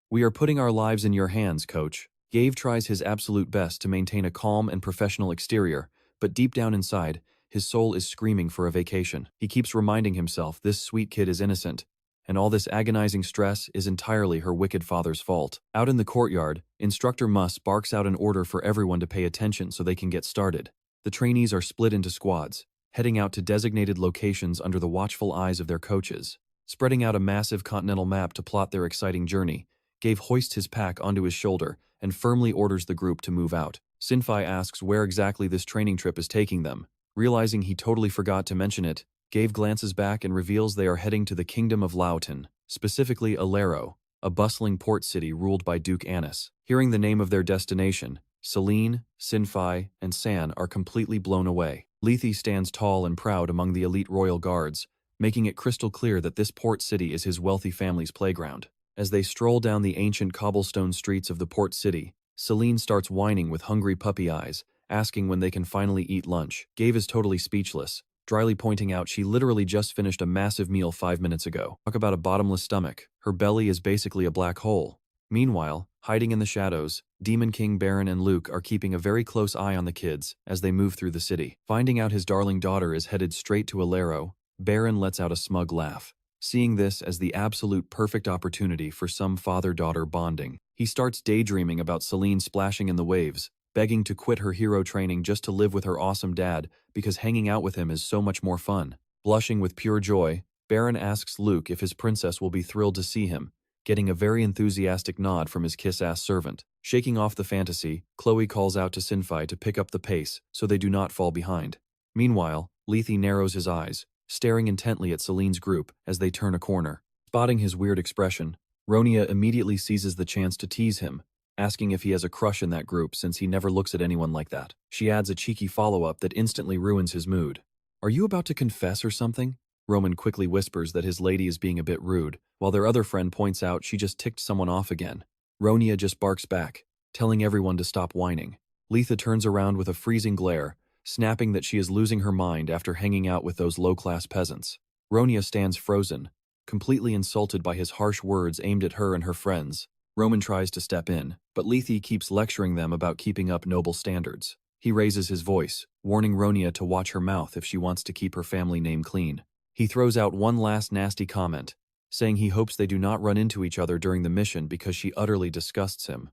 "We are putting our lives in your hands, coach." Gave tries his absolute best to maintain a calm and professional exterior, but deep down inside, his soul is screaming for a vacation. He keeps reminding himself this sweet kid is innocent, and all this agonizing stress is entirely her wicked father's fault. Out in the courtyard, Instructor Muss barks out an order for everyone to pay attention so they can get started. The trainees are split into squads, heading out to designated locations under the watchful eyes of their coaches. Spreading out a massive continental map to plot their exciting journey, Gave hoists his pack onto his shoulder and firmly orders the group to move out. Sinfai asks where exactly this training trip is taking them. Realizing he totally forgot to mention it, Gave glances back and reveals they are heading to the Kingdom of Laotin, specifically Alero, a bustling port city ruled by Duke Annis. Hearing the name of their destination, Selene, Sinfai, and San are completely blown away. Lethe stands tall and proud among the elite royal guards, making it crystal clear that this port city is his wealthy family's playground. As they stroll down the ancient cobblestone streets of the port city, Selene starts whining with hungry puppy eyes, asking when they can finally eat lunch. Gave is totally speechless, dryly pointing out she literally just finished a massive meal 5 minutes ago. Talk about a bottomless stomach. Her belly is basically a black hole. Meanwhile, hiding in the shadows, Demon King Baron and Luke are keeping a very close eye on the kids as they move through the city. Finding out his darling daughter is headed straight to Alero, Baron lets out a smug laugh, seeing this as the absolute perfect opportunity for some father-daughter bonding. He starts daydreaming about Selene splashing in the waves, begging to quit her hero training just to live with her awesome dad because hanging out with him is so much more fun. Blushing with pure joy, Baron asks Luke if his princess will be thrilled to see him, getting a very enthusiastic nod from his kiss-ass servant. Shaking off the fantasy, Chloe calls out to Sinfai to pick up the pace so they do not fall behind. Meanwhile, Lethe narrows his eyes, staring intently at Selene's group as they turn a corner. Spotting his weird expression, Ronia immediately seizes the chance to tease him, asking if he has a crush in that group since he never looks at anyone like that. She adds a cheeky follow-up that instantly ruins his mood. "Are you about to confess or something?" Roman quickly whispers that his lady is being a bit rude, while their other friend points out she just ticked someone off again. Ronia just barks back, telling everyone to stop whining. Lethe turns around with a freezing glare, snapping that she is losing her mind after hanging out with those low-class peasants. Ronia stands frozen, completely insulted by his harsh words aimed at her and her friends. Roman tries to step in, but Lethe keeps lecturing them about keeping up noble standards. He raises his voice, warning Ronia to watch her mouth if she wants to keep her family name clean. He throws out one last nasty comment, saying he hopes they do not run into each other during the mission because she utterly disgusts him.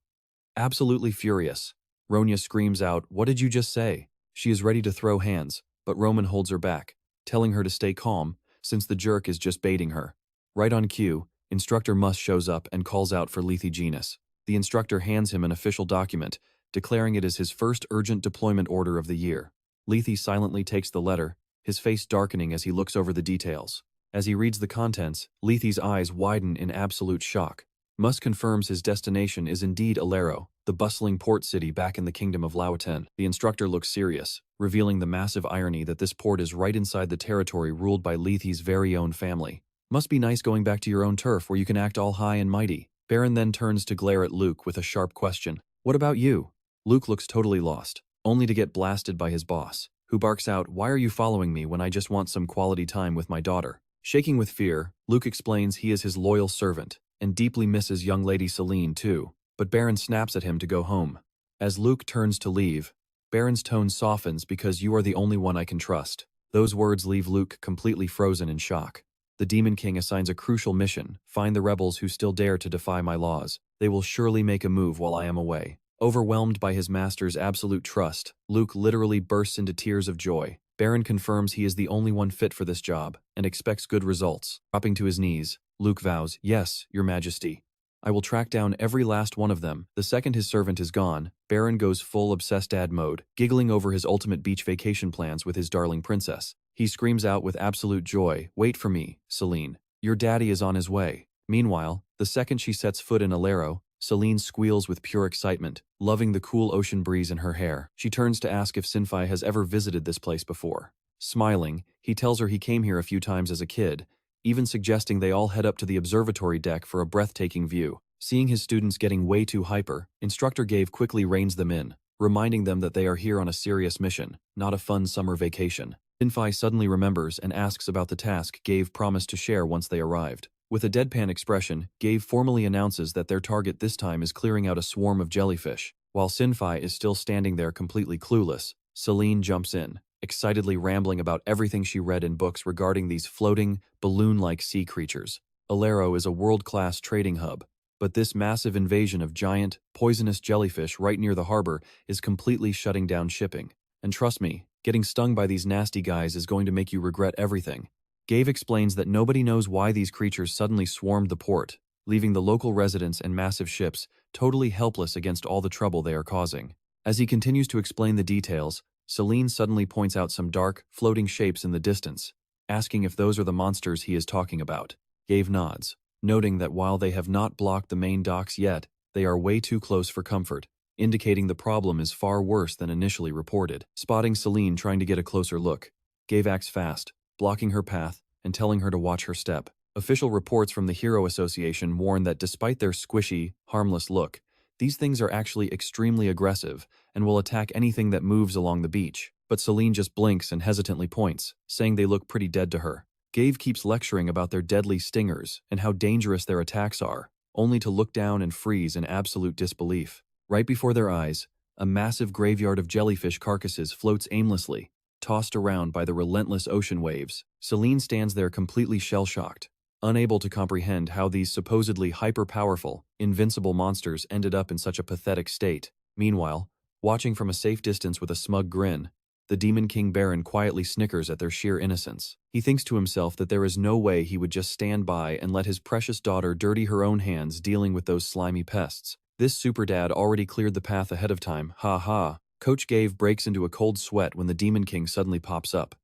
Absolutely furious, Ronia screams out, "What did you just say?" She is ready to throw hands, but Roman holds her back, telling her to stay calm since the jerk is just baiting her. Right on cue, Instructor Muss shows up and calls out for Lethe Genus. The instructor hands him an official document, declaring it is his first urgent deployment order of the year. Lethe silently takes the letter, his face darkening as he looks over the details. As he reads the contents, Lethe's eyes widen in absolute shock. Muss confirms his destination is indeed Alero, the the bustling port city back in the kingdom of Laoten. The instructor looks serious, revealing the massive irony that this port is right inside the territory ruled by Lethe's very own family. Must be nice going back to your own turf where you can act all high and mighty. Baron then turns to glare at Luke with a sharp question. What about you? Luke looks totally lost, only to get blasted by his boss, who barks out, why are you following me when I just want some quality time with my daughter? Shaking with fear, Luke explains he is his loyal servant, and deeply misses young lady Selene too, but Baron snaps at him to go home. As Luke turns to leave, Baron's tone softens because you are the only one I can trust. Those words leave Luke completely frozen in shock. The Demon King assigns a crucial mission, find the rebels who still dare to defy my laws. They will surely make a move while I am away. Overwhelmed by his master's absolute trust, Luke literally bursts into tears of joy. Baron confirms he is the only one fit for this job, and expects good results. Dropping to his knees, Luke vows, yes, your majesty. I will track down every last one of them. The second his servant is gone, Baron goes full obsessed dad mode, giggling over his ultimate beach vacation plans with his darling princess. He screams out with absolute joy, wait for me, Selene. Your daddy is on his way. Meanwhile, the second she sets foot in Alero, Selene squeals with pure excitement, loving the cool ocean breeze in her hair. She turns to ask if Sinfai has ever visited this place before. Smiling, he tells her he came here a few times as a kid, even suggesting they all head up to the observatory deck for a breathtaking view. Seeing his students getting way too hyper, Instructor Gave quickly reins them in, reminding them that they are here on a serious mission, not a fun summer vacation. Sinfai suddenly remembers and asks about the task Gave promised to share once they arrived. With a deadpan expression, Gave formally announces that their target this time is clearing out a swarm of jellyfish. While Sinfai is still standing there completely clueless, Selene jumps in, excitedly rambling about everything she read in books regarding these floating, balloon-like sea creatures. Alero is a world-class trading hub, but this massive invasion of giant, poisonous jellyfish right near the harbor is completely shutting down shipping. And trust me, getting stung by these nasty guys is going to make you regret everything. Gave explains that nobody knows why these creatures suddenly swarmed the port, leaving the local residents and massive ships totally helpless against all the trouble they are causing. As he continues to explain the details, Selene suddenly points out some dark, floating shapes in the distance, asking if those are the monsters he is talking about. Gave nods, noting that while they have not blocked the main docks yet, they are way too close for comfort, indicating the problem is far worse than initially reported. Spotting Selene trying to get a closer look, Gave acts fast, blocking her path and telling her to watch her step. Official reports from the Hero Association warn that despite their squishy, harmless look, these things are actually extremely aggressive and will attack anything that moves along the beach. But Selene just blinks and hesitantly points, saying they look pretty dead to her. Gave keeps lecturing about their deadly stingers and how dangerous their attacks are, only to look down and freeze in absolute disbelief. Right before their eyes, a massive graveyard of jellyfish carcasses floats aimlessly, tossed around by the relentless ocean waves. Selene stands there completely shell-shocked, unable to comprehend how these supposedly hyper-powerful, invincible monsters ended up in such a pathetic state. Meanwhile, watching from a safe distance with a smug grin, the Demon King Baron quietly snickers at their sheer innocence. He thinks to himself that there is no way he would just stand by and let his precious daughter dirty her own hands dealing with those slimy pests. This super dad already cleared the path ahead of time, ha ha. Coach Gave breaks into a cold sweat when the Demon King suddenly pops up.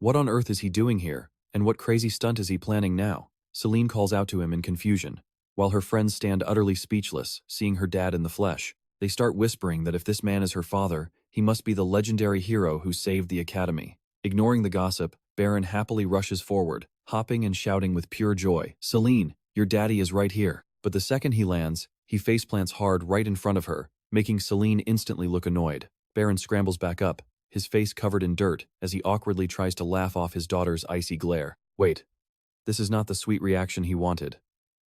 What on earth is he doing here, and what crazy stunt is he planning now? Selene calls out to him in confusion, while her friends stand utterly speechless, seeing her dad in the flesh. They start whispering that if this man is her father, he must be the legendary hero who saved the academy. Ignoring the gossip, Baron happily rushes forward, hopping and shouting with pure joy, Selene, your daddy is right here. But the second he lands, he faceplants hard right in front of her, making Selene instantly look annoyed. Baron scrambles back up, his face covered in dirt, as he awkwardly tries to laugh off his daughter's icy glare. Wait, this is not the sweet reaction he wanted.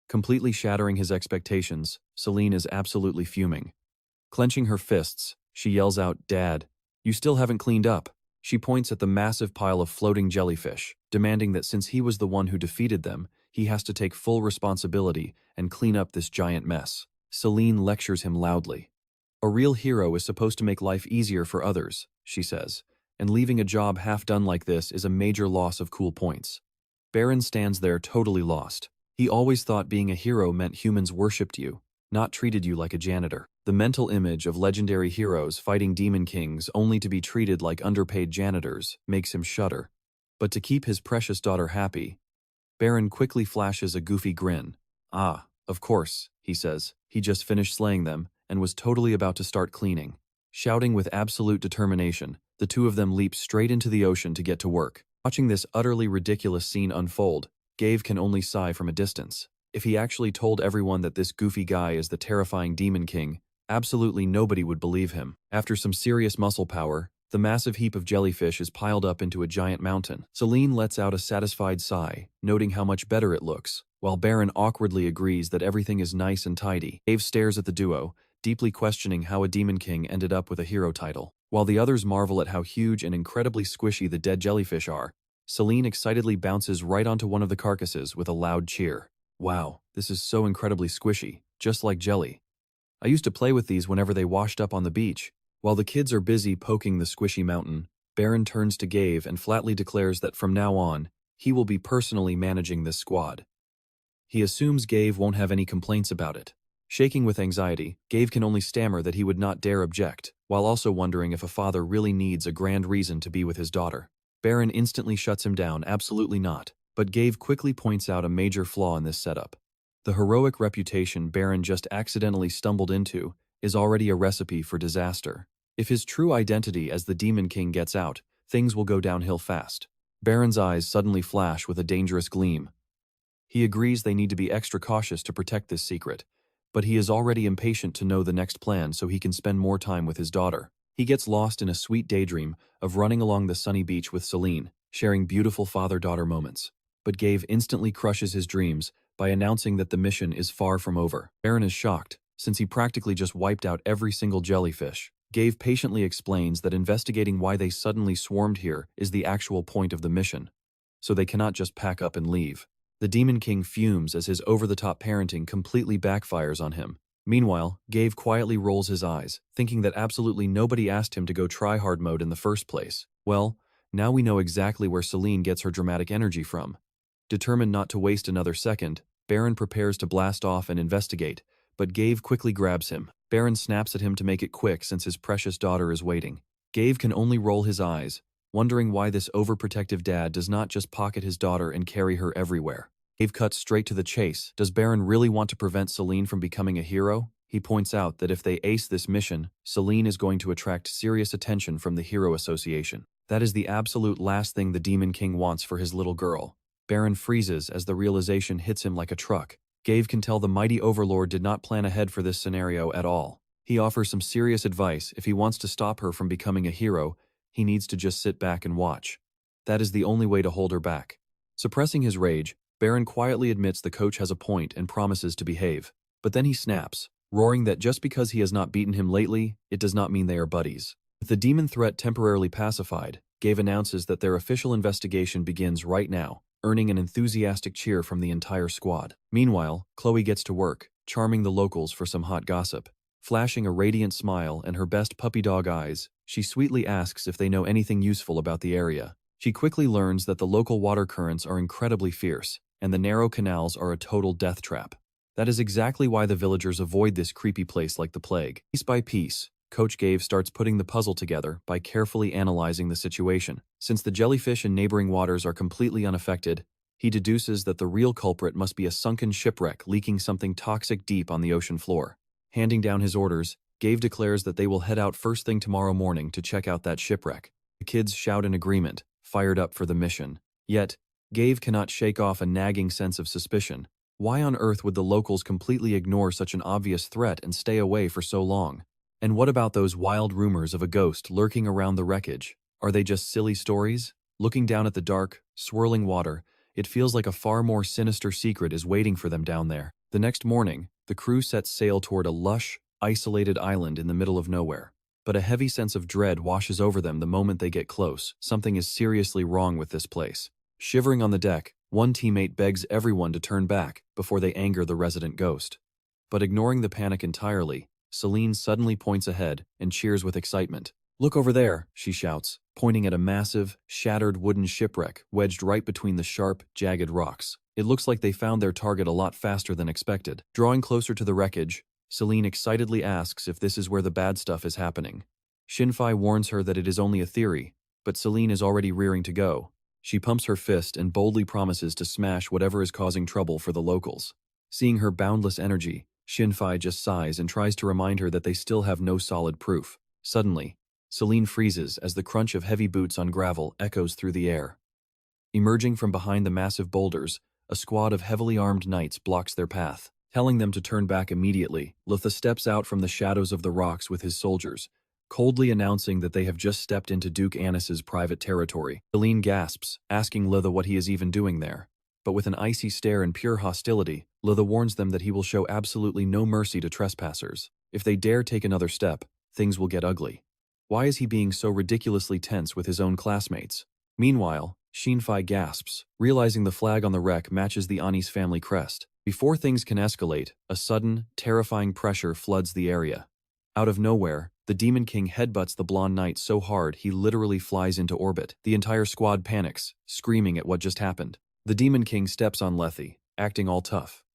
Completely shattering his expectations, Selene is absolutely fuming. Clenching her fists, she yells out, Dad, you still haven't cleaned up. She points at the massive pile of floating jellyfish, demanding that since he was the one who defeated them, he has to take full responsibility and clean up this giant mess. Selene lectures him loudly. A real hero is supposed to make life easier for others, she says, and leaving a job half done like this is a major loss of cool points. Baron stands there totally lost. He always thought being a hero meant humans worshipped you, not treated you like a janitor. The mental image of legendary heroes fighting demon kings only to be treated like underpaid janitors makes him shudder. But to keep his precious daughter happy, Baron quickly flashes a goofy grin. Ah, of course, he says, he just finished slaying them, and was totally about to start cleaning. Shouting with absolute determination, the two of them leap straight into the ocean to get to work. Watching this utterly ridiculous scene unfold, Gabe can only sigh from a distance. If he actually told everyone that this goofy guy is the terrifying Demon King, absolutely nobody would believe him. After some serious muscle power, the massive heap of jellyfish is piled up into a giant mountain. Selene lets out a satisfied sigh, noting how much better it looks, while Baron awkwardly agrees that everything is nice and tidy. Dave stares at the duo, deeply questioning how a Demon King ended up with a hero title. While the others marvel at how huge and incredibly squishy the dead jellyfish are, Selene excitedly bounces right onto one of the carcasses with a loud cheer. Wow, this is so incredibly squishy, just like jelly. I used to play with these whenever they washed up on the beach. While the kids are busy poking the squishy mountain, Baron turns to Gabe and flatly declares that from now on, he will be personally managing this squad. He assumes Gabe won't have any complaints about it. Shaking with anxiety, Gabe can only stammer that he would not dare object, while also wondering if a father really needs a grand reason to be with his daughter. Baron instantly shuts him down, absolutely not, but Gabe quickly points out a major flaw in this setup. The heroic reputation Baron just accidentally stumbled into is already a recipe for disaster. If his true identity as the Demon King gets out, things will go downhill fast. Baron's eyes suddenly flash with a dangerous gleam. He agrees they need to be extra cautious to protect this secret, but he is already impatient to know the next plan so he can spend more time with his daughter. He gets lost in a sweet daydream of running along the sunny beach with Selene, sharing beautiful father-daughter moments. But Gabe instantly crushes his dreams by announcing that the mission is far from over. Baron is shocked, since he practically just wiped out every single jellyfish. Gabe patiently explains that investigating why they suddenly swarmed here is the actual point of the mission, so they cannot just pack up and leave. The Demon King fumes as his over-the-top parenting completely backfires on him. Meanwhile, Gabe quietly rolls his eyes, thinking that absolutely nobody asked him to go try-hard mode in the first place. Well, now we know exactly where Selene gets her dramatic energy from. Determined not to waste another second, Baron prepares to blast off and investigate, but Gabe quickly grabs him. Baron snaps at him to make it quick since his precious daughter is waiting. Gabe can only roll his eyes, wondering why this overprotective dad does not just pocket his daughter and carry her everywhere. Gabe cuts straight to the chase. Does Baron really want to prevent Selene from becoming a hero? He points out that if they ace this mission, Selene is going to attract serious attention from the Hero Association. That is the absolute last thing the Demon King wants for his little girl. Baron freezes as the realization hits him like a truck. Gabe can tell the mighty Overlord did not plan ahead for this scenario at all. He offers some serious advice. If he wants to stop her from becoming a hero, he needs to just sit back and watch. That is the only way to hold her back. Suppressing his rage, Baron quietly admits the coach has a point and promises to behave. But then he snaps, roaring that just because he has not beaten him lately, it does not mean they are buddies. With the demon threat temporarily pacified, Gabe announces that their official investigation begins right now, earning an enthusiastic cheer from the entire squad. Meanwhile, Chloe gets to work, charming the locals for some hot gossip. Flashing a radiant smile and her best puppy dog eyes, she sweetly asks if they know anything useful about the area. She quickly learns that the local water currents are incredibly fierce, and the narrow canals are a total death trap. That is exactly why the villagers avoid this creepy place like the plague. Piece by piece, Coach Gabe starts putting the puzzle together by carefully analyzing the situation. Since the jellyfish in neighboring waters are completely unaffected, he deduces that the real culprit must be a sunken shipwreck leaking something toxic deep on the ocean floor. Handing down his orders, Gabe declares that they will head out first thing tomorrow morning to check out that shipwreck. The kids shout in agreement, fired up for the mission. Yet, Gabe cannot shake off a nagging sense of suspicion. Why on earth would the locals completely ignore such an obvious threat and stay away for so long? And what about those wild rumors of a ghost lurking around the wreckage? Are they just silly stories? Looking down at the dark, swirling water, it feels like a far more sinister secret is waiting for them down there. The next morning, the crew sets sail toward a lush, isolated island in the middle of nowhere. But a heavy sense of dread washes over them the moment they get close. Something is seriously wrong with this place. Shivering on the deck, one teammate begs everyone to turn back before they anger the resident ghost. But ignoring the panic entirely, Selene suddenly points ahead and cheers with excitement. "Look over there," she shouts, pointing at a massive, shattered wooden shipwreck wedged right between the sharp, jagged rocks. It looks like they found their target a lot faster than expected. Drawing closer to the wreckage, Selene excitedly asks if this is where the bad stuff is happening. Shinfei warns her that it is only a theory, but Selene is already rearing to go. She pumps her fist and boldly promises to smash whatever is causing trouble for the locals. Seeing her boundless energy, Shinfei just sighs and tries to remind her that they still have no solid proof. Suddenly, Selene freezes as the crunch of heavy boots on gravel echoes through the air. Emerging from behind the massive boulders, a squad of heavily armed knights blocks their path. Telling them to turn back immediately, Litha steps out from the shadows of the rocks with his soldiers, coldly announcing that they have just stepped into Duke Annis's private territory. Selene gasps, asking Litha what he is even doing there. But with an icy stare and pure hostility, Litha warns them that he will show absolutely no mercy to trespassers. If they dare take another step, things will get ugly. Why is he being so ridiculously tense with his own classmates? Meanwhile, Shinfei gasps, realizing the flag on the wreck matches the Ani's family crest. Before things can escalate, a sudden, terrifying pressure floods the area. Out of nowhere, the Demon King headbutts the blonde knight so hard he literally flies into orbit. The entire squad panics, screaming at what just happened. The Demon King steps on Lethe, acting all tough.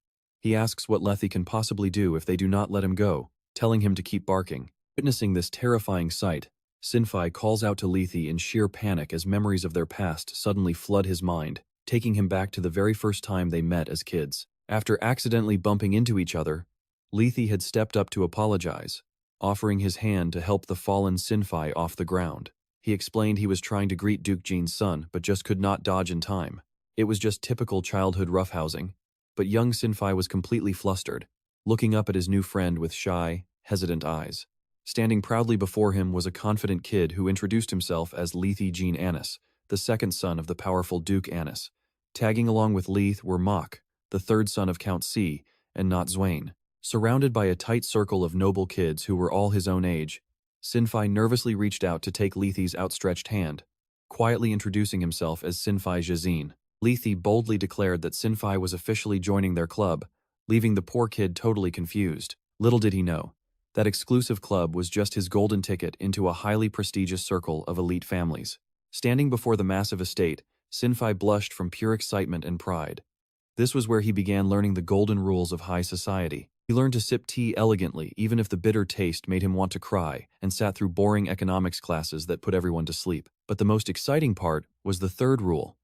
He asks what Lethe can possibly do if they do not let him go, telling him to keep barking. Witnessing this terrifying sight, Shinfei calls out to Lethe in sheer panic as memories of their past suddenly flood his mind, taking him back to the very first time they met as kids. After accidentally bumping into each other, Lethe had stepped up to apologize, offering his hand to help the fallen Shinfei off the ground. He explained he was trying to greet Duke Jin's son, but just could not dodge in time. It was just typical childhood roughhousing, but young Shinfei was completely flustered, looking up at his new friend with shy, hesitant eyes. Standing proudly before him was a confident kid who introduced himself as Lethe Jin Annis, the second son of the powerful Duke Annis. Tagging along with Lethe were Mok, the third son of Count C, and not Zwain. Surrounded by a tight circle of noble kids who were all his own age, Shinfei nervously reached out to take Lethe's outstretched hand, quietly introducing himself as Shinfei Jazin. Lethe boldly declared that Shinfei was officially joining their club, leaving the poor kid totally confused. Little did he know, that exclusive club was just his golden ticket into a highly prestigious circle of elite families. Standing before the massive estate, Shinfei blushed from pure excitement and pride. This was where he began learning the golden rules of high society. He learned to sip tea elegantly even if the bitter taste made him want to cry, and sat through boring economics classes that put everyone to sleep. But the most exciting part was the third rule: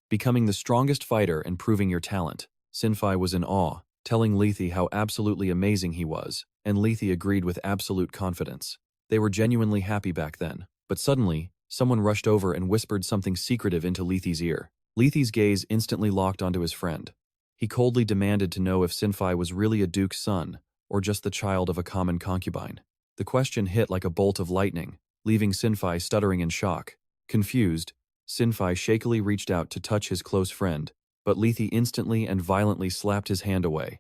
becoming the strongest fighter and proving your talent. Shinfei was in awe, telling Lethe how absolutely amazing he was, and Lethe agreed with absolute confidence. They were genuinely happy back then. But suddenly, someone rushed over and whispered something secretive into Lethe's ear. Lethe's gaze instantly locked onto his friend. He coldly demanded to know if Shinfei was really a duke's son, or just the child of a common concubine. The question hit like a bolt of lightning, leaving Shinfei stuttering in shock. Confused, Shinfei shakily reached out to touch his close friend, but Lethe instantly and violently slapped his hand away.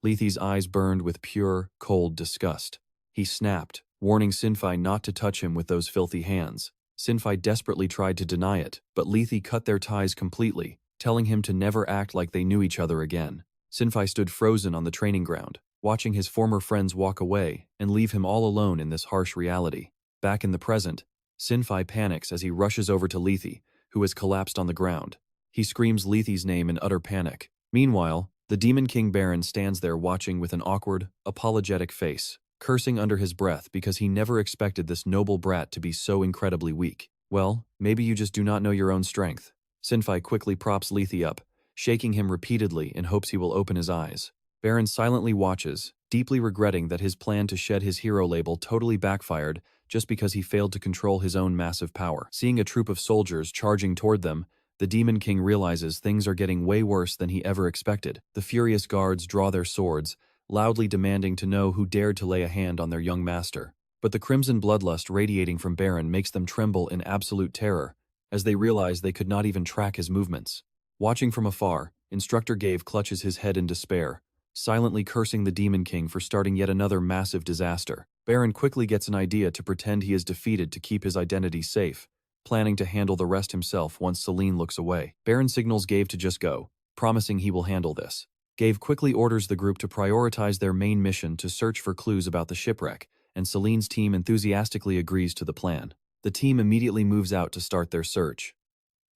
Lethe's eyes burned with pure, cold disgust. He snapped, warning Shinfei not to touch him with those filthy hands. Shinfei desperately tried to deny it, but Lethe cut their ties completely, telling him to never act like they knew each other again. Shinfei stood frozen on the training ground, watching his former friends walk away and leave him all alone in this harsh reality. Back in the present, Shinfei panics as he rushes over to Lethe, who has collapsed on the ground. He screams Lethe's name in utter panic. Meanwhile, the Demon King Baron stands there watching with an awkward, apologetic face, cursing under his breath because he never expected this noble brat to be so incredibly weak. Well, maybe you just do not know your own strength. Shinfei quickly props Lethe up, shaking him repeatedly in hopes he will open his eyes. Baron silently watches, deeply regretting that his plan to shed his hero label totally backfired just because he failed to control his own massive power. Seeing a troop of soldiers charging toward them, the Demon King realizes things are getting way worse than he ever expected. The furious guards draw their swords, loudly demanding to know who dared to lay a hand on their young master. But the crimson bloodlust radiating from Baron makes them tremble in absolute terror, as they realize they could not even track his movements. Watching from afar, Instructor Gave clutches his head in despair, silently cursing the Demon King for starting yet another massive disaster. Baron quickly gets an idea to pretend he is defeated to keep his identity safe, planning to handle the rest himself once Selene looks away. Baron signals Gave to just go, promising he will handle this. Gave quickly orders the group to prioritize their main mission to search for clues about the shipwreck, and Selene's team enthusiastically agrees to the plan. The team immediately moves out to start their search.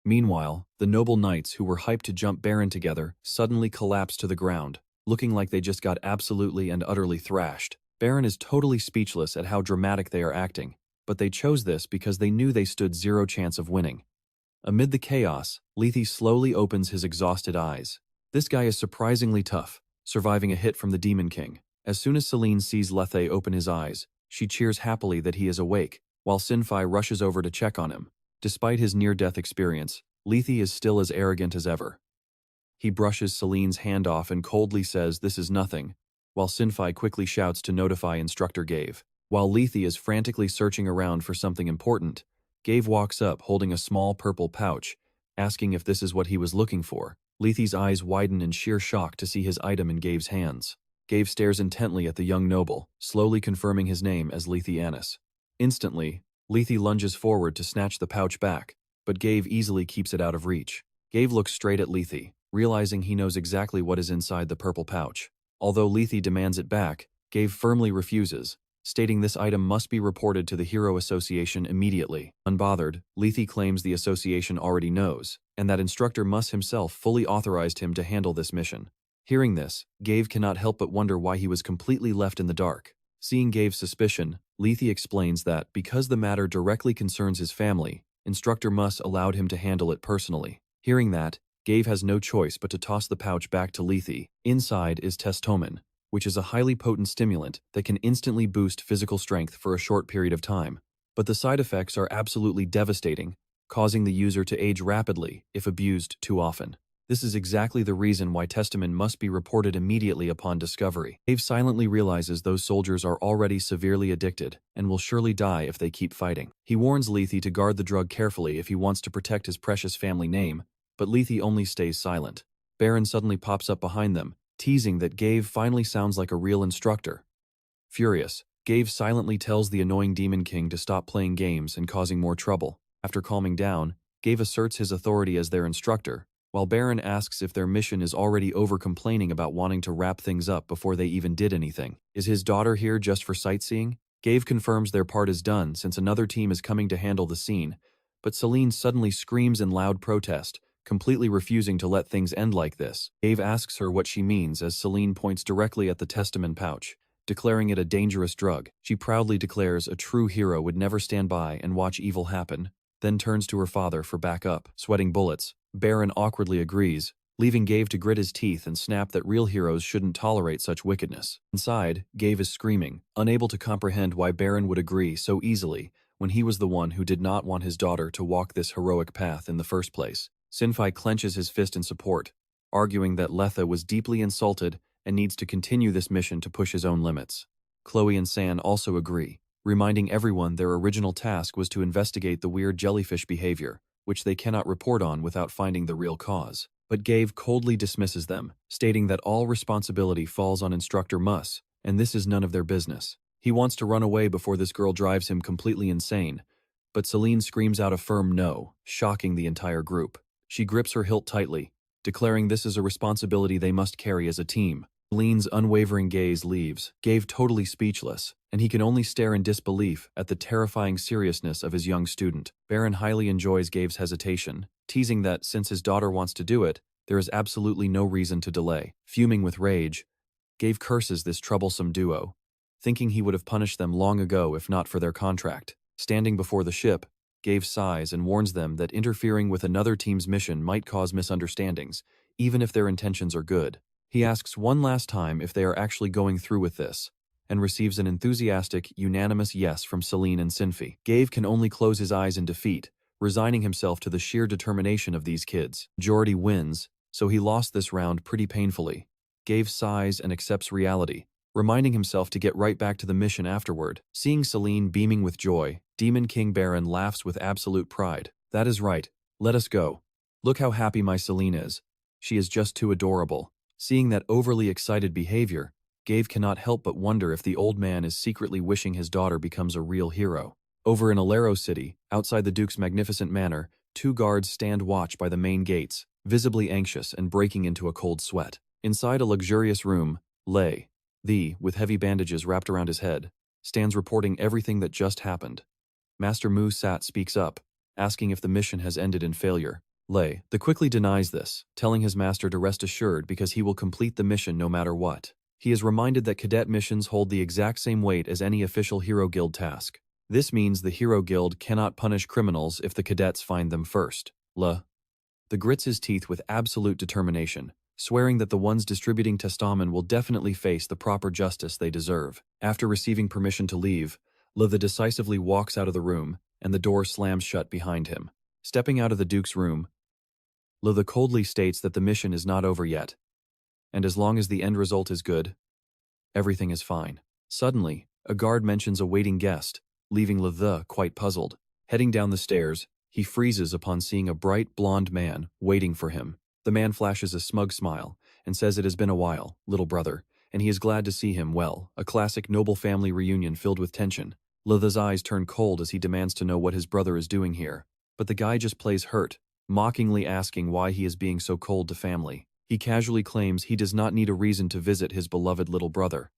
Meanwhile, the noble knights who were hyped to jump Baron together suddenly collapse to the ground, looking like they just got absolutely and utterly thrashed. Baron is totally speechless at how dramatic they are acting, but they chose this because they knew they stood zero chance of winning. Amid the chaos, Lethe slowly opens his exhausted eyes. This guy is surprisingly tough, surviving a hit from the Demon King. As soon as Selene sees Lethe open his eyes, she cheers happily that he is awake, while Sinfei rushes over to check on him. Despite his near-death experience, Lethe is still as arrogant as ever. He brushes Selene's hand off and coldly says this is nothing, while Sinfei quickly shouts to notify Instructor Gave. While Lethe is frantically searching around for something important, Gave walks up holding a small purple pouch, asking if this is what he was looking for. Lethe's eyes widen in sheer shock to see his item in Gave's hands. Gave stares intently at the young noble, slowly confirming his name as Lethe Annis. Instantly, Lethe lunges forward to snatch the pouch back, but Gave easily keeps it out of reach. Gave looks straight at Lethe, realizing he knows exactly what is inside the purple pouch. Although Lethe demands it back, Gave firmly refuses, stating this item must be reported to the Hero Association immediately. Unbothered, Lethe claims the association already knows, and that Instructor Muss himself fully authorized him to handle this mission. Hearing this, Gave cannot help but wonder why he was completely left in the dark. Seeing Gave's suspicion, Lethe explains that because the matter directly concerns his family, Instructor Muss allowed him to handle it personally. Hearing that, Gave has no choice but to toss the pouch back to Lethe. Inside is testomen, which is a highly potent stimulant that can instantly boost physical strength for a short period of time. But the side effects are absolutely devastating, causing the user to age rapidly if abused too often. This is exactly the reason why testomen must be reported immediately upon discovery. Dave silently realizes those soldiers are already severely addicted and will surely die if they keep fighting. He warns Lethe to guard the drug carefully if he wants to protect his precious family name, but Lethe only stays silent. Baron suddenly pops up behind them, teasing that Gave finally sounds like a real instructor. Furious, Gave silently tells the annoying Demon King to stop playing games and causing more trouble. After calming down, Gave asserts his authority as their instructor, while Baron asks if their mission is already over-complaining about wanting to wrap things up before they even did anything. Is his daughter here just for sightseeing? Gave confirms their part is done since another team is coming to handle the scene, but Selene suddenly screams in loud protest, completely refusing to let things end like this. Gave asks her what she means as Selene points directly at the testomen pouch, declaring it a dangerous drug. She proudly declares a true hero would never stand by and watch evil happen, then turns to her father for backup. Sweating bullets, Baron awkwardly agrees, leaving Gave to grit his teeth and snap that real heroes shouldn't tolerate such wickedness. Inside, Gave is screaming, unable to comprehend why Baron would agree so easily when he was the one who did not want his daughter to walk this heroic path in the first place. Sinfei clenches his fist in support, arguing that Lethe was deeply insulted and needs to continue this mission to push his own limits. Chloe and San also agree, reminding everyone their original task was to investigate the weird jellyfish behavior, which they cannot report on without finding the real cause. But Gave coldly dismisses them, stating that all responsibility falls on Instructor Muss, and this is none of their business. He wants to run away before this girl drives him completely insane, but Selene screams out a firm no, shocking the entire group. She grips her hilt tightly, declaring this is a responsibility they must carry as a team. Selene's unwavering gaze leaves Gave totally speechless, and he can only stare in disbelief at the terrifying seriousness of his young student. Baron highly enjoys Gave's hesitation, teasing that since his daughter wants to do it, there is absolutely no reason to delay. Fuming with rage, Gave curses this troublesome duo, thinking he would have punished them long ago if not for their contract. Standing before the ship, Gave sighs and warns them that interfering with another team's mission might cause misunderstandings, even if their intentions are good. He asks one last time if they are actually going through with this, and receives an enthusiastic, unanimous yes from Selene and Sinfi. Gave can only close his eyes in defeat, resigning himself to the sheer determination of these kids. Majority wins, so he lost this round pretty painfully. Gave sighs and accepts reality, reminding himself to get right back to the mission afterward. Seeing Selene beaming with joy, Demon King Baron laughs with absolute pride. That is right, let us go. Look how happy my Selene is. She is just too adorable. Seeing that overly excited behavior, Gave cannot help but wonder if the old man is secretly wishing his daughter becomes a real hero. Over in Alero City, outside the Duke's magnificent manor, two guards stand watch by the main gates, visibly anxious and breaking into a cold sweat. Inside a luxurious room, Lei, with heavy bandages wrapped around his head, stands reporting everything that just happened. Master Mu Sat speaks up, asking if the mission has ended in failure. Lei, quickly denies this, telling his master to rest assured because he will complete the mission no matter what. He is reminded that cadet missions hold the exact same weight as any official Hero Guild task. This means the Hero Guild cannot punish criminals if the cadets find them first. The grits his teeth with absolute determination, swearing that the ones distributing testamen will definitely face the proper justice they deserve. After receiving permission to leave, Le decisively walks out of the room, and the door slams shut behind him. Stepping out of the Duke's room, Le coldly states that the mission is not over yet, and as long as the end result is good, everything is fine. Suddenly, a guard mentions a waiting guest, leaving Le quite puzzled. Heading down the stairs, he freezes upon seeing a bright blonde man waiting for him. The man flashes a smug smile and says it has been a while, little brother, and he is glad to see him well, a classic noble family reunion filled with tension. Le's eyes turn cold as he demands to know what his brother is doing here, but the guy just plays hurt, mockingly asking why he is being so cold to family. He casually claims he does not need a reason to visit his beloved little brother.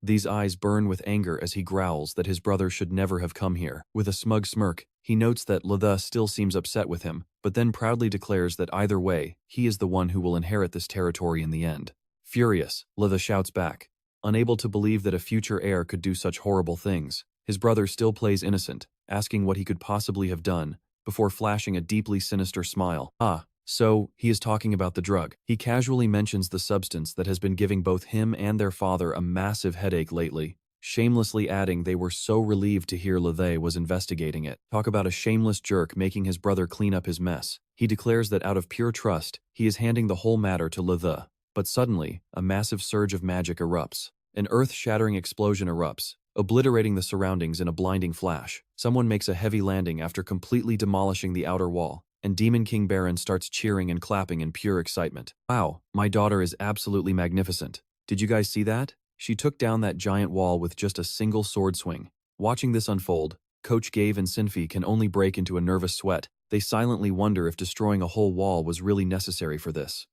These eyes burn with anger as he growls that his brother should never have come here. With a smug smirk, he notes that Le still seems upset with him, but then proudly declares that either way, he is the one who will inherit this territory in the end. Furious, Le shouts back, unable to believe that a future heir could do such horrible things. His brother still plays innocent, asking what he could possibly have done, before flashing a deeply sinister smile. So, he is talking about the drug. He casually mentions the substance that has been giving both him and their father a massive headache lately, shamelessly adding they were so relieved to hear Le was investigating it. Talk about a shameless jerk making his brother clean up his mess. He declares that out of pure trust, he is handing the whole matter to Le. But suddenly, a massive surge of magic erupts. An earth-shattering explosion erupts, obliterating the surroundings in a blinding flash. Someone makes a heavy landing after completely demolishing the outer wall, and Demon King Baron starts cheering and clapping in pure excitement. Wow, my daughter is absolutely magnificent. Did you guys see that? She took down that giant wall with just a single sword swing. Watching this unfold, Coach Gave and Sinfi can only break into a nervous sweat. They silently wonder if destroying a whole wall was really necessary for this.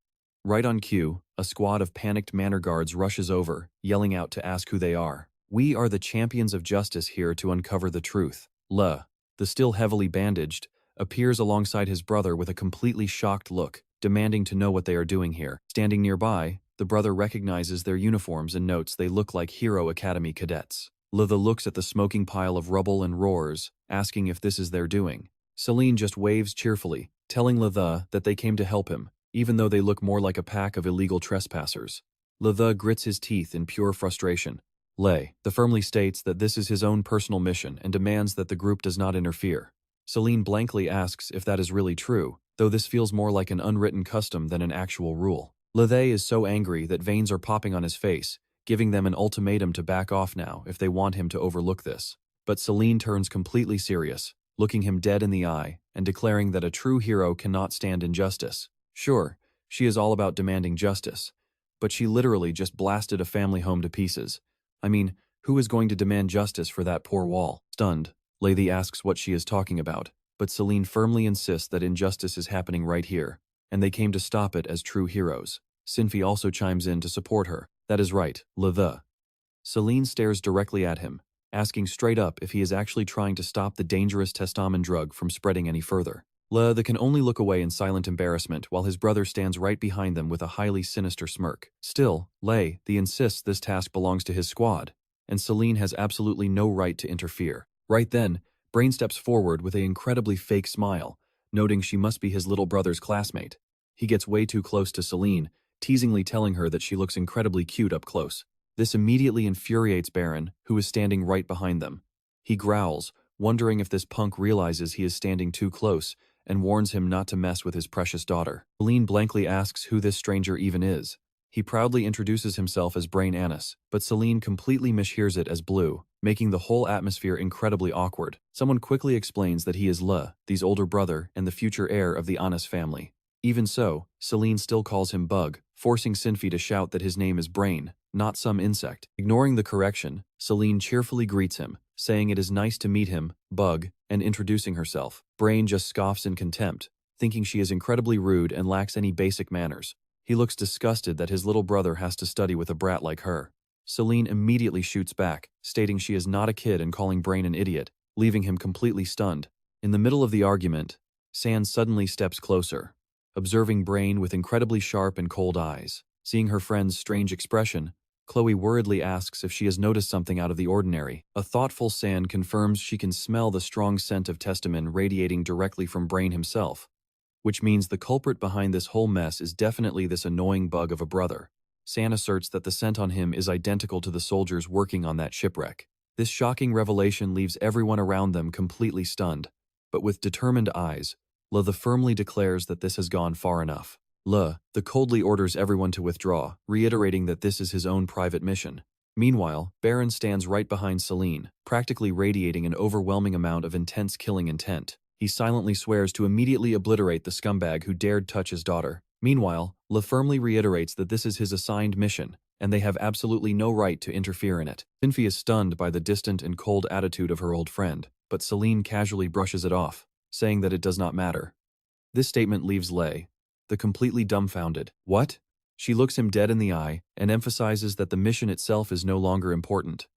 Right on cue, a squad of panicked manor guards rushes over, yelling out to ask who they are. We are the champions of justice here to uncover the truth. The still heavily bandaged, appears alongside his brother with a completely shocked look, demanding to know what they are doing here. Standing nearby, the brother recognizes their uniforms and notes they look like Hero Academy cadets. Le looks at the smoking pile of rubble and roars, asking if this is their doing. Selene just waves cheerfully, telling Le that they came to help him, even though they look more like a pack of illegal trespassers. Le grits his teeth in pure frustration. The firmly states that this is his own personal mission and demands that the group does not interfere. Selene blankly asks if that is really true, though this feels more like an unwritten custom than an actual rule. Le is so angry that veins are popping on his face, giving them an ultimatum to back off now if they want him to overlook this. But Selene turns completely serious, looking him dead in the eye and declaring that a true hero cannot stand injustice. Sure, she is all about demanding justice, but she literally just blasted a family home to pieces. I mean, who is going to demand justice for that poor wall? Stunned, Lady asks what she is talking about, but Selene firmly insists that injustice is happening right here, and they came to stop it as true heroes. Sinfi also chimes in to support her. That is right, Le. Selene stares directly at him, asking straight up if he is actually trying to stop the dangerous testamen drug from spreading any further. Le can only look away in silent embarrassment while his brother stands right behind them with a highly sinister smirk. Still, Le insists this task belongs to his squad, and Selene has absolutely no right to interfere. Right then, Brain steps forward with an incredibly fake smile, noting she must be his little brother's classmate. He gets way too close to Selene, teasingly telling her that she looks incredibly cute up close. This immediately infuriates Baron, who is standing right behind them. He growls, wondering if this punk realizes he is standing too close, and warns him not to mess with his precious daughter. Selene blankly asks who this stranger even is. He proudly introduces himself as Brain Annis, but Selene completely mishears it as Blue, making the whole atmosphere incredibly awkward. Someone quickly explains that he is The's older brother and the future heir of the Annis family. Even so, Selene still calls him Bug, forcing Sinfi to shout that his name is Brain, not some insect. Ignoring the correction, Selene cheerfully greets him, saying it is nice to meet him, Bug, and introducing herself. Brain just scoffs in contempt, thinking she is incredibly rude and lacks any basic manners. He looks disgusted that his little brother has to study with a brat like her. Selene immediately shoots back, stating she is not a kid and calling Brain an idiot, leaving him completely stunned. In the middle of the argument, San suddenly steps closer, observing Brain with incredibly sharp and cold eyes. Seeing her friend's strange expression, Chloe worriedly asks if she has noticed something out of the ordinary. A thoughtful San confirms she can smell the strong scent of testamen radiating directly from Brain himself. which means the culprit behind this whole mess is definitely this annoying bug of a brother. San asserts that the scent on him is identical to the soldiers working on that shipwreck. This shocking revelation leaves everyone around them completely stunned, but with determined eyes, Le firmly declares that this has gone far enough. Le coldly orders everyone to withdraw, reiterating that this is his own private mission. Meanwhile, Baron stands right behind Selene, practically radiating an overwhelming amount of intense killing intent. He silently swears to immediately obliterate the scumbag who dared touch his daughter. Meanwhile, Le firmly reiterates that this is his assigned mission, and they have absolutely no right to interfere in it. Sinfi is stunned by the distant and cold attitude of her old friend, but Selene casually brushes it off, saying that it does not matter. This statement leaves Le the completely dumbfounded. What? She looks him dead in the eye and emphasizes that the mission itself is no longer important.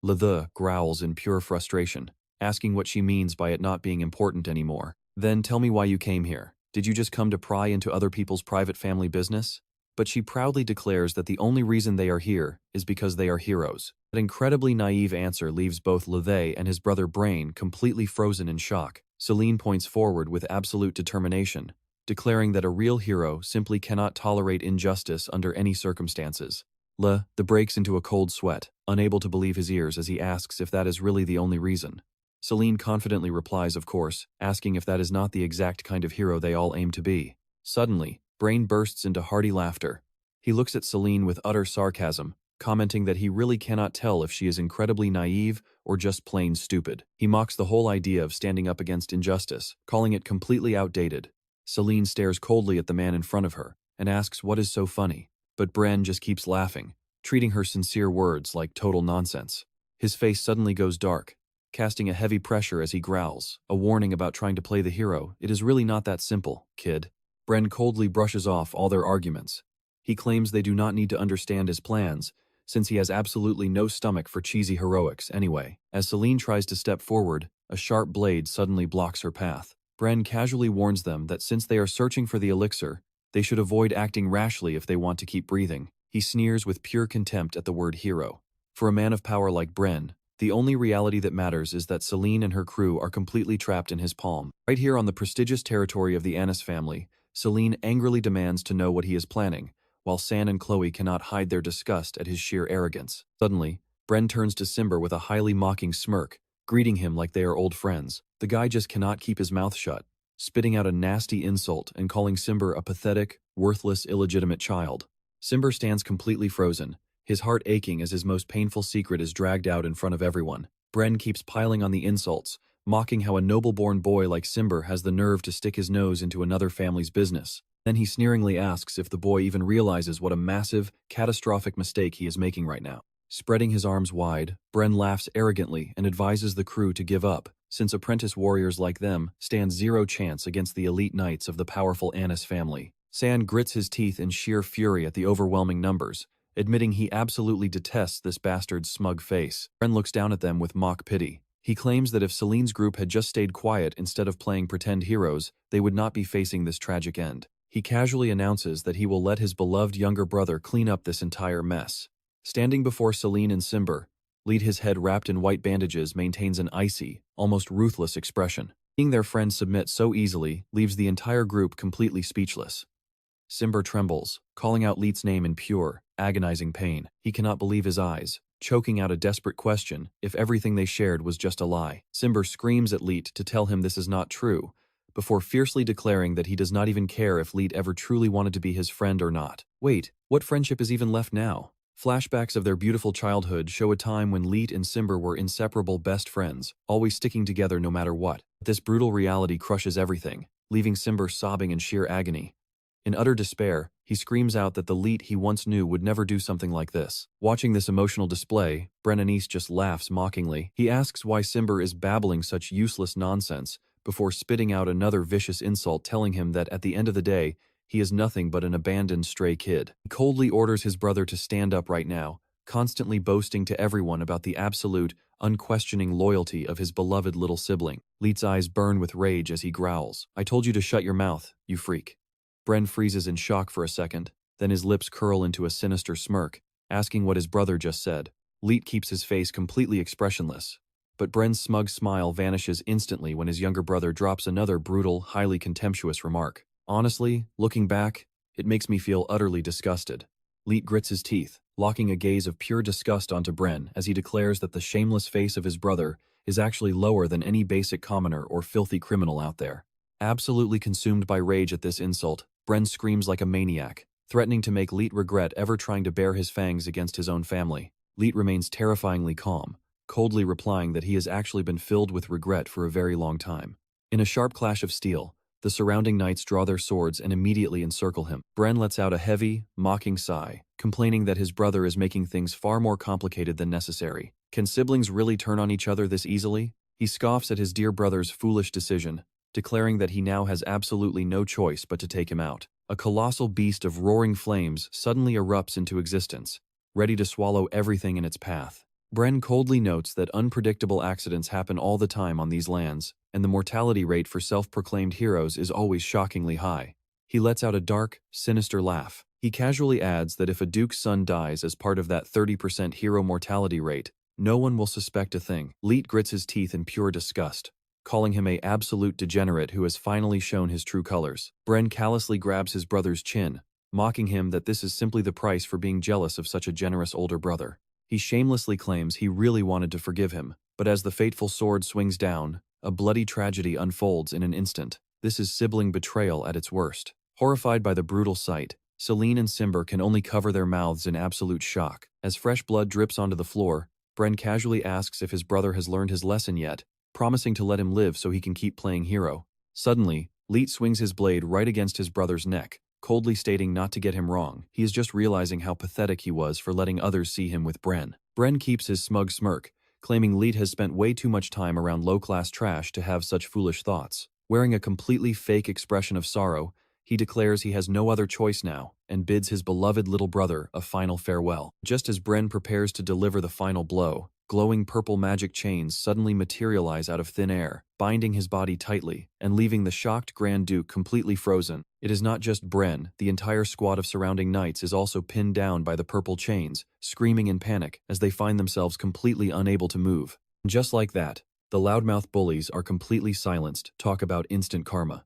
Le growls in pure frustration, asking what she means by it not being important anymore. Then tell me why you came here. Did you just come to pry into other people's private family business? But she proudly declares that the only reason they are here is because they are heroes. That incredibly naive answer leaves both Le and his brother Brain completely frozen in shock. Selene points forward with absolute determination, declaring that a real hero simply cannot tolerate injustice under any circumstances. Le breaks into a cold sweat, unable to believe his ears as he asks if that is really the only reason. Selene confidently replies, of course, asking if that is not the exact kind of hero they all aim to be. Suddenly, Brain bursts into hearty laughter. He looks at Selene with utter sarcasm, commenting that he really cannot tell if she is incredibly naive or just plain stupid. He mocks the whole idea of standing up against injustice, calling it completely outdated. Selene stares coldly at the man in front of her and asks what is so funny, but Bren just keeps laughing, treating her sincere words like total nonsense. His face suddenly goes dark, casting a heavy pressure as he growls, a warning about trying to play the hero. It is really not that simple, kid. Bren coldly brushes off all their arguments. He claims they do not need to understand his plans, since he has absolutely no stomach for cheesy heroics anyway. As Selene tries to step forward, a sharp blade suddenly blocks her path. Bren casually warns them that since they are searching for the elixir, they should avoid acting rashly if they want to keep breathing. He sneers with pure contempt at the word hero. For a man of power like Bren, the only reality that matters is that Selene and her crew are completely trapped in his palm. Right here on the prestigious territory of the Annis family, Selene angrily demands to know what he is planning, while San and Chloe cannot hide their disgust at his sheer arrogance. Suddenly, Bren turns to Simber with a highly mocking smirk, greeting him like they are old friends. The guy just cannot keep his mouth shut, spitting out a nasty insult and calling Simber a pathetic, worthless, illegitimate child. Simber stands completely frozen, his heart aching as his most painful secret is dragged out in front of everyone. Bren keeps piling on the insults, mocking how a noble-born boy like Simber has the nerve to stick his nose into another family's business. Then he sneeringly asks if the boy even realizes what a massive, catastrophic mistake he is making right now. Spreading his arms wide, Bren laughs arrogantly and advises the crew to give up, since apprentice warriors like them stand zero chance against the elite knights of the powerful Annis family. San grits his teeth in sheer fury at the overwhelming numbers, admitting he absolutely detests this bastard's smug face. Bren looks down at them with mock pity. He claims that if Selene's group had just stayed quiet instead of playing pretend heroes, they would not be facing this tragic end. He casually announces that he will let his beloved younger brother clean up this entire mess. Standing before Selene and Simber, Lead, his head wrapped in white bandages, maintains an icy, almost ruthless expression. Seeing their friend submit so easily leaves the entire group completely speechless. Simber trembles, calling out Leet's name in pure, agonizing pain. He cannot believe his eyes, choking out a desperate question if everything they shared was just a lie. Simber screams at Leet to tell him this is not true, before fiercely declaring that he does not even care if Leet ever truly wanted to be his friend or not. Wait, what friendship is even left now? Flashbacks of their beautiful childhood show a time when Leet and Simber were inseparable best friends, always sticking together no matter what. This brutal reality crushes everything, leaving Simber sobbing in sheer agony. In utter despair, he screams out that the Leet he once knew would never do something like this. Watching this emotional display, Berenice just laughs mockingly. He asks why Simber is babbling such useless nonsense, before spitting out another vicious insult telling him that at the end of the day, he is nothing but an abandoned stray kid. He coldly orders his brother to stand up right now, constantly boasting to everyone about the absolute, unquestioning loyalty of his beloved little sibling. Leet's eyes burn with rage as he growls, "I told you to shut your mouth, you freak." Bren freezes in shock for a second, then his lips curl into a sinister smirk, asking what his brother just said. Leet keeps his face completely expressionless, but Bren's smug smile vanishes instantly when his younger brother drops another brutal, highly contemptuous remark. Honestly, looking back, it makes me feel utterly disgusted. Leet grits his teeth, locking a gaze of pure disgust onto Bren as he declares that the shameless face of his brother is actually lower than any basic commoner or filthy criminal out there. Absolutely consumed by rage at this insult, Bren screams like a maniac, threatening to make Leet regret ever trying to bare his fangs against his own family. Leet remains terrifyingly calm, coldly replying that he has actually been filled with regret for a very long time. In a sharp clash of steel, the surrounding knights draw their swords and immediately encircle him. Bren lets out a heavy, mocking sigh, complaining that his brother is making things far more complicated than necessary. Can siblings really turn on each other this easily? He scoffs at his dear brother's foolish decision, declaring that he now has absolutely no choice but to take him out. A colossal beast of roaring flames suddenly erupts into existence, ready to swallow everything in its path. Bren coldly notes that unpredictable accidents happen all the time on these lands, and the mortality rate for self-proclaimed heroes is always shockingly high. He lets out a dark, sinister laugh. He casually adds that if a duke's son dies as part of that 30% hero mortality rate, no one will suspect a thing. Leet grits his teeth in pure disgust, calling him an absolute degenerate who has finally shown his true colors. Bren callously grabs his brother's chin, mocking him that this is simply the price for being jealous of such a generous older brother. He shamelessly claims he really wanted to forgive him, but as the fateful sword swings down, a bloody tragedy unfolds in an instant. This is sibling betrayal at its worst. Horrified by the brutal sight, Selene and Simber can only cover their mouths in absolute shock. As fresh blood drips onto the floor, Bren casually asks if his brother has learned his lesson yet, promising to let him live so he can keep playing hero. Suddenly, Leet swings his blade right against his brother's neck, coldly stating not to get him wrong. He is just realizing how pathetic he was for letting others see him with Bren. Bren keeps his smug smirk, claiming Leet has spent way too much time around low-class trash to have such foolish thoughts. Wearing a completely fake expression of sorrow, he declares he has no other choice now and bids his beloved little brother a final farewell. Just as Bren prepares to deliver the final blow, glowing purple magic chains suddenly materialize out of thin air, binding his body tightly and leaving the shocked Grand Duke completely frozen. It is not just Bren, the entire squad of surrounding knights is also pinned down by the purple chains, screaming in panic as they find themselves completely unable to move. Just like that, the loudmouth bullies are completely silenced. Talk about instant karma.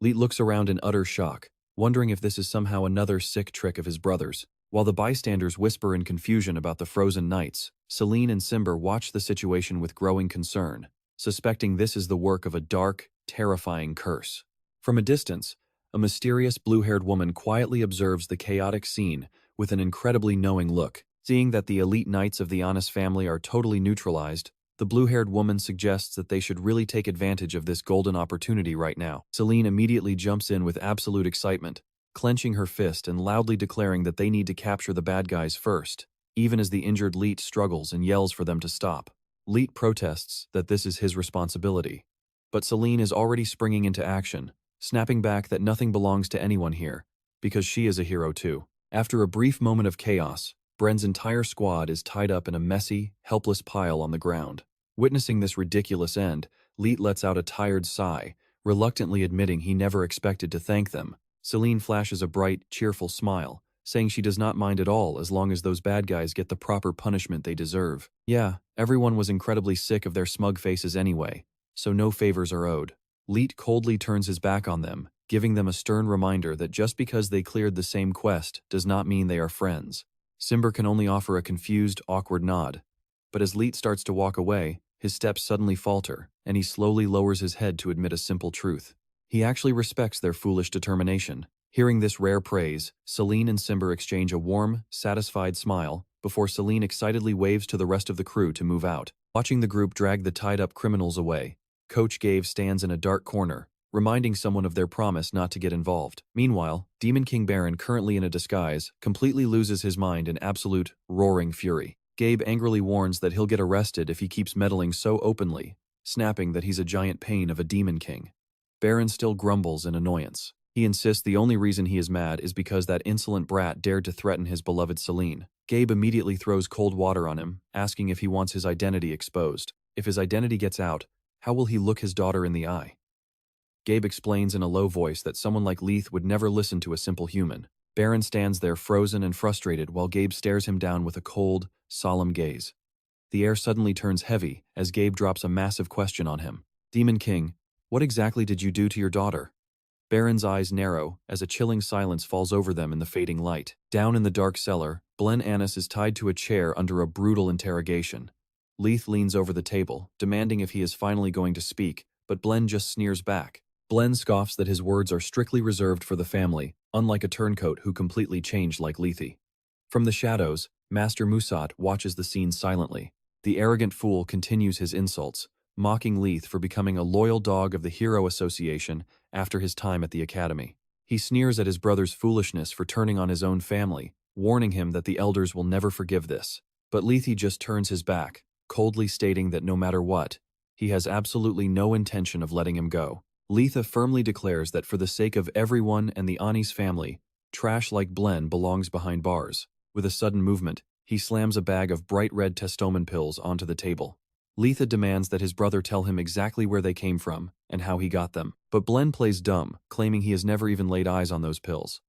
Leet looks around in utter shock, wondering if this is somehow another sick trick of his brother's. While the bystanders whisper in confusion about the frozen knights, Selene and Simber watch the situation with growing concern, suspecting this is the work of a dark, terrifying curse. From a distance, a mysterious blue-haired woman quietly observes the chaotic scene with an incredibly knowing look. Seeing that the elite knights of the Honest family are totally neutralized, the blue-haired woman suggests that they should really take advantage of this golden opportunity right now. Selene immediately jumps in with absolute excitement, clenching her fist and loudly declaring that they need to capture the bad guys first, even as the injured Leet struggles and yells for them to stop. Leet protests that this is his responsibility, but Selene is already springing into action, snapping back that nothing belongs to anyone here, because she is a hero too. After a brief moment of chaos, Bren's entire squad is tied up in a messy, helpless pile on the ground. Witnessing this ridiculous end, Leet lets out a tired sigh, reluctantly admitting he never expected to thank them. Selene flashes a bright, cheerful smile, saying she does not mind at all as long as those bad guys get the proper punishment they deserve. Yeah, everyone was incredibly sick of their smug faces anyway, so no favors are owed. Leet coldly turns his back on them, giving them a stern reminder that just because they cleared the same quest does not mean they are friends. Simber can only offer a confused, awkward nod, but as Leet starts to walk away, his steps suddenly falter, and he slowly lowers his head to admit a simple truth. He actually respects their foolish determination. Hearing this rare praise, Selene and Simber exchange a warm, satisfied smile before Selene excitedly waves to the rest of the crew to move out. Watching the group drag the tied-up criminals away, Coach Gave stands in a dark corner, reminding someone of their promise not to get involved. Meanwhile, Demon King Baron, currently in a disguise, completely loses his mind in absolute, roaring fury. Gabe angrily warns that he'll get arrested if he keeps meddling so openly, snapping that he's a giant pain of a Demon King. Baron still grumbles in annoyance. He insists the only reason he is mad is because that insolent brat dared to threaten his beloved Selene. Gabe immediately throws cold water on him, asking if he wants his identity exposed. If his identity gets out, how will he look his daughter in the eye? Gabe explains in a low voice that someone like Leith would never listen to a simple human. Baron stands there frozen and frustrated while Gabe stares him down with a cold, solemn gaze. The air suddenly turns heavy as Gabe drops a massive question on him. Demon King, what exactly did you do to your daughter? Baron's eyes narrow as a chilling silence falls over them in the fading light. Down in the dark cellar, Blen Annis is tied to a chair under a brutal interrogation. Leith leans over the table, demanding if he is finally going to speak, but Blen just sneers back. Blen scoffs that his words are strictly reserved for the family, unlike a turncoat who completely changed like Lethe. From the shadows, Master Musat watches the scene silently. The arrogant fool continues his insults, mocking Leith for becoming a loyal dog of the Hero Association after his time at the academy. He sneers at his brother's foolishness for turning on his own family, warning him that the elders will never forgive this. But Lethe just turns his back, coldly stating that no matter what, he has absolutely no intention of letting him go. Lethe firmly declares that for the sake of everyone and the Ani's family, trash like Blen belongs behind bars. With a sudden movement, he slams a bag of bright red testomen pills onto the table. Lethe demands that his brother tell him exactly where they came from and how he got them. But Blen plays dumb, claiming he has never even laid eyes on those pills.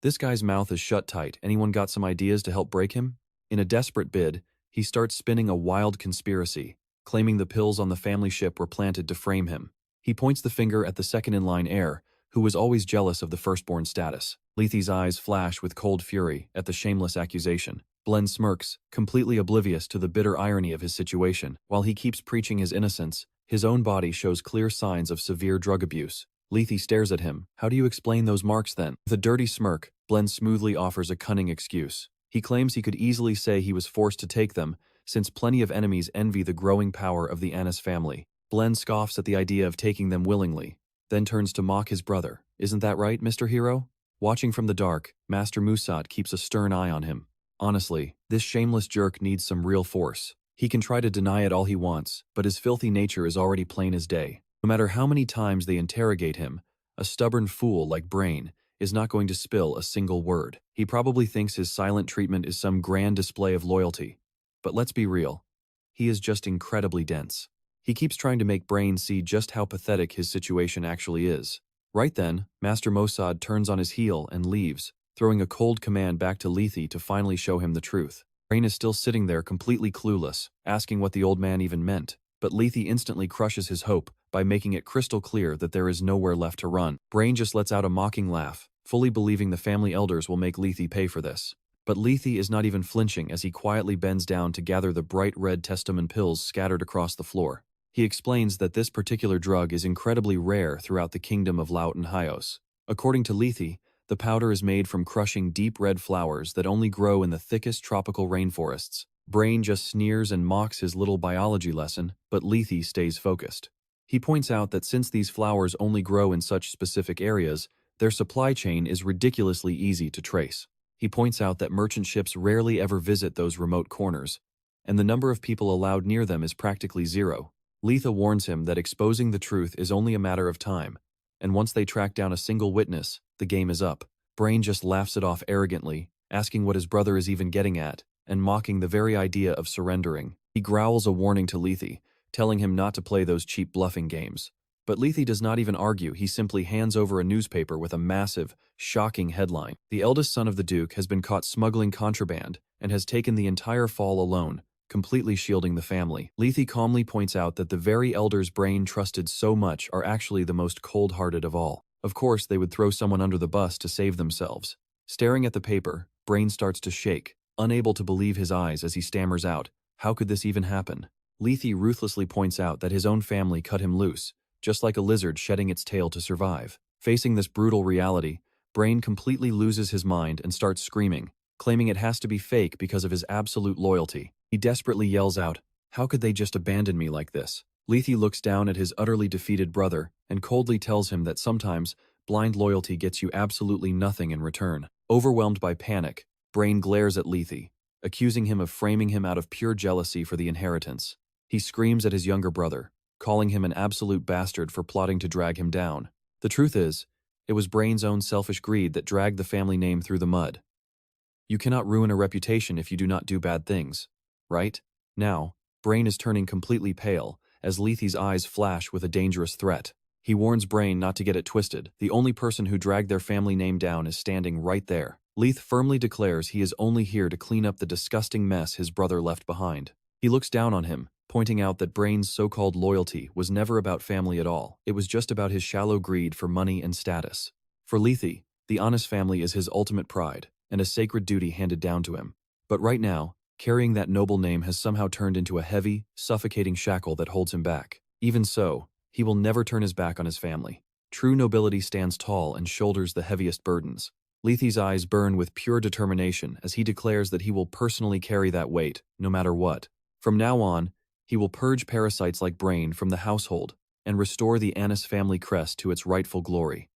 This guy's mouth is shut tight. Anyone got some ideas to help break him? In a desperate bid, he starts spinning a wild conspiracy, claiming the pills on the family ship were planted to frame him. He points the finger at the second-in-line heir, who was always jealous of the firstborn status. Lethe's eyes flash with cold fury at the shameless accusation. Blen smirks, completely oblivious to the bitter irony of his situation. While he keeps preaching his innocence, his own body shows clear signs of severe drug abuse. Lethe stares at him. How do you explain those marks then? With a dirty smirk, Blen smoothly offers a cunning excuse. He claims he could easily say he was forced to take them, since plenty of enemies envy the growing power of the Annis family. Blen scoffs at the idea of taking them willingly, then turns to mock his brother. Isn't that right, Mr. Hero? Watching from the dark, Master Musat keeps a stern eye on him. Honestly, this shameless jerk needs some real force. He can try to deny it all he wants, but his filthy nature is already plain as day. No matter how many times they interrogate him, a stubborn fool like Brain is not going to spill a single word. He probably thinks his silent treatment is some grand display of loyalty. But let's be real. He is just incredibly dense. He keeps trying to make Brain see just how pathetic his situation actually is. Right then, Master Mossad turns on his heel and leaves, throwing a cold command back to Lethe to finally show him the truth. Brain is still sitting there completely clueless, asking what the old man even meant, but Lethe instantly crushes his hope by making it crystal clear that there is nowhere left to run. Brain just lets out a mocking laugh, fully believing the family elders will make Lethe pay for this. But Lethe is not even flinching as he quietly bends down to gather the bright red testament pills scattered across the floor. He explains that this particular drug is incredibly rare throughout the kingdom of Laut and Hyos. According to Lethe, the powder is made from crushing deep red flowers that only grow in the thickest tropical rainforests. Brain just sneers and mocks his little biology lesson, but Lethe stays focused. He points out that since these flowers only grow in such specific areas, their supply chain is ridiculously easy to trace. He points out that merchant ships rarely ever visit those remote corners, and the number of people allowed near them is practically zero. Lethe warns him that exposing the truth is only a matter of time, and once they track down a single witness, the game is up. Brain just laughs it off arrogantly, asking what his brother is even getting at, and mocking the very idea of surrendering. He growls a warning to Lethe, telling him not to play those cheap bluffing games. But Lethe does not even argue. He simply hands over a newspaper with a massive, shocking headline. The eldest son of the Duke has been caught smuggling contraband and has taken the entire fall alone, completely shielding the family. Lethe calmly points out that the very elders Brain trusted so much are actually the most cold-hearted of all. Of course, they would throw someone under the bus to save themselves. Staring at the paper, Brain starts to shake, unable to believe his eyes as he stammers out, "How could this even happen?" Lethe ruthlessly points out that his own family cut him loose, just like a lizard shedding its tail to survive. Facing this brutal reality, Brain completely loses his mind and starts screaming, claiming it has to be fake because of his absolute loyalty. He desperately yells out, "How could they just abandon me like this?" Lethe looks down at his utterly defeated brother and coldly tells him that sometimes blind loyalty gets you absolutely nothing in return. Overwhelmed by panic, Brain glares at Lethe, accusing him of framing him out of pure jealousy for the inheritance. He screams at his younger brother, calling him an absolute bastard for plotting to drag him down. The truth is, it was Brain's own selfish greed that dragged the family name through the mud. You cannot ruin a reputation if you do not do bad things, right? Now, Brain is turning completely pale as Lethe's eyes flash with a dangerous threat. He warns Brain not to get it twisted. The only person who dragged their family name down is standing right there. Lethe firmly declares he is only here to clean up the disgusting mess his brother left behind. He looks down on him, pointing out that Brain's so-called loyalty was never about family at all. It was just about his shallow greed for money and status. For Lethe, the honest family is his ultimate pride, and a sacred duty handed down to him. But right now, carrying that noble name has somehow turned into a heavy, suffocating shackle that holds him back. Even so, he will never turn his back on his family. True nobility stands tall and shoulders the heaviest burdens. Lethe's eyes burn with pure determination as he declares that he will personally carry that weight, no matter what. From now on, he will purge parasites like Brain from the household and restore the Annis family crest to its rightful glory.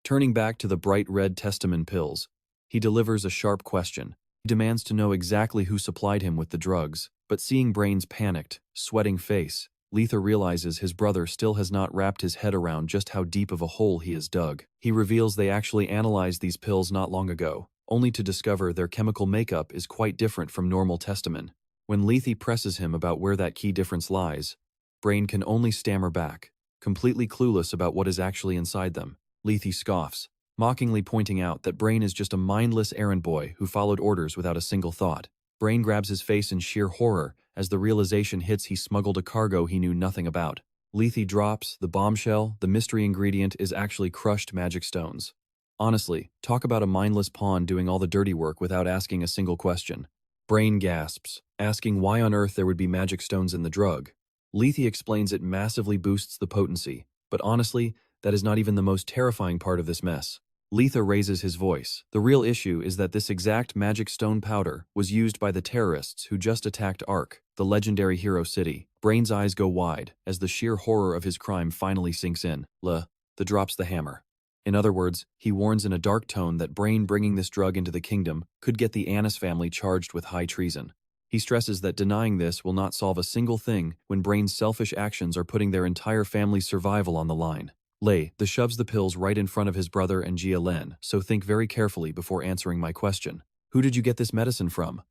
Turning back to the bright red Testament pills, he delivers a sharp question. He demands to know exactly who supplied him with the drugs, but seeing Brain's panicked, sweating face, Lethe realizes his brother still has not wrapped his head around just how deep of a hole he has dug. He reveals they actually analyzed these pills not long ago, only to discover their chemical makeup is quite different from normal Testament. When Lethe presses him about where that key difference lies, Brain can only stammer back, completely clueless about what is actually inside them. Lethe scoffs, mockingly pointing out that Brain is just a mindless errand boy who followed orders without a single thought. Brain grabs his face in sheer horror as the realization hits he smuggled a cargo he knew nothing about. Lethe drops the bombshell. The mystery ingredient is actually crushed magic stones. Honestly, talk about a mindless pawn doing all the dirty work without asking a single question. Brain gasps, asking why on earth there would be magic stones in the drug. Lethe explains it massively boosts the potency, but honestly, that is not even the most terrifying part of this mess. Lethe raises his voice. The real issue is that this exact magic stone powder was used by the terrorists who just attacked Ark, the legendary hero city. Brain's eyes go wide as the sheer horror of his crime finally sinks in. The drops the hammer. In other words, he warns in a dark tone that Brain bringing this drug into the kingdom could get the Annis family charged with high treason. He stresses that denying this will not solve a single thing when Brain's selfish actions are putting their entire family's survival on the line. The shoves the pills right in front of his brother and Jia Len, so think very carefully before answering my question. Who did you get this medicine from?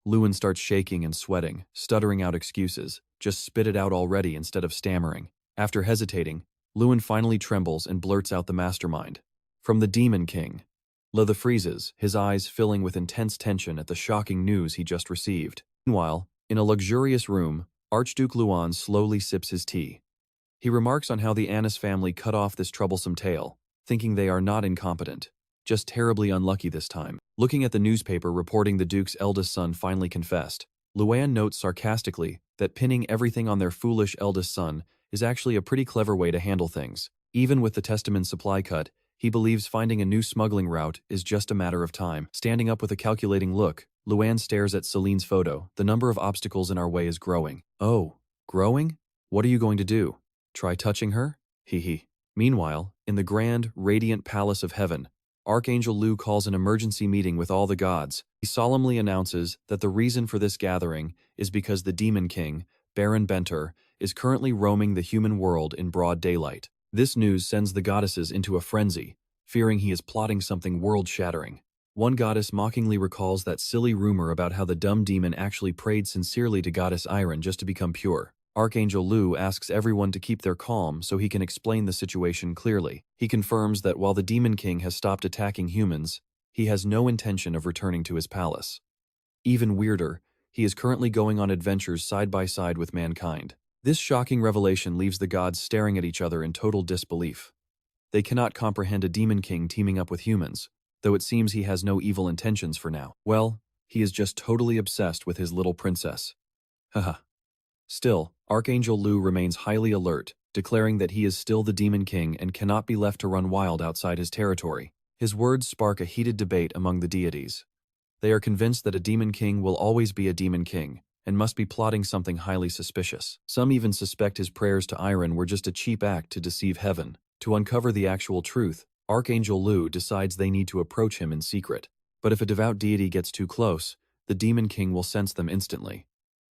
Lewin starts shaking and sweating, stuttering out excuses. Just spit it out already instead of stammering. After hesitating, Lewin finally trembles and blurts out the mastermind. From the Demon King. Lethe freezes, his eyes filling with intense tension at the shocking news he just received. Meanwhile, in a luxurious room, Archduke Luan slowly sips his tea. He remarks on how the Annis family cut off this troublesome tale, thinking they are not incompetent, just terribly unlucky this time. Looking at the newspaper reporting the Duke's eldest son finally confessed, Luan notes sarcastically that pinning everything on their foolish eldest son is actually a pretty clever way to handle things. Even with the Testament supply cut, he believes finding a new smuggling route is just a matter of time. Standing up with a calculating look, Luan stares at Selene's photo. The number of obstacles in our way is growing. Oh, growing? What are you going to do? Try touching her? Hee. Meanwhile, in the grand, radiant palace of heaven, Archangel Lu calls an emergency meeting with all the gods. He solemnly announces that the reason for this gathering is because the Demon King, Baron Benter, is currently roaming the human world in broad daylight. This news sends the goddesses into a frenzy, fearing he is plotting something world-shattering. One goddess mockingly recalls that silly rumor about how the dumb demon actually prayed sincerely to goddess Iron just to become pure. Archangel Lu asks everyone to keep their calm so he can explain the situation clearly. He confirms that while the Demon King has stopped attacking humans, he has no intention of returning to his palace. Even weirder, he is currently going on adventures side by side with mankind. This shocking revelation leaves the gods staring at each other in total disbelief. They cannot comprehend a Demon King teaming up with humans, though it seems he has no evil intentions for now. Well, he is just totally obsessed with his little princess. Haha. Still, Archangel Lu remains highly alert, declaring that he is still the Demon King and cannot be left to run wild outside his territory. His words spark a heated debate among the deities. They are convinced that a Demon King will always be a Demon King, and must be plotting something highly suspicious. Some even suspect his prayers to Iron were just a cheap act to deceive heaven. To uncover the actual truth, Archangel Lu decides they need to approach him in secret. But if a devout deity gets too close, the Demon King will sense them instantly.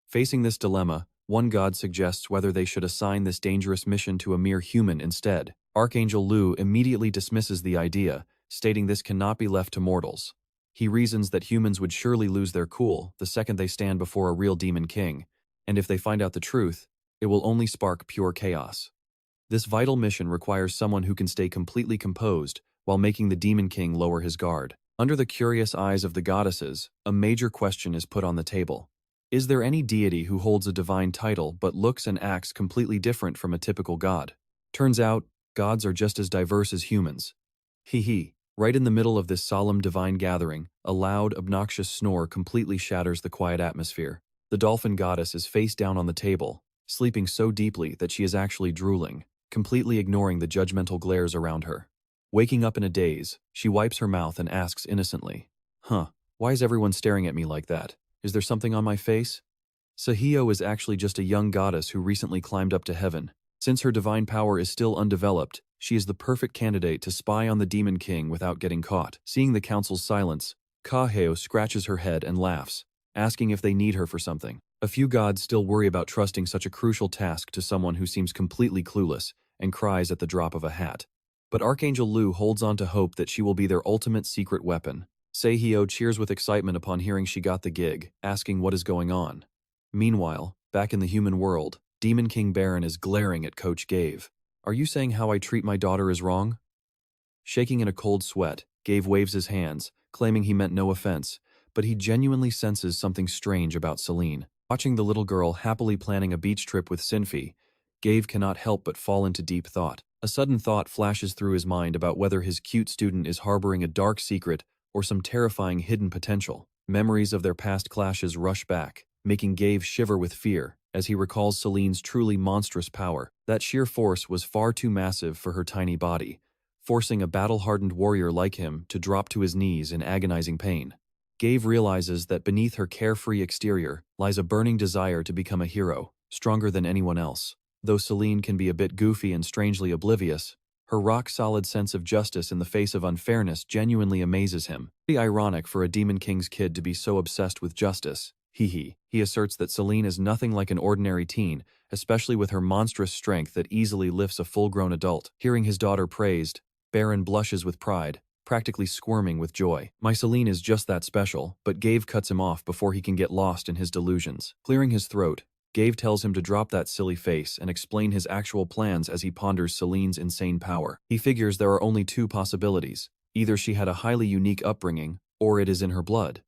Facing this dilemma, one god suggests whether they should assign this dangerous mission to a mere human instead. Archangel Lu immediately dismisses the idea, stating this cannot be left to mortals. He reasons that humans would surely lose their cool the second they stand before a real Demon King, and if they find out the truth, it will only spark pure chaos. This vital mission requires someone who can stay completely composed while making the Demon King lower his guard. Under the curious eyes of the goddesses, a major question is put on the table. Is there any deity who holds a divine title but looks and acts completely different from a typical god? Turns out, gods are just as diverse as humans. Hee. Right in the middle of this solemn divine gathering, a loud, obnoxious snore completely shatters the quiet atmosphere. The dolphin goddess is face down on the table, sleeping so deeply that she is actually drooling, completely ignoring the judgmental glares around her. Waking up in a daze, she wipes her mouth and asks innocently, why is everyone staring at me like that? Is there something on my face? Sahio is actually just a young goddess who recently climbed up to heaven. Since her divine power is still undeveloped, she is the perfect candidate to spy on the Demon King without getting caught. Seeing the council's silence, Kaheo scratches her head and laughs, asking if they need her for something. A few gods still worry about trusting such a crucial task to someone who seems completely clueless and cries at the drop of a hat. But Archangel Lu holds on to hope that she will be their ultimate secret weapon. Sehio cheers with excitement upon hearing she got the gig, asking what is going on. Meanwhile, back in the human world, Demon King Baron is glaring at Coach Gave. Are you saying how I treat my daughter is wrong? Shaking in a cold sweat, Gave waves his hands, claiming he meant no offense, but he genuinely senses something strange about Selene. Watching the little girl happily planning a beach trip with Sinfi, Gave cannot help but fall into deep thought. A sudden thought flashes through his mind about whether his cute student is harboring a dark secret or some terrifying hidden potential. Memories of their past clashes rush back, making Gave shiver with fear as he recalls Selene's truly monstrous power. That sheer force was far too massive for her tiny body, forcing a battle-hardened warrior like him to drop to his knees in agonizing pain. Gave realizes that beneath her carefree exterior lies a burning desire to become a hero, stronger than anyone else. Though Selene can be a bit goofy and strangely oblivious, her rock-solid sense of justice in the face of unfairness genuinely amazes him. Pretty ironic for a Demon King's kid to be so obsessed with justice. He asserts that Selene is nothing like an ordinary teen, especially with her monstrous strength that easily lifts a full-grown adult. Hearing his daughter praised, Baron blushes with pride, practically squirming with joy. My Selene is just that special, but Gave cuts him off before he can get lost in his delusions. Clearing his throat, Gave tells him to drop that silly face and explain his actual plans as he ponders Selene's insane power. He figures there are only two possibilities. Either she had a highly unique upbringing, or it is in her blood.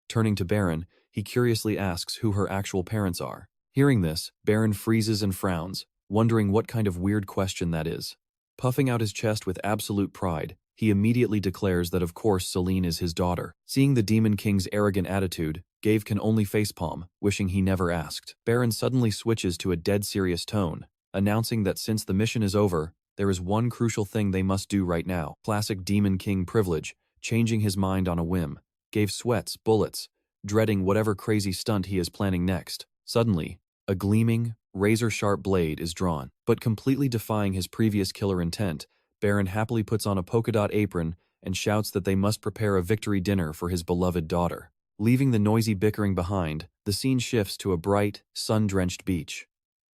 Turning to Baron, he curiously asks who her actual parents are. Hearing this, Baron freezes and frowns, wondering what kind of weird question that is. Puffing out his chest with absolute pride, he immediately declares that of course Selene is his daughter. Seeing the Demon King's arrogant attitude, Gave can only facepalm, wishing he never asked. Baron suddenly switches to a dead serious tone, announcing that since the mission is over, there is one crucial thing they must do right now. Classic Demon King privilege, changing his mind on a whim. Gave sweats bullets, dreading whatever crazy stunt he is planning next. Suddenly, a gleaming, razor-sharp blade is drawn. But completely defying his previous killer intent, Baron happily puts on a polka-dot apron and shouts that they must prepare a victory dinner for his beloved daughter. Leaving the noisy bickering behind, the scene shifts to a bright, sun-drenched beach.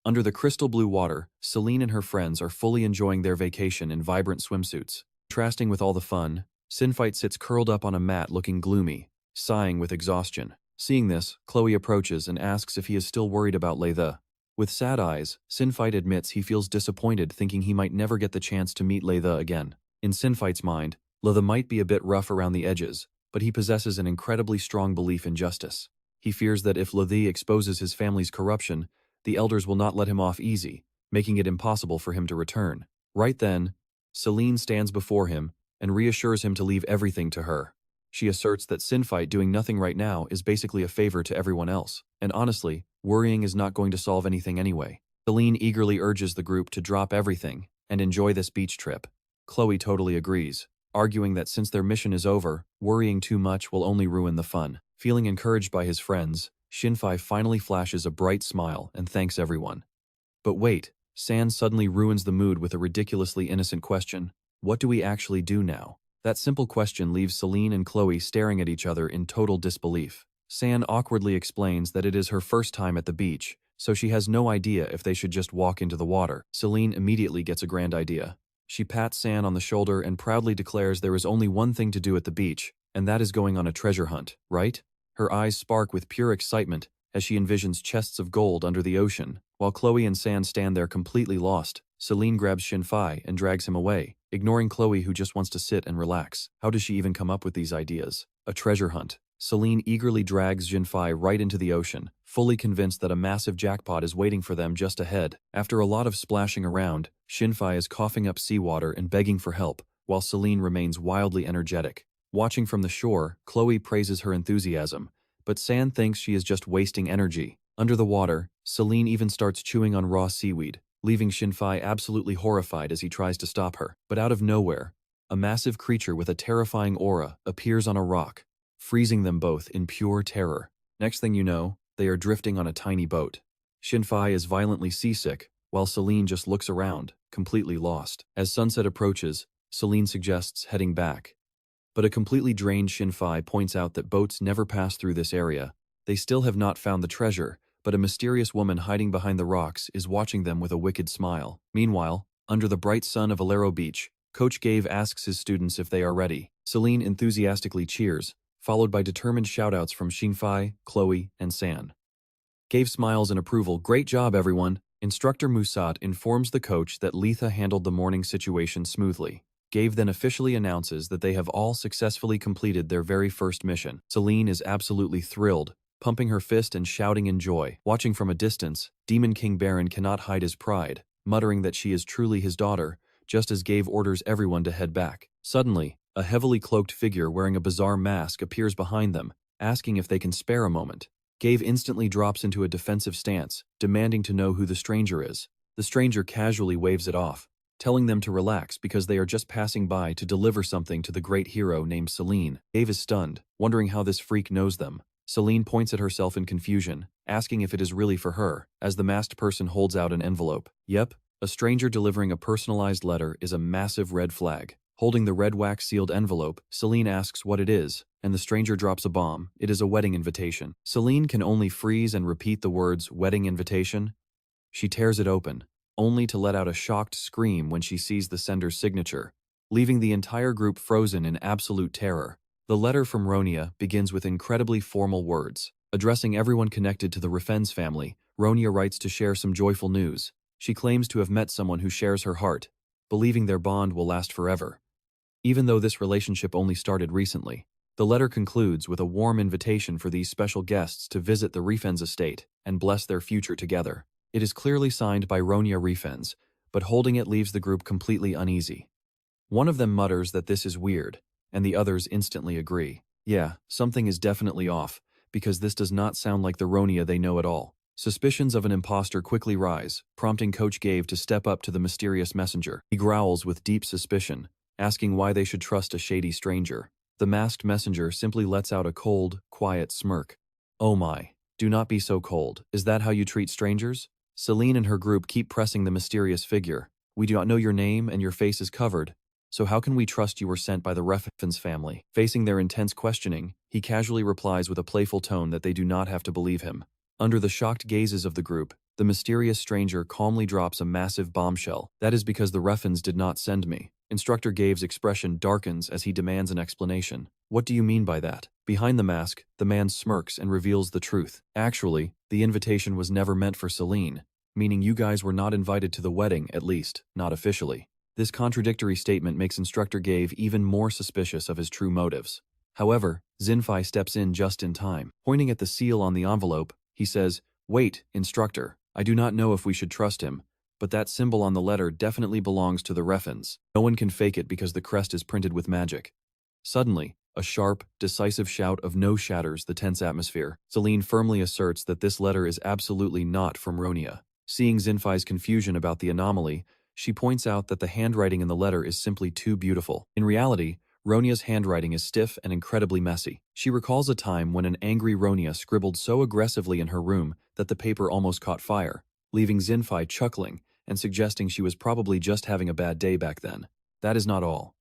Under the crystal blue water, Selene and her friends are fully enjoying their vacation in vibrant swimsuits. Contrasting with all the fun, Sinfight sits curled up on a mat looking gloomy, sighing with exhaustion. Seeing this, Chloe approaches and asks if he is still worried about Laytha. With sad eyes, Sinfight admits he feels disappointed thinking he might never get the chance to meet Laytha again. In Sinfight's mind, Laytha might be a bit rough around the edges, but he possesses an incredibly strong belief in justice. He fears that if Laytha exposes his family's corruption, the elders will not let him off easy, making it impossible for him to return. Right then, Selene stands before him and reassures him to leave everything to her. She asserts that Sinfight doing nothing right now is basically a favor to everyone else, and honestly, worrying is not going to solve anything anyway. Selene eagerly urges the group to drop everything and enjoy this beach trip. Chloe totally agrees, arguing that since their mission is over, worrying too much will only ruin the fun. Feeling encouraged by his friends, Shinfei finally flashes a bright smile and thanks everyone. But wait, San suddenly ruins the mood with a ridiculously innocent question. What do we actually do now? That simple question leaves Selene and Chloe staring at each other in total disbelief. San awkwardly explains that it is her first time at the beach, so she has no idea if they should just walk into the water. Selene immediately gets a grand idea. She pats San on the shoulder and proudly declares there is only one thing to do at the beach, and that is going on a treasure hunt, right? Her eyes spark with pure excitement as she envisions chests of gold under the ocean. While Chloe and San stand there completely lost, Selene grabs Shinfei and drags him away, ignoring Chloe who just wants to sit and relax. How does she even come up with these ideas? A treasure hunt. Selene eagerly drags Jinfei right into the ocean, fully convinced that a massive jackpot is waiting for them just ahead. After a lot of splashing around, Jinfei is coughing up seawater and begging for help, while Selene remains wildly energetic. Watching from the shore, Chloe praises her enthusiasm, but San thinks she is just wasting energy. Under the water, Selene even starts chewing on raw seaweed, leaving Jinfei absolutely horrified as he tries to stop her. But out of nowhere, a massive creature with a terrifying aura appears on a rock, freezing them both in pure terror. Next thing you know, they are drifting on a tiny boat. Jinfei is violently seasick, while Selene just looks around, completely lost. As sunset approaches, Selene suggests heading back. But a completely drained Jinfei points out that boats never pass through this area. They still have not found the treasure, but a mysterious woman hiding behind the rocks is watching them with a wicked smile. Meanwhile, under the bright sun of Alero Beach, Coach Gave asks his students if they are ready. Selene enthusiastically cheers, followed by determined shoutouts from Jinfei, Chloe, and San. Gave smiles in approval. Great job, everyone. Instructor Musat informs the coach that Letha handled the morning situation smoothly. Gave then officially announces that they have all successfully completed their very first mission. Selene is absolutely thrilled, pumping her fist and shouting in joy. Watching from a distance, Demon King Baron cannot hide his pride, muttering that she is truly his daughter, just as Gave orders everyone to head back. Suddenly, a heavily cloaked figure wearing a bizarre mask appears behind them, asking if they can spare a moment. Gave instantly drops into a defensive stance, demanding to know who the stranger is. The stranger casually waves it off, telling them to relax because they are just passing by to deliver something to the great hero named Selene. Gave is stunned, wondering how this freak knows them. Selene points at herself in confusion, asking if it is really for her, as the masked person holds out an envelope. Yep, a stranger delivering a personalized letter is a massive red flag. Holding the red wax-sealed envelope, Selene asks what it is, and the stranger drops a bomb. It is a wedding invitation. Selene can only freeze and repeat the words, "wedding invitation." She tears it open, only to let out a shocked scream when she sees the sender's signature, leaving the entire group frozen in absolute terror. The letter from Ronia begins with incredibly formal words. Addressing everyone connected to the Rifen's family, Ronia writes to share some joyful news. She claims to have met someone who shares her heart, believing their bond will last forever. Even though this relationship only started recently, the letter concludes with a warm invitation for these special guests to visit the Rifen's estate and bless their future together. It is clearly signed by Ronia Rifens, but holding it leaves the group completely uneasy. One of them mutters that this is weird, and the others instantly agree. Yeah, something is definitely off, because this does not sound like the Ronia they know at all. Suspicions of an imposter quickly rise, prompting Coach Gave to step up to the mysterious messenger. He growls with deep suspicion, asking why they should trust a shady stranger. The masked messenger simply lets out a cold, quiet smirk. Oh my, do not be so cold. Is that how you treat strangers? Selene and her group keep pressing the mysterious figure. We do not know your name and your face is covered, so how can we trust you were sent by the Reffin's family? Facing their intense questioning, he casually replies with a playful tone that they do not have to believe him. Under the shocked gazes of the group, the mysterious stranger calmly drops a massive bombshell. That is because the Refins did not send me. Instructor Gave's expression darkens as he demands an explanation. What do you mean by that? Behind the mask, the man smirks and reveals the truth. Actually, the invitation was never meant for Selene, meaning you guys were not invited to the wedding, at least, not officially. This contradictory statement makes Instructor Gave even more suspicious of his true motives. However, Jinfei steps in just in time. Pointing at the seal on the envelope, he says, "Wait, Instructor, I do not know if we should trust him, but that symbol on the letter definitely belongs to the Refins. No one can fake it because the crest is printed with magic." Suddenly, a sharp, decisive shout of no shatters the tense atmosphere. Selene firmly asserts that this letter is absolutely not from Ronia. Seeing Jinfei's confusion about the anomaly, she points out that the handwriting in the letter is simply too beautiful. In reality, Ronia's handwriting is stiff and incredibly messy. She recalls a time when an angry Ronia scribbled so aggressively in her room that the paper almost caught fire, leaving Jinfei chuckling and suggesting she was probably just having a bad day back then. That is not all.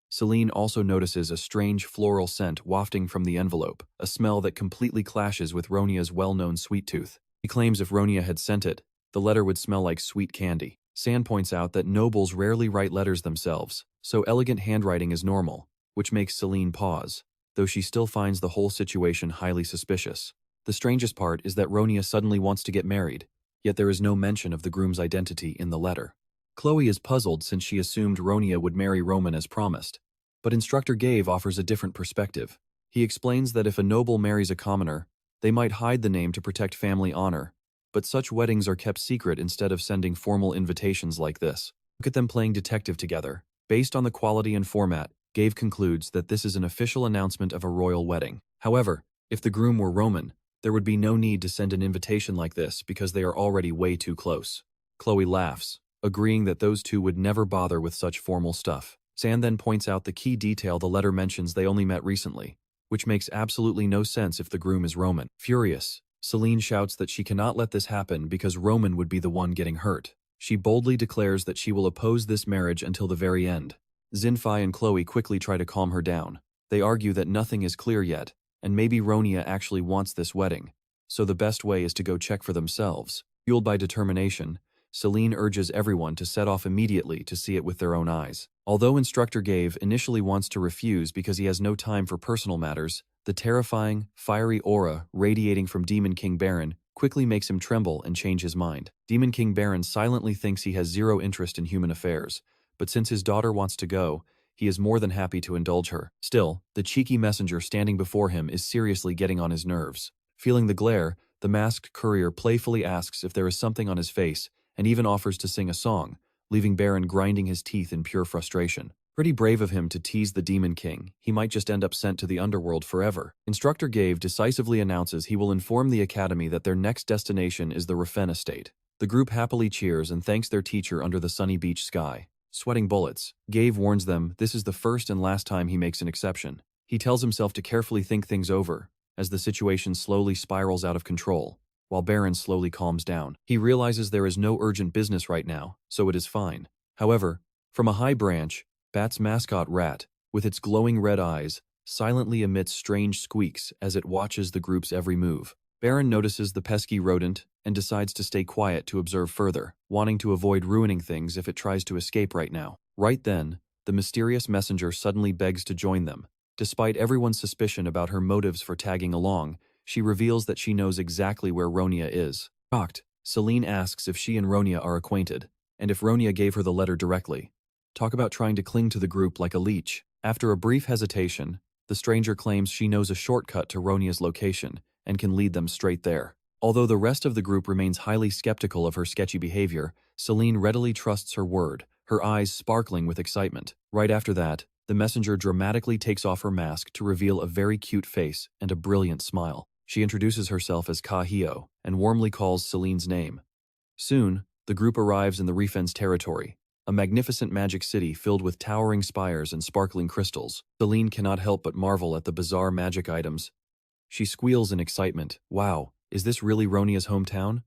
Selene also notices a strange floral scent wafting from the envelope, a smell that completely clashes with Ronia's well-known sweet tooth. He claims if Ronia had sent it, the letter would smell like sweet candy. San points out that nobles rarely write letters themselves, so elegant handwriting is normal, which makes Selene pause, though she still finds the whole situation highly suspicious. The strangest part is that Ronia suddenly wants to get married, yet there is no mention of the groom's identity in the letter. Chloe is puzzled since she assumed Ronia would marry Roman as promised, but Instructor Gave offers a different perspective. He explains that if a noble marries a commoner, they might hide the name to protect family honor, but such weddings are kept secret instead of sending formal invitations like this. Look at them playing detective together. Based on the quality and format, Gabe concludes that this is an official announcement of a royal wedding. However, if the groom were Roman, there would be no need to send an invitation like this because they are already way too close. Chloe laughs, agreeing that those two would never bother with such formal stuff. San then points out the key detail: the letter mentions they only met recently, which makes absolutely no sense if the groom is Roman. Furious, Selene shouts that she cannot let this happen because Roman would be the one getting hurt. She boldly declares that she will oppose this marriage until the very end. Xinfei and Chloe quickly try to calm her down. They argue that nothing is clear yet, and maybe Ronia actually wants this wedding, so the best way is to go check for themselves. Fueled by determination, Selene urges everyone to set off immediately to see it with their own eyes. Although Instructor Gave initially wants to refuse because he has no time for personal matters, the terrifying, fiery aura radiating from Demon King Baron quickly makes him tremble and change his mind. Demon King Baron silently thinks he has zero interest in human affairs, but since his daughter wants to go, he is more than happy to indulge her. Still, the cheeky messenger standing before him is seriously getting on his nerves. Feeling the glare, the masked courier playfully asks if there is something on his face and even offers to sing a song, leaving Baron grinding his teeth in pure frustration. Pretty brave of him to tease the Demon King. He might just end up sent to the underworld forever. Instructor Gave decisively announces he will inform the academy that their next destination is the Rafen estate. The group happily cheers and thanks their teacher under the sunny beach sky. Sweating bullets, Gave warns them this is the first and last time he makes an exception. He tells himself to carefully think things over, as the situation slowly spirals out of control, while Baron slowly calms down. He realizes there is no urgent business right now, so it is fine. However, from a high branch, Bat's mascot Rat, with its glowing red eyes, silently emits strange squeaks as it watches the group's every move. Baron notices the pesky rodent and decides to stay quiet to observe further, wanting to avoid ruining things if it tries to escape right now. Right then, the mysterious messenger suddenly begs to join them. Despite everyone's suspicion about her motives for tagging along, she reveals that she knows exactly where Ronia is. Shocked, Selene asks if she and Ronia are acquainted, and if Ronia gave her the letter directly. Talk about trying to cling to the group like a leech. After a brief hesitation, the stranger claims she knows a shortcut to Ronia's location and can lead them straight there. Although the rest of the group remains highly skeptical of her sketchy behavior, Selene readily trusts her word, her eyes sparkling with excitement. Right after that, the messenger dramatically takes off her mask to reveal a very cute face and a brilliant smile. She introduces herself as Kahio and warmly calls Selene's name. Soon, the group arrives in the Refen's territory, a magnificent magic city filled with towering spires and sparkling crystals. Selene cannot help but marvel at the bizarre magic items. She squeals in excitement. Wow, is this really Ronia's hometown?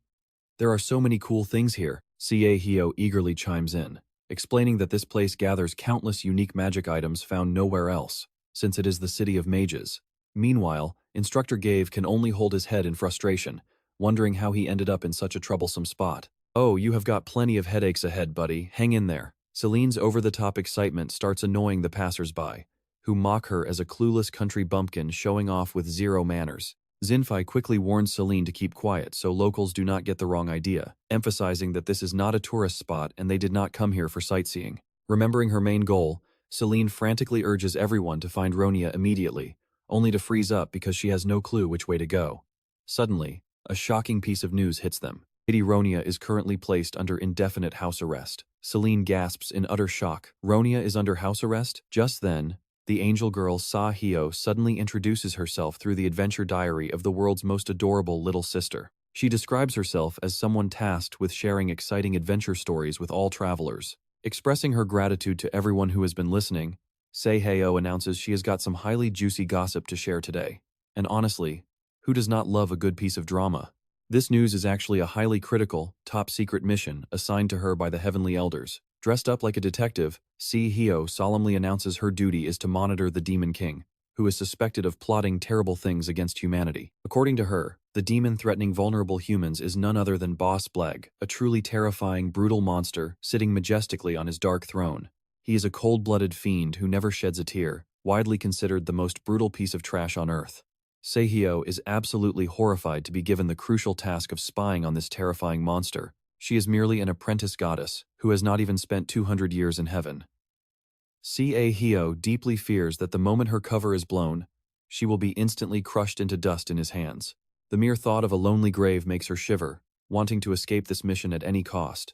There are so many cool things here. Kahio eagerly chimes in, explaining that this place gathers countless unique magic items found nowhere else, since it is the city of mages. Meanwhile, Instructor Gave can only hold his head in frustration, wondering how he ended up in such a troublesome spot. Oh, you have got plenty of headaches ahead, buddy. Hang in there. Selene's over-the-top excitement starts annoying the passers-by, who mock her as a clueless country bumpkin showing off with zero manners. Xinfei quickly warns Selene to keep quiet so locals do not get the wrong idea, emphasizing that this is not a tourist spot and they did not come here for sightseeing. Remembering her main goal, Selene frantically urges everyone to find Ronia immediately, only to freeze up because she has no clue which way to go. Suddenly, a shocking piece of news hits them. Lady Ronia is currently placed under indefinite house arrest. Selene gasps in utter shock. Ronia is under house arrest? Just then, the angel girl Sahio suddenly introduces herself through the adventure diary of the world's most adorable little sister. She describes herself as someone tasked with sharing exciting adventure stories with all travelers. Expressing her gratitude to everyone who has been listening, Sahio announces she has got some highly juicy gossip to share today. And honestly, who does not love a good piece of drama? This news is actually a highly critical, top-secret mission assigned to her by the Heavenly Elders. Dressed up like a detective, Hio solemnly announces her duty is to monitor the Demon King, who is suspected of plotting terrible things against humanity. According to her, the demon threatening vulnerable humans is none other than Boss Bleg, a truly terrifying, brutal monster sitting majestically on his dark throne. He is a cold-blooded fiend who never sheds a tear, widely considered the most brutal piece of trash on Earth. Sehio is absolutely horrified to be given the crucial task of spying on this terrifying monster. She is merely an apprentice goddess who has not even spent 200 years in heaven. Sehio deeply fears that the moment her cover is blown, she will be instantly crushed into dust in his hands. The mere thought of a lonely grave makes her shiver, wanting to escape this mission at any cost.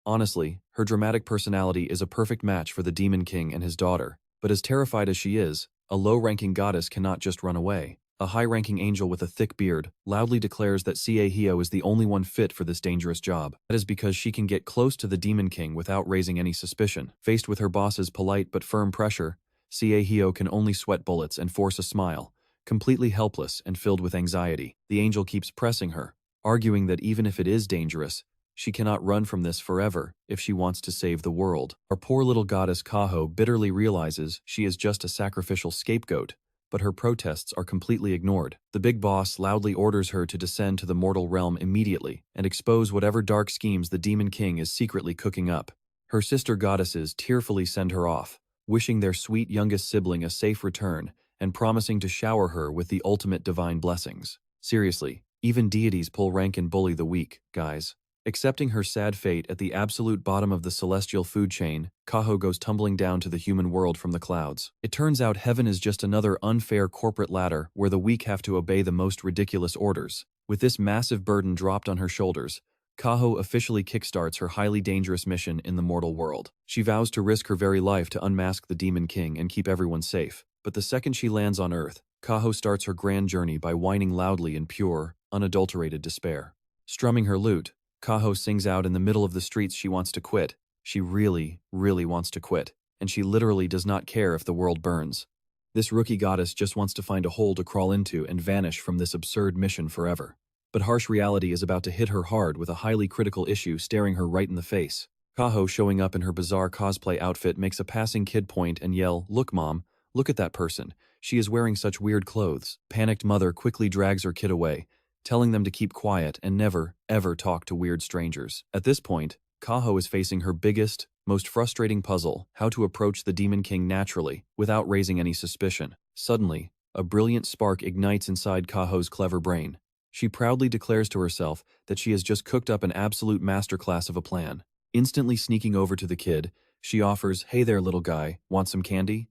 Honestly, her dramatic personality is a perfect match for the Demon King and his daughter, but as terrified as she is, a low-ranking goddess cannot just run away. A high-ranking angel with a thick beard loudly declares that Hio is the only one fit for this dangerous job. That is because she can get close to the Demon King without raising any suspicion. Faced with her boss's polite but firm pressure, Hio can only sweat bullets and force a smile, completely helpless and filled with anxiety. The angel keeps pressing her, arguing that even if it is dangerous, she cannot run from this forever if she wants to save the world. Our poor little goddess Kaho bitterly realizes she is just a sacrificial scapegoat, but her protests are completely ignored. The big boss loudly orders her to descend to the mortal realm immediately and expose whatever dark schemes the Demon King is secretly cooking up. Her sister goddesses tearfully send her off, wishing their sweet youngest sibling a safe return and promising to shower her with the ultimate divine blessings. Seriously, even deities pull rank and bully the weak, guys. Accepting her sad fate at the absolute bottom of the celestial food chain, Kaho goes tumbling down to the human world from the clouds. It turns out heaven is just another unfair corporate ladder where the weak have to obey the most ridiculous orders. With this massive burden dropped on her shoulders, Kaho officially kickstarts her highly dangerous mission in the mortal world. She vows to risk her very life to unmask the Demon King and keep everyone safe. But the second she lands on Earth, Kaho starts her grand journey by whining loudly in pure, unadulterated despair. Strumming her lute, Kaho sings out in the middle of the streets she wants to quit. She really, really wants to quit, and she literally does not care if the world burns. This rookie goddess just wants to find a hole to crawl into and vanish from this absurd mission forever. But harsh reality is about to hit her hard with a highly critical issue staring her right in the face. Kaho, showing up in her bizarre cosplay outfit, makes a passing kid point and yell, "Look, Mom, look at that person. She is wearing such weird clothes." Panicked mother quickly drags her kid away, telling them to keep quiet and never, ever talk to weird strangers. At this point, Kaho is facing her biggest, most frustrating puzzle: how to approach the Demon King naturally, without raising any suspicion. Suddenly, a brilliant spark ignites inside Kaho's clever brain. She proudly declares to herself that she has just cooked up an absolute masterclass of a plan. Instantly sneaking over to the kid, she offers, "Hey there, little guy, want some candy?"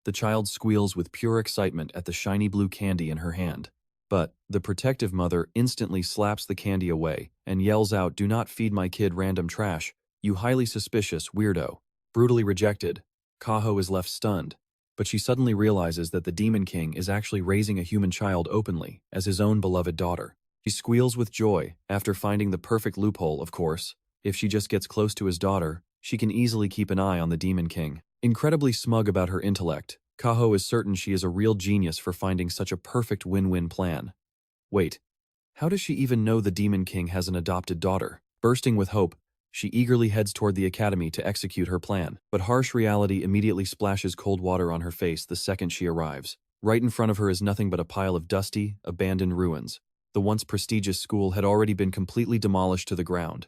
The child squeals with pure excitement at the shiny blue candy in her hand. But the protective mother instantly slaps the candy away and yells out, "Do not feed my kid random trash, you highly suspicious weirdo." Brutally rejected, Kaho is left stunned, but she suddenly realizes that the Demon King is actually raising a human child openly as his own beloved daughter. She squeals with joy after finding the perfect loophole, of course. If she just gets close to his daughter, she can easily keep an eye on the Demon King. Incredibly smug about her intellect, Kaho is certain she is a real genius for finding such a perfect win-win plan. Wait, how does she even know the Demon King has an adopted daughter? Bursting with hope, she eagerly heads toward the academy to execute her plan. But harsh reality immediately splashes cold water on her face the second she arrives. Right in front of her is nothing but a pile of dusty, abandoned ruins. The once prestigious school had already been completely demolished to the ground.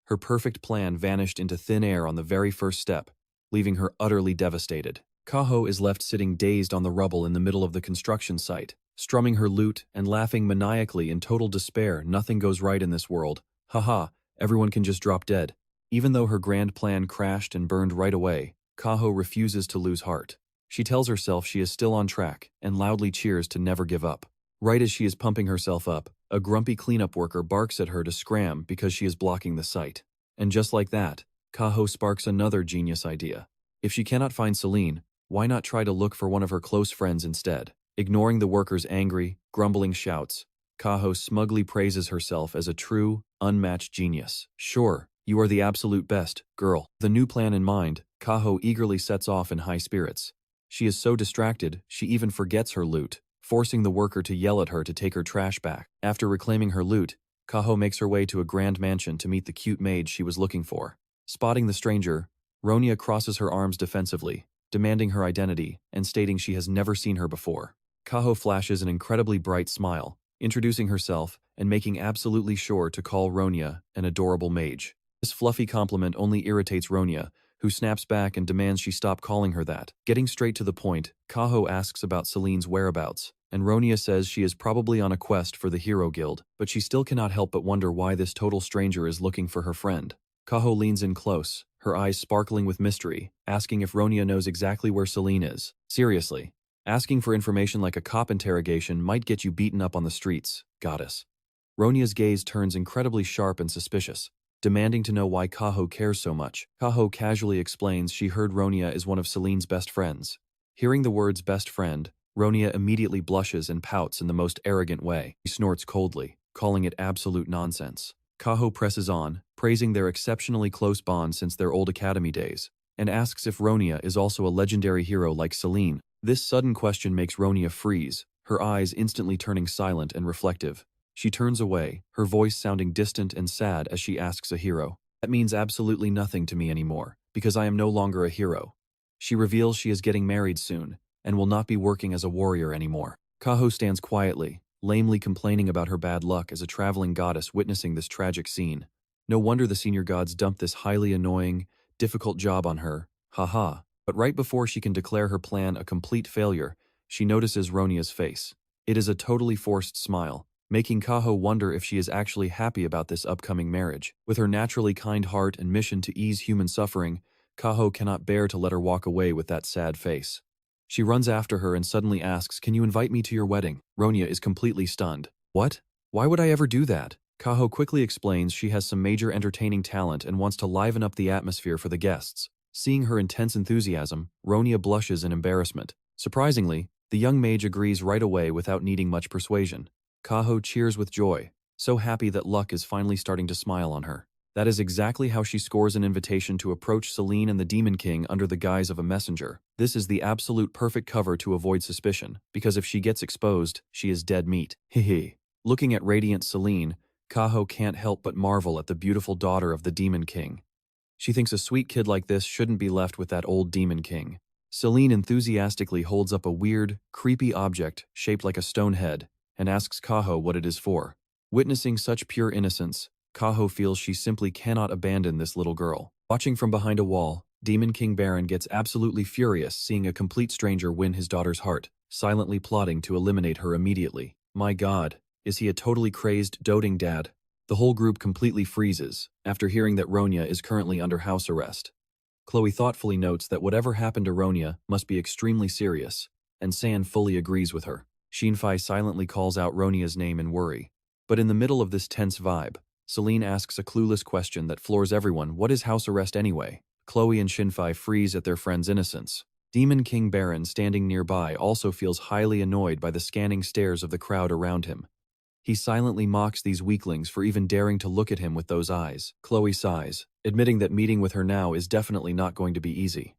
Her perfect plan vanished into thin air on the very first step, leaving her utterly devastated. Kaho is left sitting dazed on the rubble in the middle of the construction site, strumming her lute and laughing maniacally in total despair. Nothing goes right in this world. Haha, everyone can just drop dead. Even though her grand plan crashed and burned right away, Kaho refuses to lose heart. She tells herself she is still on track and loudly cheers to never give up. Right as she is pumping herself up, a grumpy cleanup worker barks at her to scram because she is blocking the site. And just like that, Kaho sparks another genius idea. If she cannot find Selene, why not try to look for one of her close friends instead? Ignoring the worker's angry, grumbling shouts, Kaho smugly praises herself as a true, unmatched genius. "Sure, you are the absolute best, girl." The new plan in mind, Kaho eagerly sets off in high spirits. She is so distracted, she even forgets her lute, forcing the worker to yell at her to take her trash back. After reclaiming her lute, Kaho makes her way to a grand mansion to meet the cute maid she was looking for. Spotting the stranger, Ronia crosses her arms defensively, demanding her identity and stating she has never seen her before. Kaho flashes an incredibly bright smile, introducing herself and making absolutely sure to call Ronia an adorable mage. This fluffy compliment only irritates Ronia, who snaps back and demands she stop calling her that. Getting straight to the point, Kaho asks about Selene's whereabouts, and Ronia says she is probably on a quest for the Hero Guild, but she still cannot help but wonder why this total stranger is looking for her friend. Kaho leans in close, her eyes sparkling with mystery, asking if Ronia knows exactly where Selene is. Seriously, Asking for information like a cop interrogation might get you beaten up on the streets, goddess. Ronia's gaze turns incredibly sharp and suspicious, demanding to know why Kaho cares so much. Kaho casually explains she heard Ronia is one of Selene's best friends. Hearing the words best friend, Ronia immediately blushes and pouts in the most arrogant way. She snorts coldly, calling it absolute nonsense. Kaho presses on, praising their exceptionally close bond since their old academy days, and asks if Ronia is also a legendary hero like Selene. This sudden question makes Ronia freeze, her eyes instantly turning silent and reflective. She turns away, her voice sounding distant and sad as she asks a hero. That means absolutely nothing to me anymore, because I am no longer a hero. She reveals she is getting married soon, and will not be working as a warrior anymore. Kaho stands quietly, lamely complaining about her bad luck as a traveling goddess witnessing this tragic scene. No wonder the senior gods dumped this highly annoying, difficult job on her, haha. But right before she can declare her plan a complete failure, she notices Ronia's face. It is a totally forced smile, making Kaho wonder if she is actually happy about this upcoming marriage. With her naturally kind heart and mission to ease human suffering, Kaho cannot bear to let her walk away with that sad face. She runs after her and suddenly asks, "Can you invite me to your wedding?" Ronia is completely stunned. What? Why would I ever do that? Kaho quickly explains she has some major entertaining talent and wants to liven up the atmosphere for the guests. Seeing her intense enthusiasm, Ronia blushes in embarrassment. Surprisingly, the young mage agrees right away without needing much persuasion. Kaho cheers with joy, so happy that luck is finally starting to smile on her. That is exactly how she scores an invitation to approach Selene and the Demon King under the guise of a messenger. This is the absolute perfect cover to avoid suspicion, because if she gets exposed, she is dead meat. Hehe. Looking at radiant Selene, Kaho can't help but marvel at the beautiful daughter of the Demon King. She thinks a sweet kid like this shouldn't be left with that old Demon King. Selene enthusiastically holds up a weird, creepy object shaped like a stone head and asks Kaho what it is for. Witnessing such pure innocence, Kaho feels she simply cannot abandon this little girl. Watching from behind a wall, Demon King Baron gets absolutely furious seeing a complete stranger win his daughter's heart, silently plotting to eliminate her immediately. My god, is he a totally crazed, doting dad? The whole group completely freezes after hearing that Ronia is currently under house arrest. Chloe thoughtfully notes that whatever happened to Ronia must be extremely serious, and San fully agrees with her. Shinfei silently calls out Ronia's name in worry. But in the middle of this tense vibe, Selene asks a clueless question that floors everyone. What is house arrest anyway? Chloe and Shinfei freeze at their friend's innocence. Demon King Baron, standing nearby, also feels highly annoyed by the scanning stares of the crowd around him. He silently mocks these weaklings for even daring to look at him with those eyes. Chloe sighs, admitting that meeting with her now is definitely not going to be easy.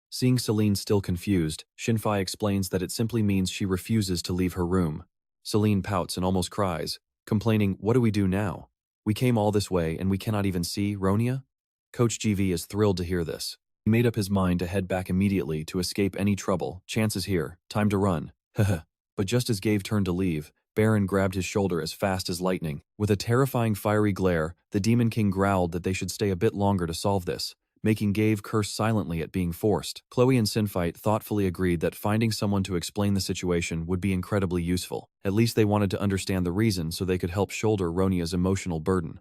Seeing Selene still confused, Shinfei explains that it simply means she refuses to leave her room. Selene pouts and almost cries, complaining, "What do we do now? We came all this way and we cannot even see Ronia?" Coach GV is thrilled to hear this. He made up his mind to head back immediately to escape any trouble. Chance is here. Time to run. Haha. But just as Gave turned to leave, Baron grabbed his shoulder as fast as lightning. With a terrifying fiery glare, the Demon King growled that they should stay a bit longer to solve this, making Gave curse silently at being forced. Chloe and Sinfight thoughtfully agreed that finding someone to explain the situation would be incredibly useful. At least they wanted to understand the reason so they could help shoulder Ronia's emotional burden.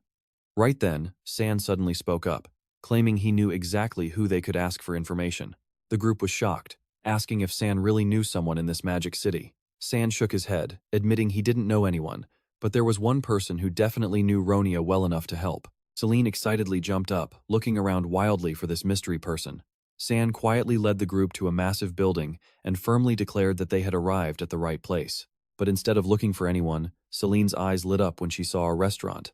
Right then, San suddenly spoke up, claiming he knew exactly who they could ask for information. The group was shocked, asking if San really knew someone in this magic city. San shook his head, admitting he didn't know anyone, but there was one person who definitely knew Ronia well enough to help. Selene excitedly jumped up, looking around wildly for this mystery person. San quietly led the group to a massive building and firmly declared that they had arrived at the right place. But instead of looking for anyone, Selene's eyes lit up when she saw a restaurant.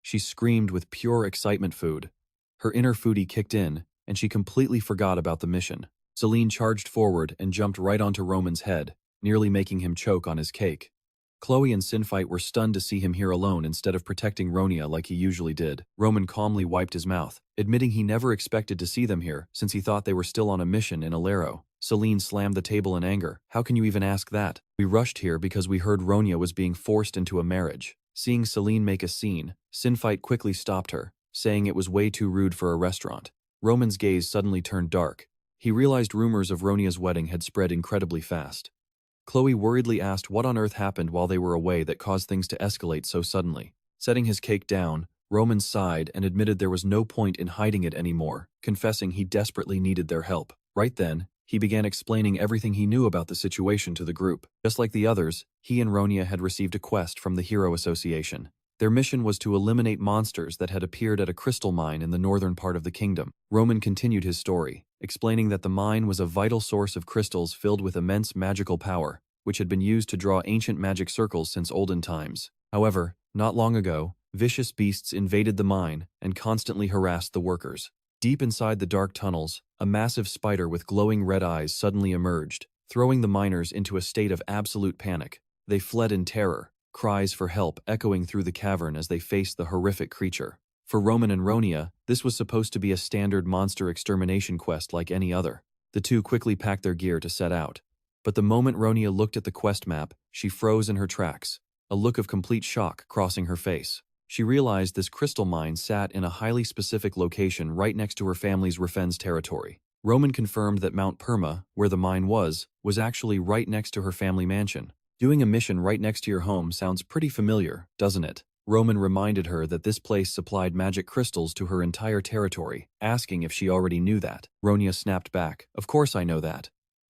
She screamed with pure excitement. Food. Her inner foodie kicked in, and she completely forgot about the mission. Selene charged forward and jumped right onto Roman's head, nearly making him choke on his cake. Chloe and Sinfight were stunned to see him here alone instead of protecting Ronia like he usually did. Roman calmly wiped his mouth, admitting he never expected to see them here since he thought they were still on a mission in Alero. Selene slammed the table in anger. "How can you even ask that? We rushed here because we heard Ronia was being forced into a marriage." Seeing Selene make a scene, Sinfight quickly stopped her, saying it was way too rude for a restaurant. Roman's gaze suddenly turned dark. He realized rumors of Ronia's wedding had spread incredibly fast. Chloe worriedly asked what on earth happened while they were away that caused things to escalate so suddenly. Setting his cake down, Roman sighed and admitted there was no point in hiding it anymore, confessing he desperately needed their help. Right then, He began explaining everything he knew about the situation to the group. Just like the others, he and Ronia had received a quest from the Hero Association. Their mission was to eliminate monsters that had appeared at a crystal mine in the northern part of the kingdom. Roman continued his story, explaining that the mine was a vital source of crystals filled with immense magical power, which had been used to draw ancient magic circles since olden times. However, not long ago, vicious beasts invaded the mine and constantly harassed the workers. Deep inside the dark tunnels, a massive spider with glowing red eyes suddenly emerged, throwing the miners into a state of absolute panic. They fled in terror, cries for help echoing through the cavern as they faced the horrific creature. For Roman and Ronia, this was supposed to be a standard monster extermination quest like any other. The two quickly packed their gear to set out. But the moment Ronia looked at the quest map, she froze in her tracks, a look of complete shock crossing her face. She realized this crystal mine sat in a highly specific location right next to her family's Rafen's territory. Roman confirmed that Mount Perma, where the mine was actually right next to her family mansion. Doing a mission right next to your home sounds pretty familiar, doesn't it? Roman reminded her that this place supplied magic crystals to her entire territory, asking if she already knew that. Ronia snapped back, "Of course I know that."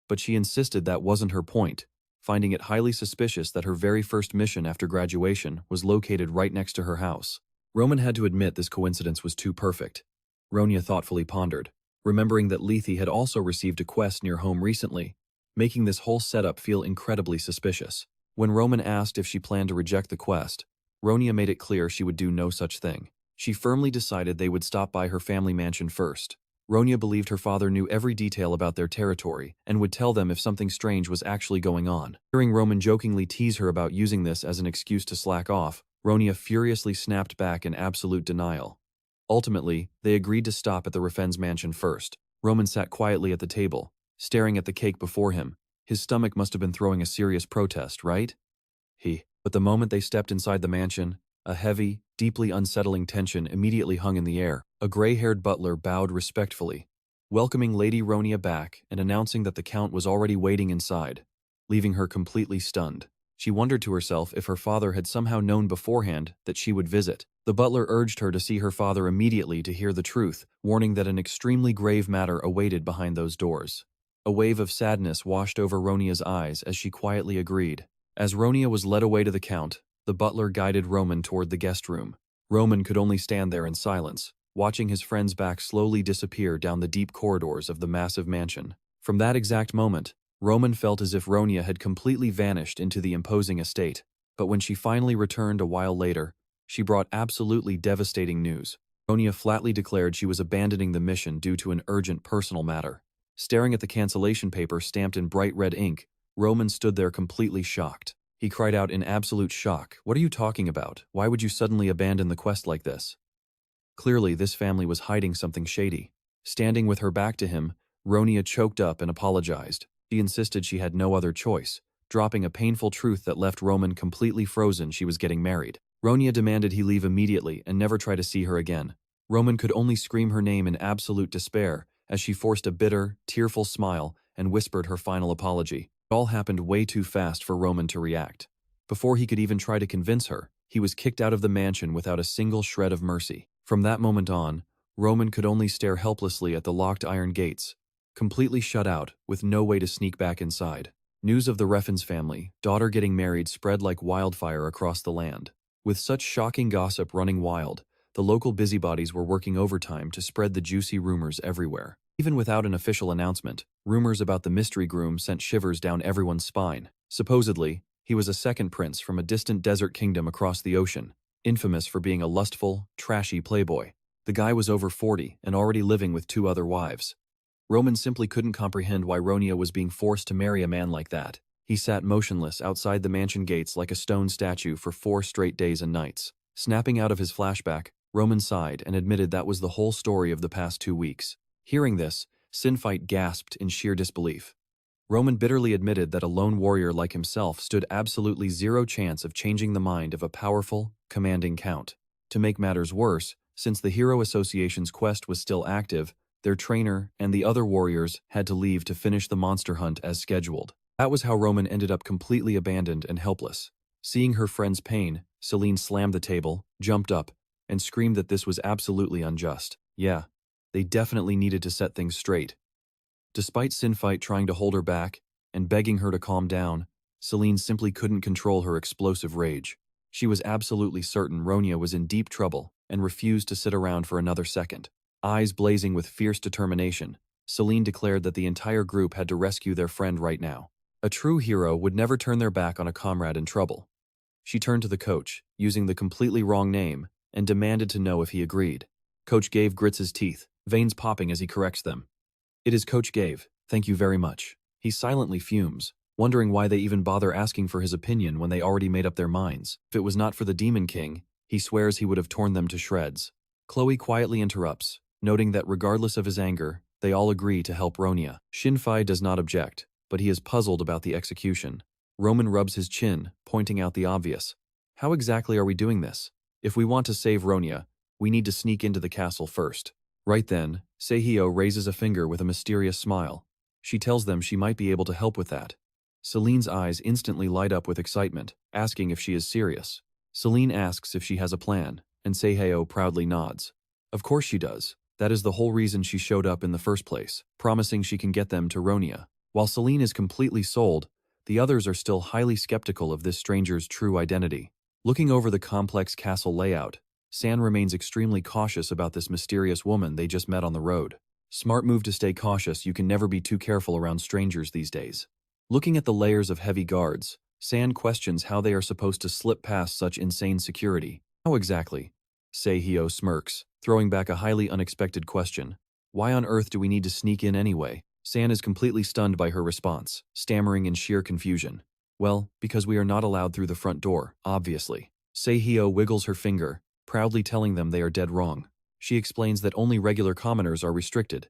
But she insisted that wasn't her point, finding it highly suspicious that her very first mission after graduation was located right next to her house. Roman had to admit this coincidence was too perfect. Ronia thoughtfully pondered, remembering that Lethe had also received a quest near home recently, making this whole setup feel incredibly suspicious. When Roman asked if she planned to reject the quest, Ronia made it clear she would do no such thing. She firmly decided they would stop by her family mansion first. Ronia believed her father knew every detail about their territory and would tell them if something strange was actually going on. Hearing Roman jokingly tease her about using this as an excuse to slack off, Ronia furiously snapped back in absolute denial. Ultimately, they agreed to stop at the Rafen's mansion first. Roman sat quietly at the table, staring at the cake before him. His stomach must have been throwing a serious protest, right? But the moment they stepped inside the mansion, a heavy, deeply unsettling tension immediately hung in the air. A gray-haired butler bowed respectfully, welcoming Lady Ronia back and announcing that the Count was already waiting inside, leaving her completely stunned. She wondered to herself if her father had somehow known beforehand that she would visit. The butler urged her to see her father immediately to hear the truth, warning that an extremely grave matter awaited behind those doors. A wave of sadness washed over Ronia's eyes as she quietly agreed. As Ronia was led away to the Count, the butler guided Roman toward the guest room. Roman could only stand there in silence, watching his friend's back slowly disappear down the deep corridors of the massive mansion. From that exact moment, Roman felt as if Ronia had completely vanished into the imposing estate. But when she finally returned a while later, she brought absolutely devastating news. Ronia flatly declared she was abandoning the mission due to an urgent personal matter. Staring at the cancellation paper stamped in bright red ink, Roman stood there completely shocked. He cried out in absolute shock, "What are you talking about? Why would you suddenly abandon the quest like this?" Clearly, this family was hiding something shady. Standing with her back to him, Ronia choked up and apologized. She insisted she had no other choice, dropping a painful truth that left Roman completely frozen. She was getting married. Ronia demanded he leave immediately and never try to see her again. Roman could only scream her name in absolute despair as she forced a bitter, tearful smile and whispered her final apology. It all happened way too fast for Roman to react. Before he could even try to convince her, he was kicked out of the mansion without a single shred of mercy. From that moment on, Roman could only stare helplessly at the locked iron gates, completely shut out, with no way to sneak back inside. News of the Refn's family, daughter getting married spread like wildfire across the land. With such shocking gossip running wild, the local busybodies were working overtime to spread the juicy rumors everywhere. Even without an official announcement, rumors about the mystery groom sent shivers down everyone's spine. Supposedly, he was a second prince from a distant desert kingdom across the ocean, infamous for being a lustful, trashy playboy. The guy was over 40 and already living with 2 other wives. Roman simply couldn't comprehend why Ronia was being forced to marry a man like that. He sat motionless outside the mansion gates like a stone statue for 4 straight days and nights. Snapping out of his flashback, Roman sighed and admitted that was the whole story of the past 2 weeks. Hearing this, Sinfight gasped in sheer disbelief. Roman bitterly admitted that a lone warrior like himself stood absolutely zero chance of changing the mind of a powerful, commanding count. To make matters worse, since the Hero Association's quest was still active, their trainer and the other warriors had to leave to finish the monster hunt as scheduled. That was how Roman ended up completely abandoned and helpless. Seeing her friend's pain, Selene slammed the table, jumped up, and screamed that this was absolutely unjust. Yeah, they definitely needed to set things straight. Despite Sinfight trying to hold her back and begging her to calm down, Selene simply couldn't control her explosive rage. She was absolutely certain Ronya was in deep trouble and refused to sit around for another second. Eyes blazing with fierce determination, Selene declared that the entire group had to rescue their friend right now. A true hero would never turn their back on a comrade in trouble. She turned to the coach, using the completely wrong name, and demanded to know if he agreed. Coach Gave grits his teeth, veins popping as he corrects them. "It is Coach Gave, thank you very much." He silently fumes, wondering why they even bother asking for his opinion when they already made up their minds. If it was not for the Demon King, he swears he would have torn them to shreds. Chloe quietly interrupts, noting that regardless of his anger, they all agree to help Ronya. Shinfei does not object, but he is puzzled about the execution. Roman rubs his chin, pointing out the obvious. How exactly are we doing this? If we want to save Ronya, we need to sneak into the castle first. Right then, Seihyo raises a finger with a mysterious smile. She tells them she might be able to help with that. Selene's eyes instantly light up with excitement, asking if she is serious. Selene asks if she has a plan, and Seihyo proudly nods. Of course she does. That is the whole reason she showed up in the first place, promising she can get them to Ronya. While Selene is completely sold, the others are still highly skeptical of this stranger's true identity. Looking over the complex castle layout, San remains extremely cautious about this mysterious woman they just met on the road. Smart move to stay cautious, you can never be too careful around strangers these days. Looking at the layers of heavy guards, San questions how they are supposed to slip past such insane security. How exactly? Seihyo smirks, throwing back a highly unexpected question. Why on earth do we need to sneak in anyway? San is completely stunned by her response, stammering in sheer confusion. Well, because we are not allowed through the front door, obviously. Seihyo wiggles her finger, proudly telling them they are dead wrong. She explains that only regular commoners are restricted,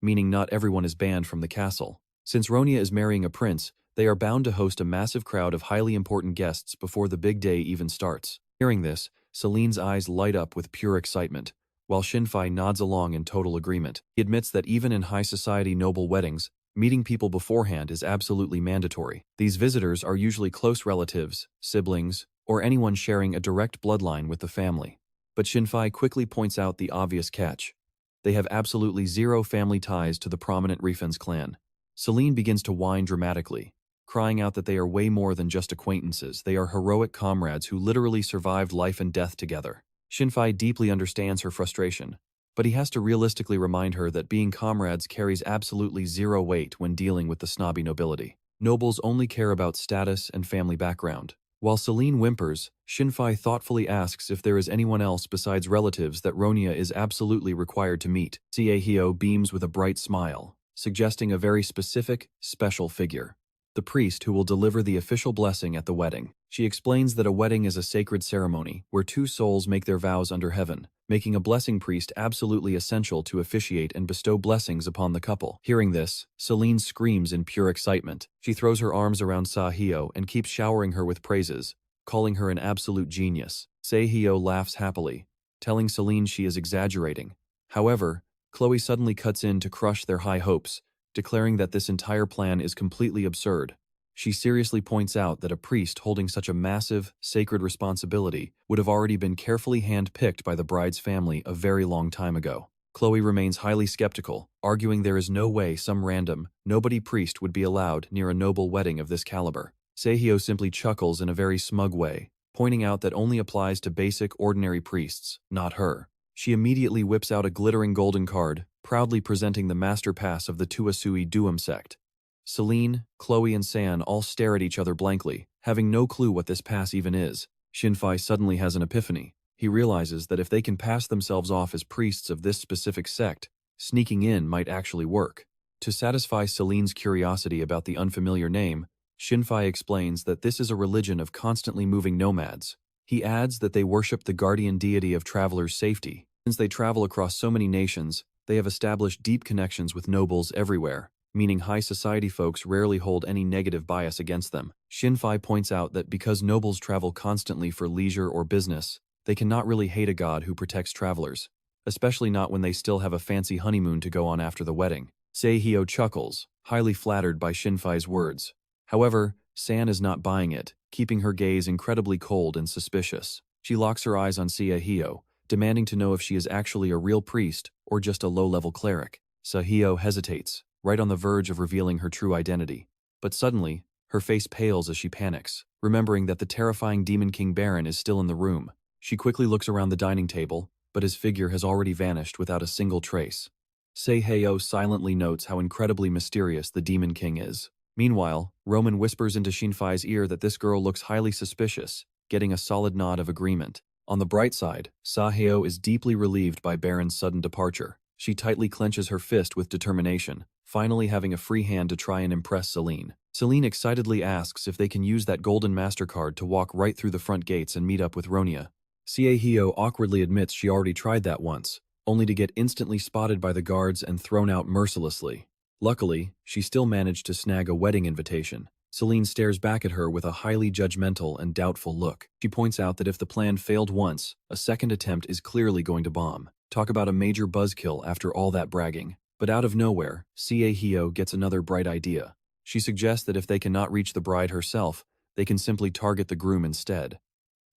meaning not everyone is banned from the castle. Since Ronya is marrying a prince, they are bound to host a massive crowd of highly important guests before the big day even starts. Hearing this, Selene's eyes light up with pure excitement, while Shinfei nods along in total agreement. He admits that even in high society noble weddings, meeting people beforehand is absolutely mandatory. These visitors are usually close relatives, siblings, or anyone sharing a direct bloodline with the family. But Shinfei quickly points out the obvious catch. They have absolutely zero family ties to the prominent Rifen's clan. Selene begins to whine dramatically, crying out that they are way more than just acquaintances. They are heroic comrades who literally survived life and death together. Shinfei deeply understands her frustration, but he has to realistically remind her that being comrades carries absolutely zero weight when dealing with the snobby nobility. Nobles only care about status and family background. While Selene whimpers, Shinfei thoughtfully asks if there is anyone else besides relatives that Ronya is absolutely required to meet. Seihyo beams with a bright smile, suggesting a very specific, special figure. The priest who will deliver the official blessing at the wedding. She explains that a wedding is a sacred ceremony where two souls make their vows under heaven, making a blessing priest absolutely essential to officiate and bestow blessings upon the couple. Hearing this, Selene screams in pure excitement. She throws her arms around Seihyo and keeps showering her with praises, calling her an absolute genius. Seihyo laughs happily, telling Selene she is exaggerating. However, Chloe suddenly cuts in to crush their high hopes, declaring that this entire plan is completely absurd. She seriously points out that a priest holding such a massive, sacred responsibility would have already been carefully hand-picked by the bride's family a very long time ago. Chloe remains highly skeptical, arguing there is no way some random, nobody priest would be allowed near a noble wedding of this caliber. Seihyo simply chuckles in a very smug way, pointing out that only applies to basic, ordinary priests, not her. She immediately whips out a glittering golden card, proudly presenting the master pass of the Tuasui Duum sect. Selene, Chloe, and San all stare at each other blankly, having no clue what this pass even is. Shinfei suddenly has an epiphany. He realizes that if they can pass themselves off as priests of this specific sect, sneaking in might actually work. To satisfy Selene's curiosity about the unfamiliar name, Shinfei explains that this is a religion of constantly moving nomads. He adds that they worship the guardian deity of travelers' safety. Since they travel across so many nations, they have established deep connections with nobles everywhere, meaning high society folks rarely hold any negative bias against them. Shinfei points out that because nobles travel constantly for leisure or business, they cannot really hate a god who protects travelers, especially not when they still have a fancy honeymoon to go on after the wedding. Seihyo chuckles, highly flattered by Shinfei's words. However, San is not buying it, keeping her gaze incredibly cold and suspicious. She locks her eyes on Seihyo, demanding to know if she is actually a real priest or just a low-level cleric. Seihyo hesitates, right on the verge of revealing her true identity. But suddenly, her face pales as she panics, remembering that the terrifying Demon King Baron is still in the room. She quickly looks around the dining table, but his figure has already vanished without a single trace. Seo silently notes how incredibly mysterious the Demon King is. Meanwhile, Roman whispers into Shinfai's ear that this girl looks highly suspicious, getting a solid nod of agreement. On the bright side, Saheo is deeply relieved by Baron's sudden departure. She tightly clenches her fist with determination, finally having a free hand to try and impress Selene. Selene excitedly asks if they can use that golden MasterCard to walk right through the front gates and meet up with Ronia. Saheo awkwardly admits she already tried that once, only to get instantly spotted by the guards and thrown out mercilessly. Luckily, she still managed to snag a wedding invitation. Selene stares back at her with a highly judgmental and doubtful look. She points out that if the plan failed once, a second attempt is clearly going to bomb. Talk about a major buzzkill after all that bragging. But out of nowhere, Saheo gets another bright idea. She suggests that if they cannot reach the bride herself, they can simply target the groom instead.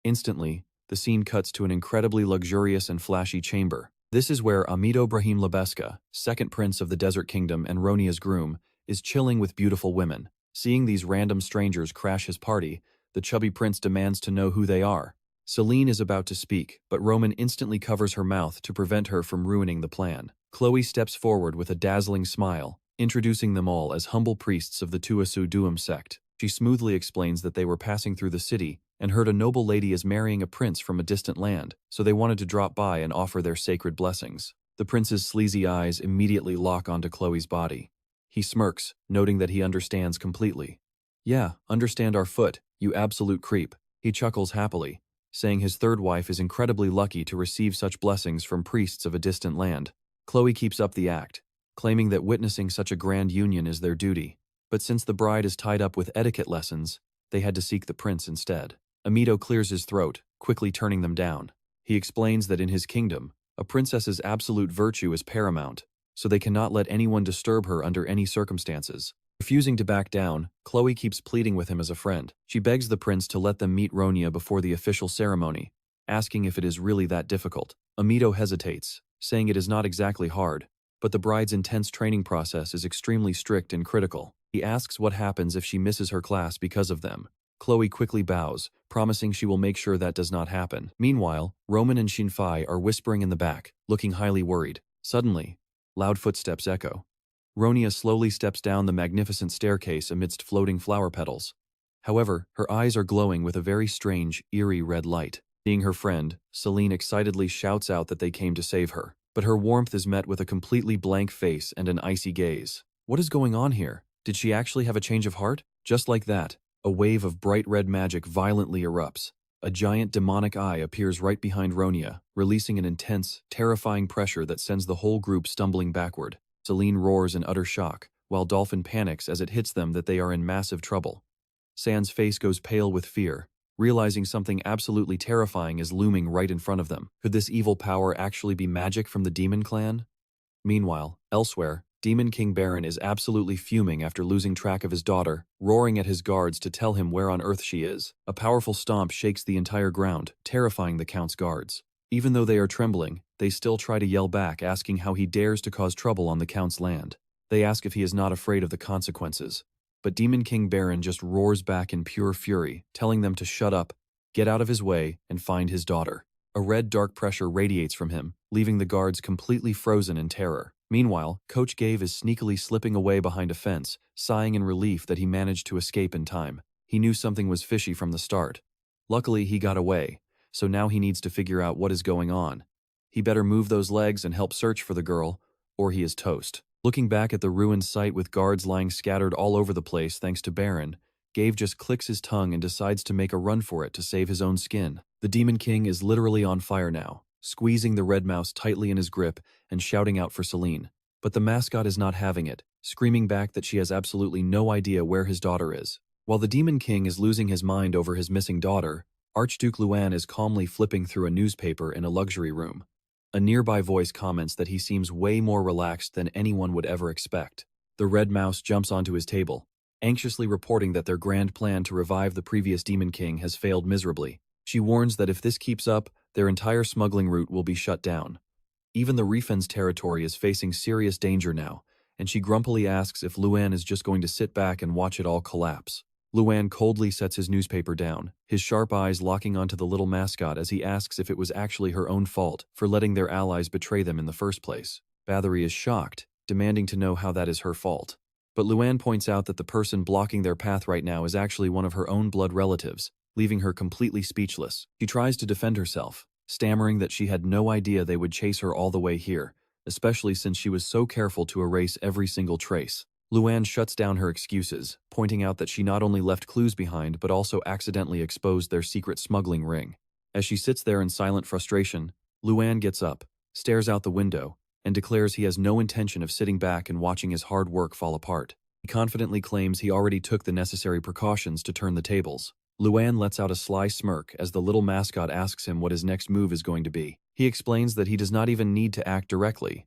Instantly, the scene cuts to an incredibly luxurious and flashy chamber. This is where Amido Brahim Lebeska, second prince of the Desert Kingdom and Ronia's groom, is chilling with beautiful women. Seeing these random strangers crash his party, the chubby prince demands to know who they are. Selene is about to speak, but Roman instantly covers her mouth to prevent her from ruining the plan. Chloe steps forward with a dazzling smile, introducing them all as humble priests of the Tuasu Duum sect. She smoothly explains that they were passing through the city and heard a noble lady is marrying a prince from a distant land, so they wanted to drop by and offer their sacred blessings. The prince's sleazy eyes immediately lock onto Chloe's body. He smirks, noting that he understands completely. "Yeah, understand our foot, you absolute creep." He chuckles happily, saying his third wife is incredibly lucky to receive such blessings from priests of a distant land. Chloe keeps up the act, claiming that witnessing such a grand union is their duty. But since the bride is tied up with etiquette lessons, they had to seek the prince instead. Amido clears his throat, quickly turning them down. He explains that in his kingdom, a princess's absolute virtue is paramount, so they cannot let anyone disturb her under any circumstances. Refusing to back down, Chloe keeps pleading with him as a friend. She begs the prince to let them meet Ronia before the official ceremony, asking if it is really that difficult. Amido hesitates, saying it is not exactly hard, but the bride's intense training process is extremely strict and critical. He asks what happens if she misses her class because of them. Chloe quickly bows, promising she will make sure that does not happen. Meanwhile, Roman and Shinfai are whispering in the back, looking highly worried. Suddenly, loud footsteps echo. Ronia slowly steps down the magnificent staircase amidst floating flower petals. However, her eyes are glowing with a very strange, eerie red light. Seeing her friend, Selene excitedly shouts out that they came to save her. But her warmth is met with a completely blank face and an icy gaze. What is going on here? Did she actually have a change of heart? Just like that, a wave of bright red magic violently erupts. A giant demonic eye appears right behind Ronia, releasing an intense, terrifying pressure that sends the whole group stumbling backward. Selene roars in utter shock, while Dolphin panics as it hits them that they are in massive trouble. San's face goes pale with fear, realizing something absolutely terrifying is looming right in front of them. Could this evil power actually be magic from the Demon Clan? Meanwhile, elsewhere, Demon King Baron is absolutely fuming after losing track of his daughter, roaring at his guards to tell him where on earth she is. A powerful stomp shakes the entire ground, terrifying the Count's guards. Even though they are trembling, they still try to yell back, asking how he dares to cause trouble on the Count's land. They ask if he is not afraid of the consequences. But Demon King Baron just roars back in pure fury, telling them to shut up, get out of his way, and find his daughter. A red dark pressure radiates from him, leaving the guards completely frozen in terror. Meanwhile, Coach Gave is sneakily slipping away behind a fence, sighing in relief that he managed to escape in time. He knew something was fishy from the start. Luckily, he got away, so now he needs to figure out what is going on. He better move those legs and help search for the girl, or he is toast. Looking back at the ruined site with guards lying scattered all over the place thanks to Baron, Gave just clicks his tongue and decides to make a run for it to save his own skin. The Demon King is literally on fire now, squeezing the red mouse tightly in his grip and shouting out for Selene. But the mascot is not having it, screaming back that she has absolutely no idea where his daughter is. While the Demon King is losing his mind over his missing daughter, Archduke Luan is calmly flipping through a newspaper in a luxury room. A nearby voice comments that he seems way more relaxed than anyone would ever expect. The red mouse jumps onto his table, anxiously reporting that their grand plan to revive the previous Demon King has failed miserably. She warns that if this keeps up, their entire smuggling route will be shut down. Even the Refen's territory is facing serious danger now, and she grumpily asks if Luan is just going to sit back and watch it all collapse. Luan coldly sets his newspaper down, his sharp eyes locking onto the little mascot as he asks if it was actually her own fault for letting their allies betray them in the first place. Bathory is shocked, demanding to know how that is her fault. But Luan points out that the person blocking their path right now is actually one of her own blood relatives, leaving her completely speechless. She tries to defend herself, stammering that she had no idea they would chase her all the way here, especially since she was so careful to erase every single trace. Luan shuts down her excuses, pointing out that she not only left clues behind but also accidentally exposed their secret smuggling ring. As she sits there in silent frustration, Luan gets up, stares out the window, and declares he has no intention of sitting back and watching his hard work fall apart. He confidently claims he already took the necessary precautions to turn the tables. Luan lets out a sly smirk as the little mascot asks him what his next move is going to be. He explains that he does not even need to act directly.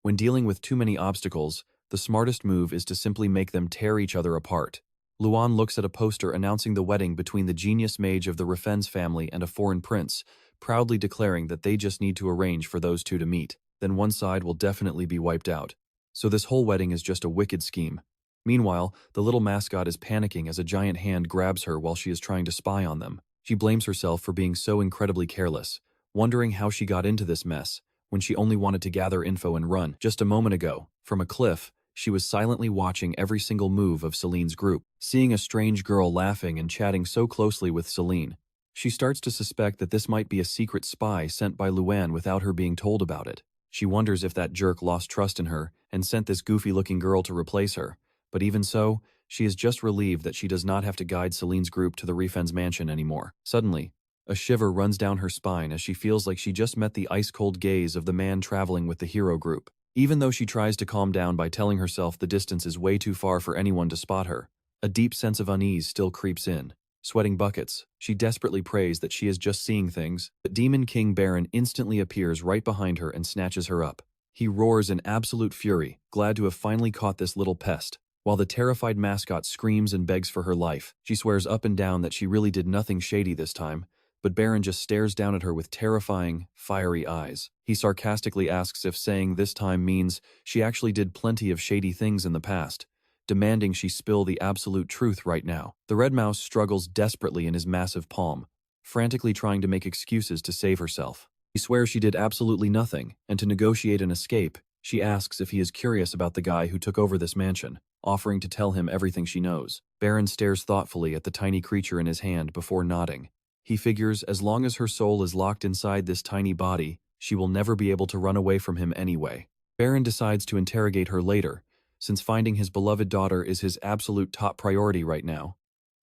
When dealing with too many obstacles, the smartest move is to simply make them tear each other apart. Luan looks at a poster announcing the wedding between the genius mage of the Rafens family and a foreign prince, proudly declaring that they just need to arrange for those two to meet. Then one side will definitely be wiped out. So this whole wedding is just a wicked scheme. Meanwhile, the little mascot is panicking as a giant hand grabs her while she is trying to spy on them. She blames herself for being so incredibly careless, wondering how she got into this mess, when she only wanted to gather info and run. Just a moment ago, from a cliff, she was silently watching every single move of Selene's group. Seeing a strange girl laughing and chatting so closely with Selene, she starts to suspect that this might be a secret spy sent by Luan without her being told about it. She wonders if that jerk lost trust in her and sent this goofy-looking girl to replace her. But even so, she is just relieved that she does not have to guide Selene's group to the Rafens mansion anymore. Suddenly, a shiver runs down her spine as she feels like she just met the ice-cold gaze of the man traveling with the hero group. Even though she tries to calm down by telling herself the distance is way too far for anyone to spot her, a deep sense of unease still creeps in. Sweating buckets, she desperately prays that she is just seeing things, but Demon King Baron instantly appears right behind her and snatches her up. He roars in absolute fury, glad to have finally caught this little pest. While the terrified mascot screams and begs for her life, she swears up and down that she really did nothing shady this time, but Baron just stares down at her with terrifying, fiery eyes. He sarcastically asks if saying this time means she actually did plenty of shady things in the past, demanding she spill the absolute truth right now. The red mouse struggles desperately in his massive palm, frantically trying to make excuses to save herself. He swears she did absolutely nothing, and to negotiate an escape, she asks if he is curious about the guy who took over this mansion, offering to tell him everything she knows. Baron stares thoughtfully at the tiny creature in his hand before nodding. He figures as long as her soul is locked inside this tiny body, she will never be able to run away from him anyway. Baron decides to interrogate her later, since finding his beloved daughter is his absolute top priority right now.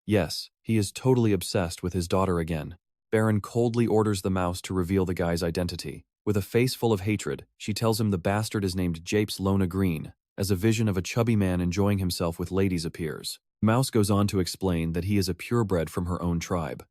Yes, he is totally obsessed with his daughter again. Baron coldly orders the mouse to reveal the guy's identity. With a face full of hatred, she tells him the bastard is named Japes Lona Green, as a vision of a chubby man enjoying himself with ladies appears. Mouse goes on to explain that he is a purebred from her own tribe.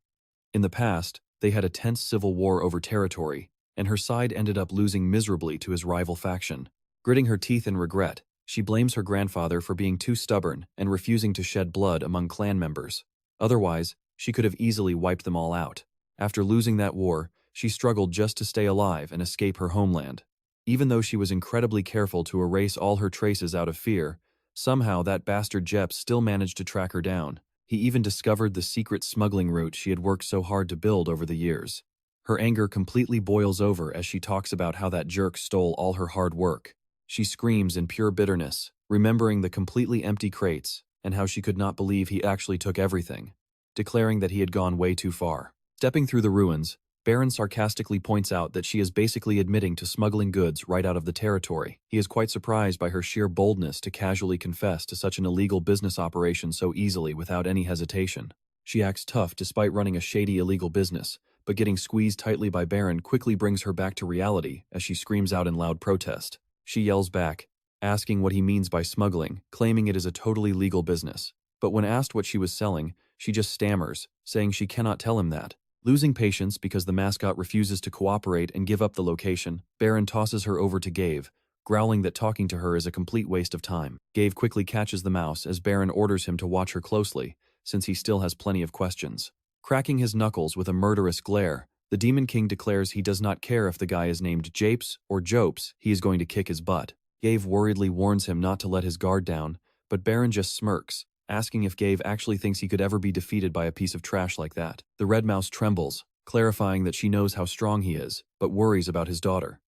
In the past, they had a tense civil war over territory, and her side ended up losing miserably to his rival faction. Gritting her teeth in regret, she blames her grandfather for being too stubborn and refusing to shed blood among clan members. Otherwise, she could have easily wiped them all out. After losing that war, she struggled just to stay alive and escape her homeland. Even though she was incredibly careful to erase all her traces out of fear, somehow that bastard Jep still managed to track her down. He even discovered the secret smuggling route she had worked so hard to build over the years. Her anger completely boils over as she talks about how that jerk stole all her hard work. She screams in pure bitterness, remembering the completely empty crates and how she could not believe he actually took everything, declaring that he had gone way too far. Stepping through the ruins, Baron sarcastically points out that she is basically admitting to smuggling goods right out of the territory. He is quite surprised by her sheer boldness to casually confess to such an illegal business operation so easily without any hesitation. She acts tough despite running a shady illegal business, but getting squeezed tightly by Baron quickly brings her back to reality as she screams out in loud protest. She yells back, asking what he means by smuggling, claiming it is a totally legal business. But when asked what she was selling, she just stammers, saying she cannot tell him that. Losing patience because the mascot refuses to cooperate and give up the location, Baron tosses her over to Gave, growling that talking to her is a complete waste of time. Gave quickly catches the mouse as Baron orders him to watch her closely, since he still has plenty of questions. Cracking his knuckles with a murderous glare, the Demon King declares he does not care if the guy is named Japes or Jopes, he is going to kick his butt. Gave worriedly warns him not to let his guard down, but Baron just smirks, asking if Gave actually thinks he could ever be defeated by a piece of trash like that. The red mouse trembles, clarifying that she knows how strong he is, but worries about his daughter.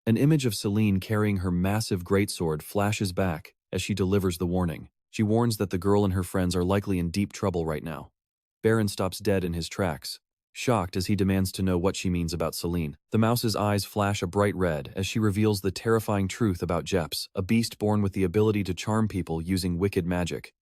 An image of Selene carrying her massive greatsword flashes back as she delivers the warning. She warns that the girl and her friends are likely in deep trouble right now. Baron stops dead in his tracks, shocked as he demands to know what she means about Selene. The mouse's eyes flash a bright red as she reveals the terrifying truth about Jeps, a beast born with the ability to charm people using wicked magic.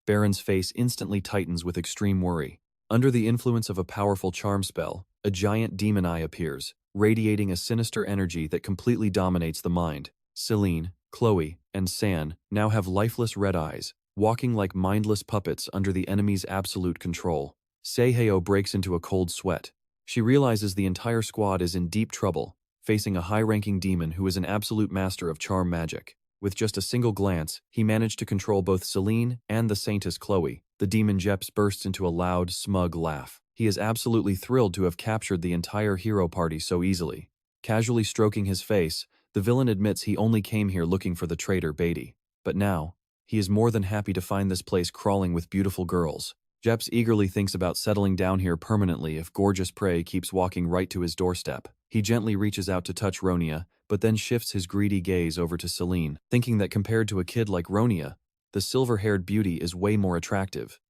Baron's face instantly tightens with extreme worry. Under the influence of a powerful charm spell, a giant demon eye appears, radiating a sinister energy that completely dominates the mind. Selene, Chloe, and San now have lifeless red eyes, walking like mindless puppets under the enemy's absolute control. Seheo breaks into a cold sweat. She realizes the entire squad is in deep trouble, facing a high-ranking demon who is an absolute master of charm magic. With just a single glance, he managed to control both Selene and the Saintess Chloe. The demon Jeps bursts into a loud, smug laugh. He is absolutely thrilled to have captured the entire hero party so easily. Casually stroking his face, the villain admits he only came here looking for the traitor Beatty. But now, he is more than happy to find this place crawling with beautiful girls. Jeps eagerly thinks about settling down here permanently if gorgeous prey keeps walking right to his doorstep. He gently reaches out to touch Ronia, but then shifts his greedy gaze over to Selene, thinking that compared to a kid like Ronia, the silver-haired beauty is way more attractive.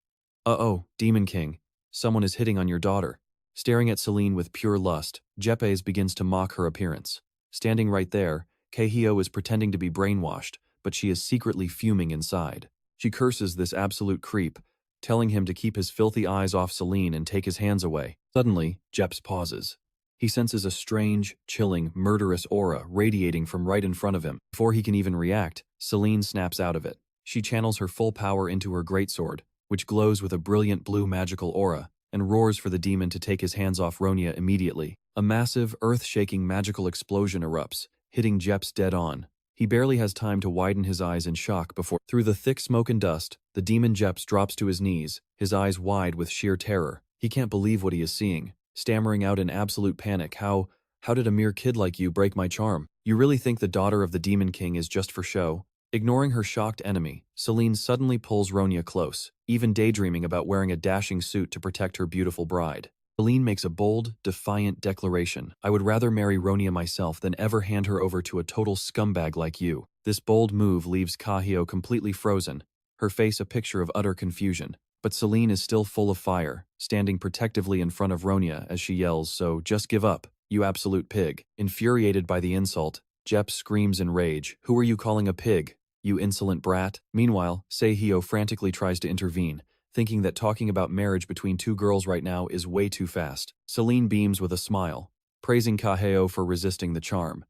Uh-oh, Demon King, someone is hitting on your daughter. Staring at Selene with pure lust, Jepes begins to mock her appearance. Standing right there, Kehio is pretending to be brainwashed, but she is secretly fuming inside. She curses this absolute creep, telling him to keep his filthy eyes off Selene and take his hands away. Suddenly, Jeps pauses. He senses a strange, chilling, murderous aura radiating from right in front of him. Before he can even react, Selene snaps out of it. She channels her full power into her greatsword, which glows with a brilliant blue magical aura, and roars for the demon to take his hands off Ronia immediately. A massive, earth-shaking magical explosion erupts, hitting Jeps dead on. He barely has time to widen his eyes in shock before, through the thick smoke and dust, the demon Jeps drops to his knees, his eyes wide with sheer terror. He can't believe what he is seeing, stammering out in absolute panic, How did a mere kid like you break my charm? You really think the daughter of the Demon King is just for show? Ignoring her shocked enemy, Selene suddenly pulls Ronia close, even daydreaming about wearing a dashing suit to protect her beautiful bride. Selene makes a bold, defiant declaration. I would rather marry Ronia myself than ever hand her over to a total scumbag like you. This bold move leaves Kahio completely frozen, her face a picture of utter confusion. But Selene is still full of fire, standing protectively in front of Ronia as she yells, so just give up, you absolute pig. Infuriated by the insult, Jeps screams in rage, who are you calling a pig, you insolent brat? Meanwhile, Sehio frantically tries to intervene, thinking that talking about marriage between two girls right now is way too fast. Selene beams with a smile, praising Kaheo for resisting the charm.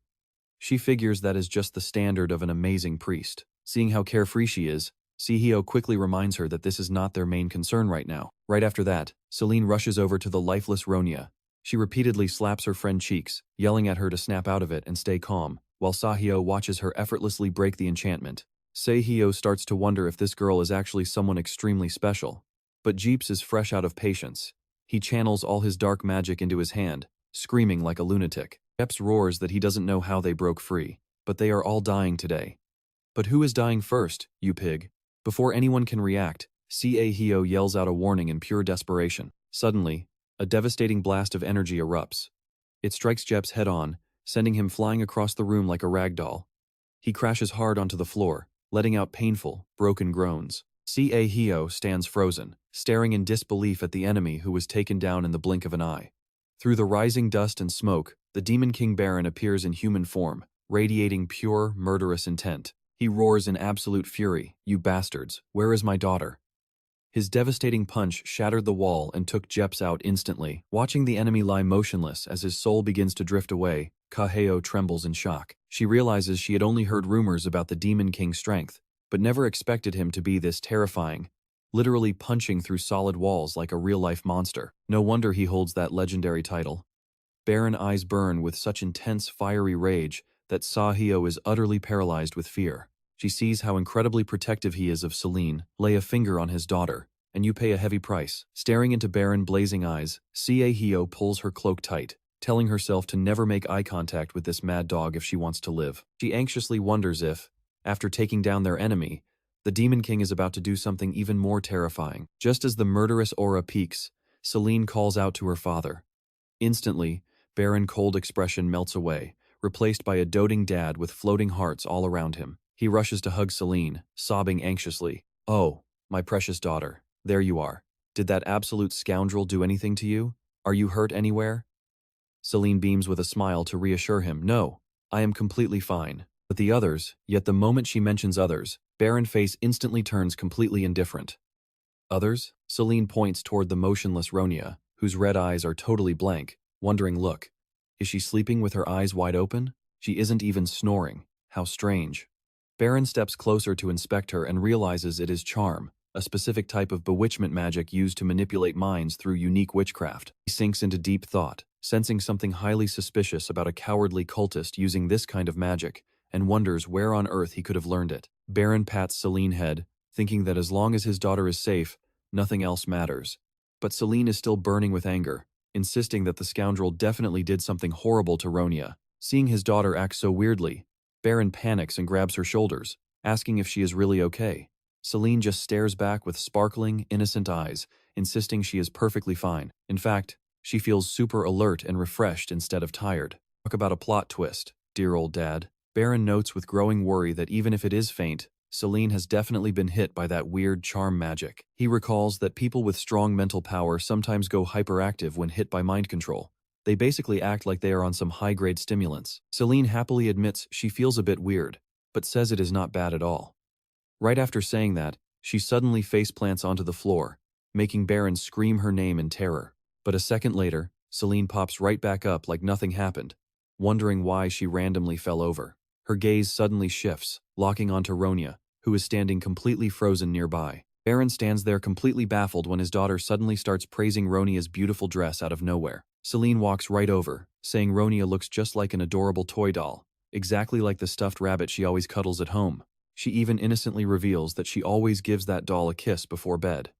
She figures that is just the standard of an amazing priest. Seeing how carefree she is, Sehio quickly reminds her that this is not their main concern right now. Right after that, Selene rushes over to the lifeless Ronia. She repeatedly slaps her friend cheeks, yelling at her to snap out of it and stay calm, while Sahio watches her effortlessly break the enchantment. Sehio starts to wonder if this girl is actually someone extremely special. But Jeeps is fresh out of patience. He channels all his dark magic into his hand, screaming like a lunatic. Jeps roars that he doesn't know how they broke free, but they are all dying today. But who is dying first, you pig? Before anyone can react, Sehio yells out a warning in pure desperation. Suddenly, a devastating blast of energy erupts. It strikes Jeps head-on, sending him flying across the room like a rag doll. He crashes hard onto the floor, letting out painful, broken groans. Sehio stands frozen, staring in disbelief at the enemy who was taken down in the blink of an eye. Through the rising dust and smoke, the Demon King Baron appears in human form, radiating pure, murderous intent. He roars in absolute fury, you bastards, where is my daughter? His devastating punch shattered the wall and took Jeps out instantly. Watching the enemy lie motionless as his soul begins to drift away, Kaheo trembles in shock. She realizes she had only heard rumors about the Demon King's strength, but never expected him to be this terrifying, literally punching through solid walls like a real-life monster. No wonder he holds that legendary title. Baron eyes burn with such intense fiery rage that Sahio is utterly paralyzed with fear. She sees how incredibly protective he is of Selene, lay a finger on his daughter, and you pay a heavy price. Staring into Baron blazing eyes, Sehio pulls her cloak tight, telling herself to never make eye contact with this mad dog if she wants to live. She anxiously wonders if, after taking down their enemy, the Demon King is about to do something even more terrifying. Just as the murderous aura peaks, Selene calls out to her father. Instantly, Baron cold expression melts away, replaced by a doting dad with floating hearts all around him. He rushes to hug Selene, sobbing anxiously. "Oh, my precious daughter, there you are. Did that absolute scoundrel do anything to you? Are you hurt anywhere?" Selene beams with a smile to reassure him. "No, I am completely fine." But the others, yet the moment she mentions others, Baron's face instantly turns completely indifferent. Others? Selene points toward the motionless Ronia, whose red eyes are totally blank, wondering, look, is she sleeping with her eyes wide open? She isn't even snoring. How strange. Baron steps closer to inspect her and realizes it is charm, a specific type of bewitchment magic used to manipulate minds through unique witchcraft. He sinks into deep thought, sensing something highly suspicious about a cowardly cultist using this kind of magic, and wonders where on earth he could have learned it. Baron pats Selene's head, thinking that as long as his daughter is safe, nothing else matters. But Selene is still burning with anger, insisting that the scoundrel definitely did something horrible to Ronia. Seeing his daughter act so weirdly, Baron panics and grabs her shoulders, asking if she is really okay. Selene just stares back with sparkling, innocent eyes, insisting she is perfectly fine. In fact, she feels super alert and refreshed instead of tired. Talk about a plot twist, dear old dad. Baron notes with growing worry that even if it is faint, Selene has definitely been hit by that weird charm magic. He recalls that people with strong mental power sometimes go hyperactive when hit by mind control. They basically act like they are on some high-grade stimulants. Selene happily admits she feels a bit weird, but says it is not bad at all. Right after saying that, she suddenly faceplants onto the floor, making Baron scream her name in terror. But a second later, Selene pops right back up like nothing happened, wondering why she randomly fell over. Her gaze suddenly shifts, locking onto Ronia, who is standing completely frozen nearby. Baron stands there completely baffled when his daughter suddenly starts praising Ronia's beautiful dress out of nowhere. Selene walks right over, saying Ronia looks just like an adorable toy doll, exactly like the stuffed rabbit she always cuddles at home. She even innocently reveals that she always gives that doll a kiss before bed.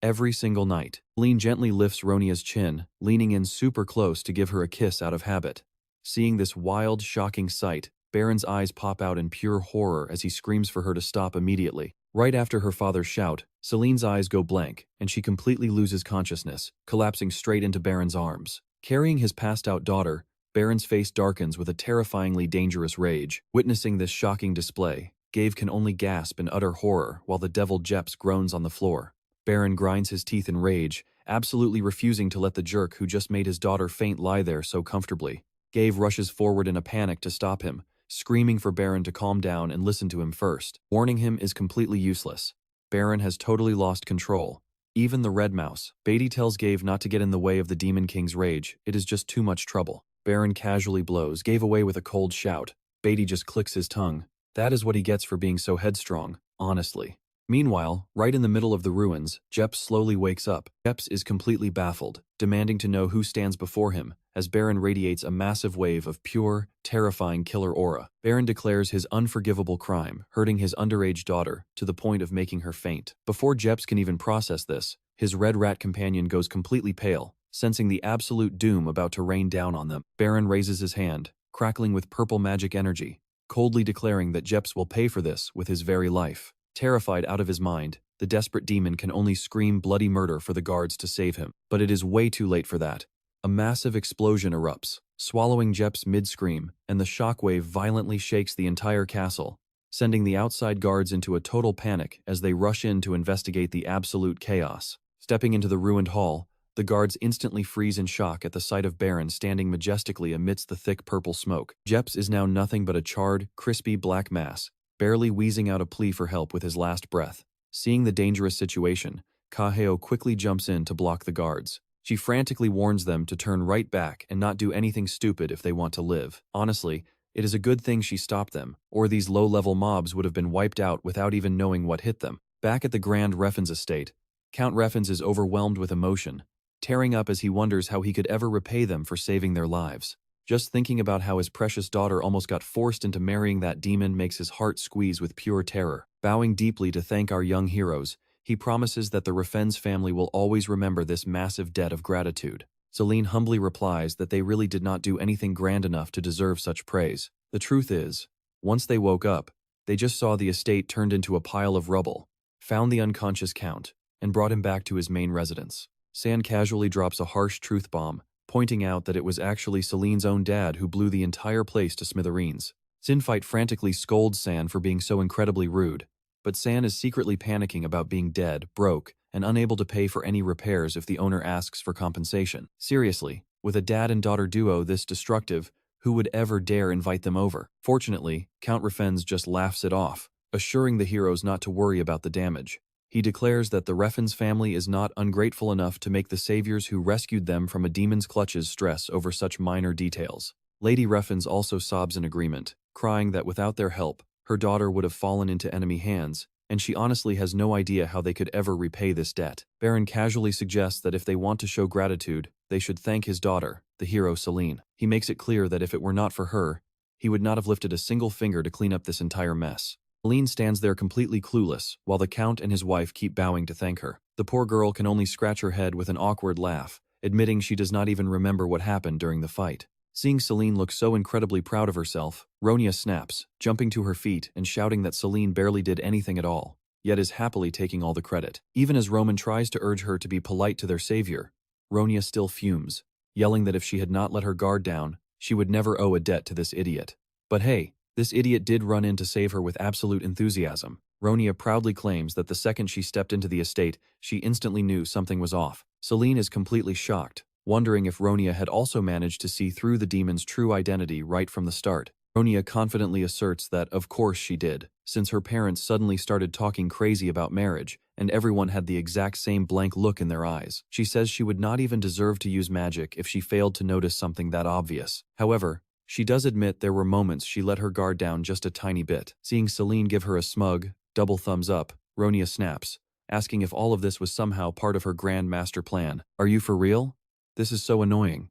Every single night, Selene gently lifts Ronia's chin, leaning in super close to give her a kiss out of habit. Seeing this wild, shocking sight, Baron's eyes pop out in pure horror as he screams for her to stop immediately. Right after her father's shout, Selene's eyes go blank, and she completely loses consciousness, collapsing straight into Baron's arms. Carrying his passed-out daughter, Baron's face darkens with a terrifyingly dangerous rage. Witnessing this shocking display, Gabe can only gasp in utter horror while the devil Jeps groans on the floor. Baron grinds his teeth in rage, absolutely refusing to let the jerk who just made his daughter faint lie there so comfortably. Gabe rushes forward in a panic to stop him, screaming for Baron to calm down and listen to him first. Warning him is completely useless. Baron has totally lost control. Even the red mouse. Beatty tells Gabe not to get in the way of the Demon King's rage. It is just too much trouble. Baron casually blows Gabe away with a cold shout. Beatty just clicks his tongue. That is what he gets for being so headstrong, honestly. Meanwhile, right in the middle of the ruins, Jeps slowly wakes up. Jeps is completely baffled, demanding to know who stands before him, as Baron radiates a massive wave of pure, terrifying killer aura. Baron declares his unforgivable crime, hurting his underage daughter to the point of making her faint. Before Jeps can even process this, his red rat companion goes completely pale, sensing the absolute doom about to rain down on them. Baron raises his hand, crackling with purple magic energy, coldly declaring that Jeps will pay for this with his very life. Terrified out of his mind, the desperate demon can only scream bloody murder for the guards to save him. But it is way too late for that. A massive explosion erupts, swallowing Jeps mid-scream, and the shockwave violently shakes the entire castle, sending the outside guards into a total panic as they rush in to investigate the absolute chaos. Stepping into the ruined hall, the guards instantly freeze in shock at the sight of Baron standing majestically amidst the thick purple smoke. Jeps is now nothing but a charred, crispy black mass, barely wheezing out a plea for help with his last breath. Seeing the dangerous situation, Kaheo quickly jumps in to block the guards. She frantically warns them to turn right back and not do anything stupid if they want to live. Honestly, it is a good thing she stopped them, or these low-level mobs would have been wiped out without even knowing what hit them. Back at the Grand Reffin's estate, Count Reffins is overwhelmed with emotion, tearing up as he wonders how he could ever repay them for saving their lives. Just thinking about how his precious daughter almost got forced into marrying that demon makes his heart squeeze with pure terror. Bowing deeply to thank our young heroes, he promises that the Reffens family will always remember this massive debt of gratitude. Selene humbly replies that they really did not do anything grand enough to deserve such praise. The truth is, once they woke up, they just saw the estate turned into a pile of rubble, found the unconscious Count, and brought him back to his main residence. San casually drops a harsh truth bomb, pointing out that it was actually Selene's own dad who blew the entire place to smithereens. Sinfight frantically scolds San for being so incredibly rude, but San is secretly panicking about being dead, broke, and unable to pay for any repairs if the owner asks for compensation. Seriously, with a dad and daughter duo this destructive, who would ever dare invite them over? Fortunately, Count Refens just laughs it off, assuring the heroes not to worry about the damage. He declares that the Refens family is not ungrateful enough to make the saviors who rescued them from a demon's clutches stress over such minor details. Lady Refens also sobs in agreement, crying that without their help, her daughter would have fallen into enemy hands, and she honestly has no idea how they could ever repay this debt. Baron casually suggests that if they want to show gratitude, they should thank his daughter, the hero Selene. He makes it clear that if it were not for her, he would not have lifted a single finger to clean up this entire mess. Selene stands there completely clueless, while the Count and his wife keep bowing to thank her. The poor girl can only scratch her head with an awkward laugh, admitting she does not even remember what happened during the fight. Seeing Selene look so incredibly proud of herself, Ronia snaps, jumping to her feet and shouting that Selene barely did anything at all, yet is happily taking all the credit. Even as Roman tries to urge her to be polite to their savior, Ronia still fumes, yelling that if she had not let her guard down, she would never owe a debt to this idiot. But hey, this idiot did run in to save her with absolute enthusiasm. Ronia proudly claims that the second she stepped into the estate, she instantly knew something was off. Selene is completely shocked, wondering if Ronia had also managed to see through the demon's true identity right from the start. Ronia confidently asserts that of course she did, since her parents suddenly started talking crazy about marriage, and everyone had the exact same blank look in their eyes. She says she would not even deserve to use magic if she failed to notice something that obvious. However, she does admit there were moments she let her guard down just a tiny bit. Seeing Selene give her a smug, double thumbs up, Ronia snaps, asking if all of this was somehow part of her grand master plan. Are you for real? This is so annoying.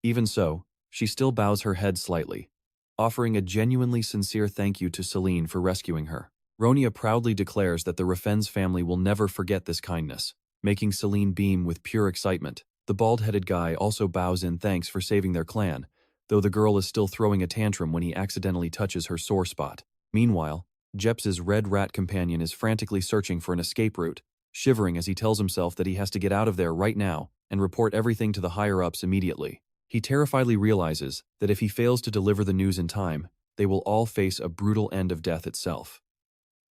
Even so, she still bows her head slightly, offering a genuinely sincere thank you to Selene for rescuing her. Ronia proudly declares that the Refens family will never forget this kindness, making Selene beam with pure excitement. The bald-headed guy also bows in thanks for saving their clan, though the girl is still throwing a tantrum when he accidentally touches her sore spot. Meanwhile, Jeps's red rat companion is frantically searching for an escape route, shivering as he tells himself that he has to get out of there right now and report everything to the higher-ups immediately. He terrifiedly realizes that if he fails to deliver the news in time, they will all face a brutal end of death itself.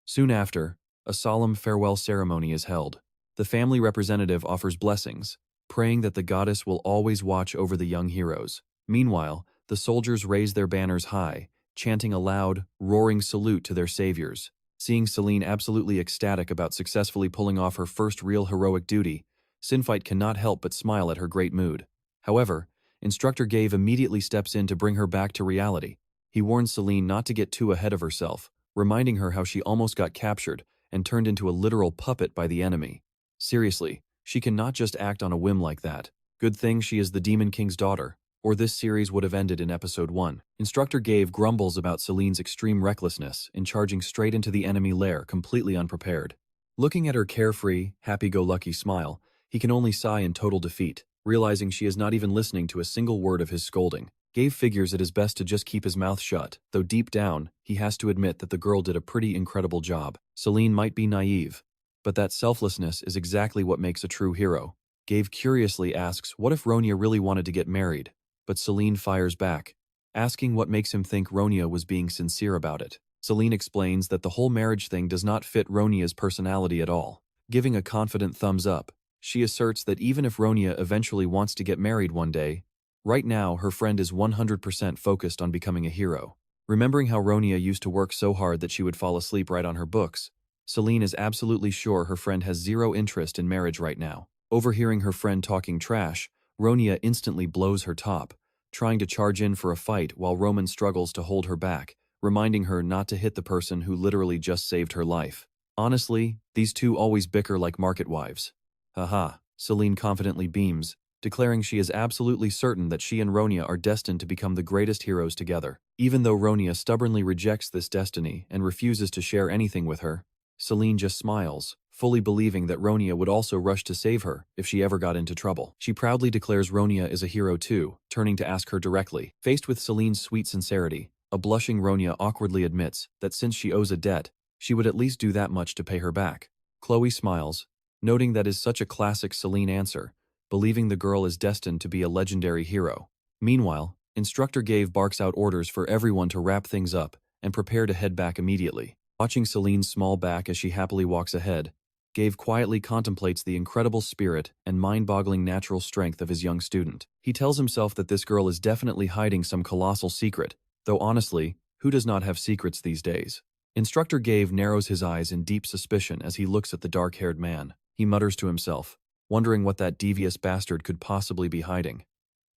Soon after, a solemn farewell ceremony is held. The family representative offers blessings, praying that the goddess will always watch over the young heroes. Meanwhile, the soldiers raise their banners high, chanting a loud, roaring salute to their saviors. Seeing Selene absolutely ecstatic about successfully pulling off her first real heroic duty, Sinfight cannot help but smile at her great mood. However, Instructor Gave immediately steps in to bring her back to reality. He warns Selene not to get too ahead of herself, reminding her how she almost got captured and turned into a literal puppet by the enemy. Seriously, she cannot just act on a whim like that. Good thing she is the Demon King's daughter, or this series would have ended in episode 1. Instructor Gave grumbles about Selene's extreme recklessness in charging straight into the enemy lair completely unprepared. Looking at her carefree, happy-go-lucky smile, he can only sigh in total defeat, realizing she is not even listening to a single word of his scolding. Gave figures it is best to just keep his mouth shut, though deep down, he has to admit that the girl did a pretty incredible job. Selene might be naive, but that selflessness is exactly what makes a true hero. Gave curiously asks what if Ronia really wanted to get married, but Selene fires back, asking what makes him think Ronia was being sincere about it. Selene explains that the whole marriage thing does not fit Ronia's personality at all. Giving a confident thumbs up, she asserts that even if Ronia eventually wants to get married one day, right now her friend is 100% focused on becoming a hero. Remembering how Ronia used to work so hard that she would fall asleep right on her books, Selene is absolutely sure her friend has zero interest in marriage right now. Overhearing her friend talking trash, Ronia instantly blows her top, trying to charge in for a fight while Roman struggles to hold her back, reminding her not to hit the person who literally just saved her life. Honestly, these two always bicker like market wives. Haha, Selene confidently beams, declaring she is absolutely certain that she and Ronia are destined to become the greatest heroes together. Even though Ronia stubbornly rejects this destiny and refuses to share anything with her, Selene just smiles, fully believing that Ronia would also rush to save her if she ever got into trouble. She proudly declares Ronia is a hero too, turning to ask her directly. Faced with Selene's sweet sincerity, a blushing Ronia awkwardly admits that since she owes a debt, she would at least do that much to pay her back. Chloe smiles, noting that is such a classic Selene answer, believing the girl is destined to be a legendary hero. Meanwhile, Instructor Gave barks out orders for everyone to wrap things up and prepare to head back immediately. Watching Selene's small back as she happily walks ahead, Gave quietly contemplates the incredible spirit and mind-boggling natural strength of his young student. He tells himself that this girl is definitely hiding some colossal secret, though honestly, who does not have secrets these days? Instructor Gave narrows his eyes in deep suspicion as he looks at the dark-haired man. He mutters to himself, wondering what that devious bastard could possibly be hiding.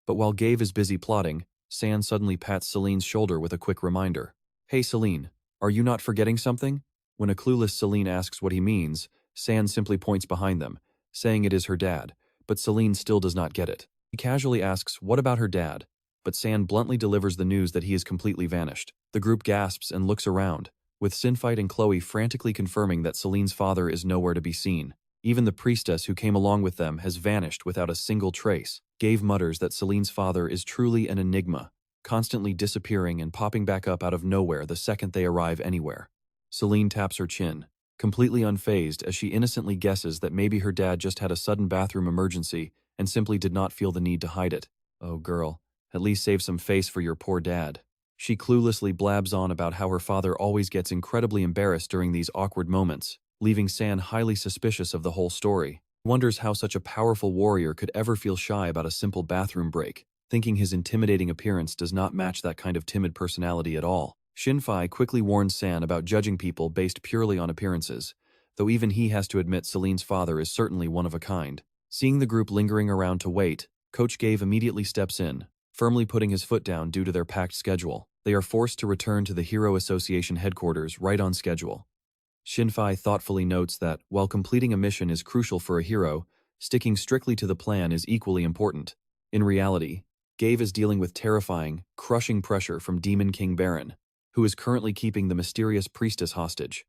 But while Gave is busy plotting, San suddenly pats Selene's shoulder with a quick reminder. Hey Selene, are you not forgetting something? When a clueless Selene asks what he means, San simply points behind them, saying it is her dad, but Selene still does not get it. He casually asks what about her dad, but San bluntly delivers the news that he has completely vanished. The group gasps and looks around, with Sinfight and Chloe frantically confirming that Selene's father is nowhere to be seen. Even the priestess who came along with them has vanished without a single trace. Gave mutters that Selene's father is truly an enigma, constantly disappearing and popping back up out of nowhere the second they arrive anywhere. Selene taps her chin, completely unfazed as she innocently guesses that maybe her dad just had a sudden bathroom emergency and simply did not feel the need to hide it. Oh girl, at least save some face for your poor dad. She cluelessly blabs on about how her father always gets incredibly embarrassed during these awkward moments, leaving San highly suspicious of the whole story. Wonders how such a powerful warrior could ever feel shy about a simple bathroom break, thinking his intimidating appearance does not match that kind of timid personality at all. Shinfei quickly warns San about judging people based purely on appearances, though even he has to admit Selene's father is certainly one of a kind. Seeing the group lingering around to wait, Coach Gave immediately steps in, firmly putting his foot down due to their packed schedule. They are forced to return to the Hero Association headquarters right on schedule. Shinfei thoughtfully notes that, while completing a mission is crucial for a hero, sticking strictly to the plan is equally important. In reality, Gave is dealing with terrifying, crushing pressure from Demon King Baron, who is currently keeping the mysterious priestess hostage.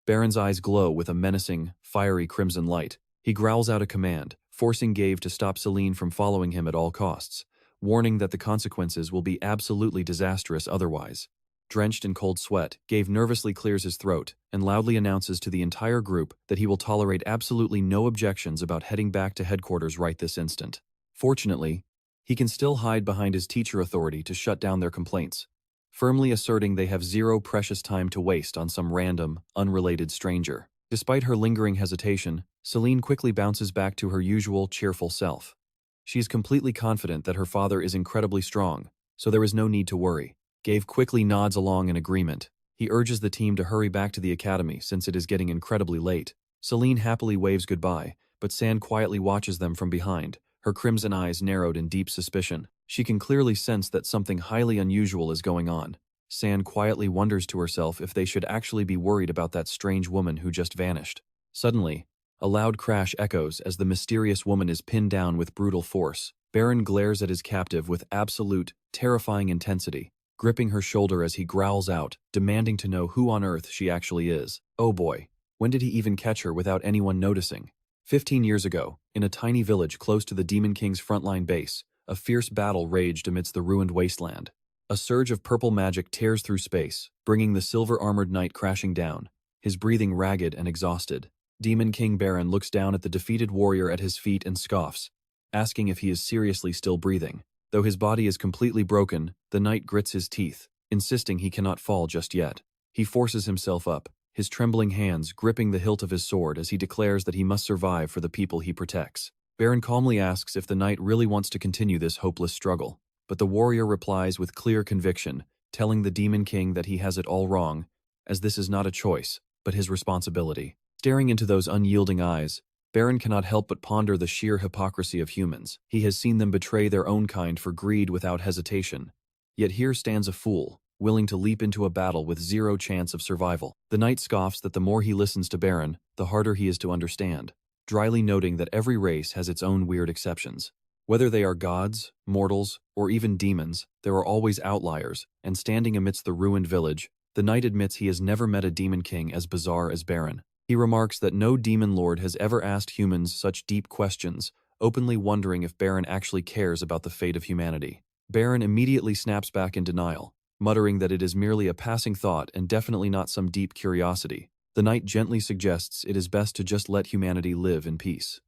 Baron's eyes glow with a menacing, fiery crimson light. He growls out a command, forcing Gave to stop Selene from following him at all costs, warning that the consequences will be absolutely disastrous otherwise. Drenched in cold sweat, Gave nervously clears his throat and loudly announces to the entire group that he will tolerate absolutely no objections about heading back to headquarters right this instant. Fortunately, he can still hide behind his teacher authority to shut down their complaints, firmly asserting they have zero precious time to waste on some random, unrelated stranger. Despite her lingering hesitation, Selene quickly bounces back to her usual cheerful self. She is completely confident that her father is incredibly strong, so there is no need to worry. Gave quickly nods along in agreement. He urges the team to hurry back to the academy since it is getting incredibly late. Selene happily waves goodbye, but San quietly watches them from behind, her crimson eyes narrowed in deep suspicion. She can clearly sense that something highly unusual is going on. San quietly wonders to herself if they should actually be worried about that strange woman who just vanished. Suddenly, a loud crash echoes as the mysterious woman is pinned down with brutal force. Baron glares at his captive with absolute, terrifying intensity, gripping her shoulder as he growls out, demanding to know who on earth she actually is. Oh boy, when did he even catch her without anyone noticing? 15 years ago, in a tiny village close to the Demon King's frontline base, a fierce battle raged amidst the ruined wasteland. A surge of purple magic tears through space, bringing the silver-armored knight crashing down, his breathing ragged and exhausted. Demon King Baron looks down at the defeated warrior at his feet and scoffs, asking if he is seriously still breathing. Though his body is completely broken, the knight grits his teeth, insisting he cannot fall just yet. He forces himself up, his trembling hands gripping the hilt of his sword as he declares that he must survive for the people he protects. Baron calmly asks if the knight really wants to continue this hopeless struggle, but the warrior replies with clear conviction, telling the Demon King that he has it all wrong, as this is not a choice, but his responsibility. Staring into those unyielding eyes, Baron cannot help but ponder the sheer hypocrisy of humans. He has seen them betray their own kind for greed without hesitation. Yet here stands a fool, willing to leap into a battle with zero chance of survival. The knight scoffs that the more he listens to Baron, the harder he is to understand, dryly noting that every race has its own weird exceptions. Whether they are gods, mortals, or even demons, there are always outliers, and standing amidst the ruined village, the knight admits he has never met a demon king as bizarre as Baron. He remarks that no demon lord has ever asked humans such deep questions, openly wondering if Baron actually cares about the fate of humanity. Baron immediately snaps back in denial, muttering that it is merely a passing thought and definitely not some deep curiosity. The knight gently suggests it is best to just let humanity live in peace.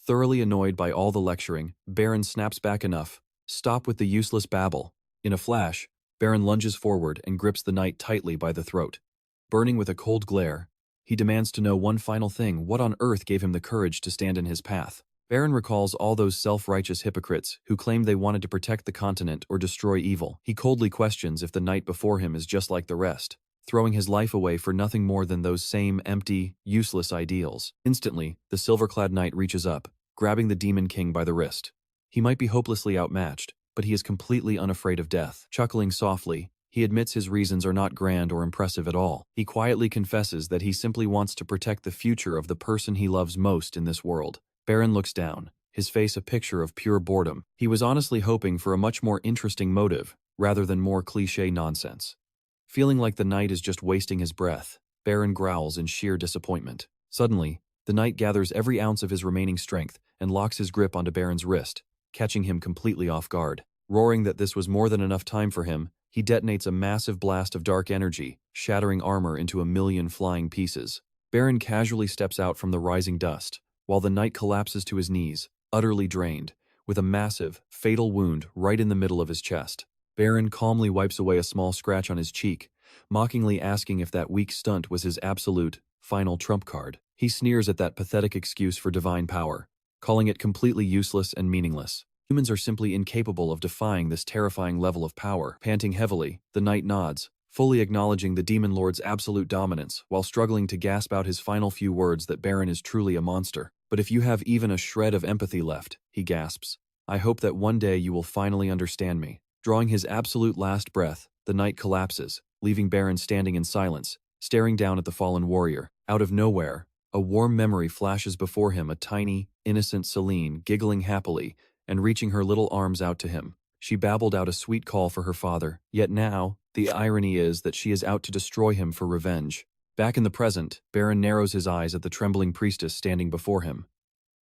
Thoroughly annoyed by all the lecturing, Baron snaps back enough. Stop with the useless babble. In a flash, Baron lunges forward and grips the knight tightly by the throat. Burning with a cold glare, he demands to know one final thing: what on earth gave him the courage to stand in his path? Baron recalls all those self-righteous hypocrites who claimed they wanted to protect the continent or destroy evil. He coldly questions if the knight before him is just like the rest, throwing his life away for nothing more than those same empty, useless ideals. Instantly, the silver-clad knight reaches up, grabbing the Demon King by the wrist. He might be hopelessly outmatched, but he is completely unafraid of death. Chuckling softly, he admits his reasons are not grand or impressive at all. He quietly confesses that he simply wants to protect the future of the person he loves most in this world. Baron looks down, his face a picture of pure boredom. He was honestly hoping for a much more interesting motive, rather than more cliché nonsense. Feeling like the knight is just wasting his breath, Baron growls in sheer disappointment. Suddenly, the knight gathers every ounce of his remaining strength and locks his grip onto Baron's wrist, catching him completely off guard. Roaring that this was more than enough time for him, he detonates a massive blast of dark energy, shattering armor into a million flying pieces. Baron casually steps out from the rising dust, while the knight collapses to his knees, utterly drained, with a massive, fatal wound right in the middle of his chest. Baron calmly wipes away a small scratch on his cheek, mockingly asking if that weak stunt was his absolute, final trump card. He sneers at that pathetic excuse for divine power, calling it completely useless and meaningless. Humans are simply incapable of defying this terrifying level of power. Panting heavily, the knight nods, fully acknowledging the demon lord's absolute dominance, while struggling to gasp out his final few words that Baron is truly a monster. But if you have even a shred of empathy left, he gasps, I hope that one day you will finally understand me. Drawing his absolute last breath, the knight collapses, leaving Baron standing in silence, staring down at the fallen warrior. Out of nowhere, a warm memory flashes before him: a tiny, innocent Selene giggling happily and reaching her little arms out to him. She babbled out a sweet call for her father, yet now, the irony is that she is out to destroy him for revenge. Back in the present, Baron narrows his eyes at the trembling priestess standing before him.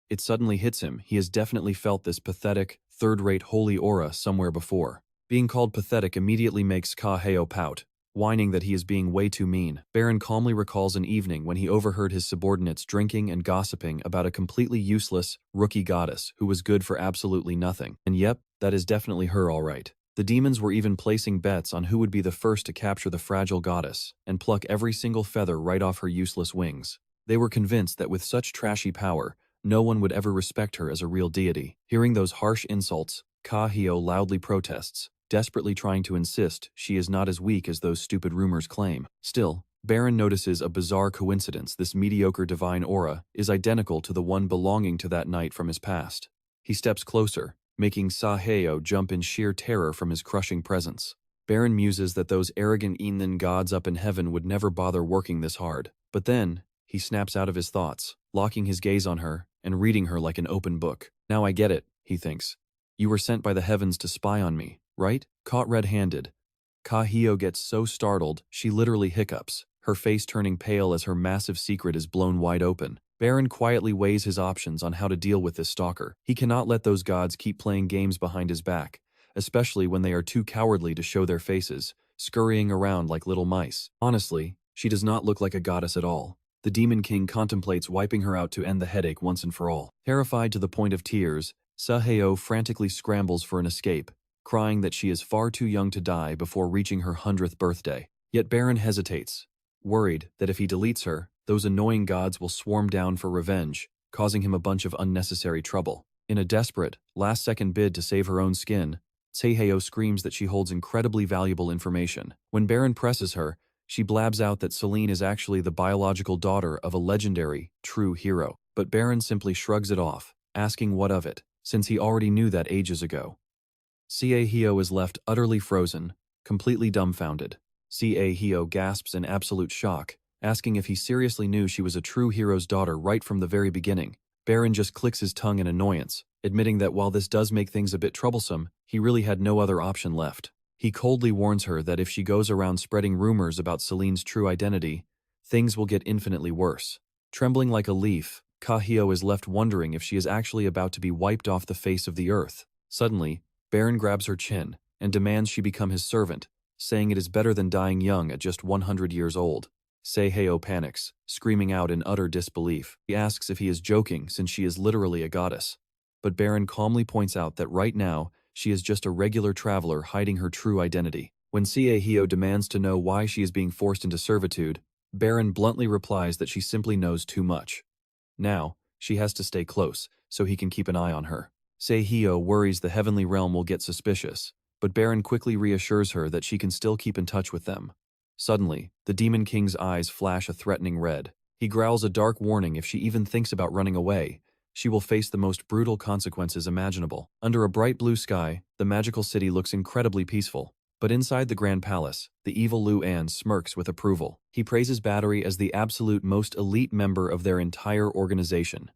It suddenly hits him: he has definitely felt this pathetic, third-rate holy aura somewhere before. Being called pathetic immediately makes Ka-heo pout, whining that he is being way too mean. Baron calmly recalls an evening when he overheard his subordinates drinking and gossiping about a completely useless, rookie goddess who was good for absolutely nothing. And yep, that is definitely her all right. The demons were even placing bets on who would be the first to capture the fragile goddess and pluck every single feather right off her useless wings. They were convinced that with such trashy power, no one would ever respect her as a real deity. Hearing those harsh insults, Ka-heo loudly protests, desperately trying to insist she is not as weak as those stupid rumors claim. Still, Baron notices a bizarre coincidence: this mediocre divine aura is identical to the one belonging to that knight from his past. He steps closer, making Ka-heo jump in sheer terror from his crushing presence. Baron muses that those arrogant Enan gods up in heaven would never bother working this hard. But then, he snaps out of his thoughts, locking his gaze on her and reading her like an open book. Now I get it, he thinks. You were sent by the heavens to spy on me, right? Caught red-handed. Ka-heo gets so startled, she literally hiccups, her face turning pale as her massive secret is blown wide open. Baron quietly weighs his options on how to deal with this stalker. He cannot let those gods keep playing games behind his back, especially when they are too cowardly to show their faces, scurrying around like little mice. Honestly, she does not look like a goddess at all. The Demon King contemplates wiping her out to end the headache once and for all. Terrified to the point of tears, Ka-heo frantically scrambles for an escape, crying that she is far too young to die before reaching her 100th birthday. Yet Baron hesitates, worried that if he deletes her, those annoying gods will swarm down for revenge, causing him a bunch of unnecessary trouble. In a desperate, last-second bid to save her own skin, Ka-heo screams that she holds incredibly valuable information. When Baron presses her, she blabs out that Selene is actually the biological daughter of a legendary, true hero. But Baron simply shrugs it off, asking what of it, since he already knew that ages ago. Ka-heo is left utterly frozen, completely dumbfounded. Ka-heo gasps in absolute shock, asking if he seriously knew she was a true hero's daughter right from the very beginning. Baron just clicks his tongue in annoyance, admitting that while this does make things a bit troublesome, he really had no other option left. He coldly warns her that if she goes around spreading rumors about Selene's true identity, things will get infinitely worse. Trembling like a leaf, Kahio is left wondering if she is actually about to be wiped off the face of the earth. Suddenly, Baron grabs her chin and demands she become his servant, saying it is better than dying young at just 100 years old. Seiheo panics, screaming out in utter disbelief. He asks if he is joking since she is literally a goddess. But Baron calmly points out that right now, she is just a regular traveler hiding her true identity. When Seiheo demands to know why she is being forced into servitude, Baron bluntly replies that she simply knows too much. Now, she has to stay close, so he can keep an eye on her. Seiheo worries the heavenly realm will get suspicious, but Baron quickly reassures her that she can still keep in touch with them. Suddenly, the Demon King's eyes flash a threatening red. He growls a dark warning if she even thinks about running away. She will face the most brutal consequences imaginable. Under a bright blue sky, the magical city looks incredibly peaceful. But inside the Grand Palace, the evil Lu An smirks with approval. He praises Battery as the absolute most elite member of their entire organization.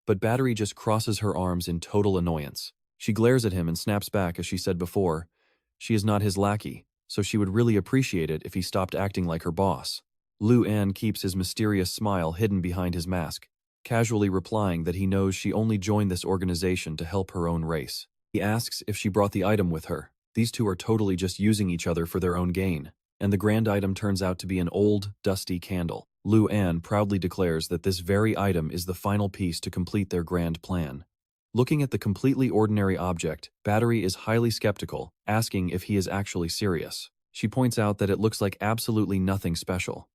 But Battery just crosses her arms in total annoyance. She glares at him and snaps back as she said before. She is not his lackey, so she would really appreciate it if he stopped acting like her boss. Lu An keeps his mysterious smile hidden behind his mask, casually replying that he knows she only joined this organization to help her own race. He asks if she brought the item with her. These two are totally just using each other for their own gain, and the grand item turns out to be an old, dusty candle. Lu An proudly declares that this very item is the final piece to complete their grand plan. Looking at the completely ordinary object, Battery is highly skeptical, asking if he is actually serious. She points out that it looks like absolutely nothing special.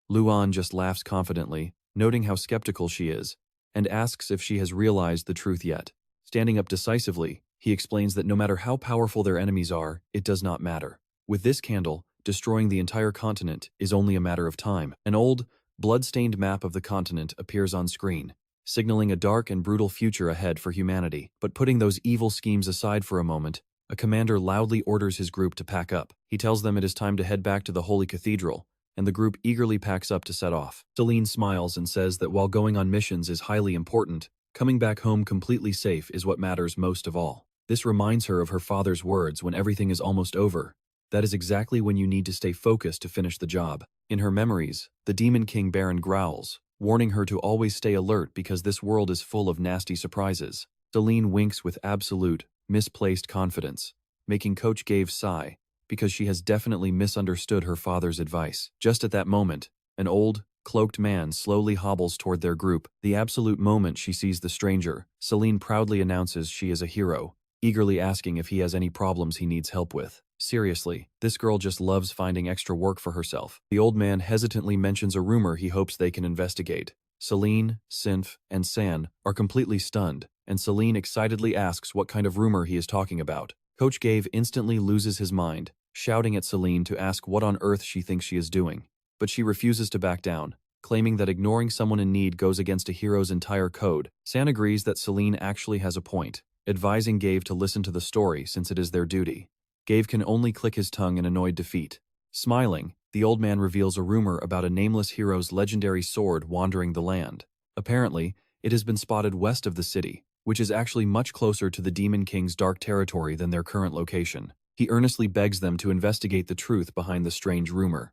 Lu An just laughs confidently, noting how skeptical she is, and asks if she has realized the truth yet. Standing up decisively, he explains that no matter how powerful their enemies are, it does not matter. With this candle, destroying the entire continent is only a matter of time. An old, blood-stained map of the continent appears on screen, signaling a dark and brutal future ahead for humanity. But putting those evil schemes aside for a moment, a commander loudly orders his group to pack up. He tells them it is time to head back to the Holy Cathedral, and the group eagerly packs up to set off. Selene smiles and says that while going on missions is highly important, coming back home completely safe is what matters most of all. This reminds her of her father's words when everything is almost over. That is exactly when you need to stay focused to finish the job. In her memories, the Demon King Baron growls, warning her to always stay alert because this world is full of nasty surprises. Selene winks with absolute, misplaced confidence, making Coach Gave sigh, because she has definitely misunderstood her father's advice. Just at that moment, an old, cloaked man slowly hobbles toward their group. The absolute moment she sees the stranger, Selene proudly announces she is a hero, eagerly asking if he has any problems he needs help with. Seriously, this girl just loves finding extra work for herself. The old man hesitantly mentions a rumor he hopes they can investigate. Selene, Sinf, and San are completely stunned, and Selene excitedly asks what kind of rumor he is talking about. Coach Gave instantly loses his mind, shouting at Selene to ask what on earth she thinks she is doing. But she refuses to back down, claiming that ignoring someone in need goes against a hero's entire code. San agrees that Selene actually has a point, advising Gave to listen to the story since it is their duty. Gave can only click his tongue in annoyed defeat. Smiling, the old man reveals a rumor about a nameless hero's legendary sword wandering the land. Apparently, it has been spotted west of the city, which is actually much closer to the Demon King's dark territory than their current location. He earnestly begs them to investigate the truth behind the strange rumor.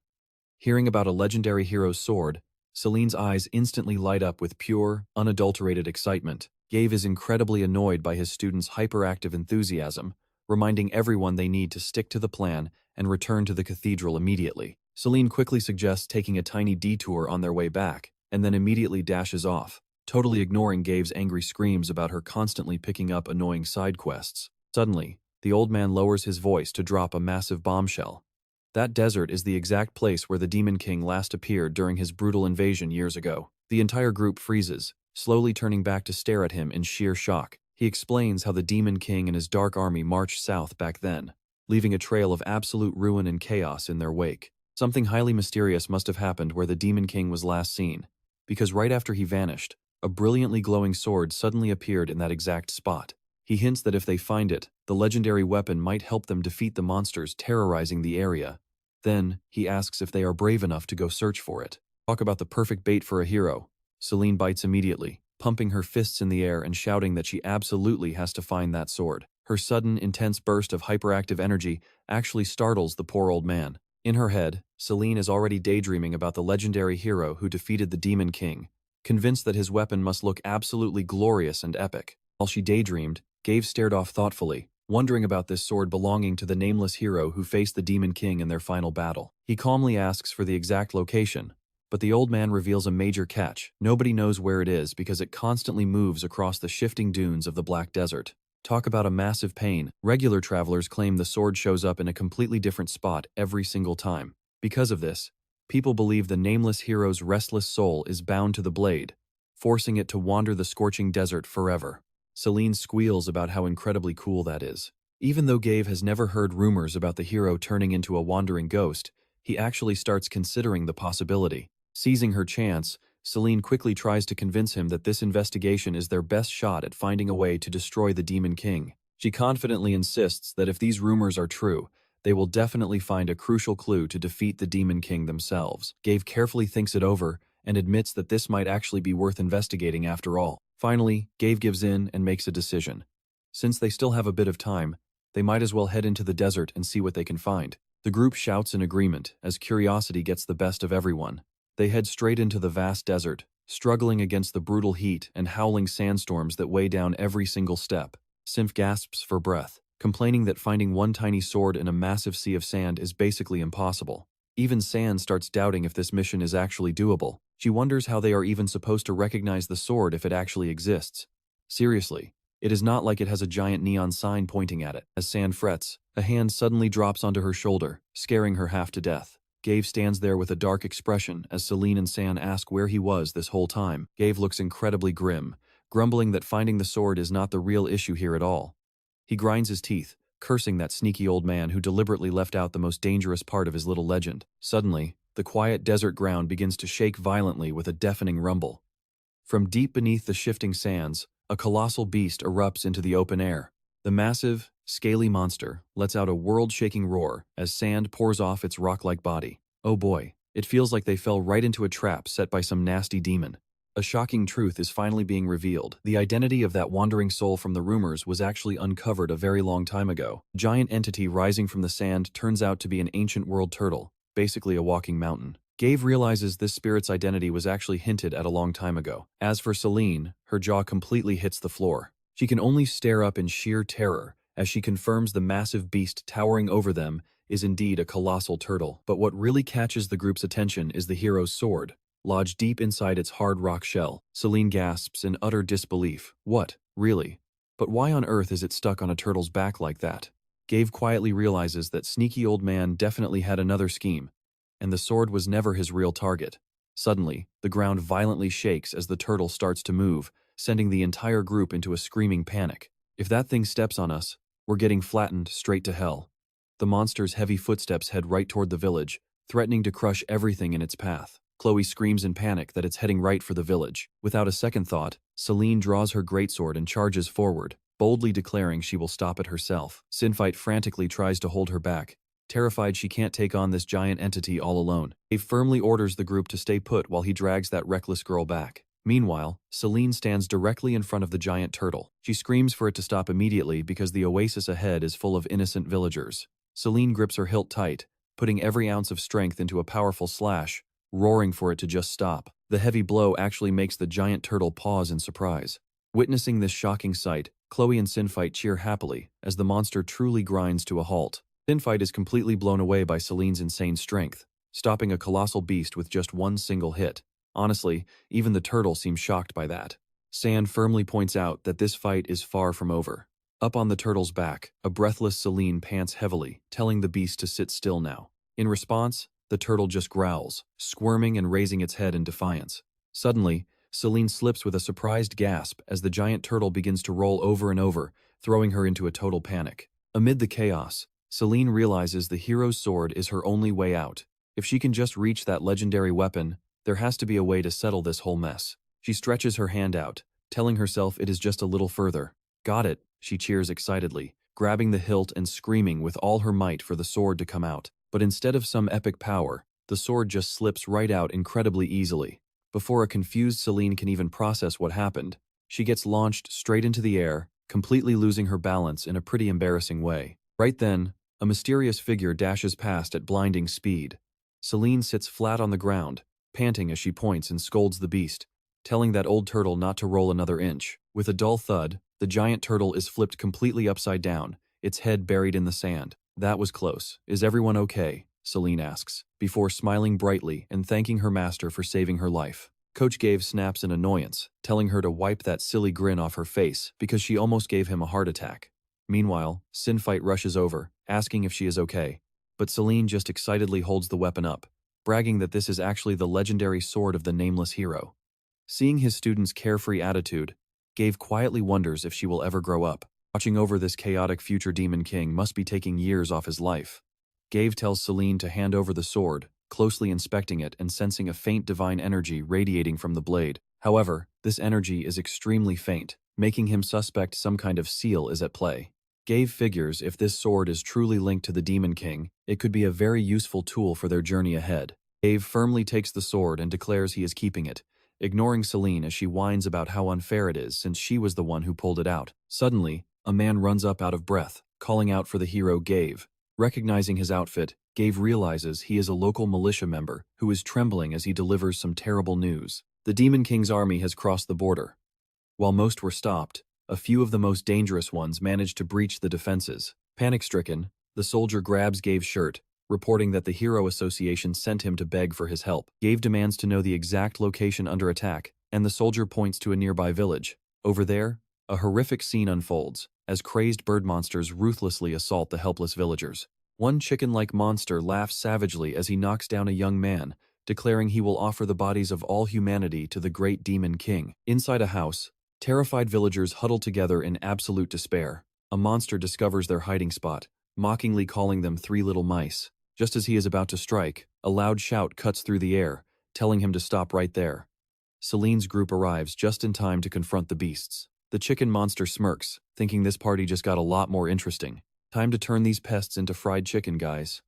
Hearing about a legendary hero's sword, Selene's eyes instantly light up with pure, unadulterated excitement. Gave is incredibly annoyed by his students' hyperactive enthusiasm, reminding everyone they need to stick to the plan and return to the cathedral immediately. Selene quickly suggests taking a tiny detour on their way back, and then immediately dashes off, totally ignoring Gave's angry screams about her constantly picking up annoying side quests. Suddenly, the old man lowers his voice to drop a massive bombshell. That desert is the exact place where the Demon King last appeared during his brutal invasion years ago. The entire group freezes, slowly turning back to stare at him in sheer shock. He explains how the Demon King and his dark army marched south back then, leaving a trail of absolute ruin and chaos in their wake. Something highly mysterious must have happened where the Demon King was last seen, because right after he vanished, a brilliantly glowing sword suddenly appeared in that exact spot. He hints that if they find it, the legendary weapon might help them defeat the monsters terrorizing the area. Then, he asks if they are brave enough to go search for it. Talk about the perfect bait for a hero. Selene bites immediately, pumping her fists in the air and shouting that she absolutely has to find that sword. Her sudden, intense burst of hyperactive energy actually startles the poor old man. In her head, Selene is already daydreaming about the legendary hero who defeated the Demon King, convinced that his weapon must look absolutely glorious and epic. While she daydreamed, Gabe stared off thoughtfully, wondering about this sword belonging to the nameless hero who faced the Demon King in their final battle. He calmly asks for the exact location, but the old man reveals a major catch. Nobody knows where it is because it constantly moves across the shifting dunes of the Black Desert. Talk about a massive pain. Regular travelers claim the sword shows up in a completely different spot every single time. Because of this, people believe the nameless hero's restless soul is bound to the blade, forcing it to wander the scorching desert forever. Selene squeals about how incredibly cool that is. Even though Gabe has never heard rumors about the hero turning into a wandering ghost, he actually starts considering the possibility. Seizing her chance, Selene quickly tries to convince him that this investigation is their best shot at finding a way to destroy the Demon King. She confidently insists that if these rumors are true, they will definitely find a crucial clue to defeat the Demon King themselves. Gabe carefully thinks it over and admits that this might actually be worth investigating after all. Finally, Gabe gives in and makes a decision. Since they still have a bit of time, they might as well head into the desert and see what they can find. The group shouts in agreement as curiosity gets the best of everyone. They head straight into the vast desert, struggling against the brutal heat and howling sandstorms that weigh down every single step. Symph gasps for breath, complaining that finding one tiny sword in a massive sea of sand is basically impossible. Even San starts doubting if this mission is actually doable. She wonders how they are even supposed to recognize the sword if it actually exists. Seriously, it is not like it has a giant neon sign pointing at it. As San frets, a hand suddenly drops onto her shoulder, scaring her half to death. Gabe stands there with a dark expression as Selene and San ask where he was this whole time. Gabe looks incredibly grim, grumbling that finding the sword is not the real issue here at all. He grinds his teeth, cursing that sneaky old man who deliberately left out the most dangerous part of his little legend. Suddenly, the quiet desert ground begins to shake violently with a deafening rumble. From deep beneath the shifting sands, a colossal beast erupts into the open air. The massive, scaly monster lets out a world-shaking roar as sand pours off its rock-like body. Oh boy, it feels like they fell right into a trap set by some nasty demon. A shocking truth is finally being revealed. The identity of that wandering soul from the rumors was actually uncovered a very long time ago. The giant entity rising from the sand turns out to be an ancient world turtle, basically a walking mountain. Gabe realizes this spirit's identity was actually hinted at a long time ago. As for Selene, her jaw completely hits the floor. She can only stare up in sheer terror as she confirms the massive beast towering over them is indeed a colossal turtle. But what really catches the group's attention is the hero's sword, lodged deep inside its hard rock shell. Selene gasps in utter disbelief. What? Really? But why on earth is it stuck on a turtle's back like that? Gabe quietly realizes that sneaky old man definitely had another scheme, and the sword was never his real target. Suddenly, the ground violently shakes as the turtle starts to move, sending the entire group into a screaming panic. If that thing steps on us, we're getting flattened straight to hell. The monster's heavy footsteps head right toward the village, threatening to crush everything in its path. Chloe screams in panic that it's heading right for the village. Without a second thought, Selene draws her greatsword and charges forward, boldly declaring she will stop it herself. Sinfight frantically tries to hold her back, terrified she can't take on this giant entity all alone. He firmly orders the group to stay put while he drags that reckless girl back. Meanwhile, Selene stands directly in front of the giant turtle. She screams for it to stop immediately because the oasis ahead is full of innocent villagers. Selene grips her hilt tight, putting every ounce of strength into a powerful slash, roaring for it to just stop. The heavy blow actually makes the giant turtle pause in surprise. Witnessing this shocking sight, Chloe and Sinfight cheer happily as the monster truly grinds to a halt. Sinfight is completely blown away by Selene's insane strength, stopping a colossal beast with just one single hit. Honestly, even the turtle seems shocked by that. San firmly points out that this fight is far from over. Up on the turtle's back, a breathless Selene pants heavily, telling the beast to sit still now. In response, the turtle just growls, squirming and raising its head in defiance. Suddenly, Selene slips with a surprised gasp as the giant turtle begins to roll over and over, throwing her into a total panic. Amid the chaos, Selene realizes the hero's sword is her only way out. If she can just reach that legendary weapon, there has to be a way to settle this whole mess. She stretches her hand out, telling herself it is just a little further. Got it, she cheers excitedly, grabbing the hilt and screaming with all her might for the sword to come out. But instead of some epic power, the sword just slips right out incredibly easily. Before a confused Selene can even process what happened, she gets launched straight into the air, completely losing her balance in a pretty embarrassing way. Right then, a mysterious figure dashes past at blinding speed. Selene sits flat on the ground, panting as she points and scolds the beast. telling that old turtle not to roll another inch. With a dull thud, the giant turtle is flipped completely upside down, its head buried in the sand. That was close. Is everyone okay? Selene asks, before smiling brightly and thanking her master for saving her life. Coach Gave snaps in annoyance, telling her to wipe that silly grin off her face because she almost gave him a heart attack. Meanwhile, Sinfight rushes over, asking if she is okay. But Selene just excitedly holds the weapon up, bragging that this is actually the legendary sword of the nameless hero. Seeing his student's carefree attitude, Gave quietly wonders if she will ever grow up. Watching over this chaotic future demon king must be taking years off his life. Gave tells Selene to hand over the sword, closely inspecting it and sensing a faint divine energy radiating from the blade. However, this energy is extremely faint, making him suspect some kind of seal is at play. Gave figures if this sword is truly linked to the Demon King, it could be a very useful tool for their journey ahead. Gave firmly takes the sword and declares he is keeping it, ignoring Selene as she whines about how unfair it is since she was the one who pulled it out. Suddenly, a man runs up out of breath, calling out for the hero Gave. Recognizing his outfit, Gave realizes he is a local militia member who is trembling as he delivers some terrible news. The Demon King's army has crossed the border. While most were stopped, a few of the most dangerous ones managed to breach the defenses. Panic-stricken, the soldier grabs Gave's shirt, reporting that the Hero Association sent him to beg for his help. Gave demands to know the exact location under attack, and the soldier points to a nearby village. Over there, a horrific scene unfolds, as crazed bird monsters ruthlessly assault the helpless villagers. One chicken-like monster laughs savagely as he knocks down a young man, declaring he will offer the bodies of all humanity to the great Demon King. Inside a house, terrified villagers huddle together in absolute despair. A monster discovers their hiding spot, mockingly calling them three little mice. Just as he is about to strike, a loud shout cuts through the air, telling him to stop right there. Selene's group arrives just in time to confront the beasts. The chicken monster smirks, thinking this party just got a lot more interesting. Time to turn these pests into fried chicken, guys.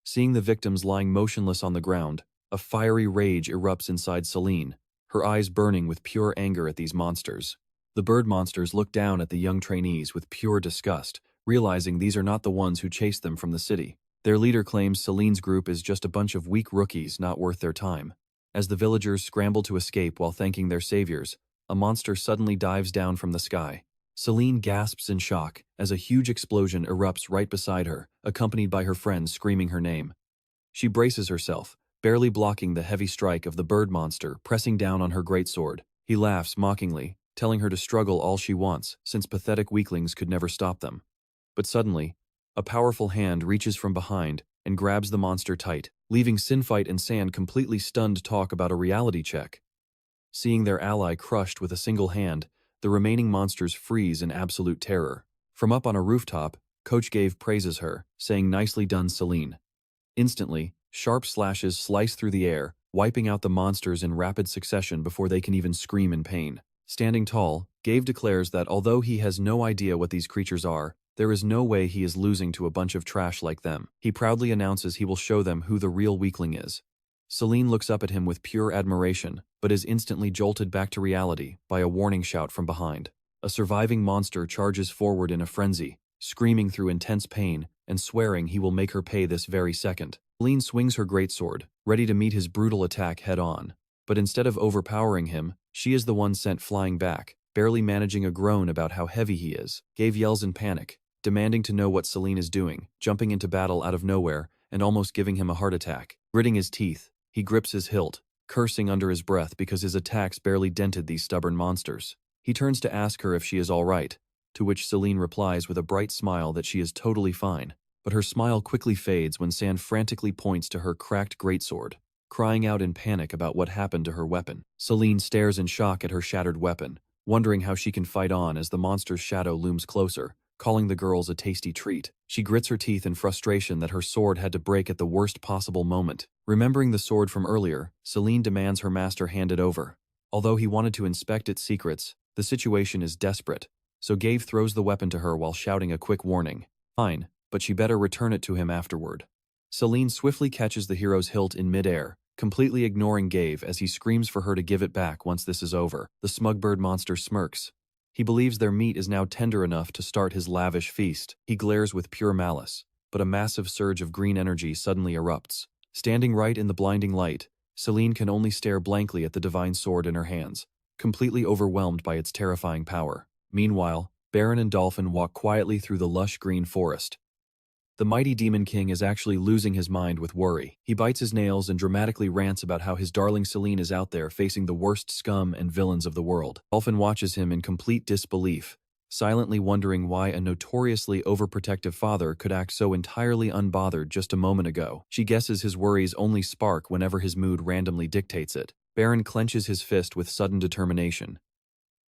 Seeing the victims lying motionless on the ground, a fiery rage erupts inside Selene, her eyes burning with pure anger at these monsters. The bird monsters look down at the young trainees with pure disgust, realizing these are not the ones who chased them from the city. Their leader claims Selene's group is just a bunch of weak rookies not worth their time. As the villagers scramble to escape while thanking their saviors, a monster suddenly dives down from the sky. Selene gasps in shock as a huge explosion erupts right beside her, accompanied by her friends screaming her name. She braces herself, barely blocking the heavy strike of the bird monster pressing down on her greatsword. He laughs mockingly, telling her to struggle all she wants, since pathetic weaklings could never stop them. But suddenly, a powerful hand reaches from behind and grabs the monster tight, leaving Sinfight and Sand completely stunned to talk about a reality check. Seeing their ally crushed with a single hand, the remaining monsters freeze in absolute terror. From up on a rooftop, Coach Gave praises her, saying nicely done, Selene. Instantly, sharp slashes slice through the air, wiping out the monsters in rapid succession before they can even scream in pain. Standing tall, Gave declares that although he has no idea what these creatures are, there is no way he is losing to a bunch of trash like them. He proudly announces he will show them who the real weakling is. Selene looks up at him with pure admiration, but is instantly jolted back to reality by a warning shout from behind. A surviving monster charges forward in a frenzy, screaming through intense pain and swearing he will make her pay this very second. Selene swings her greatsword, ready to meet his brutal attack head-on. But instead of overpowering him, she is the one sent flying back, barely managing a groan about how heavy he is. Gave yells in panic, demanding to know what Selene is doing, jumping into battle out of nowhere and almost giving him a heart attack. Gritting his teeth, he grips his hilt, cursing under his breath because his attacks barely dented these stubborn monsters. He turns to ask her if she is all right, to which Selene replies with a bright smile that she is totally fine. But her smile quickly fades when Sand frantically points to her cracked greatsword, crying out in panic about what happened to her weapon. Selene stares in shock at her shattered weapon, wondering how she can fight on as the monster's shadow looms closer, calling the girls a tasty treat. She grits her teeth in frustration that her sword had to break at the worst possible moment. Remembering the sword from earlier, Selene demands her master hand it over. Although he wanted to inspect its secrets, the situation is desperate, so Gave throws the weapon to her while shouting a quick warning. Fine, but she better return it to him afterward. Selene swiftly catches the hero's hilt in midair, completely ignoring Gave as he screams for her to give it back once this is over. The smug bird monster smirks. He believes their meat is now tender enough to start his lavish feast. He glares with pure malice, but a massive surge of green energy suddenly erupts. Standing right in the blinding light, Selene can only stare blankly at the divine sword in her hands, completely overwhelmed by its terrifying power. Meanwhile, Baron and Dolphin walk quietly through the lush green forest. The mighty Demon King is actually losing his mind with worry. He bites his nails and dramatically rants about how his darling Selene is out there facing the worst scum and villains of the world. Dolphin watches him in complete disbelief, silently wondering why a notoriously overprotective father could act so entirely unbothered just a moment ago. She guesses his worries only spark whenever his mood randomly dictates it. Baron clenches his fist with sudden determination.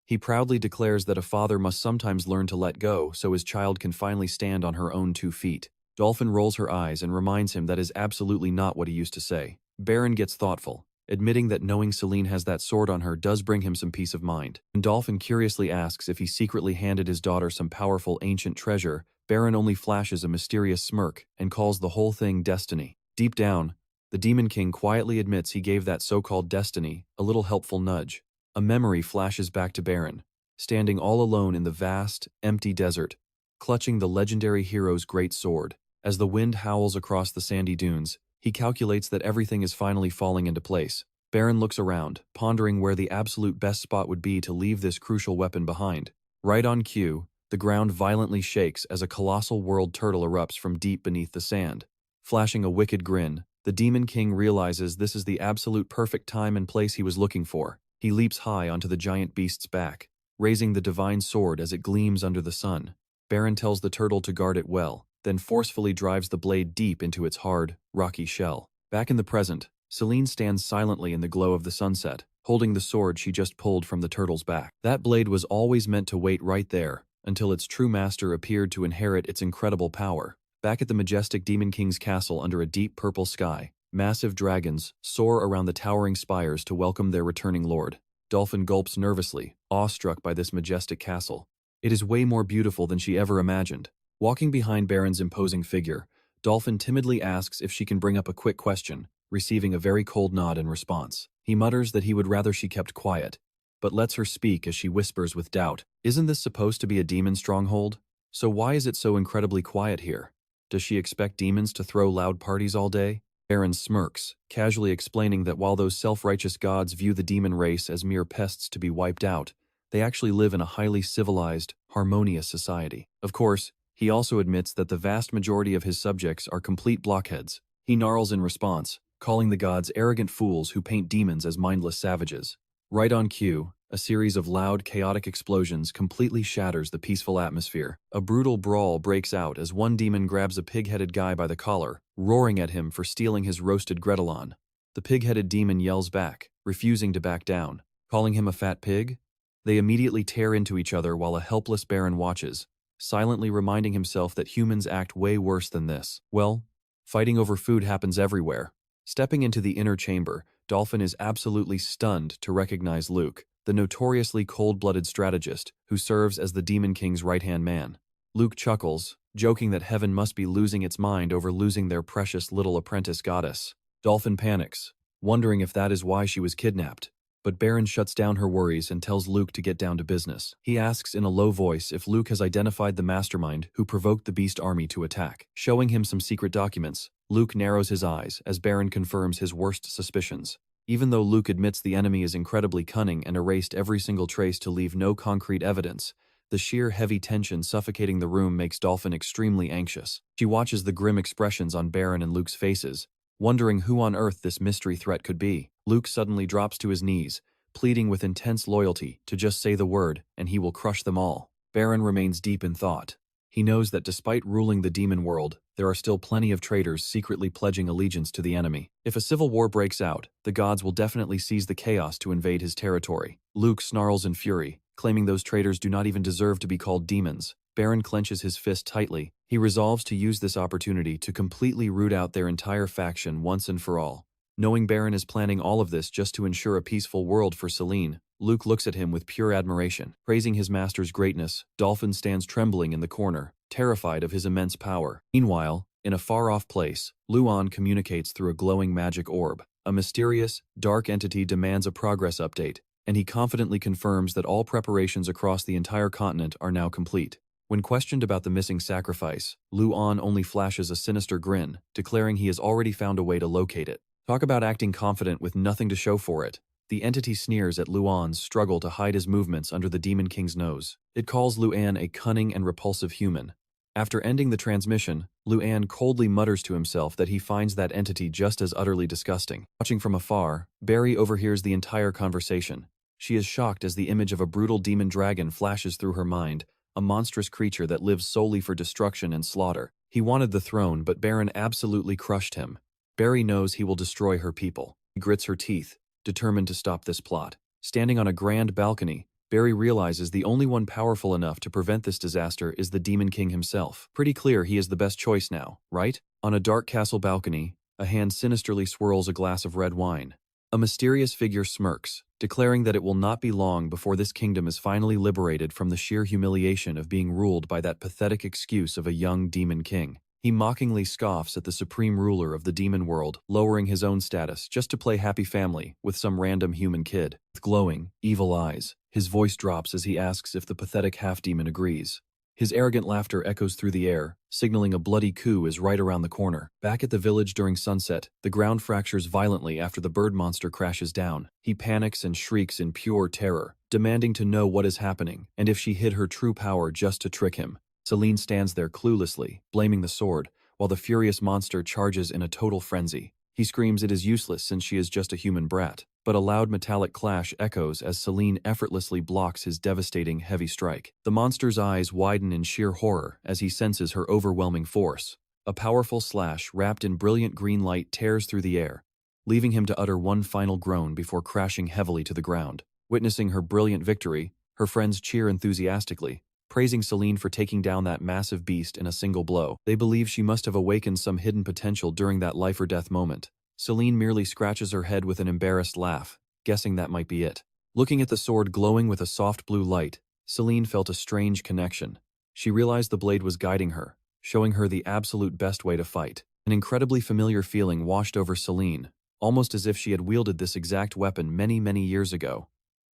He proudly declares that a father must sometimes learn to let go so his child can finally stand on her own 2 feet. Dolphin rolls her eyes and reminds him that is absolutely not what he used to say. Baron gets thoughtful, admitting that knowing Selene has that sword on her does bring him some peace of mind. When Dolphin curiously asks if he secretly handed his daughter some powerful ancient treasure, Baron only flashes a mysterious smirk and calls the whole thing destiny. Deep down, the Demon King quietly admits he gave that so-called destiny a little helpful nudge. A memory flashes back to Baron, standing all alone in the vast, empty desert, clutching the legendary hero's great sword. As the wind howls across the sandy dunes, he calculates that everything is finally falling into place. Baron looks around, pondering where the absolute best spot would be to leave this crucial weapon behind. Right on cue, the ground violently shakes as a colossal world turtle erupts from deep beneath the sand. Flashing a wicked grin, the Demon King realizes this is the absolute perfect time and place he was looking for. He leaps high onto the giant beast's back, raising the divine sword as it gleams under the sun. Baron tells the turtle to guard it well, then forcefully drives the blade deep into its hard, rocky shell. Back in the present, Selene stands silently in the glow of the sunset, holding the sword she just pulled from the turtle's back. That blade was always meant to wait right there, until its true master appeared to inherit its incredible power. Back at the majestic Demon King's castle under a deep purple sky, massive dragons soar around the towering spires to welcome their returning lord. Dolphin gulps nervously, awestruck by this majestic castle. It is way more beautiful than she ever imagined. Walking behind Baron's imposing figure, Dolphin timidly asks if she can bring up a quick question, receiving a very cold nod in response. He mutters that he would rather she kept quiet, but lets her speak as she whispers with doubt. Isn't this supposed to be a demon stronghold? So why is it so incredibly quiet here? Does she expect demons to throw loud parties all day? Baron smirks, casually explaining that while those self-righteous gods view the demon race as mere pests to be wiped out, they actually live in a highly civilized, harmonious society. Of course, he also admits that the vast majority of his subjects are complete blockheads. He gnarls in response, calling the gods arrogant fools who paint demons as mindless savages. Right on cue, a series of loud, chaotic explosions completely shatters the peaceful atmosphere. A brutal brawl breaks out as one demon grabs a pig-headed guy by the collar, roaring at him for stealing his roasted gretelon. The pig-headed demon yells back, refusing to back down, calling him a fat pig. They immediately tear into each other while a helpless Baron watches, silently reminding himself that humans act way worse than this. Well, fighting over food happens everywhere. Stepping into the inner chamber, Dolphin is absolutely stunned to recognize Luke, the notoriously cold-blooded strategist who serves as the Demon King's right-hand man. Luke chuckles, joking that heaven must be losing its mind over losing their precious little apprentice goddess. Dolphin panics, wondering if that is why she was kidnapped. But Baron shuts down her worries and tells Luke to get down to business. He asks in a low voice if Luke has identified the mastermind who provoked the Beast Army to attack. Showing him some secret documents, Luke narrows his eyes as Baron confirms his worst suspicions. Even though Luke admits the enemy is incredibly cunning and erased every single trace to leave no concrete evidence, the sheer heavy tension suffocating the room makes Dolphin extremely anxious. She watches the grim expressions on Baron and Luke's faces, wondering who on earth this mystery threat could be. Luke suddenly drops to his knees, pleading with intense loyalty to just say the word and he will crush them all. Baron remains deep in thought. He knows that despite ruling the demon world, there are still plenty of traitors secretly pledging allegiance to the enemy. If a civil war breaks out, the gods will definitely seize the chaos to invade his territory. Luke snarls in fury, claiming those traitors do not even deserve to be called demons. Baron clenches his fist tightly. He resolves to use this opportunity to completely root out their entire faction once and for all. Knowing Baron is planning all of this just to ensure a peaceful world for Selene, Luke looks at him with pure admiration. Praising his master's greatness, Dolphin stands trembling in the corner, terrified of his immense power. Meanwhile, in a far-off place, Luan communicates through a glowing magic orb. A mysterious, dark entity demands a progress update, and he confidently confirms that all preparations across the entire continent are now complete. When questioned about the missing sacrifice, Luan only flashes a sinister grin, declaring he has already found a way to locate it. Talk about acting confident with nothing to show for it. The entity sneers at Luan's struggle to hide his movements under the Demon King's nose. It calls Luan a cunning and repulsive human. After ending the transmission, Luan coldly mutters to himself that he finds that entity just as utterly disgusting. Watching from afar, Barry overhears the entire conversation. She is shocked as the image of a brutal demon dragon flashes through her mind, a monstrous creature that lives solely for destruction and slaughter. He wanted the throne, but Baron absolutely crushed him. Barry knows he will destroy her people. He grits her teeth, determined to stop this plot. Standing on a grand balcony, Barry realizes the only one powerful enough to prevent this disaster is the Demon King himself. Pretty clear he is the best choice now, right? On a dark castle balcony, a hand sinisterly swirls a glass of red wine. A mysterious figure smirks, declaring that it will not be long before this kingdom is finally liberated from the sheer humiliation of being ruled by that pathetic excuse of a young demon king. He mockingly scoffs at the supreme ruler of the demon world, lowering his own status just to play happy family with some random human kid. With glowing, evil eyes, his voice drops as he asks if the pathetic half-demon agrees. His arrogant laughter echoes through the air, signaling a bloody coup is right around the corner. Back at the village during sunset, the ground fractures violently after the bird monster crashes down. He panics and shrieks in pure terror, demanding to know what is happening and if she hid her true power just to trick him. Selene stands there cluelessly, blaming the sword, while the furious monster charges in a total frenzy. He screams it is useless since she is just a human brat, but a loud metallic clash echoes as Selene effortlessly blocks his devastating heavy strike. The monster's eyes widen in sheer horror as he senses her overwhelming force. A powerful slash wrapped in brilliant green light tears through the air, leaving him to utter one final groan before crashing heavily to the ground. Witnessing her brilliant victory, her friends cheer enthusiastically, praising Selene for taking down that massive beast in a single blow. They believe she must have awakened some hidden potential during that life-or-death moment. Selene merely scratches her head with an embarrassed laugh, guessing that might be it. Looking at the sword glowing with a soft blue light, Selene felt a strange connection. She realized the blade was guiding her, showing her the absolute best way to fight. An incredibly familiar feeling washed over Selene, almost as if she had wielded this exact weapon many, many years ago.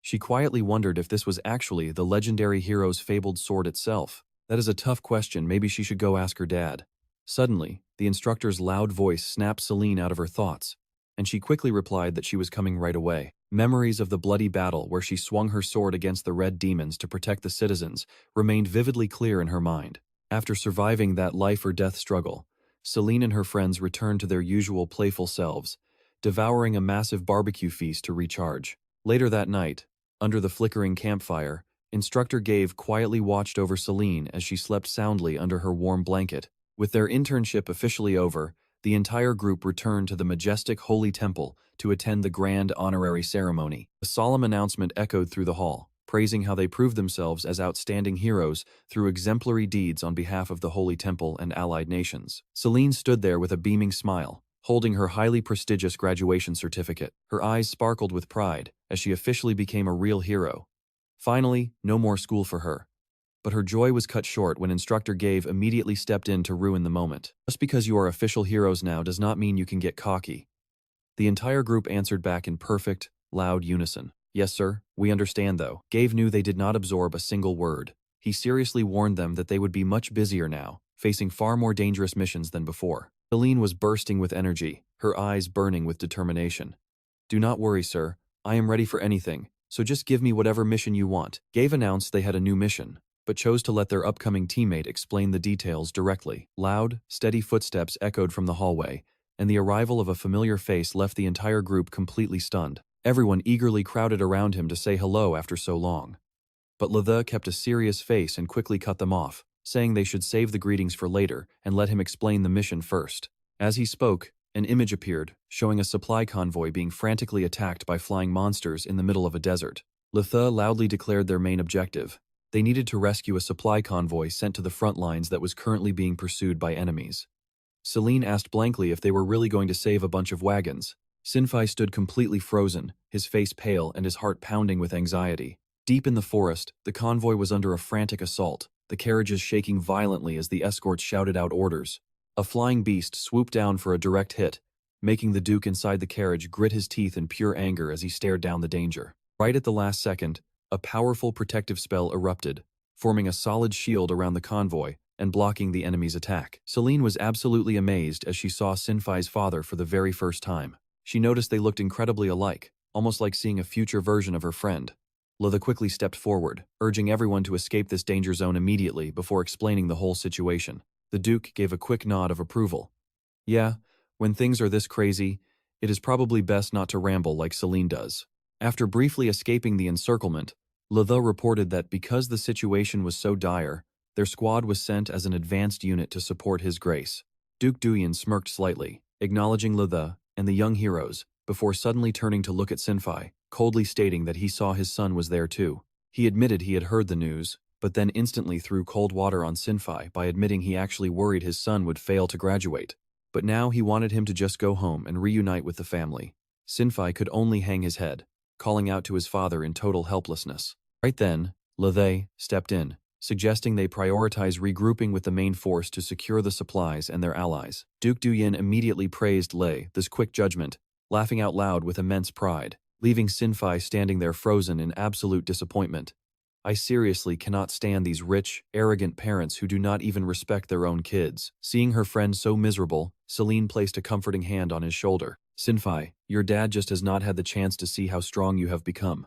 She quietly wondered if this was actually the legendary hero's fabled sword itself. That is a tough question, maybe she should go ask her dad. Suddenly, the instructor's loud voice snapped Selene out of her thoughts, and she quickly replied that she was coming right away. Memories of the bloody battle where she swung her sword against the red demons to protect the citizens remained vividly clear in her mind. After surviving that life-or-death struggle, Selene and her friends returned to their usual playful selves, devouring a massive barbecue feast to recharge. Later that night, under the flickering campfire, Instructor Gave quietly watched over Selene as she slept soundly under her warm blanket. With their internship officially over, the entire group returned to the majestic Holy Temple to attend the grand honorary ceremony. A solemn announcement echoed through the hall, praising how they proved themselves as outstanding heroes through exemplary deeds on behalf of the Holy Temple and allied nations. Selene stood there with a beaming smile, holding her highly prestigious graduation certificate. Her eyes sparkled with pride as she officially became a real hero. Finally, no more school for her. But her joy was cut short when Instructor Gave immediately stepped in to ruin the moment. Just because you are official heroes now does not mean you can get cocky. The entire group answered back in perfect, loud unison. Yes, sir, we understand though. Gave knew they did not absorb a single word. He seriously warned them that they would be much busier now, facing far more dangerous missions than before. Selene was bursting with energy, her eyes burning with determination. Do not worry, sir. I am ready for anything, so just give me whatever mission you want. Gave announced they had a new mission, but chose to let their upcoming teammate explain the details directly. Loud, steady footsteps echoed from the hallway, and the arrival of a familiar face left the entire group completely stunned. Everyone eagerly crowded around him to say hello after so long. But Lethe kept a serious face and quickly cut them off, saying they should save the greetings for later and let him explain the mission first. As he spoke, an image appeared, showing a supply convoy being frantically attacked by flying monsters in the middle of a desert. Lethe loudly declared their main objective. They needed to rescue a supply convoy sent to the front lines that was currently being pursued by enemies. Selene asked blankly if they were really going to save a bunch of wagons. Sinfai stood completely frozen, his face pale and his heart pounding with anxiety. Deep in the forest, the convoy was under a frantic assault, the carriages shaking violently as the escorts shouted out orders. A flying beast swooped down for a direct hit, making the Duke inside the carriage grit his teeth in pure anger as he stared down the danger. Right at the last second, a powerful protective spell erupted, forming a solid shield around the convoy and blocking the enemy's attack. Selene was absolutely amazed as she saw Sinfai's father for the very first time. She noticed they looked incredibly alike, almost like seeing a future version of her friend. Lotha quickly stepped forward, urging everyone to escape this danger zone immediately before explaining the whole situation. The Duke gave a quick nod of approval. Yeah, when things are this crazy, it is probably best not to ramble like Selene does. After briefly escaping the encirclement, Lotha reported that because the situation was so dire, their squad was sent as an advanced unit to support His Grace. Duke Duyin smirked slightly, acknowledging Lotha and the young heroes, before suddenly turning to look at Sinfai, coldly stating that he saw his son was there too. He admitted he had heard the news, but then instantly threw cold water on Sinfai by admitting he actually worried his son would fail to graduate. But now he wanted him to just go home and reunite with the family. Sinfai could only hang his head, calling out to his father in total helplessness. Right then, Lotha stepped in, suggesting they prioritize regrouping with the main force to secure the supplies and their allies. Duke Duyin immediately praised this quick judgment, laughing out loud with immense pride, leaving Sinfai standing there frozen in absolute disappointment. I seriously cannot stand these rich, arrogant parents who do not even respect their own kids. Seeing her friend so miserable, Selene placed a comforting hand on his shoulder. Sinfai, your dad just has not had the chance to see how strong you have become.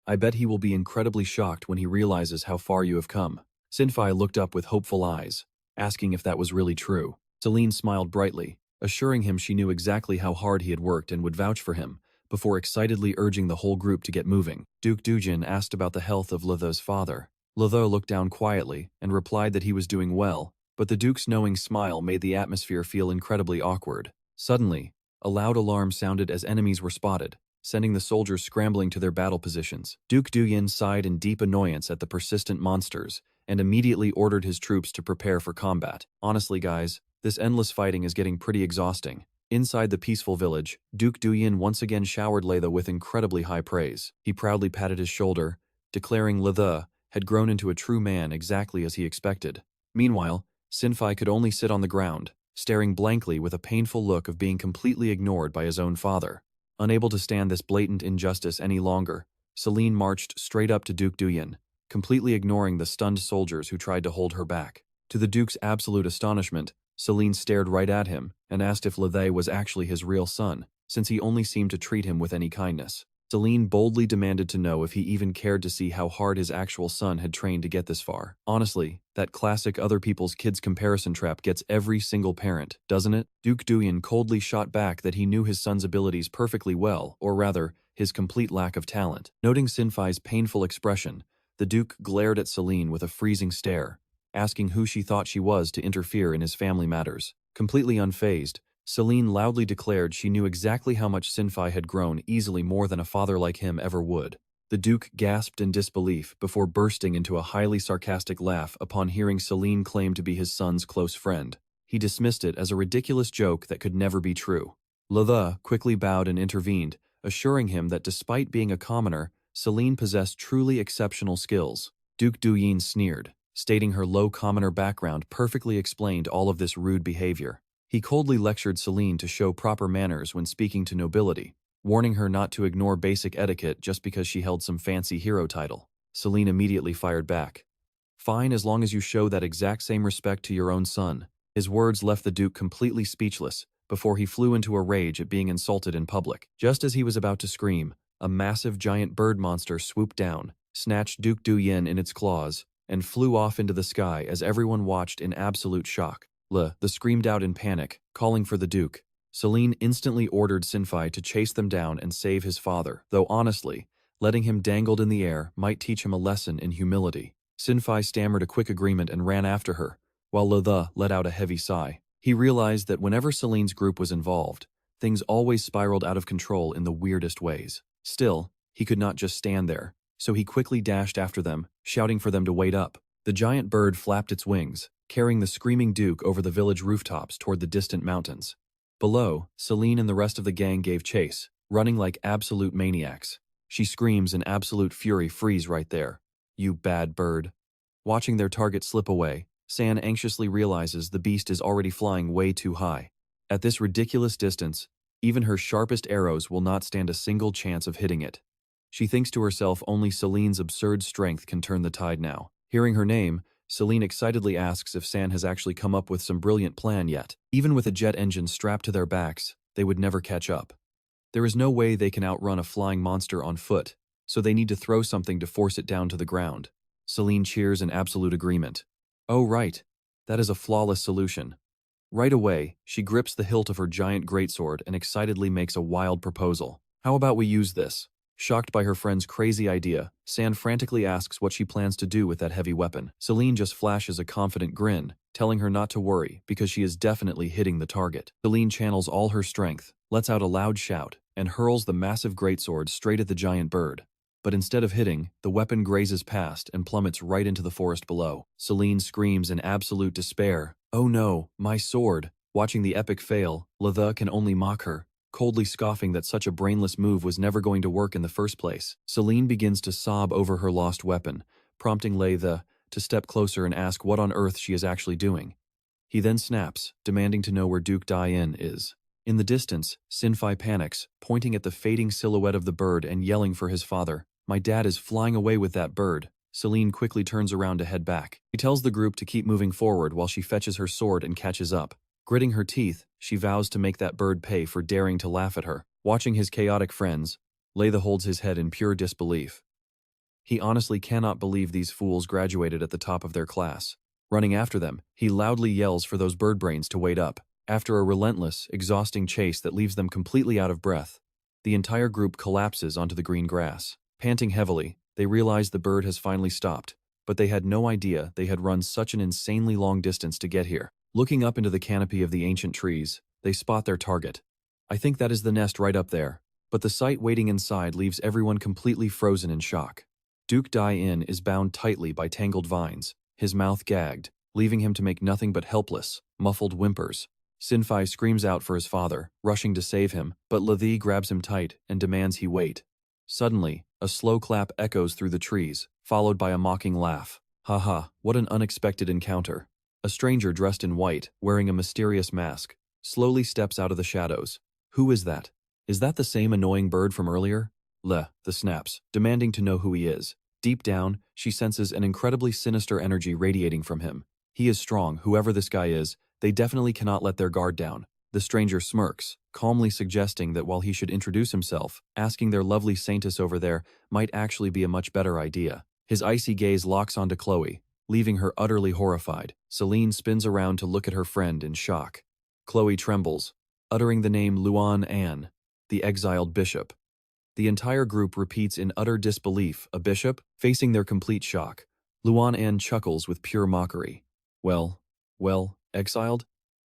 I bet he will be incredibly shocked when he realizes how far you have come. Sinfai looked up with hopeful eyes, asking if that was really true. Selene smiled brightly, assuring him she knew exactly how hard he had worked and would vouch for him, before excitedly urging the whole group to get moving. Duke Dujin asked about the health of Lotha's father. Lotha looked down quietly and replied that he was doing well, but the Duke's knowing smile made the atmosphere feel incredibly awkward. Suddenly, a loud alarm sounded as enemies were spotted, sending the soldiers scrambling to their battle positions. Duke Duyin sighed in deep annoyance at the persistent monsters and immediately ordered his troops to prepare for combat. Honestly, guys, this endless fighting is getting pretty exhausting. Inside the peaceful village, Duke Duyin once again showered Lotha with incredibly high praise. He proudly patted his shoulder, declaring Lotha had grown into a true man exactly as he expected. Meanwhile, Sinfai could only sit on the ground, staring blankly with a painful look of being completely ignored by his own father. Unable to stand this blatant injustice any longer, Selene marched straight up to Duke Duyin, completely ignoring the stunned soldiers who tried to hold her back. To the Duke's absolute astonishment, Selene stared right at him and asked if Lotha was actually his real son, since he only seemed to treat him with any kindness. Selene boldly demanded to know if he even cared to see how hard his actual son had trained to get this far. Honestly, that classic other people's kids comparison trap gets every single parent, doesn't it? Duke Duyin coldly shot back that he knew his son's abilities perfectly well, or rather, his complete lack of talent. Noting Sinfai's painful expression, the Duke glared at Selene with a freezing stare, asking who she thought she was to interfere in his family matters. Completely unfazed, Selene loudly declared she knew exactly how much Sinfai had grown, easily more than a father like him ever would. The Duke gasped in disbelief before bursting into a highly sarcastic laugh upon hearing Selene claim to be his son's close friend. He dismissed it as a ridiculous joke that could never be true. Lotha quickly bowed and intervened, assuring him that despite being a commoner, Selene possessed truly exceptional skills. Duke Duyin sneered, stating her low commoner background perfectly explained all of this rude behavior. He coldly lectured Selene to show proper manners when speaking to nobility, warning her not to ignore basic etiquette just because she held some fancy hero title. Selene immediately fired back. Fine, as long as you show that exact same respect to your own son. His words left the Duke completely speechless before he flew into a rage at being insulted in public. Just as he was about to scream, a massive giant bird monster swooped down, snatched Duke Duyin in its claws, and flew off into the sky as everyone watched in absolute shock. The screamed out in panic, calling for the Duke. Selene instantly ordered Sinfai to chase them down and save his father, though honestly, letting him dangled in the air might teach him a lesson in humility. Sinfai stammered a quick agreement and ran after her, while Lotha let out a heavy sigh. He realized that whenever Selene's group was involved, things always spiraled out of control in the weirdest ways. Still, he could not just stand there, so he quickly dashed after them, shouting for them to wait up. The giant bird flapped its wings, carrying the screaming Duke over the village rooftops toward the distant mountains. Below, Selene and the rest of the gang gave chase, running like absolute maniacs. She screams in absolute fury, "Freeze right there, you bad bird." Watching their target slip away, San anxiously realizes the beast is already flying way too high. At this ridiculous distance, even her sharpest arrows will not stand a single chance of hitting it. She thinks to herself only Selene's absurd strength can turn the tide now. Hearing her name, Selene excitedly asks if San has actually come up with some brilliant plan yet. Even with a jet engine strapped to their backs, they would never catch up. There is no way they can outrun a flying monster on foot, so they need to throw something to force it down to the ground. Selene cheers in absolute agreement. Oh right, that is a flawless solution. Right away, she grips the hilt of her giant greatsword and excitedly makes a wild proposal. How about we use this? Shocked by her friend's crazy idea, San frantically asks what she plans to do with that heavy weapon. Selene just flashes a confident grin, telling her not to worry because she is definitely hitting the target. Selene channels all her strength, lets out a loud shout, and hurls the massive greatsword straight at the giant bird. But instead of hitting, the weapon grazes past and plummets right into the forest below. Selene screams in absolute despair, "Oh no, my sword!" Watching the epic fail, Latha can only mock her, coldly scoffing that such a brainless move was never going to work in the first place. Selene begins to sob over her lost weapon, prompting Latha to step closer and ask what on earth she is actually doing. He then snaps, demanding to know where Duke Dai-in is. In the distance, Sinfai panics, pointing at the fading silhouette of the bird and yelling for his father. "My dad is flying away with that bird." Selene quickly turns around to head back. She tells the group to keep moving forward while she fetches her sword and catches up. Gritting her teeth, she vows to make that bird pay for daring to laugh at her. Watching his chaotic friends, Latha holds his head in pure disbelief. He honestly cannot believe these fools graduated at the top of their class. Running after them, he loudly yells for those bird brains to wait up. After a relentless, exhausting chase that leaves them completely out of breath, the entire group collapses onto the green grass. Panting heavily, they realize the bird has finally stopped, but they had no idea they had run such an insanely long distance to get here. Looking up into the canopy of the ancient trees, they spot their target. I think that is the nest right up there, but the sight waiting inside leaves everyone completely frozen in shock. Duke Dai-in is bound tightly by tangled vines, his mouth gagged, leaving him to make nothing but helpless, muffled whimpers. Sinfai screams out for his father, rushing to save him, but Latha grabs him tight and demands he wait. Suddenly, a slow clap echoes through the trees, followed by a mocking laugh. Haha, what an unexpected encounter. A stranger dressed in white, wearing a mysterious mask, slowly steps out of the shadows. Who is that? Is that the same annoying bird from earlier? The snaps, demanding to know who he is. Deep down, she senses an incredibly sinister energy radiating from him. He is strong, whoever this guy is. They definitely cannot let their guard down. The stranger smirks, calmly suggesting that while he should introduce himself, asking their lovely saintess over there might actually be a much better idea. His icy gaze locks onto Chloe, leaving her utterly horrified. Selene spins around to look at her friend in shock. Chloe trembles, uttering the name Luan An, the exiled bishop. The entire group repeats in utter disbelief, "A bishop?" Facing their complete shock, Luan An chuckles with pure mockery. Well, exiled?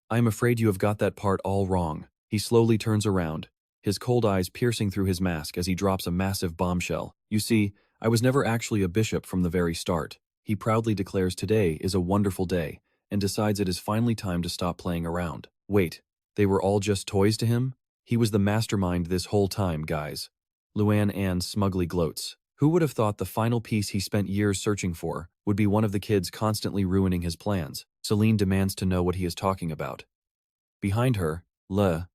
I am afraid you have got that part all wrong." He slowly turns around, his cold eyes piercing through his mask as he drops a massive bombshell. "You see, I was never actually a bishop from the very start." He proudly declares today is a wonderful day, and decides it is finally time to stop playing around. Wait, they were all just toys to him? He was the mastermind this whole time, guys. Luan An smugly gloats. Who would have thought the final piece he spent years searching for would be one of the kids constantly ruining his plans? Selene demands to know what he is talking about. Behind her, the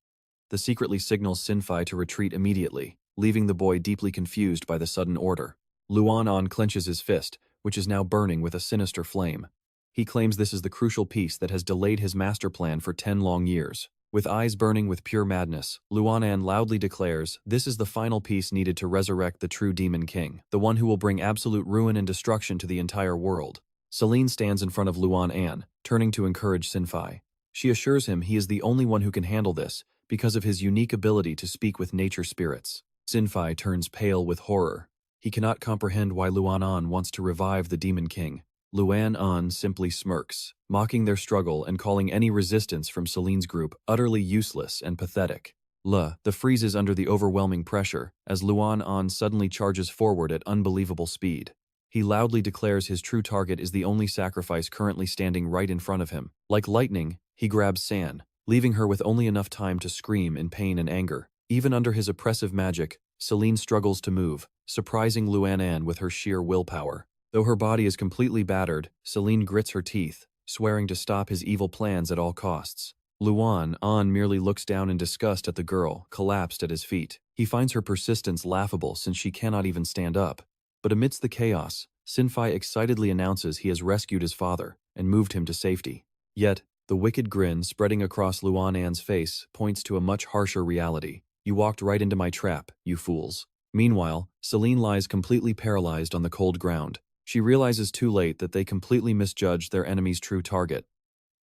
secretly signals Sinfai to retreat immediately, leaving the boy deeply confused by the sudden order. Luan An clenches his fist, which is now burning with a sinister flame. He claims this is the crucial piece that has delayed his master plan for 10 long years. With eyes burning with pure madness, Luan An loudly declares this is the final piece needed to resurrect the true Demon King, the one who will bring absolute ruin and destruction to the entire world. Selene stands in front of Luan An, turning to encourage Sinfai. She assures him he is the only one who can handle this, because of his unique ability to speak with nature spirits. Sinfai turns pale with horror. He cannot comprehend why Luan An wants to revive the Demon King. Luan An simply smirks, mocking their struggle and calling any resistance from Selene's group utterly useless and pathetic. The freezes under the overwhelming pressure as Luan An suddenly charges forward at unbelievable speed. He loudly declares his true target is the only sacrifice currently standing right in front of him. Like lightning, he grabs San, leaving her with only enough time to scream in pain and anger. Even under his oppressive magic, Selene struggles to move, surprising Luan An with her sheer willpower. Though her body is completely battered, Selene grits her teeth, swearing to stop his evil plans at all costs. Luan An merely looks down in disgust at the girl, collapsed at his feet. He finds her persistence laughable since she cannot even stand up. But amidst the chaos, Sinfai excitedly announces he has rescued his father and moved him to safety. Yet, the wicked grin spreading across Luan An's face points to a much harsher reality. You walked right into my trap, you fools. Meanwhile, Selene lies completely paralyzed on the cold ground. She realizes too late that they completely misjudged their enemy's true target.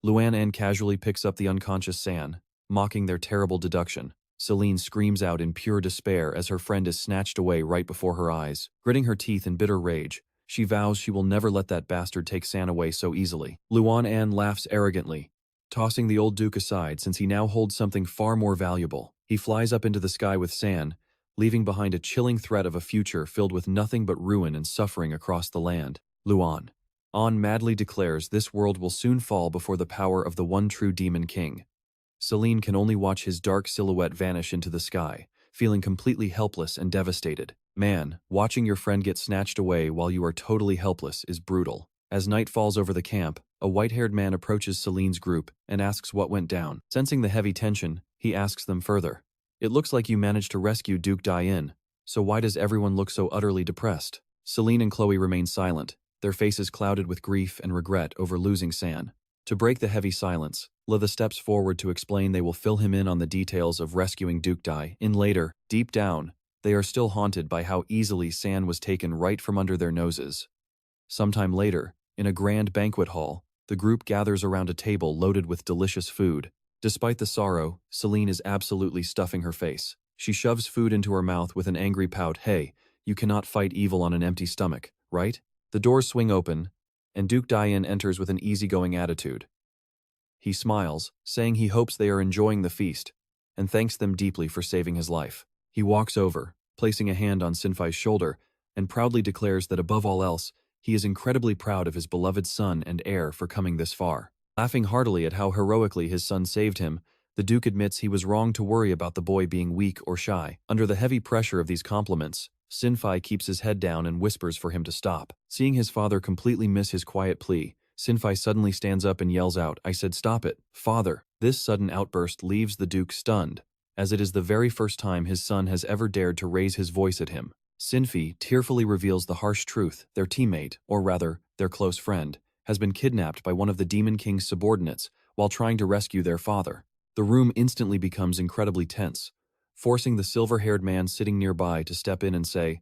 Luan An casually picks up the unconscious San, mocking their terrible deduction. Selene screams out in pure despair as her friend is snatched away right before her eyes. Gritting her teeth in bitter rage, she vows she will never let that bastard take San away so easily. Luan An laughs arrogantly, tossing the old duke aside since he now holds something far more valuable. He flies up into the sky with San, leaving behind a chilling threat of a future filled with nothing but ruin and suffering across the land. Luan An madly declares this world will soon fall before the power of the one true demon king. Selene can only watch his dark silhouette vanish into the sky, feeling completely helpless and devastated. Man, watching your friend get snatched away while you are totally helpless is brutal. As night falls over the camp, a white-haired man approaches Selene's group and asks what went down. Sensing the heavy tension, he asks them further. It looks like you managed to rescue Duke Diane, so why does everyone look so utterly depressed? Selene and Chloe remain silent, their faces clouded with grief and regret over losing San. To break the heavy silence, Litha steps forward to explain they will fill him in on the details of rescuing Duke Dai. In later, deep down, they are still haunted by how easily San was taken right from under their noses. Sometime later, in a grand banquet hall, the group gathers around a table loaded with delicious food. Despite the sorrow, Selene is absolutely stuffing her face. She shoves food into her mouth with an angry pout. Hey, you cannot fight evil on an empty stomach, right? The doors swing open, and Duke Diane enters with an easygoing attitude. He smiles, saying he hopes they are enjoying the feast, and thanks them deeply for saving his life. He walks over, placing a hand on Sinfai's shoulder, and proudly declares that above all else, he is incredibly proud of his beloved son and heir for coming this far. Laughing heartily at how heroically his son saved him, the Duke admits he was wrong to worry about the boy being weak or shy. Under the heavy pressure of these compliments, Sinfai keeps his head down and whispers for him to stop. Seeing his father completely miss his quiet plea, Sinfai suddenly stands up and yells out, "I said stop it, father." This sudden outburst leaves the Duke stunned, as it is the very first time his son has ever dared to raise his voice at him. Sinfi tearfully reveals the harsh truth: their teammate, or rather, their close friend, has been kidnapped by one of the Demon King's subordinates while trying to rescue their father. The room instantly becomes incredibly tense, forcing the silver-haired man sitting nearby to step in and say,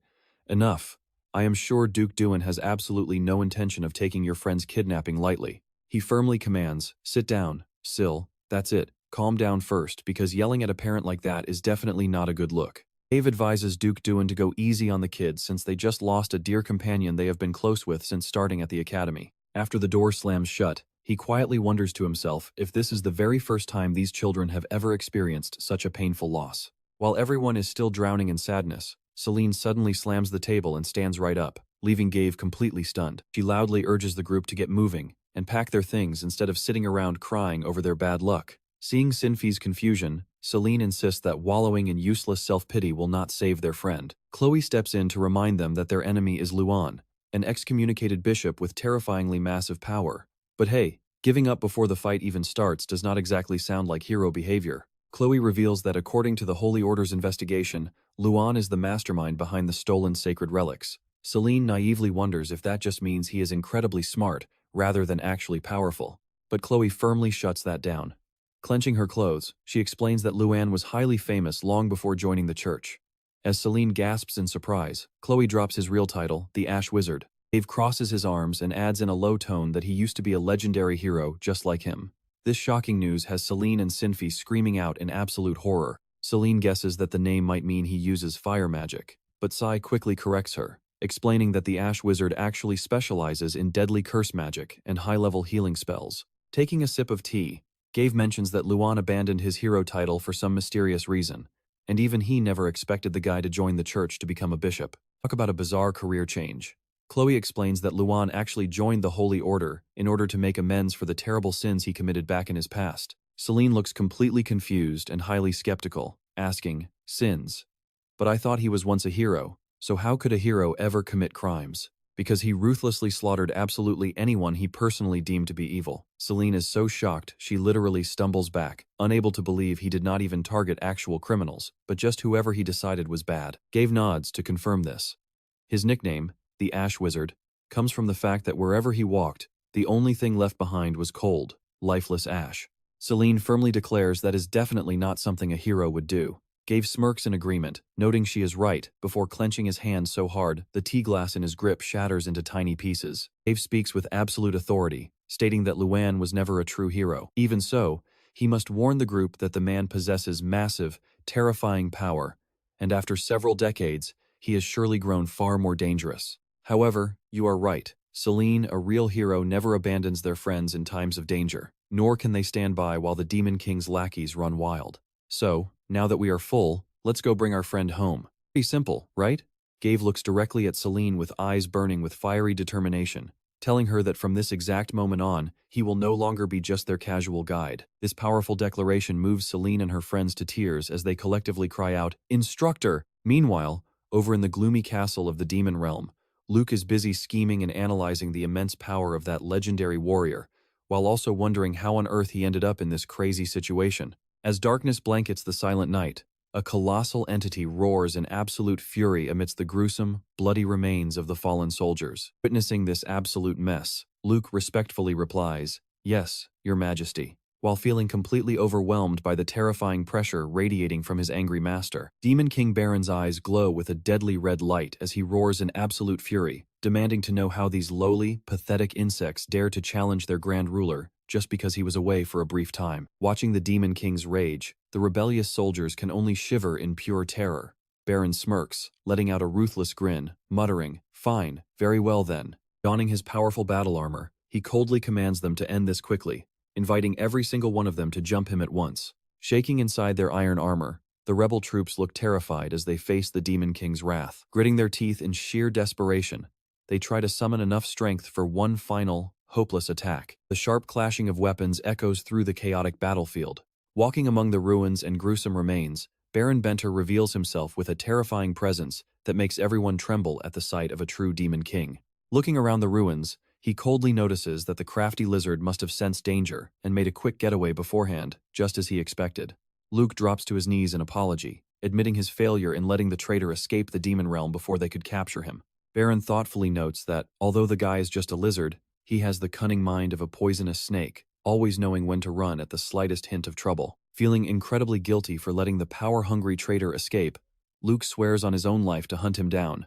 "Enough. I am sure Duke Duan has absolutely no intention of taking your friend's kidnapping lightly." He firmly commands, "Sit down, Sil, that's it, calm down first, because yelling at a parent like that is definitely not a good look." Dave advises Duke Duan to go easy on the kids since they just lost a dear companion they have been close with since starting at the academy. After the door slams shut, he quietly wonders to himself if this is the very first time these children have ever experienced such a painful loss. While everyone is still drowning in sadness, Selene suddenly slams the table and stands right up, leaving Gabe completely stunned. She loudly urges the group to get moving and pack their things instead of sitting around crying over their bad luck. Seeing Sinfi's confusion, Selene insists that wallowing in useless self-pity will not save their friend. Chloe steps in to remind them that their enemy is Luan, an excommunicated bishop with terrifyingly massive power. But hey, giving up before the fight even starts does not exactly sound like hero behavior. Chloe reveals that according to the Holy Order's investigation, Luan is the mastermind behind the stolen sacred relics. Selene naively wonders if that just means he is incredibly smart, rather than actually powerful. But Chloe firmly shuts that down. Clenching her clothes, she explains that Luan was highly famous long before joining the church. As Selene gasps in surprise, Chloe drops his real title, the Ash Wizard. Dave crosses his arms and adds in a low tone that he used to be a legendary hero just like him. This shocking news has Selene and Sinfi screaming out in absolute horror. Selene guesses that the name might mean he uses fire magic, but Sai quickly corrects her, explaining that the Ash Wizard actually specializes in deadly curse magic and high-level healing spells. Taking a sip of tea, Gabe mentions that Luan abandoned his hero title for some mysterious reason, and even he never expected the guy to join the church to become a bishop. Talk about a bizarre career change. Chloe explains that Luan actually joined the Holy Order in order to make amends for the terrible sins he committed back in his past. Selene looks completely confused and highly skeptical, asking, "Sins? But I thought he was once a hero, so how could a hero ever commit crimes?" Because he ruthlessly slaughtered absolutely anyone he personally deemed to be evil. Selene is so shocked she literally stumbles back, unable to believe he did not even target actual criminals, but just whoever he decided was bad. Gabe nods to confirm this. His nickname, the Ash Wizard, comes from the fact that wherever he walked, the only thing left behind was cold, lifeless ash. Selene firmly declares that is definitely not something a hero would do. Gave smirks in agreement, noting she is right, before clenching his hand so hard the tea glass in his grip shatters into tiny pieces. Dave speaks with absolute authority, stating that Luan was never a true hero. Even so, he must warn the group that the man possesses massive, terrifying power, and after several decades, he has surely grown far more dangerous. However, you are right. Selene, a real hero, never abandons their friends in times of danger, nor can they stand by while the Demon King's lackeys run wild. So, now that we are full, let's go bring our friend home. Pretty simple, right? Gabe looks directly at Selene with eyes burning with fiery determination, telling her that from this exact moment on, he will no longer be just their casual guide. This powerful declaration moves Selene and her friends to tears as they collectively cry out, "Instructor!" Meanwhile, over in the gloomy castle of the demon realm, Luke is busy scheming and analyzing the immense power of that legendary warrior, while also wondering how on earth he ended up in this crazy situation. As darkness blankets the silent night, a colossal entity roars in absolute fury amidst the gruesome, bloody remains of the fallen soldiers. Witnessing this absolute mess, Luke respectfully replies, "Yes, Your Majesty," while feeling completely overwhelmed by the terrifying pressure radiating from his angry master. Demon King Baron's eyes glow with a deadly red light as he roars in absolute fury, demanding to know how these lowly, pathetic insects dare to challenge their grand ruler just because he was away for a brief time. Watching the Demon King's rage, the rebellious soldiers can only shiver in pure terror. Baron smirks, letting out a ruthless grin, muttering, "Fine, very well then." Donning his powerful battle armor, he coldly commands them to end this quickly, inviting every single one of them to jump him at once. Shaking inside their iron armor, the rebel troops look terrified as they face the Demon King's wrath. Gritting their teeth in sheer desperation, they try to summon enough strength for one final, hopeless attack. The sharp clashing of weapons echoes through the chaotic battlefield. Walking among the ruins and gruesome remains, Baron Benter reveals himself with a terrifying presence that makes everyone tremble at the sight of a true Demon King. Looking around the ruins, he coldly notices that the crafty lizard must have sensed danger and made a quick getaway beforehand, just as he expected. Luke drops to his knees in apology, admitting his failure in letting the traitor escape the demon realm before they could capture him. Baron thoughtfully notes that, although the guy is just a lizard, he has the cunning mind of a poisonous snake, always knowing when to run at the slightest hint of trouble. Feeling incredibly guilty for letting the power-hungry traitor escape, Luke swears on his own life to hunt him down,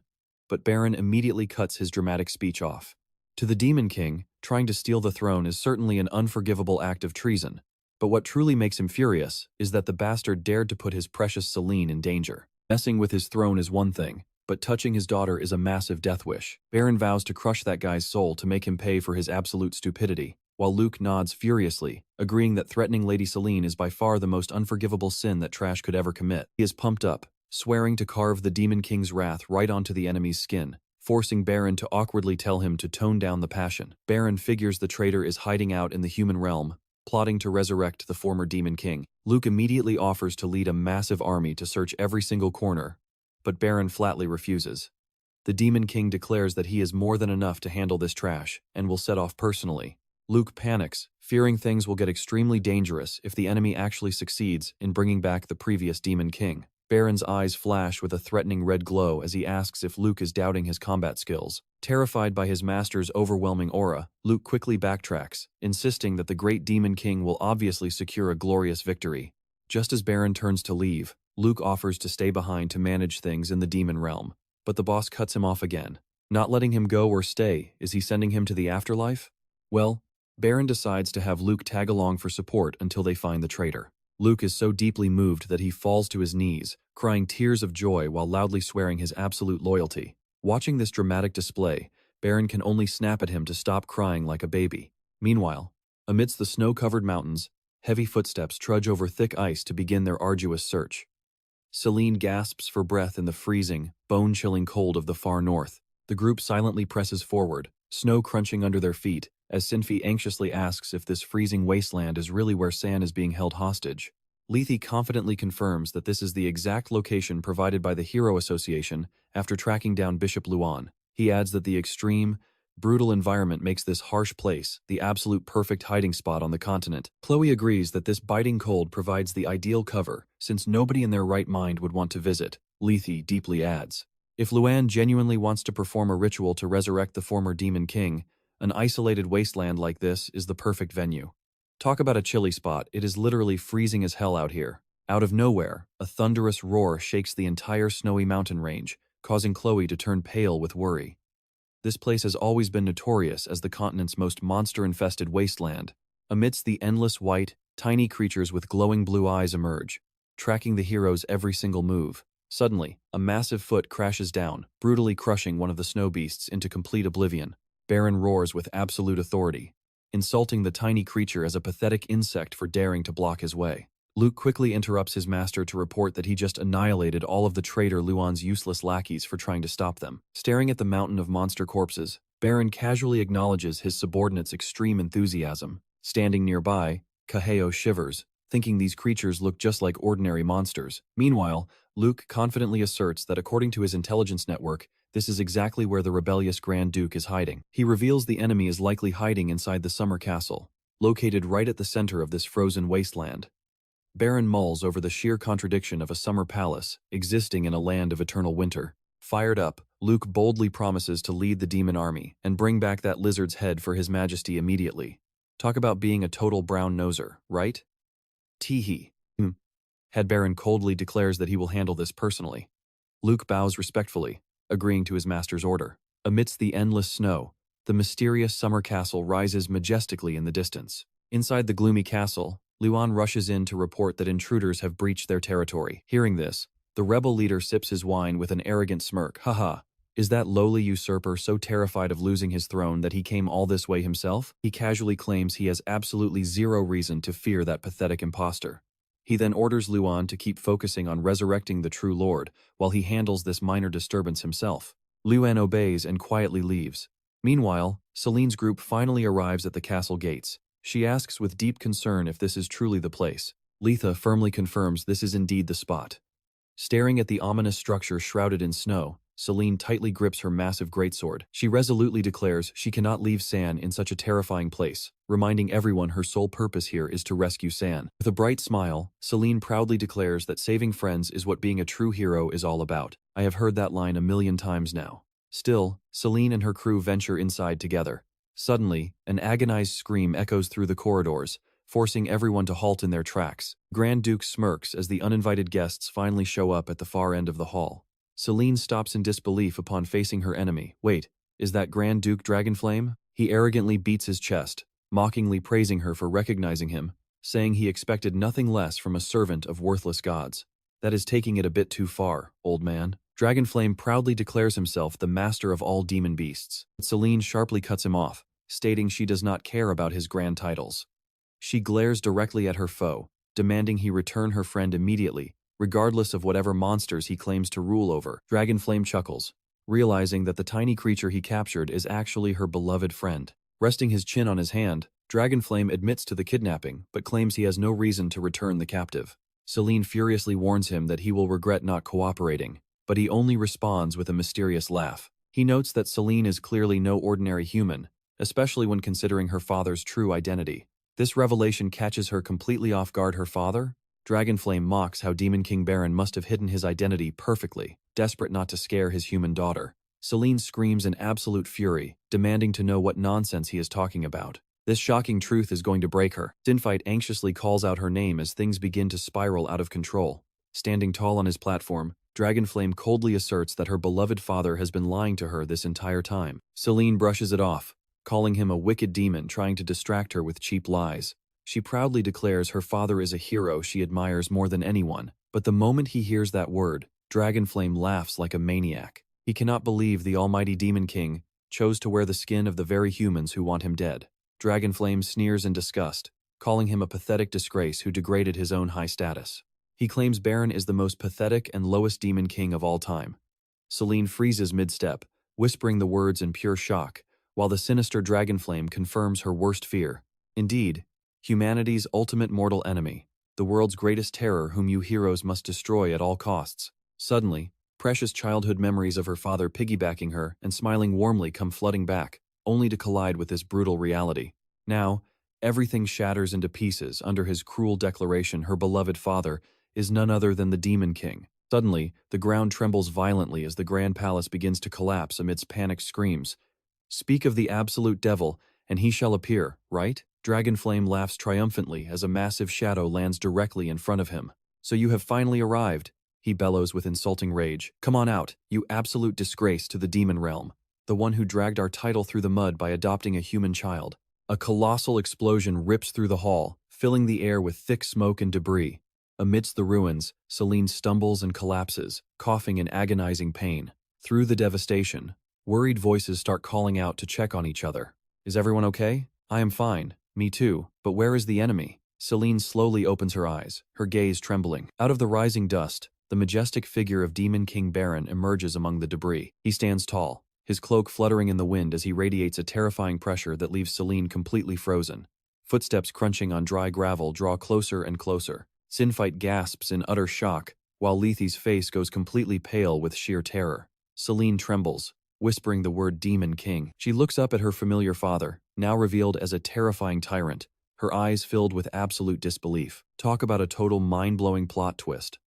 but Baron immediately cuts his dramatic speech off. To the Demon King, trying to steal the throne is certainly an unforgivable act of treason, but what truly makes him furious is that the bastard dared to put his precious Selene in danger. Messing with his throne is one thing, but touching his daughter is a massive death wish. Baron vows to crush that guy's soul to make him pay for his absolute stupidity, while Luke nods furiously, agreeing that threatening Lady Selene is by far the most unforgivable sin that Trash could ever commit. He is pumped up, swearing to carve the Demon King's wrath right onto the enemy's skin, forcing Baron to awkwardly tell him to tone down the passion. Baron figures the traitor is hiding out in the human realm, plotting to resurrect the former Demon King. Luke immediately offers to lead a massive army to search every single corner, but Baron flatly refuses. The Demon King declares that he is more than enough to handle this trash, and will set off personally. Luke panics, fearing things will get extremely dangerous if the enemy actually succeeds in bringing back the previous Demon King. Baron's eyes flash with a threatening red glow as he asks if Luke is doubting his combat skills. Terrified by his master's overwhelming aura, Luke quickly backtracks, insisting that the great Demon King will obviously secure a glorious victory. Just as Baron turns to leave, Luke offers to stay behind to manage things in the demon realm, but the boss cuts him off again. Not letting him go or stay, is he sending him to the afterlife? Well, Baron decides to have Luke tag along for support until they find the traitor. Luke is so deeply moved that he falls to his knees, crying tears of joy while loudly swearing his absolute loyalty. Watching this dramatic display, Baron can only snap at him to stop crying like a baby. Meanwhile, amidst the snow-covered mountains, heavy footsteps trudge over thick ice to begin their arduous search. Selene gasps for breath in the freezing, bone-chilling cold of the far north. The group silently presses forward, snow crunching under their feet, as Sinfi anxiously asks if this freezing wasteland is really where San is being held hostage. Lethe confidently confirms that this is the exact location provided by the Hero Association after tracking down Bishop Luan. He adds that the extreme, brutal environment makes this harsh place the absolute perfect hiding spot on the continent. Chloe agrees that this biting cold provides the ideal cover, since nobody in their right mind would want to visit. Lethe deeply adds, if Luan genuinely wants to perform a ritual to resurrect the former Demon King, an isolated wasteland like this is the perfect venue. Talk about a chilly spot, it is literally freezing as hell out here. Out of nowhere, a thunderous roar shakes the entire snowy mountain range, causing Chloe to turn pale with worry. This place has always been notorious as the continent's most monster-infested wasteland. Amidst the endless white, tiny creatures with glowing blue eyes emerge, tracking the hero's every single move. Suddenly, a massive foot crashes down, brutally crushing one of the snow beasts into complete oblivion. Baron roars with absolute authority, insulting the tiny creature as a pathetic insect for daring to block his way. Luke quickly interrupts his master to report that he just annihilated all of the traitor Luan's useless lackeys for trying to stop them. Staring at the mountain of monster corpses, Baron casually acknowledges his subordinate's extreme enthusiasm. Standing nearby, Kaheo shivers, thinking these creatures look just like ordinary monsters. Meanwhile, Luke confidently asserts that according to his intelligence network, this is exactly where the rebellious Grand Duke is hiding. He reveals the enemy is likely hiding inside the Summer Castle, located right at the center of this frozen wasteland. Baron mulls over the sheer contradiction of a summer palace existing in a land of eternal winter. Fired up, Luke boldly promises to lead the demon army and bring back that lizard's head for his majesty immediately. Talk about being a total brown-noser, right? Teehee. Head Baron coldly declares that he will handle this personally. Luke bows respectfully, agreeing to his master's order. Amidst the endless snow, the mysterious summer castle rises majestically in the distance. Inside the gloomy castle, Luan rushes in to report that intruders have breached their territory. Hearing this, the rebel leader sips his wine with an arrogant smirk. Haha, is that lowly usurper so terrified of losing his throne that he came all this way himself? He casually claims he has absolutely zero reason to fear that pathetic impostor. He then orders Luan to keep focusing on resurrecting the true lord while he handles this minor disturbance himself. Luan obeys and quietly leaves. Meanwhile, Selene's group finally arrives at the castle gates. She asks with deep concern if this is truly the place. Letha firmly confirms this is indeed the spot. Staring at the ominous structure shrouded in snow, Selene tightly grips her massive greatsword. She resolutely declares she cannot leave San in such a terrifying place, reminding everyone her sole purpose here is to rescue San. With a bright smile, Selene proudly declares that saving friends is what being a true hero is all about. I have heard that line a million times now. Still, Selene and her crew venture inside together. Suddenly, an agonized scream echoes through the corridors, forcing everyone to halt in their tracks. Grand Duke smirks as the uninvited guests finally show up at the far end of the hall. Selene stops in disbelief upon facing her enemy. Wait, is that Grand Duke Dragonflame? He arrogantly beats his chest, mockingly praising her for recognizing him, saying he expected nothing less from a servant of worthless gods. That is taking it a bit too far, old man. Dragonflame proudly declares himself the master of all demon beasts. Selene sharply cuts him off, stating she does not care about his grand titles. She glares directly at her foe, demanding he return her friend immediately, regardless of whatever monsters he claims to rule over. Dragonflame chuckles, realizing that the tiny creature he captured is actually her beloved friend. Resting his chin on his hand, Dragonflame admits to the kidnapping, but claims he has no reason to return the captive. Selene furiously warns him that he will regret not cooperating, but he only responds with a mysterious laugh. He notes that Selene is clearly no ordinary human, especially when considering her father's true identity. This revelation catches her completely off guard. Her father? Dragonflame mocks how Demon King Baron must have hidden his identity perfectly, desperate not to scare his human daughter. Selene screams in absolute fury, demanding to know what nonsense he is talking about. This shocking truth is going to break her. Sinfight anxiously calls out her name as things begin to spiral out of control. Standing tall on his platform, Dragonflame coldly asserts that her beloved father has been lying to her this entire time. Selene brushes it off, calling him a wicked demon trying to distract her with cheap lies. She proudly declares her father is a hero she admires more than anyone, but the moment he hears that word, Dragonflame laughs like a maniac. He cannot believe the almighty Demon King chose to wear the skin of the very humans who want him dead. Dragonflame sneers in disgust, calling him a pathetic disgrace who degraded his own high status. He claims Baron is the most pathetic and lowest demon king of all time. Selene freezes mid-step, whispering the words in pure shock, while the sinister Dragonflame confirms her worst fear. Indeed, humanity's ultimate mortal enemy, the world's greatest terror whom you heroes must destroy at all costs. Suddenly, precious childhood memories of her father piggybacking her and smiling warmly come flooding back, only to collide with this brutal reality. Now, everything shatters into pieces under his cruel declaration her beloved father is none other than the Demon King. Suddenly, the ground trembles violently as the Grand Palace begins to collapse amidst panicked screams. Speak of the absolute devil, and he shall appear, right? Dragonflame laughs triumphantly as a massive shadow lands directly in front of him. "So you have finally arrived," he bellows with insulting rage. "Come on out, you absolute disgrace to the demon realm. The one who dragged our title through the mud by adopting a human child." A colossal explosion rips through the hall, filling the air with thick smoke and debris. Amidst the ruins, Selene stumbles and collapses, coughing in agonizing pain. Through the devastation, worried voices start calling out to check on each other. "Is everyone okay?" "I am fine." "Me too. But where is the enemy?" Selene slowly opens her eyes, her gaze trembling. Out of the rising dust, the majestic figure of Demon King Baron emerges among the debris. He stands tall, his cloak fluttering in the wind as he radiates a terrifying pressure that leaves Selene completely frozen. Footsteps crunching on dry gravel draw closer and closer. Sinfight gasps in utter shock, while Lethe's face goes completely pale with sheer terror. Selene trembles, whispering the word Demon King. She looks up at her familiar father, now revealed as a terrifying tyrant, her eyes filled with absolute disbelief. Talk about a total mind-blowing plot twist.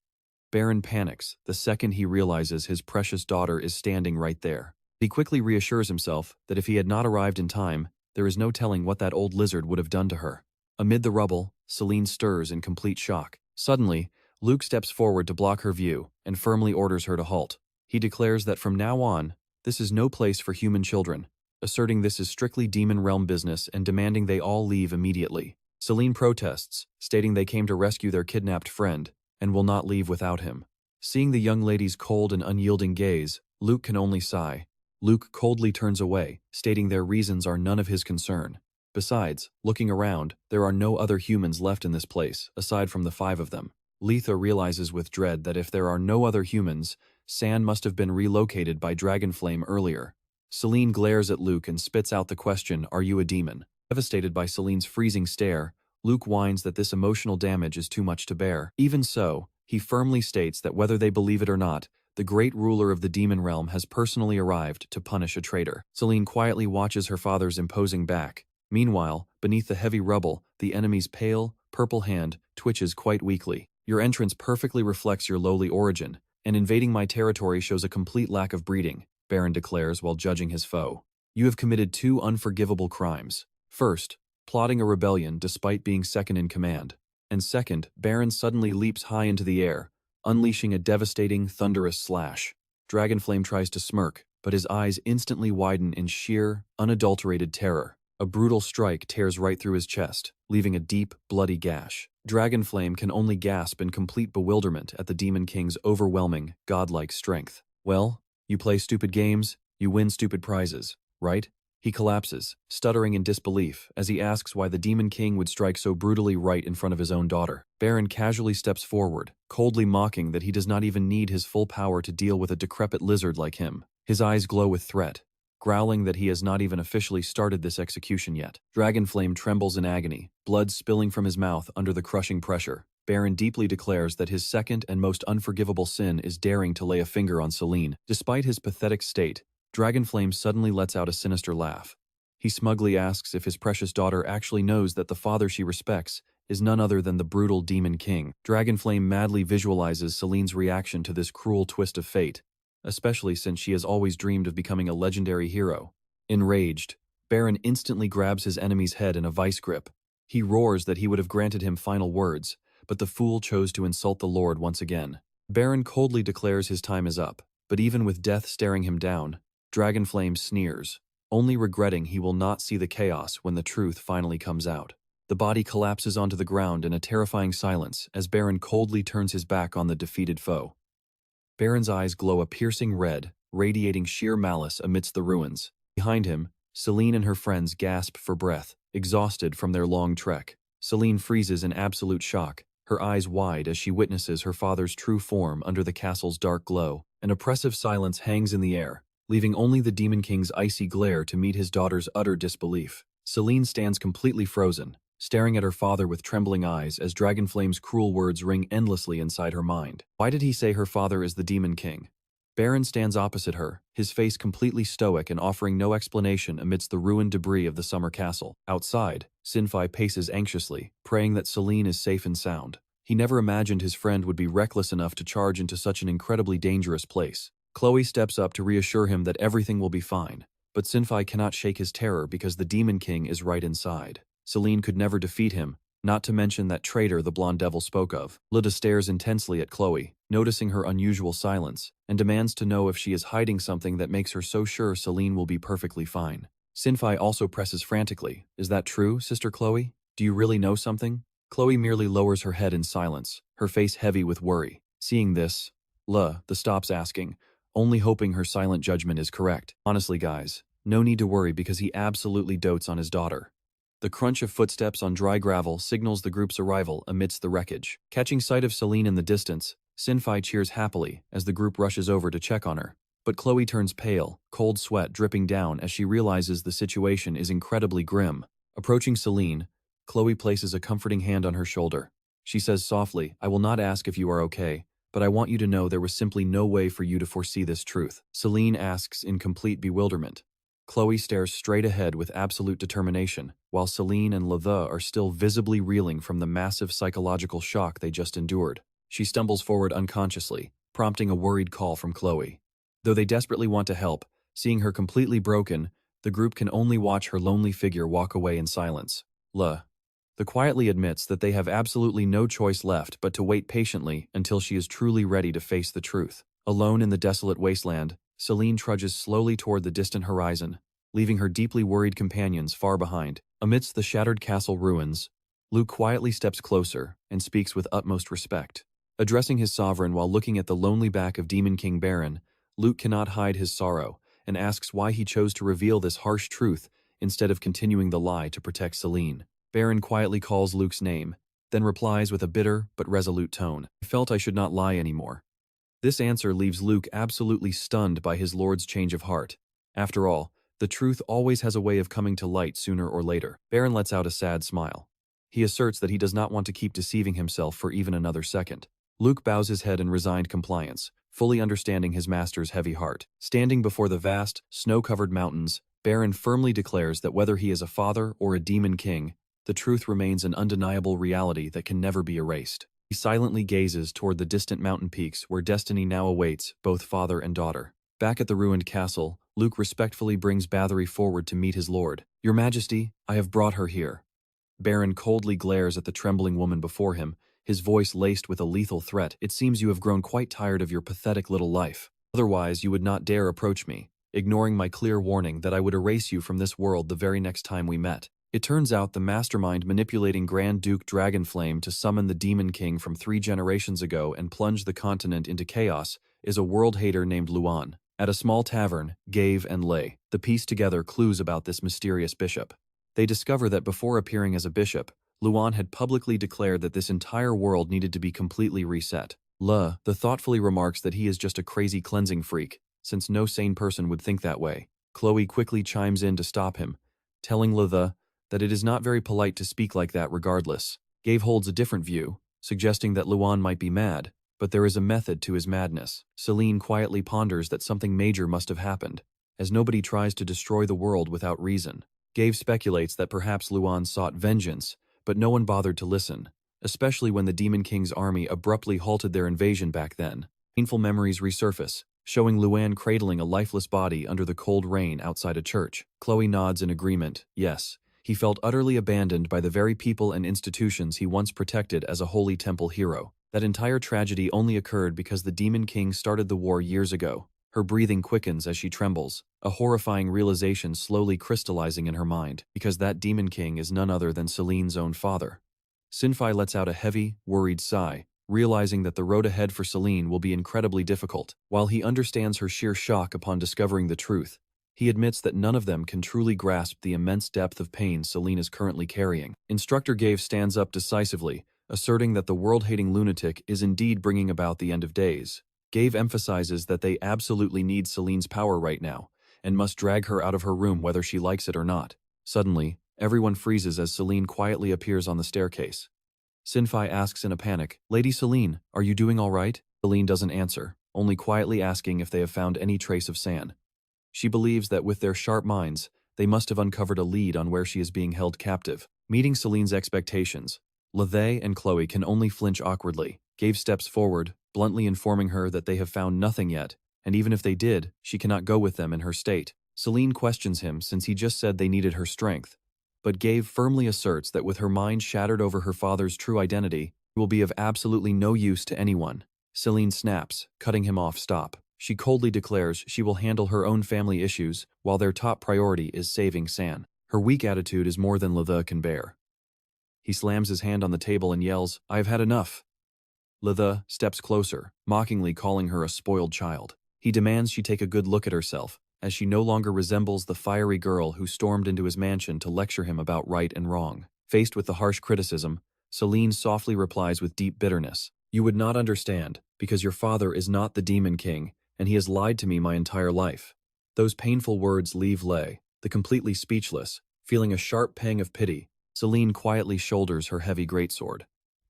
Baron panics the second he realizes his precious daughter is standing right there. He quickly reassures himself that if he had not arrived in time, there is no telling what that old lizard would have done to her. Amid the rubble, Selene stirs in complete shock. Suddenly, Luke steps forward to block her view and firmly orders her to halt. He declares that from now on, this is no place for human children, asserting this is strictly demon realm business and demanding they all leave immediately. Selene protests, stating they came to rescue their kidnapped friend and will not leave without him. Seeing the young lady's cold and unyielding gaze, Luke can only sigh. Luke coldly turns away, stating their reasons are none of his concern. Besides, looking around, there are no other humans left in this place, aside from the 5 of them. Letha realizes with dread that if there are no other humans, San must have been relocated by Dragonflame earlier. Selene glares at Luke and spits out the question, "Are you a demon?" Devastated by Selene's freezing stare, Luke whines that this emotional damage is too much to bear. Even so, he firmly states that whether they believe it or not, the great ruler of the demon realm has personally arrived to punish a traitor. Selene quietly watches her father's imposing back. Meanwhile, beneath the heavy rubble, the enemy's pale, purple hand twitches quite weakly. "Your entrance perfectly reflects your lowly origin, and invading my territory shows a complete lack of breeding," Baron declares while judging his foe. "You have committed 2 unforgivable crimes. First, plotting a rebellion despite being second in command. And second, Baron suddenly leaps high into the air, unleashing a devastating, thunderous slash. Dragonflame tries to smirk, but his eyes instantly widen in sheer, unadulterated terror. A brutal strike tears right through his chest, leaving a deep, bloody gash. Dragonflame can only gasp in complete bewilderment at the Demon King's overwhelming, godlike strength. "Well, you play stupid games, you win stupid prizes, right?" He collapses, stuttering in disbelief, as he asks why the Demon King would strike so brutally right in front of his own daughter. Baron casually steps forward, coldly mocking that he does not even need his full power to deal with a decrepit lizard like him. His eyes glow with threat, growling that he has not even officially started this execution yet. Dragonflame trembles in agony, blood spilling from his mouth under the crushing pressure. Baron deeply declares that his second and most unforgivable sin is daring to lay a finger on Selene. Despite his pathetic state, Dragonflame suddenly lets out a sinister laugh. He smugly asks if his precious daughter actually knows that the father she respects is none other than the brutal Demon King. Dragonflame madly visualizes Selene's reaction to this cruel twist of fate, especially since she has always dreamed of becoming a legendary hero. Enraged, Baron instantly grabs his enemy's head in a vice grip. He roars that he would have granted him final words, but the fool chose to insult the Lord once again. Baron coldly declares his time is up, but even with death staring him down, Dragonflame sneers, only regretting he will not see the chaos when the truth finally comes out. The body collapses onto the ground in a terrifying silence as Baron coldly turns his back on the defeated foe. Baron's eyes glow a piercing red, radiating sheer malice amidst the ruins. Behind him, Selene and her friends gasp for breath, exhausted from their long trek. Selene freezes in absolute shock, her eyes wide as she witnesses her father's true form under the castle's dark glow. An oppressive silence hangs in the air, leaving only the Demon King's icy glare to meet his daughter's utter disbelief. Selene stands completely frozen, staring at her father with trembling eyes as Dragonflame's cruel words ring endlessly inside her mind. Why did he say her father is the Demon King? Baron stands opposite her, his face completely stoic and offering no explanation amidst the ruined debris of the summer castle. Outside, Sinfai paces anxiously, praying that Selene is safe and sound. He never imagined his friend would be reckless enough to charge into such an incredibly dangerous place. Chloe steps up to reassure him that everything will be fine, but Sinfai cannot shake his terror because the Demon King is right inside. Selene could never defeat him, Not to mention that traitor the blonde devil spoke of. Lida stares intensely at Chloe, noticing her unusual silence, and demands to know if she is hiding something that makes her so sure Selene will be perfectly fine. Sinfai also presses frantically. Is that true, Sister Chloe? Do you really know something? Chloe merely lowers her head in silence, her face heavy with worry. Seeing this, the stops asking, only hoping her silent judgment is correct. Honestly, guys, no need to worry because he absolutely dotes on his daughter. The crunch of footsteps on dry gravel signals the group's arrival amidst the wreckage. Catching sight of Selene in the distance, Sinfai cheers happily as the group rushes over to check on her. But Chloe turns pale, cold sweat dripping down as she realizes the situation is incredibly grim. Approaching Selene, Chloe places a comforting hand on her shoulder. She says softly, I will not ask if you are okay, but I want you to know there was simply no way for you to foresee this truth. Selene asks in complete bewilderment. Chloe stares straight ahead with absolute determination, while Selene and Latha are still visibly reeling from the massive psychological shock they just endured. She stumbles forward unconsciously, prompting a worried call from Chloe. Though they desperately want to help, seeing her completely broken, the group can only watch her lonely figure walk away in silence. The quietly admits that they have absolutely no choice left but to wait patiently until she is truly ready to face the truth. Alone in the desolate wasteland, Selene trudges slowly toward the distant horizon, leaving her deeply worried companions far behind. Amidst the shattered castle ruins, Luke quietly steps closer and speaks with utmost respect. Addressing his sovereign while looking at the lonely back of Demon King Baron, Luke cannot hide his sorrow and asks why he chose to reveal this harsh truth instead of continuing the lie to protect Selene. Baron quietly calls Luke's name, then replies with a bitter but resolute tone. I felt I should not lie anymore. This answer leaves Luke absolutely stunned by his lord's change of heart. After all, the truth always has a way of coming to light sooner or later. Baron lets out a sad smile. He asserts that he does not want to keep deceiving himself for even another second. Luke bows his head in resigned compliance, fully understanding his master's heavy heart. Standing before the vast, snow-covered mountains, Baron firmly declares that whether he is a father or a demon king, the truth remains an undeniable reality that can never be erased. He silently gazes toward the distant mountain peaks where destiny now awaits both father and daughter. Back at the ruined castle, Luke respectfully brings Bathory forward to meet his lord. Your Majesty, I have brought her here. Baron coldly glares at the trembling woman before him, his voice laced with a lethal threat. It seems you have grown quite tired of your pathetic little life. Otherwise, you would not dare approach me, ignoring my clear warning that I would erase you from this world the very next time we met. It turns out the mastermind manipulating Grand Duke Dragonflame to summon the Demon King from 3 generations ago and plunge the continent into chaos is a world hater named Luan. At a small tavern, Gave and Lei, the piece together clues about this mysterious bishop. They discover that before appearing as a bishop, Luan had publicly declared that this entire world needed to be completely reset. The thoughtfully remarks that he is just a crazy cleansing freak, since no sane person would think that way. Chloe quickly chimes in to stop him, telling that it is not very polite to speak like that regardless. Gave holds a different view, suggesting that Luan might be mad, but there is a method to his madness. Selene quietly ponders that something major must have happened, as nobody tries to destroy the world without reason. Gave speculates that perhaps Luan sought vengeance, but no one bothered to listen, especially when the Demon King's army abruptly halted their invasion back then. Painful memories resurface, showing Luan cradling a lifeless body under the cold rain outside a church. Chloe nods in agreement. Yes, he felt utterly abandoned by the very people and institutions he once protected as a holy temple hero. That entire tragedy only occurred because the Demon King started the war years ago. Her breathing quickens as she trembles, a horrifying realization slowly crystallizing in her mind, because that Demon King is none other than Selene's own father. Sinfai lets out a heavy, worried sigh, realizing that the road ahead for Selene will be incredibly difficult. While he understands her sheer shock upon discovering the truth, he admits that none of them can truly grasp the immense depth of pain Selene is currently carrying. Instructor Gave stands up decisively, asserting that the world-hating lunatic is indeed bringing about the end of days. Gave emphasizes that they absolutely need Selene's power right now, and must drag her out of her room whether she likes it or not. Suddenly, everyone freezes as Selene quietly appears on the staircase. Sinfai asks in a panic, Lady Selene, are you doing all right? Selene doesn't answer, only quietly asking if they have found any trace of San. She believes that with their sharp minds, they must have uncovered a lead on where she is being held captive. Meeting Selene's expectations, Lathe and Chloe can only flinch awkwardly. Gave steps forward, bluntly informing her that they have found nothing yet, and even if they did, she cannot go with them in her state. Selene questions him since he just said they needed her strength, but Gave firmly asserts that with her mind shattered over her father's true identity, she will be of absolutely no use to anyone. Selene snaps, cutting him off. Stop. She coldly declares she will handle her own family issues while their top priority is saving San. Her weak attitude is more than Latha can bear. He slams his hand on the table and yells, "I've had enough." Latha steps closer, mockingly calling her a spoiled child. He demands she take a good look at herself, as she no longer resembles the fiery girl who stormed into his mansion to lecture him about right and wrong. Faced with the harsh criticism, Selene softly replies with deep bitterness, "You would not understand, because your father is not the Demon King, and he has lied to me my entire life." Those painful words leave Lei, the completely speechless, feeling a sharp pang of pity. Selene quietly shoulders her heavy greatsword.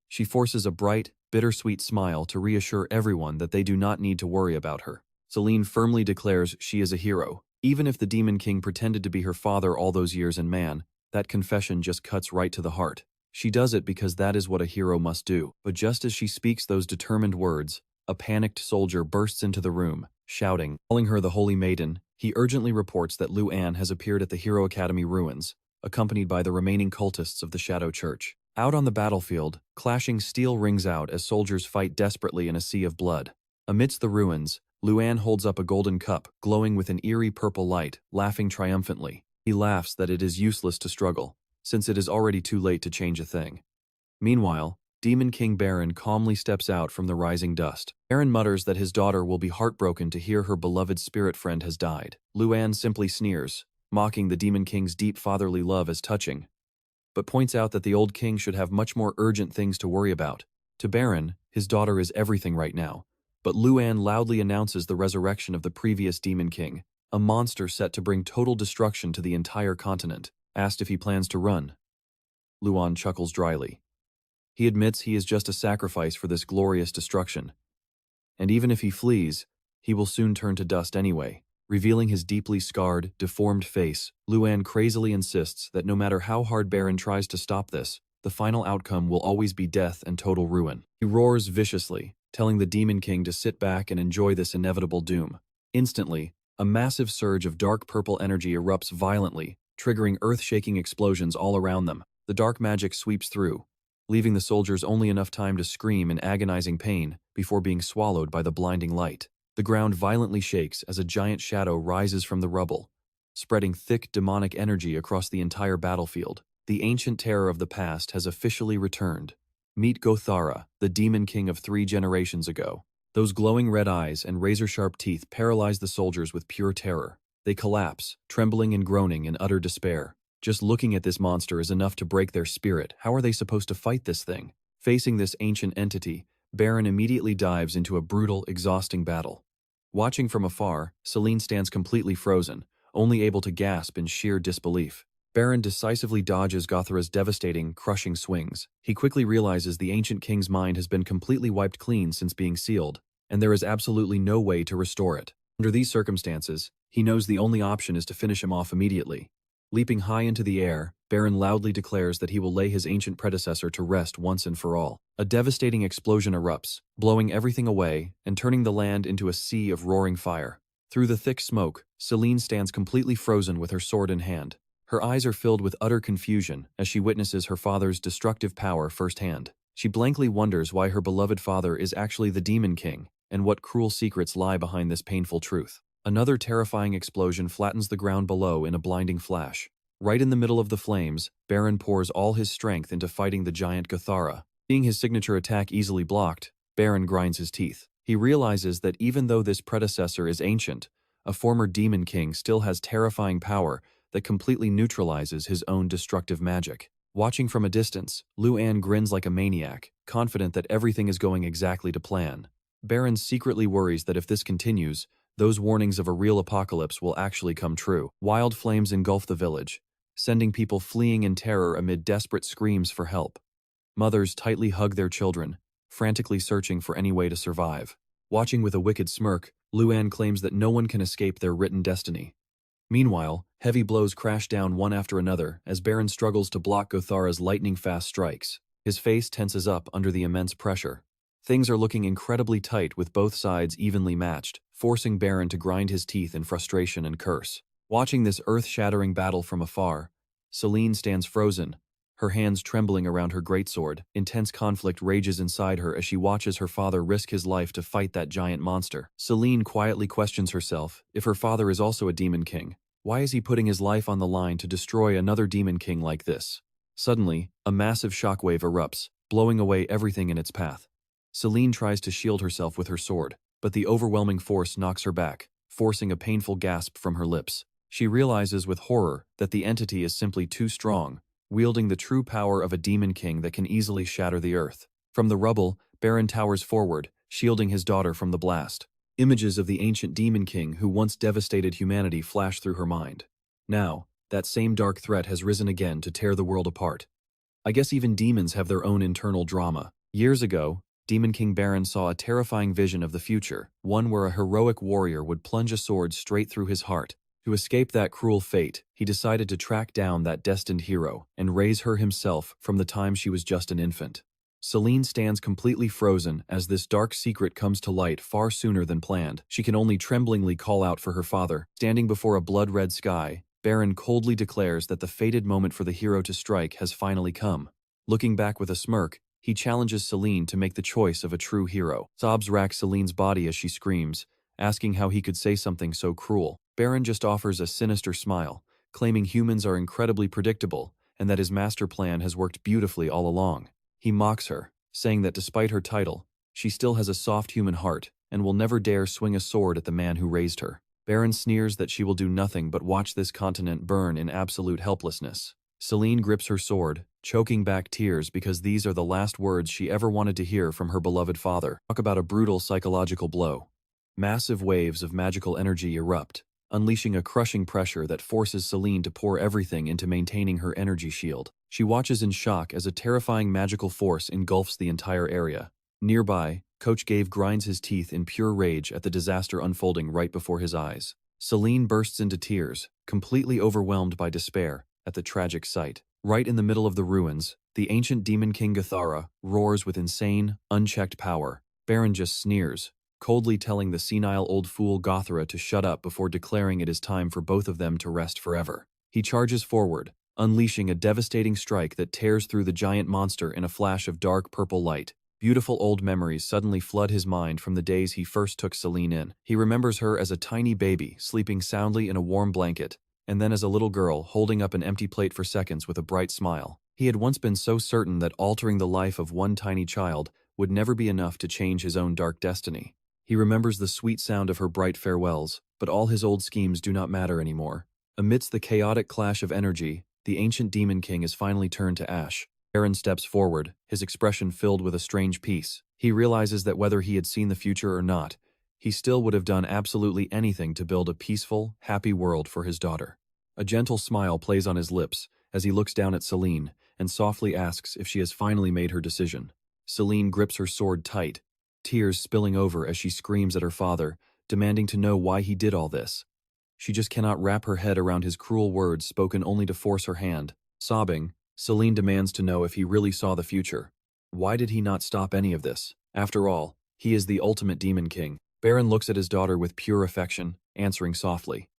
She forces a bright, bittersweet smile to reassure everyone that they do not need to worry about her. Selene firmly declares she is a hero. Even if the Demon King pretended to be her father all those years in man, that confession just cuts right to the heart. She does it because that is what a hero must do. But just as she speaks those determined words, a panicked soldier bursts into the room, shouting. Calling her the Holy Maiden, he urgently reports that Luan has appeared at the Hero Academy ruins, accompanied by the remaining cultists of the Shadow Church. Out on the battlefield, clashing steel rings out as soldiers fight desperately in a sea of blood. Amidst the ruins, Luan holds up a golden cup, glowing with an eerie purple light, laughing triumphantly. He laughs that it is useless to struggle, since it is already too late to change a thing. Meanwhile, Demon King Baron calmly steps out from the rising dust. Baron mutters that his daughter will be heartbroken to hear her beloved spirit friend has died. Luan simply sneers, mocking the Demon King's deep fatherly love as touching, but points out that the old king should have much more urgent things to worry about. To Baron, his daughter is everything right now, but Luan loudly announces the resurrection of the previous Demon King, a monster set to bring total destruction to the entire continent. Asked if he plans to run, Luan chuckles dryly. He admits he is just a sacrifice for this glorious destruction, and even if he flees, he will soon turn to dust anyway. Revealing his deeply scarred, deformed face, Luan crazily insists that no matter how hard Baron tries to stop this, the final outcome will always be death and total ruin. He roars viciously, telling the Demon King to sit back and enjoy this inevitable doom. Instantly, a massive surge of dark purple energy erupts violently, triggering earth-shaking explosions all around them. The dark magic sweeps through, leaving the soldiers only enough time to scream in agonizing pain before being swallowed by the blinding light. The ground violently shakes as a giant shadow rises from the rubble, spreading thick demonic energy across the entire battlefield. The ancient terror of the past has officially returned. Meet Gothara, the Demon King of 3 generations ago. Those glowing red eyes and razor-sharp teeth paralyze the soldiers with pure terror. They collapse, trembling and groaning in utter despair. Just looking at this monster is enough to break their spirit. How are they supposed to fight this thing? Facing this ancient entity, Baron immediately dives into a brutal, exhausting battle. Watching from afar, Selene stands completely frozen, only able to gasp in sheer disbelief. Baron decisively dodges Gothara's devastating, crushing swings. He quickly realizes the ancient king's mind has been completely wiped clean since being sealed, and there is absolutely no way to restore it. Under these circumstances, he knows the only option is to finish him off immediately. Leaping high into the air, Baron loudly declares that he will lay his ancient predecessor to rest once and for all. A devastating explosion erupts, blowing everything away and turning the land into a sea of roaring fire. Through the thick smoke, Selene stands completely frozen with her sword in hand. Her eyes are filled with utter confusion as she witnesses her father's destructive power firsthand. She blankly wonders why her beloved father is actually the Demon King, and what cruel secrets lie behind this painful truth. Another terrifying explosion flattens the ground below in a blinding flash. Right in the middle of the flames, Baron pours all his strength into fighting the giant Gothara. Seeing his signature attack easily blocked, Baron grinds his teeth. He realizes that even though this predecessor is ancient, a former Demon King still has terrifying power that completely neutralizes his own destructive magic. Watching from a distance, Luan grins like a maniac, confident that everything is going exactly to plan. Baron secretly worries that if this continues, those warnings of a real apocalypse will actually come true. Wild flames engulf the village, sending people fleeing in terror amid desperate screams for help. Mothers tightly hug their children, frantically searching for any way to survive. Watching with a wicked smirk, Luan claims that no one can escape their written destiny. Meanwhile, heavy blows crash down one after another as Baron struggles to block Gothara's lightning-fast strikes. His face tenses up under the immense pressure. Things are looking incredibly tight with both sides evenly matched, forcing Baron to grind his teeth in frustration and curse. Watching this earth-shattering battle from afar, Selene stands frozen, her hands trembling around her greatsword. Intense conflict rages inside her as she watches her father risk his life to fight that giant monster. Selene quietly questions herself if her father is also a demon king. Why is he putting his life on the line to destroy another demon king like this? Suddenly, a massive shockwave erupts, blowing away everything in its path. Selene tries to shield herself with her sword, but the overwhelming force knocks her back, forcing a painful gasp from her lips. She realizes with horror that the entity is simply too strong, wielding the true power of a demon king that can easily shatter the earth. From the rubble, Baron towers forward, shielding his daughter from the blast. Images of the ancient demon king who once devastated humanity flash through her mind. Now, that same dark threat has risen again to tear the world apart. I guess even demons have their own internal drama. Years ago, Demon King Baron saw a terrifying vision of the future, one where a heroic warrior would plunge a sword straight through his heart. To escape that cruel fate, he decided to track down that destined hero and raise her himself from the time she was just an infant. Selene stands completely frozen as this dark secret comes to light far sooner than planned. She can only tremblingly call out for her father. Standing before a blood-red sky, Baron coldly declares that the fated moment for the hero to strike has finally come. Looking back with a smirk, he challenges Selene to make the choice of a true hero. Sobs rack Selene's body as she screams, asking how he could say something so cruel. Baron just offers a sinister smile, claiming humans are incredibly predictable and that his master plan has worked beautifully all along. He mocks her, saying that despite her title, she still has a soft human heart and will never dare swing a sword at the man who raised her. Baron sneers that she will do nothing but watch this continent burn in absolute helplessness. Selene grips her sword, choking back tears because these are the last words she ever wanted to hear from her beloved father. Talk about a brutal psychological blow. Massive waves of magical energy erupt, unleashing a crushing pressure that forces Selene to pour everything into maintaining her energy shield. She watches in shock as a terrifying magical force engulfs the entire area. Nearby, Coach Gave grinds his teeth in pure rage at the disaster unfolding right before his eyes. Selene bursts into tears, completely overwhelmed by despair at the tragic sight. Right in the middle of the ruins, the ancient demon king Gathara roars with insane, unchecked power. Baron just sneers, coldly telling the senile old fool Gathara to shut up before declaring it is time for both of them to rest forever. He charges forward, unleashing a devastating strike that tears through the giant monster in a flash of dark purple light. Beautiful old memories suddenly flood his mind from the days he first took Selene in. He remembers her as a tiny baby, sleeping soundly in a warm blanket, and then as a little girl holding up an empty plate for seconds with a bright smile. He had once been so certain that altering the life of one tiny child would never be enough to change his own dark destiny. He remembers the sweet sound of her bright farewells, but all his old schemes do not matter anymore. Amidst the chaotic clash of energy, the ancient demon king is finally turned to ash. Baron steps forward, his expression filled with a strange peace. He realizes that whether he had seen the future or not, he still would have done absolutely anything to build a peaceful, happy world for his daughter. A gentle smile plays on his lips as he looks down at Selene and softly asks if she has finally made her decision. Selene grips her sword tight, tears spilling over as she screams at her father, demanding to know why he did all this. She just cannot wrap her head around his cruel words spoken only to force her hand. Sobbing, Selene demands to know if he really saw the future. Why did he not stop any of this? After all, he is the ultimate demon king. Baron looks at his daughter with pure affection, answering softly.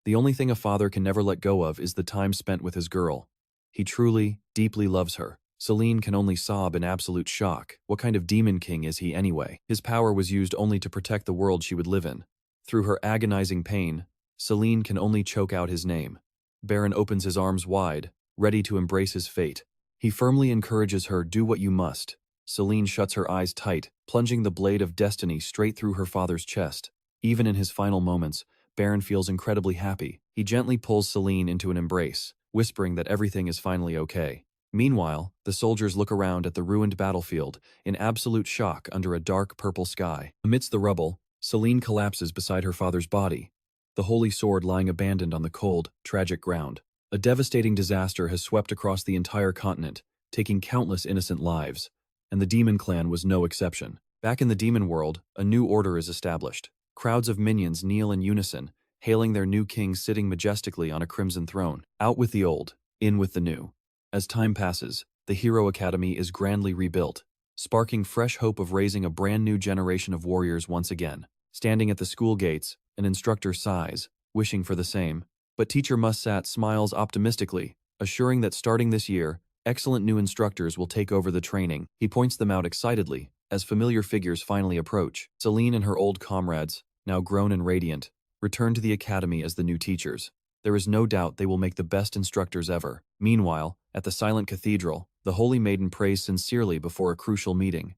The only thing a father can never let go of is the time spent with his girl. He truly, deeply loves her. Selene can only sob in absolute shock. What kind of demon king is he anyway? His power was used only to protect the world she would live in. Through her agonizing pain, Selene can only choke out his name. Baron opens his arms wide, ready to embrace his fate. He firmly encourages her, do what you must. Selene shuts her eyes tight, plunging the blade of destiny straight through her father's chest. Even in his final moments, Baron feels incredibly happy. He gently pulls Selene into an embrace, whispering that everything is finally okay. Meanwhile, the soldiers look around at the ruined battlefield in absolute shock under a dark purple sky. Amidst the rubble, Selene collapses beside her father's body, the holy sword lying abandoned on the cold, tragic ground. A devastating disaster has swept across the entire continent, taking countless innocent lives, and the demon clan was no exception. Back in the demon world, a new order is established. Crowds of minions kneel in unison, hailing their new king sitting majestically on a crimson throne. Out with the old, in with the new. As time passes, the Hero Academy is grandly rebuilt, sparking fresh hope of raising a brand new generation of warriors once again. Standing at the school gates, an instructor sighs, wishing for the same. But Teacher Mussat smiles optimistically, assuring that starting this year, excellent new instructors will take over the training. He points them out excitedly, as familiar figures finally approach. Selene and her old comrades, now grown and radiant, return to the academy as the new teachers. There is no doubt they will make the best instructors ever. Meanwhile, at the silent cathedral, the Holy Maiden prays sincerely before a crucial meeting.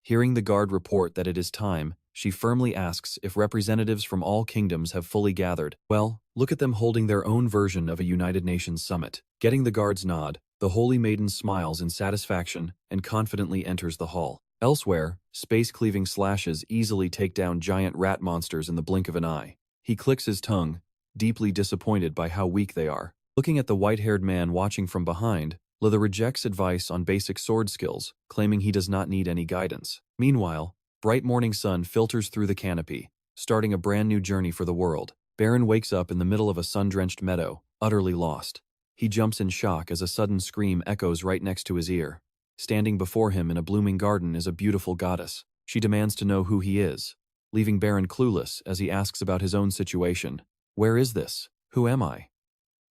Hearing the guard report that it is time, she firmly asks if representatives from all kingdoms have fully gathered. Well, look at them holding their own version of a United Nations summit. Getting the guard's nod, the Holy Maiden smiles in satisfaction and confidently enters the hall. Elsewhere, space-cleaving slashes easily take down giant rat monsters in the blink of an eye. He clicks his tongue, deeply disappointed by how weak they are. Looking at the white-haired man watching from behind, Litha rejects advice on basic sword skills, claiming he does not need any guidance. Meanwhile, bright morning sun filters through the canopy, starting a brand new journey for the world. Baron wakes up in the middle of a sun-drenched meadow, utterly lost. He jumps in shock as a sudden scream echoes right next to his ear. Standing before him in a blooming garden is a beautiful goddess. She demands to know who he is, leaving Baron clueless as he asks about his own situation. Where is this? Who am I?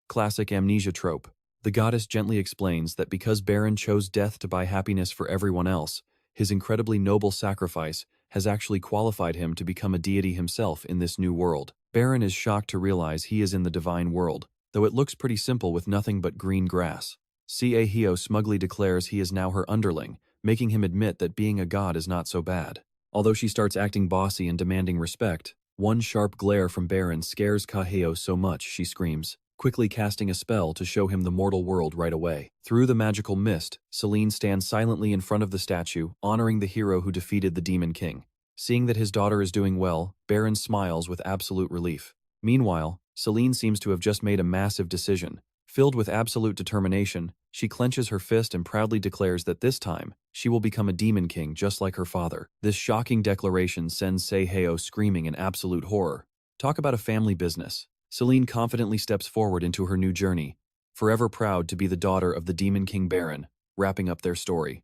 Classic amnesia trope. The goddess gently explains that because Baron chose death to buy happiness for everyone else, his incredibly noble sacrifice has actually qualified him to become a deity himself in this new world. Baron is shocked to realize he is in the divine world, though it looks pretty simple with nothing but green grass. Hio smugly declares he is now her underling, making him admit that being a god is not so bad. Although she starts acting bossy and demanding respect, one sharp glare from Baron scares Kaheo so much she screams, quickly casting a spell to show him the mortal world right away. Through the magical mist, Selene stands silently in front of the statue, honoring the hero who defeated the Demon King. Seeing that his daughter is doing well, Baron smiles with absolute relief. Meanwhile, Selene seems to have just made a massive decision. Filled with absolute determination, she clenches her fist and proudly declares that this time, she will become a demon king just like her father. This shocking declaration sends Seiheo screaming in absolute horror. Talk about a family business. Selene confidently steps forward into her new journey, forever proud to be the daughter of the Demon King Baron, wrapping up their story.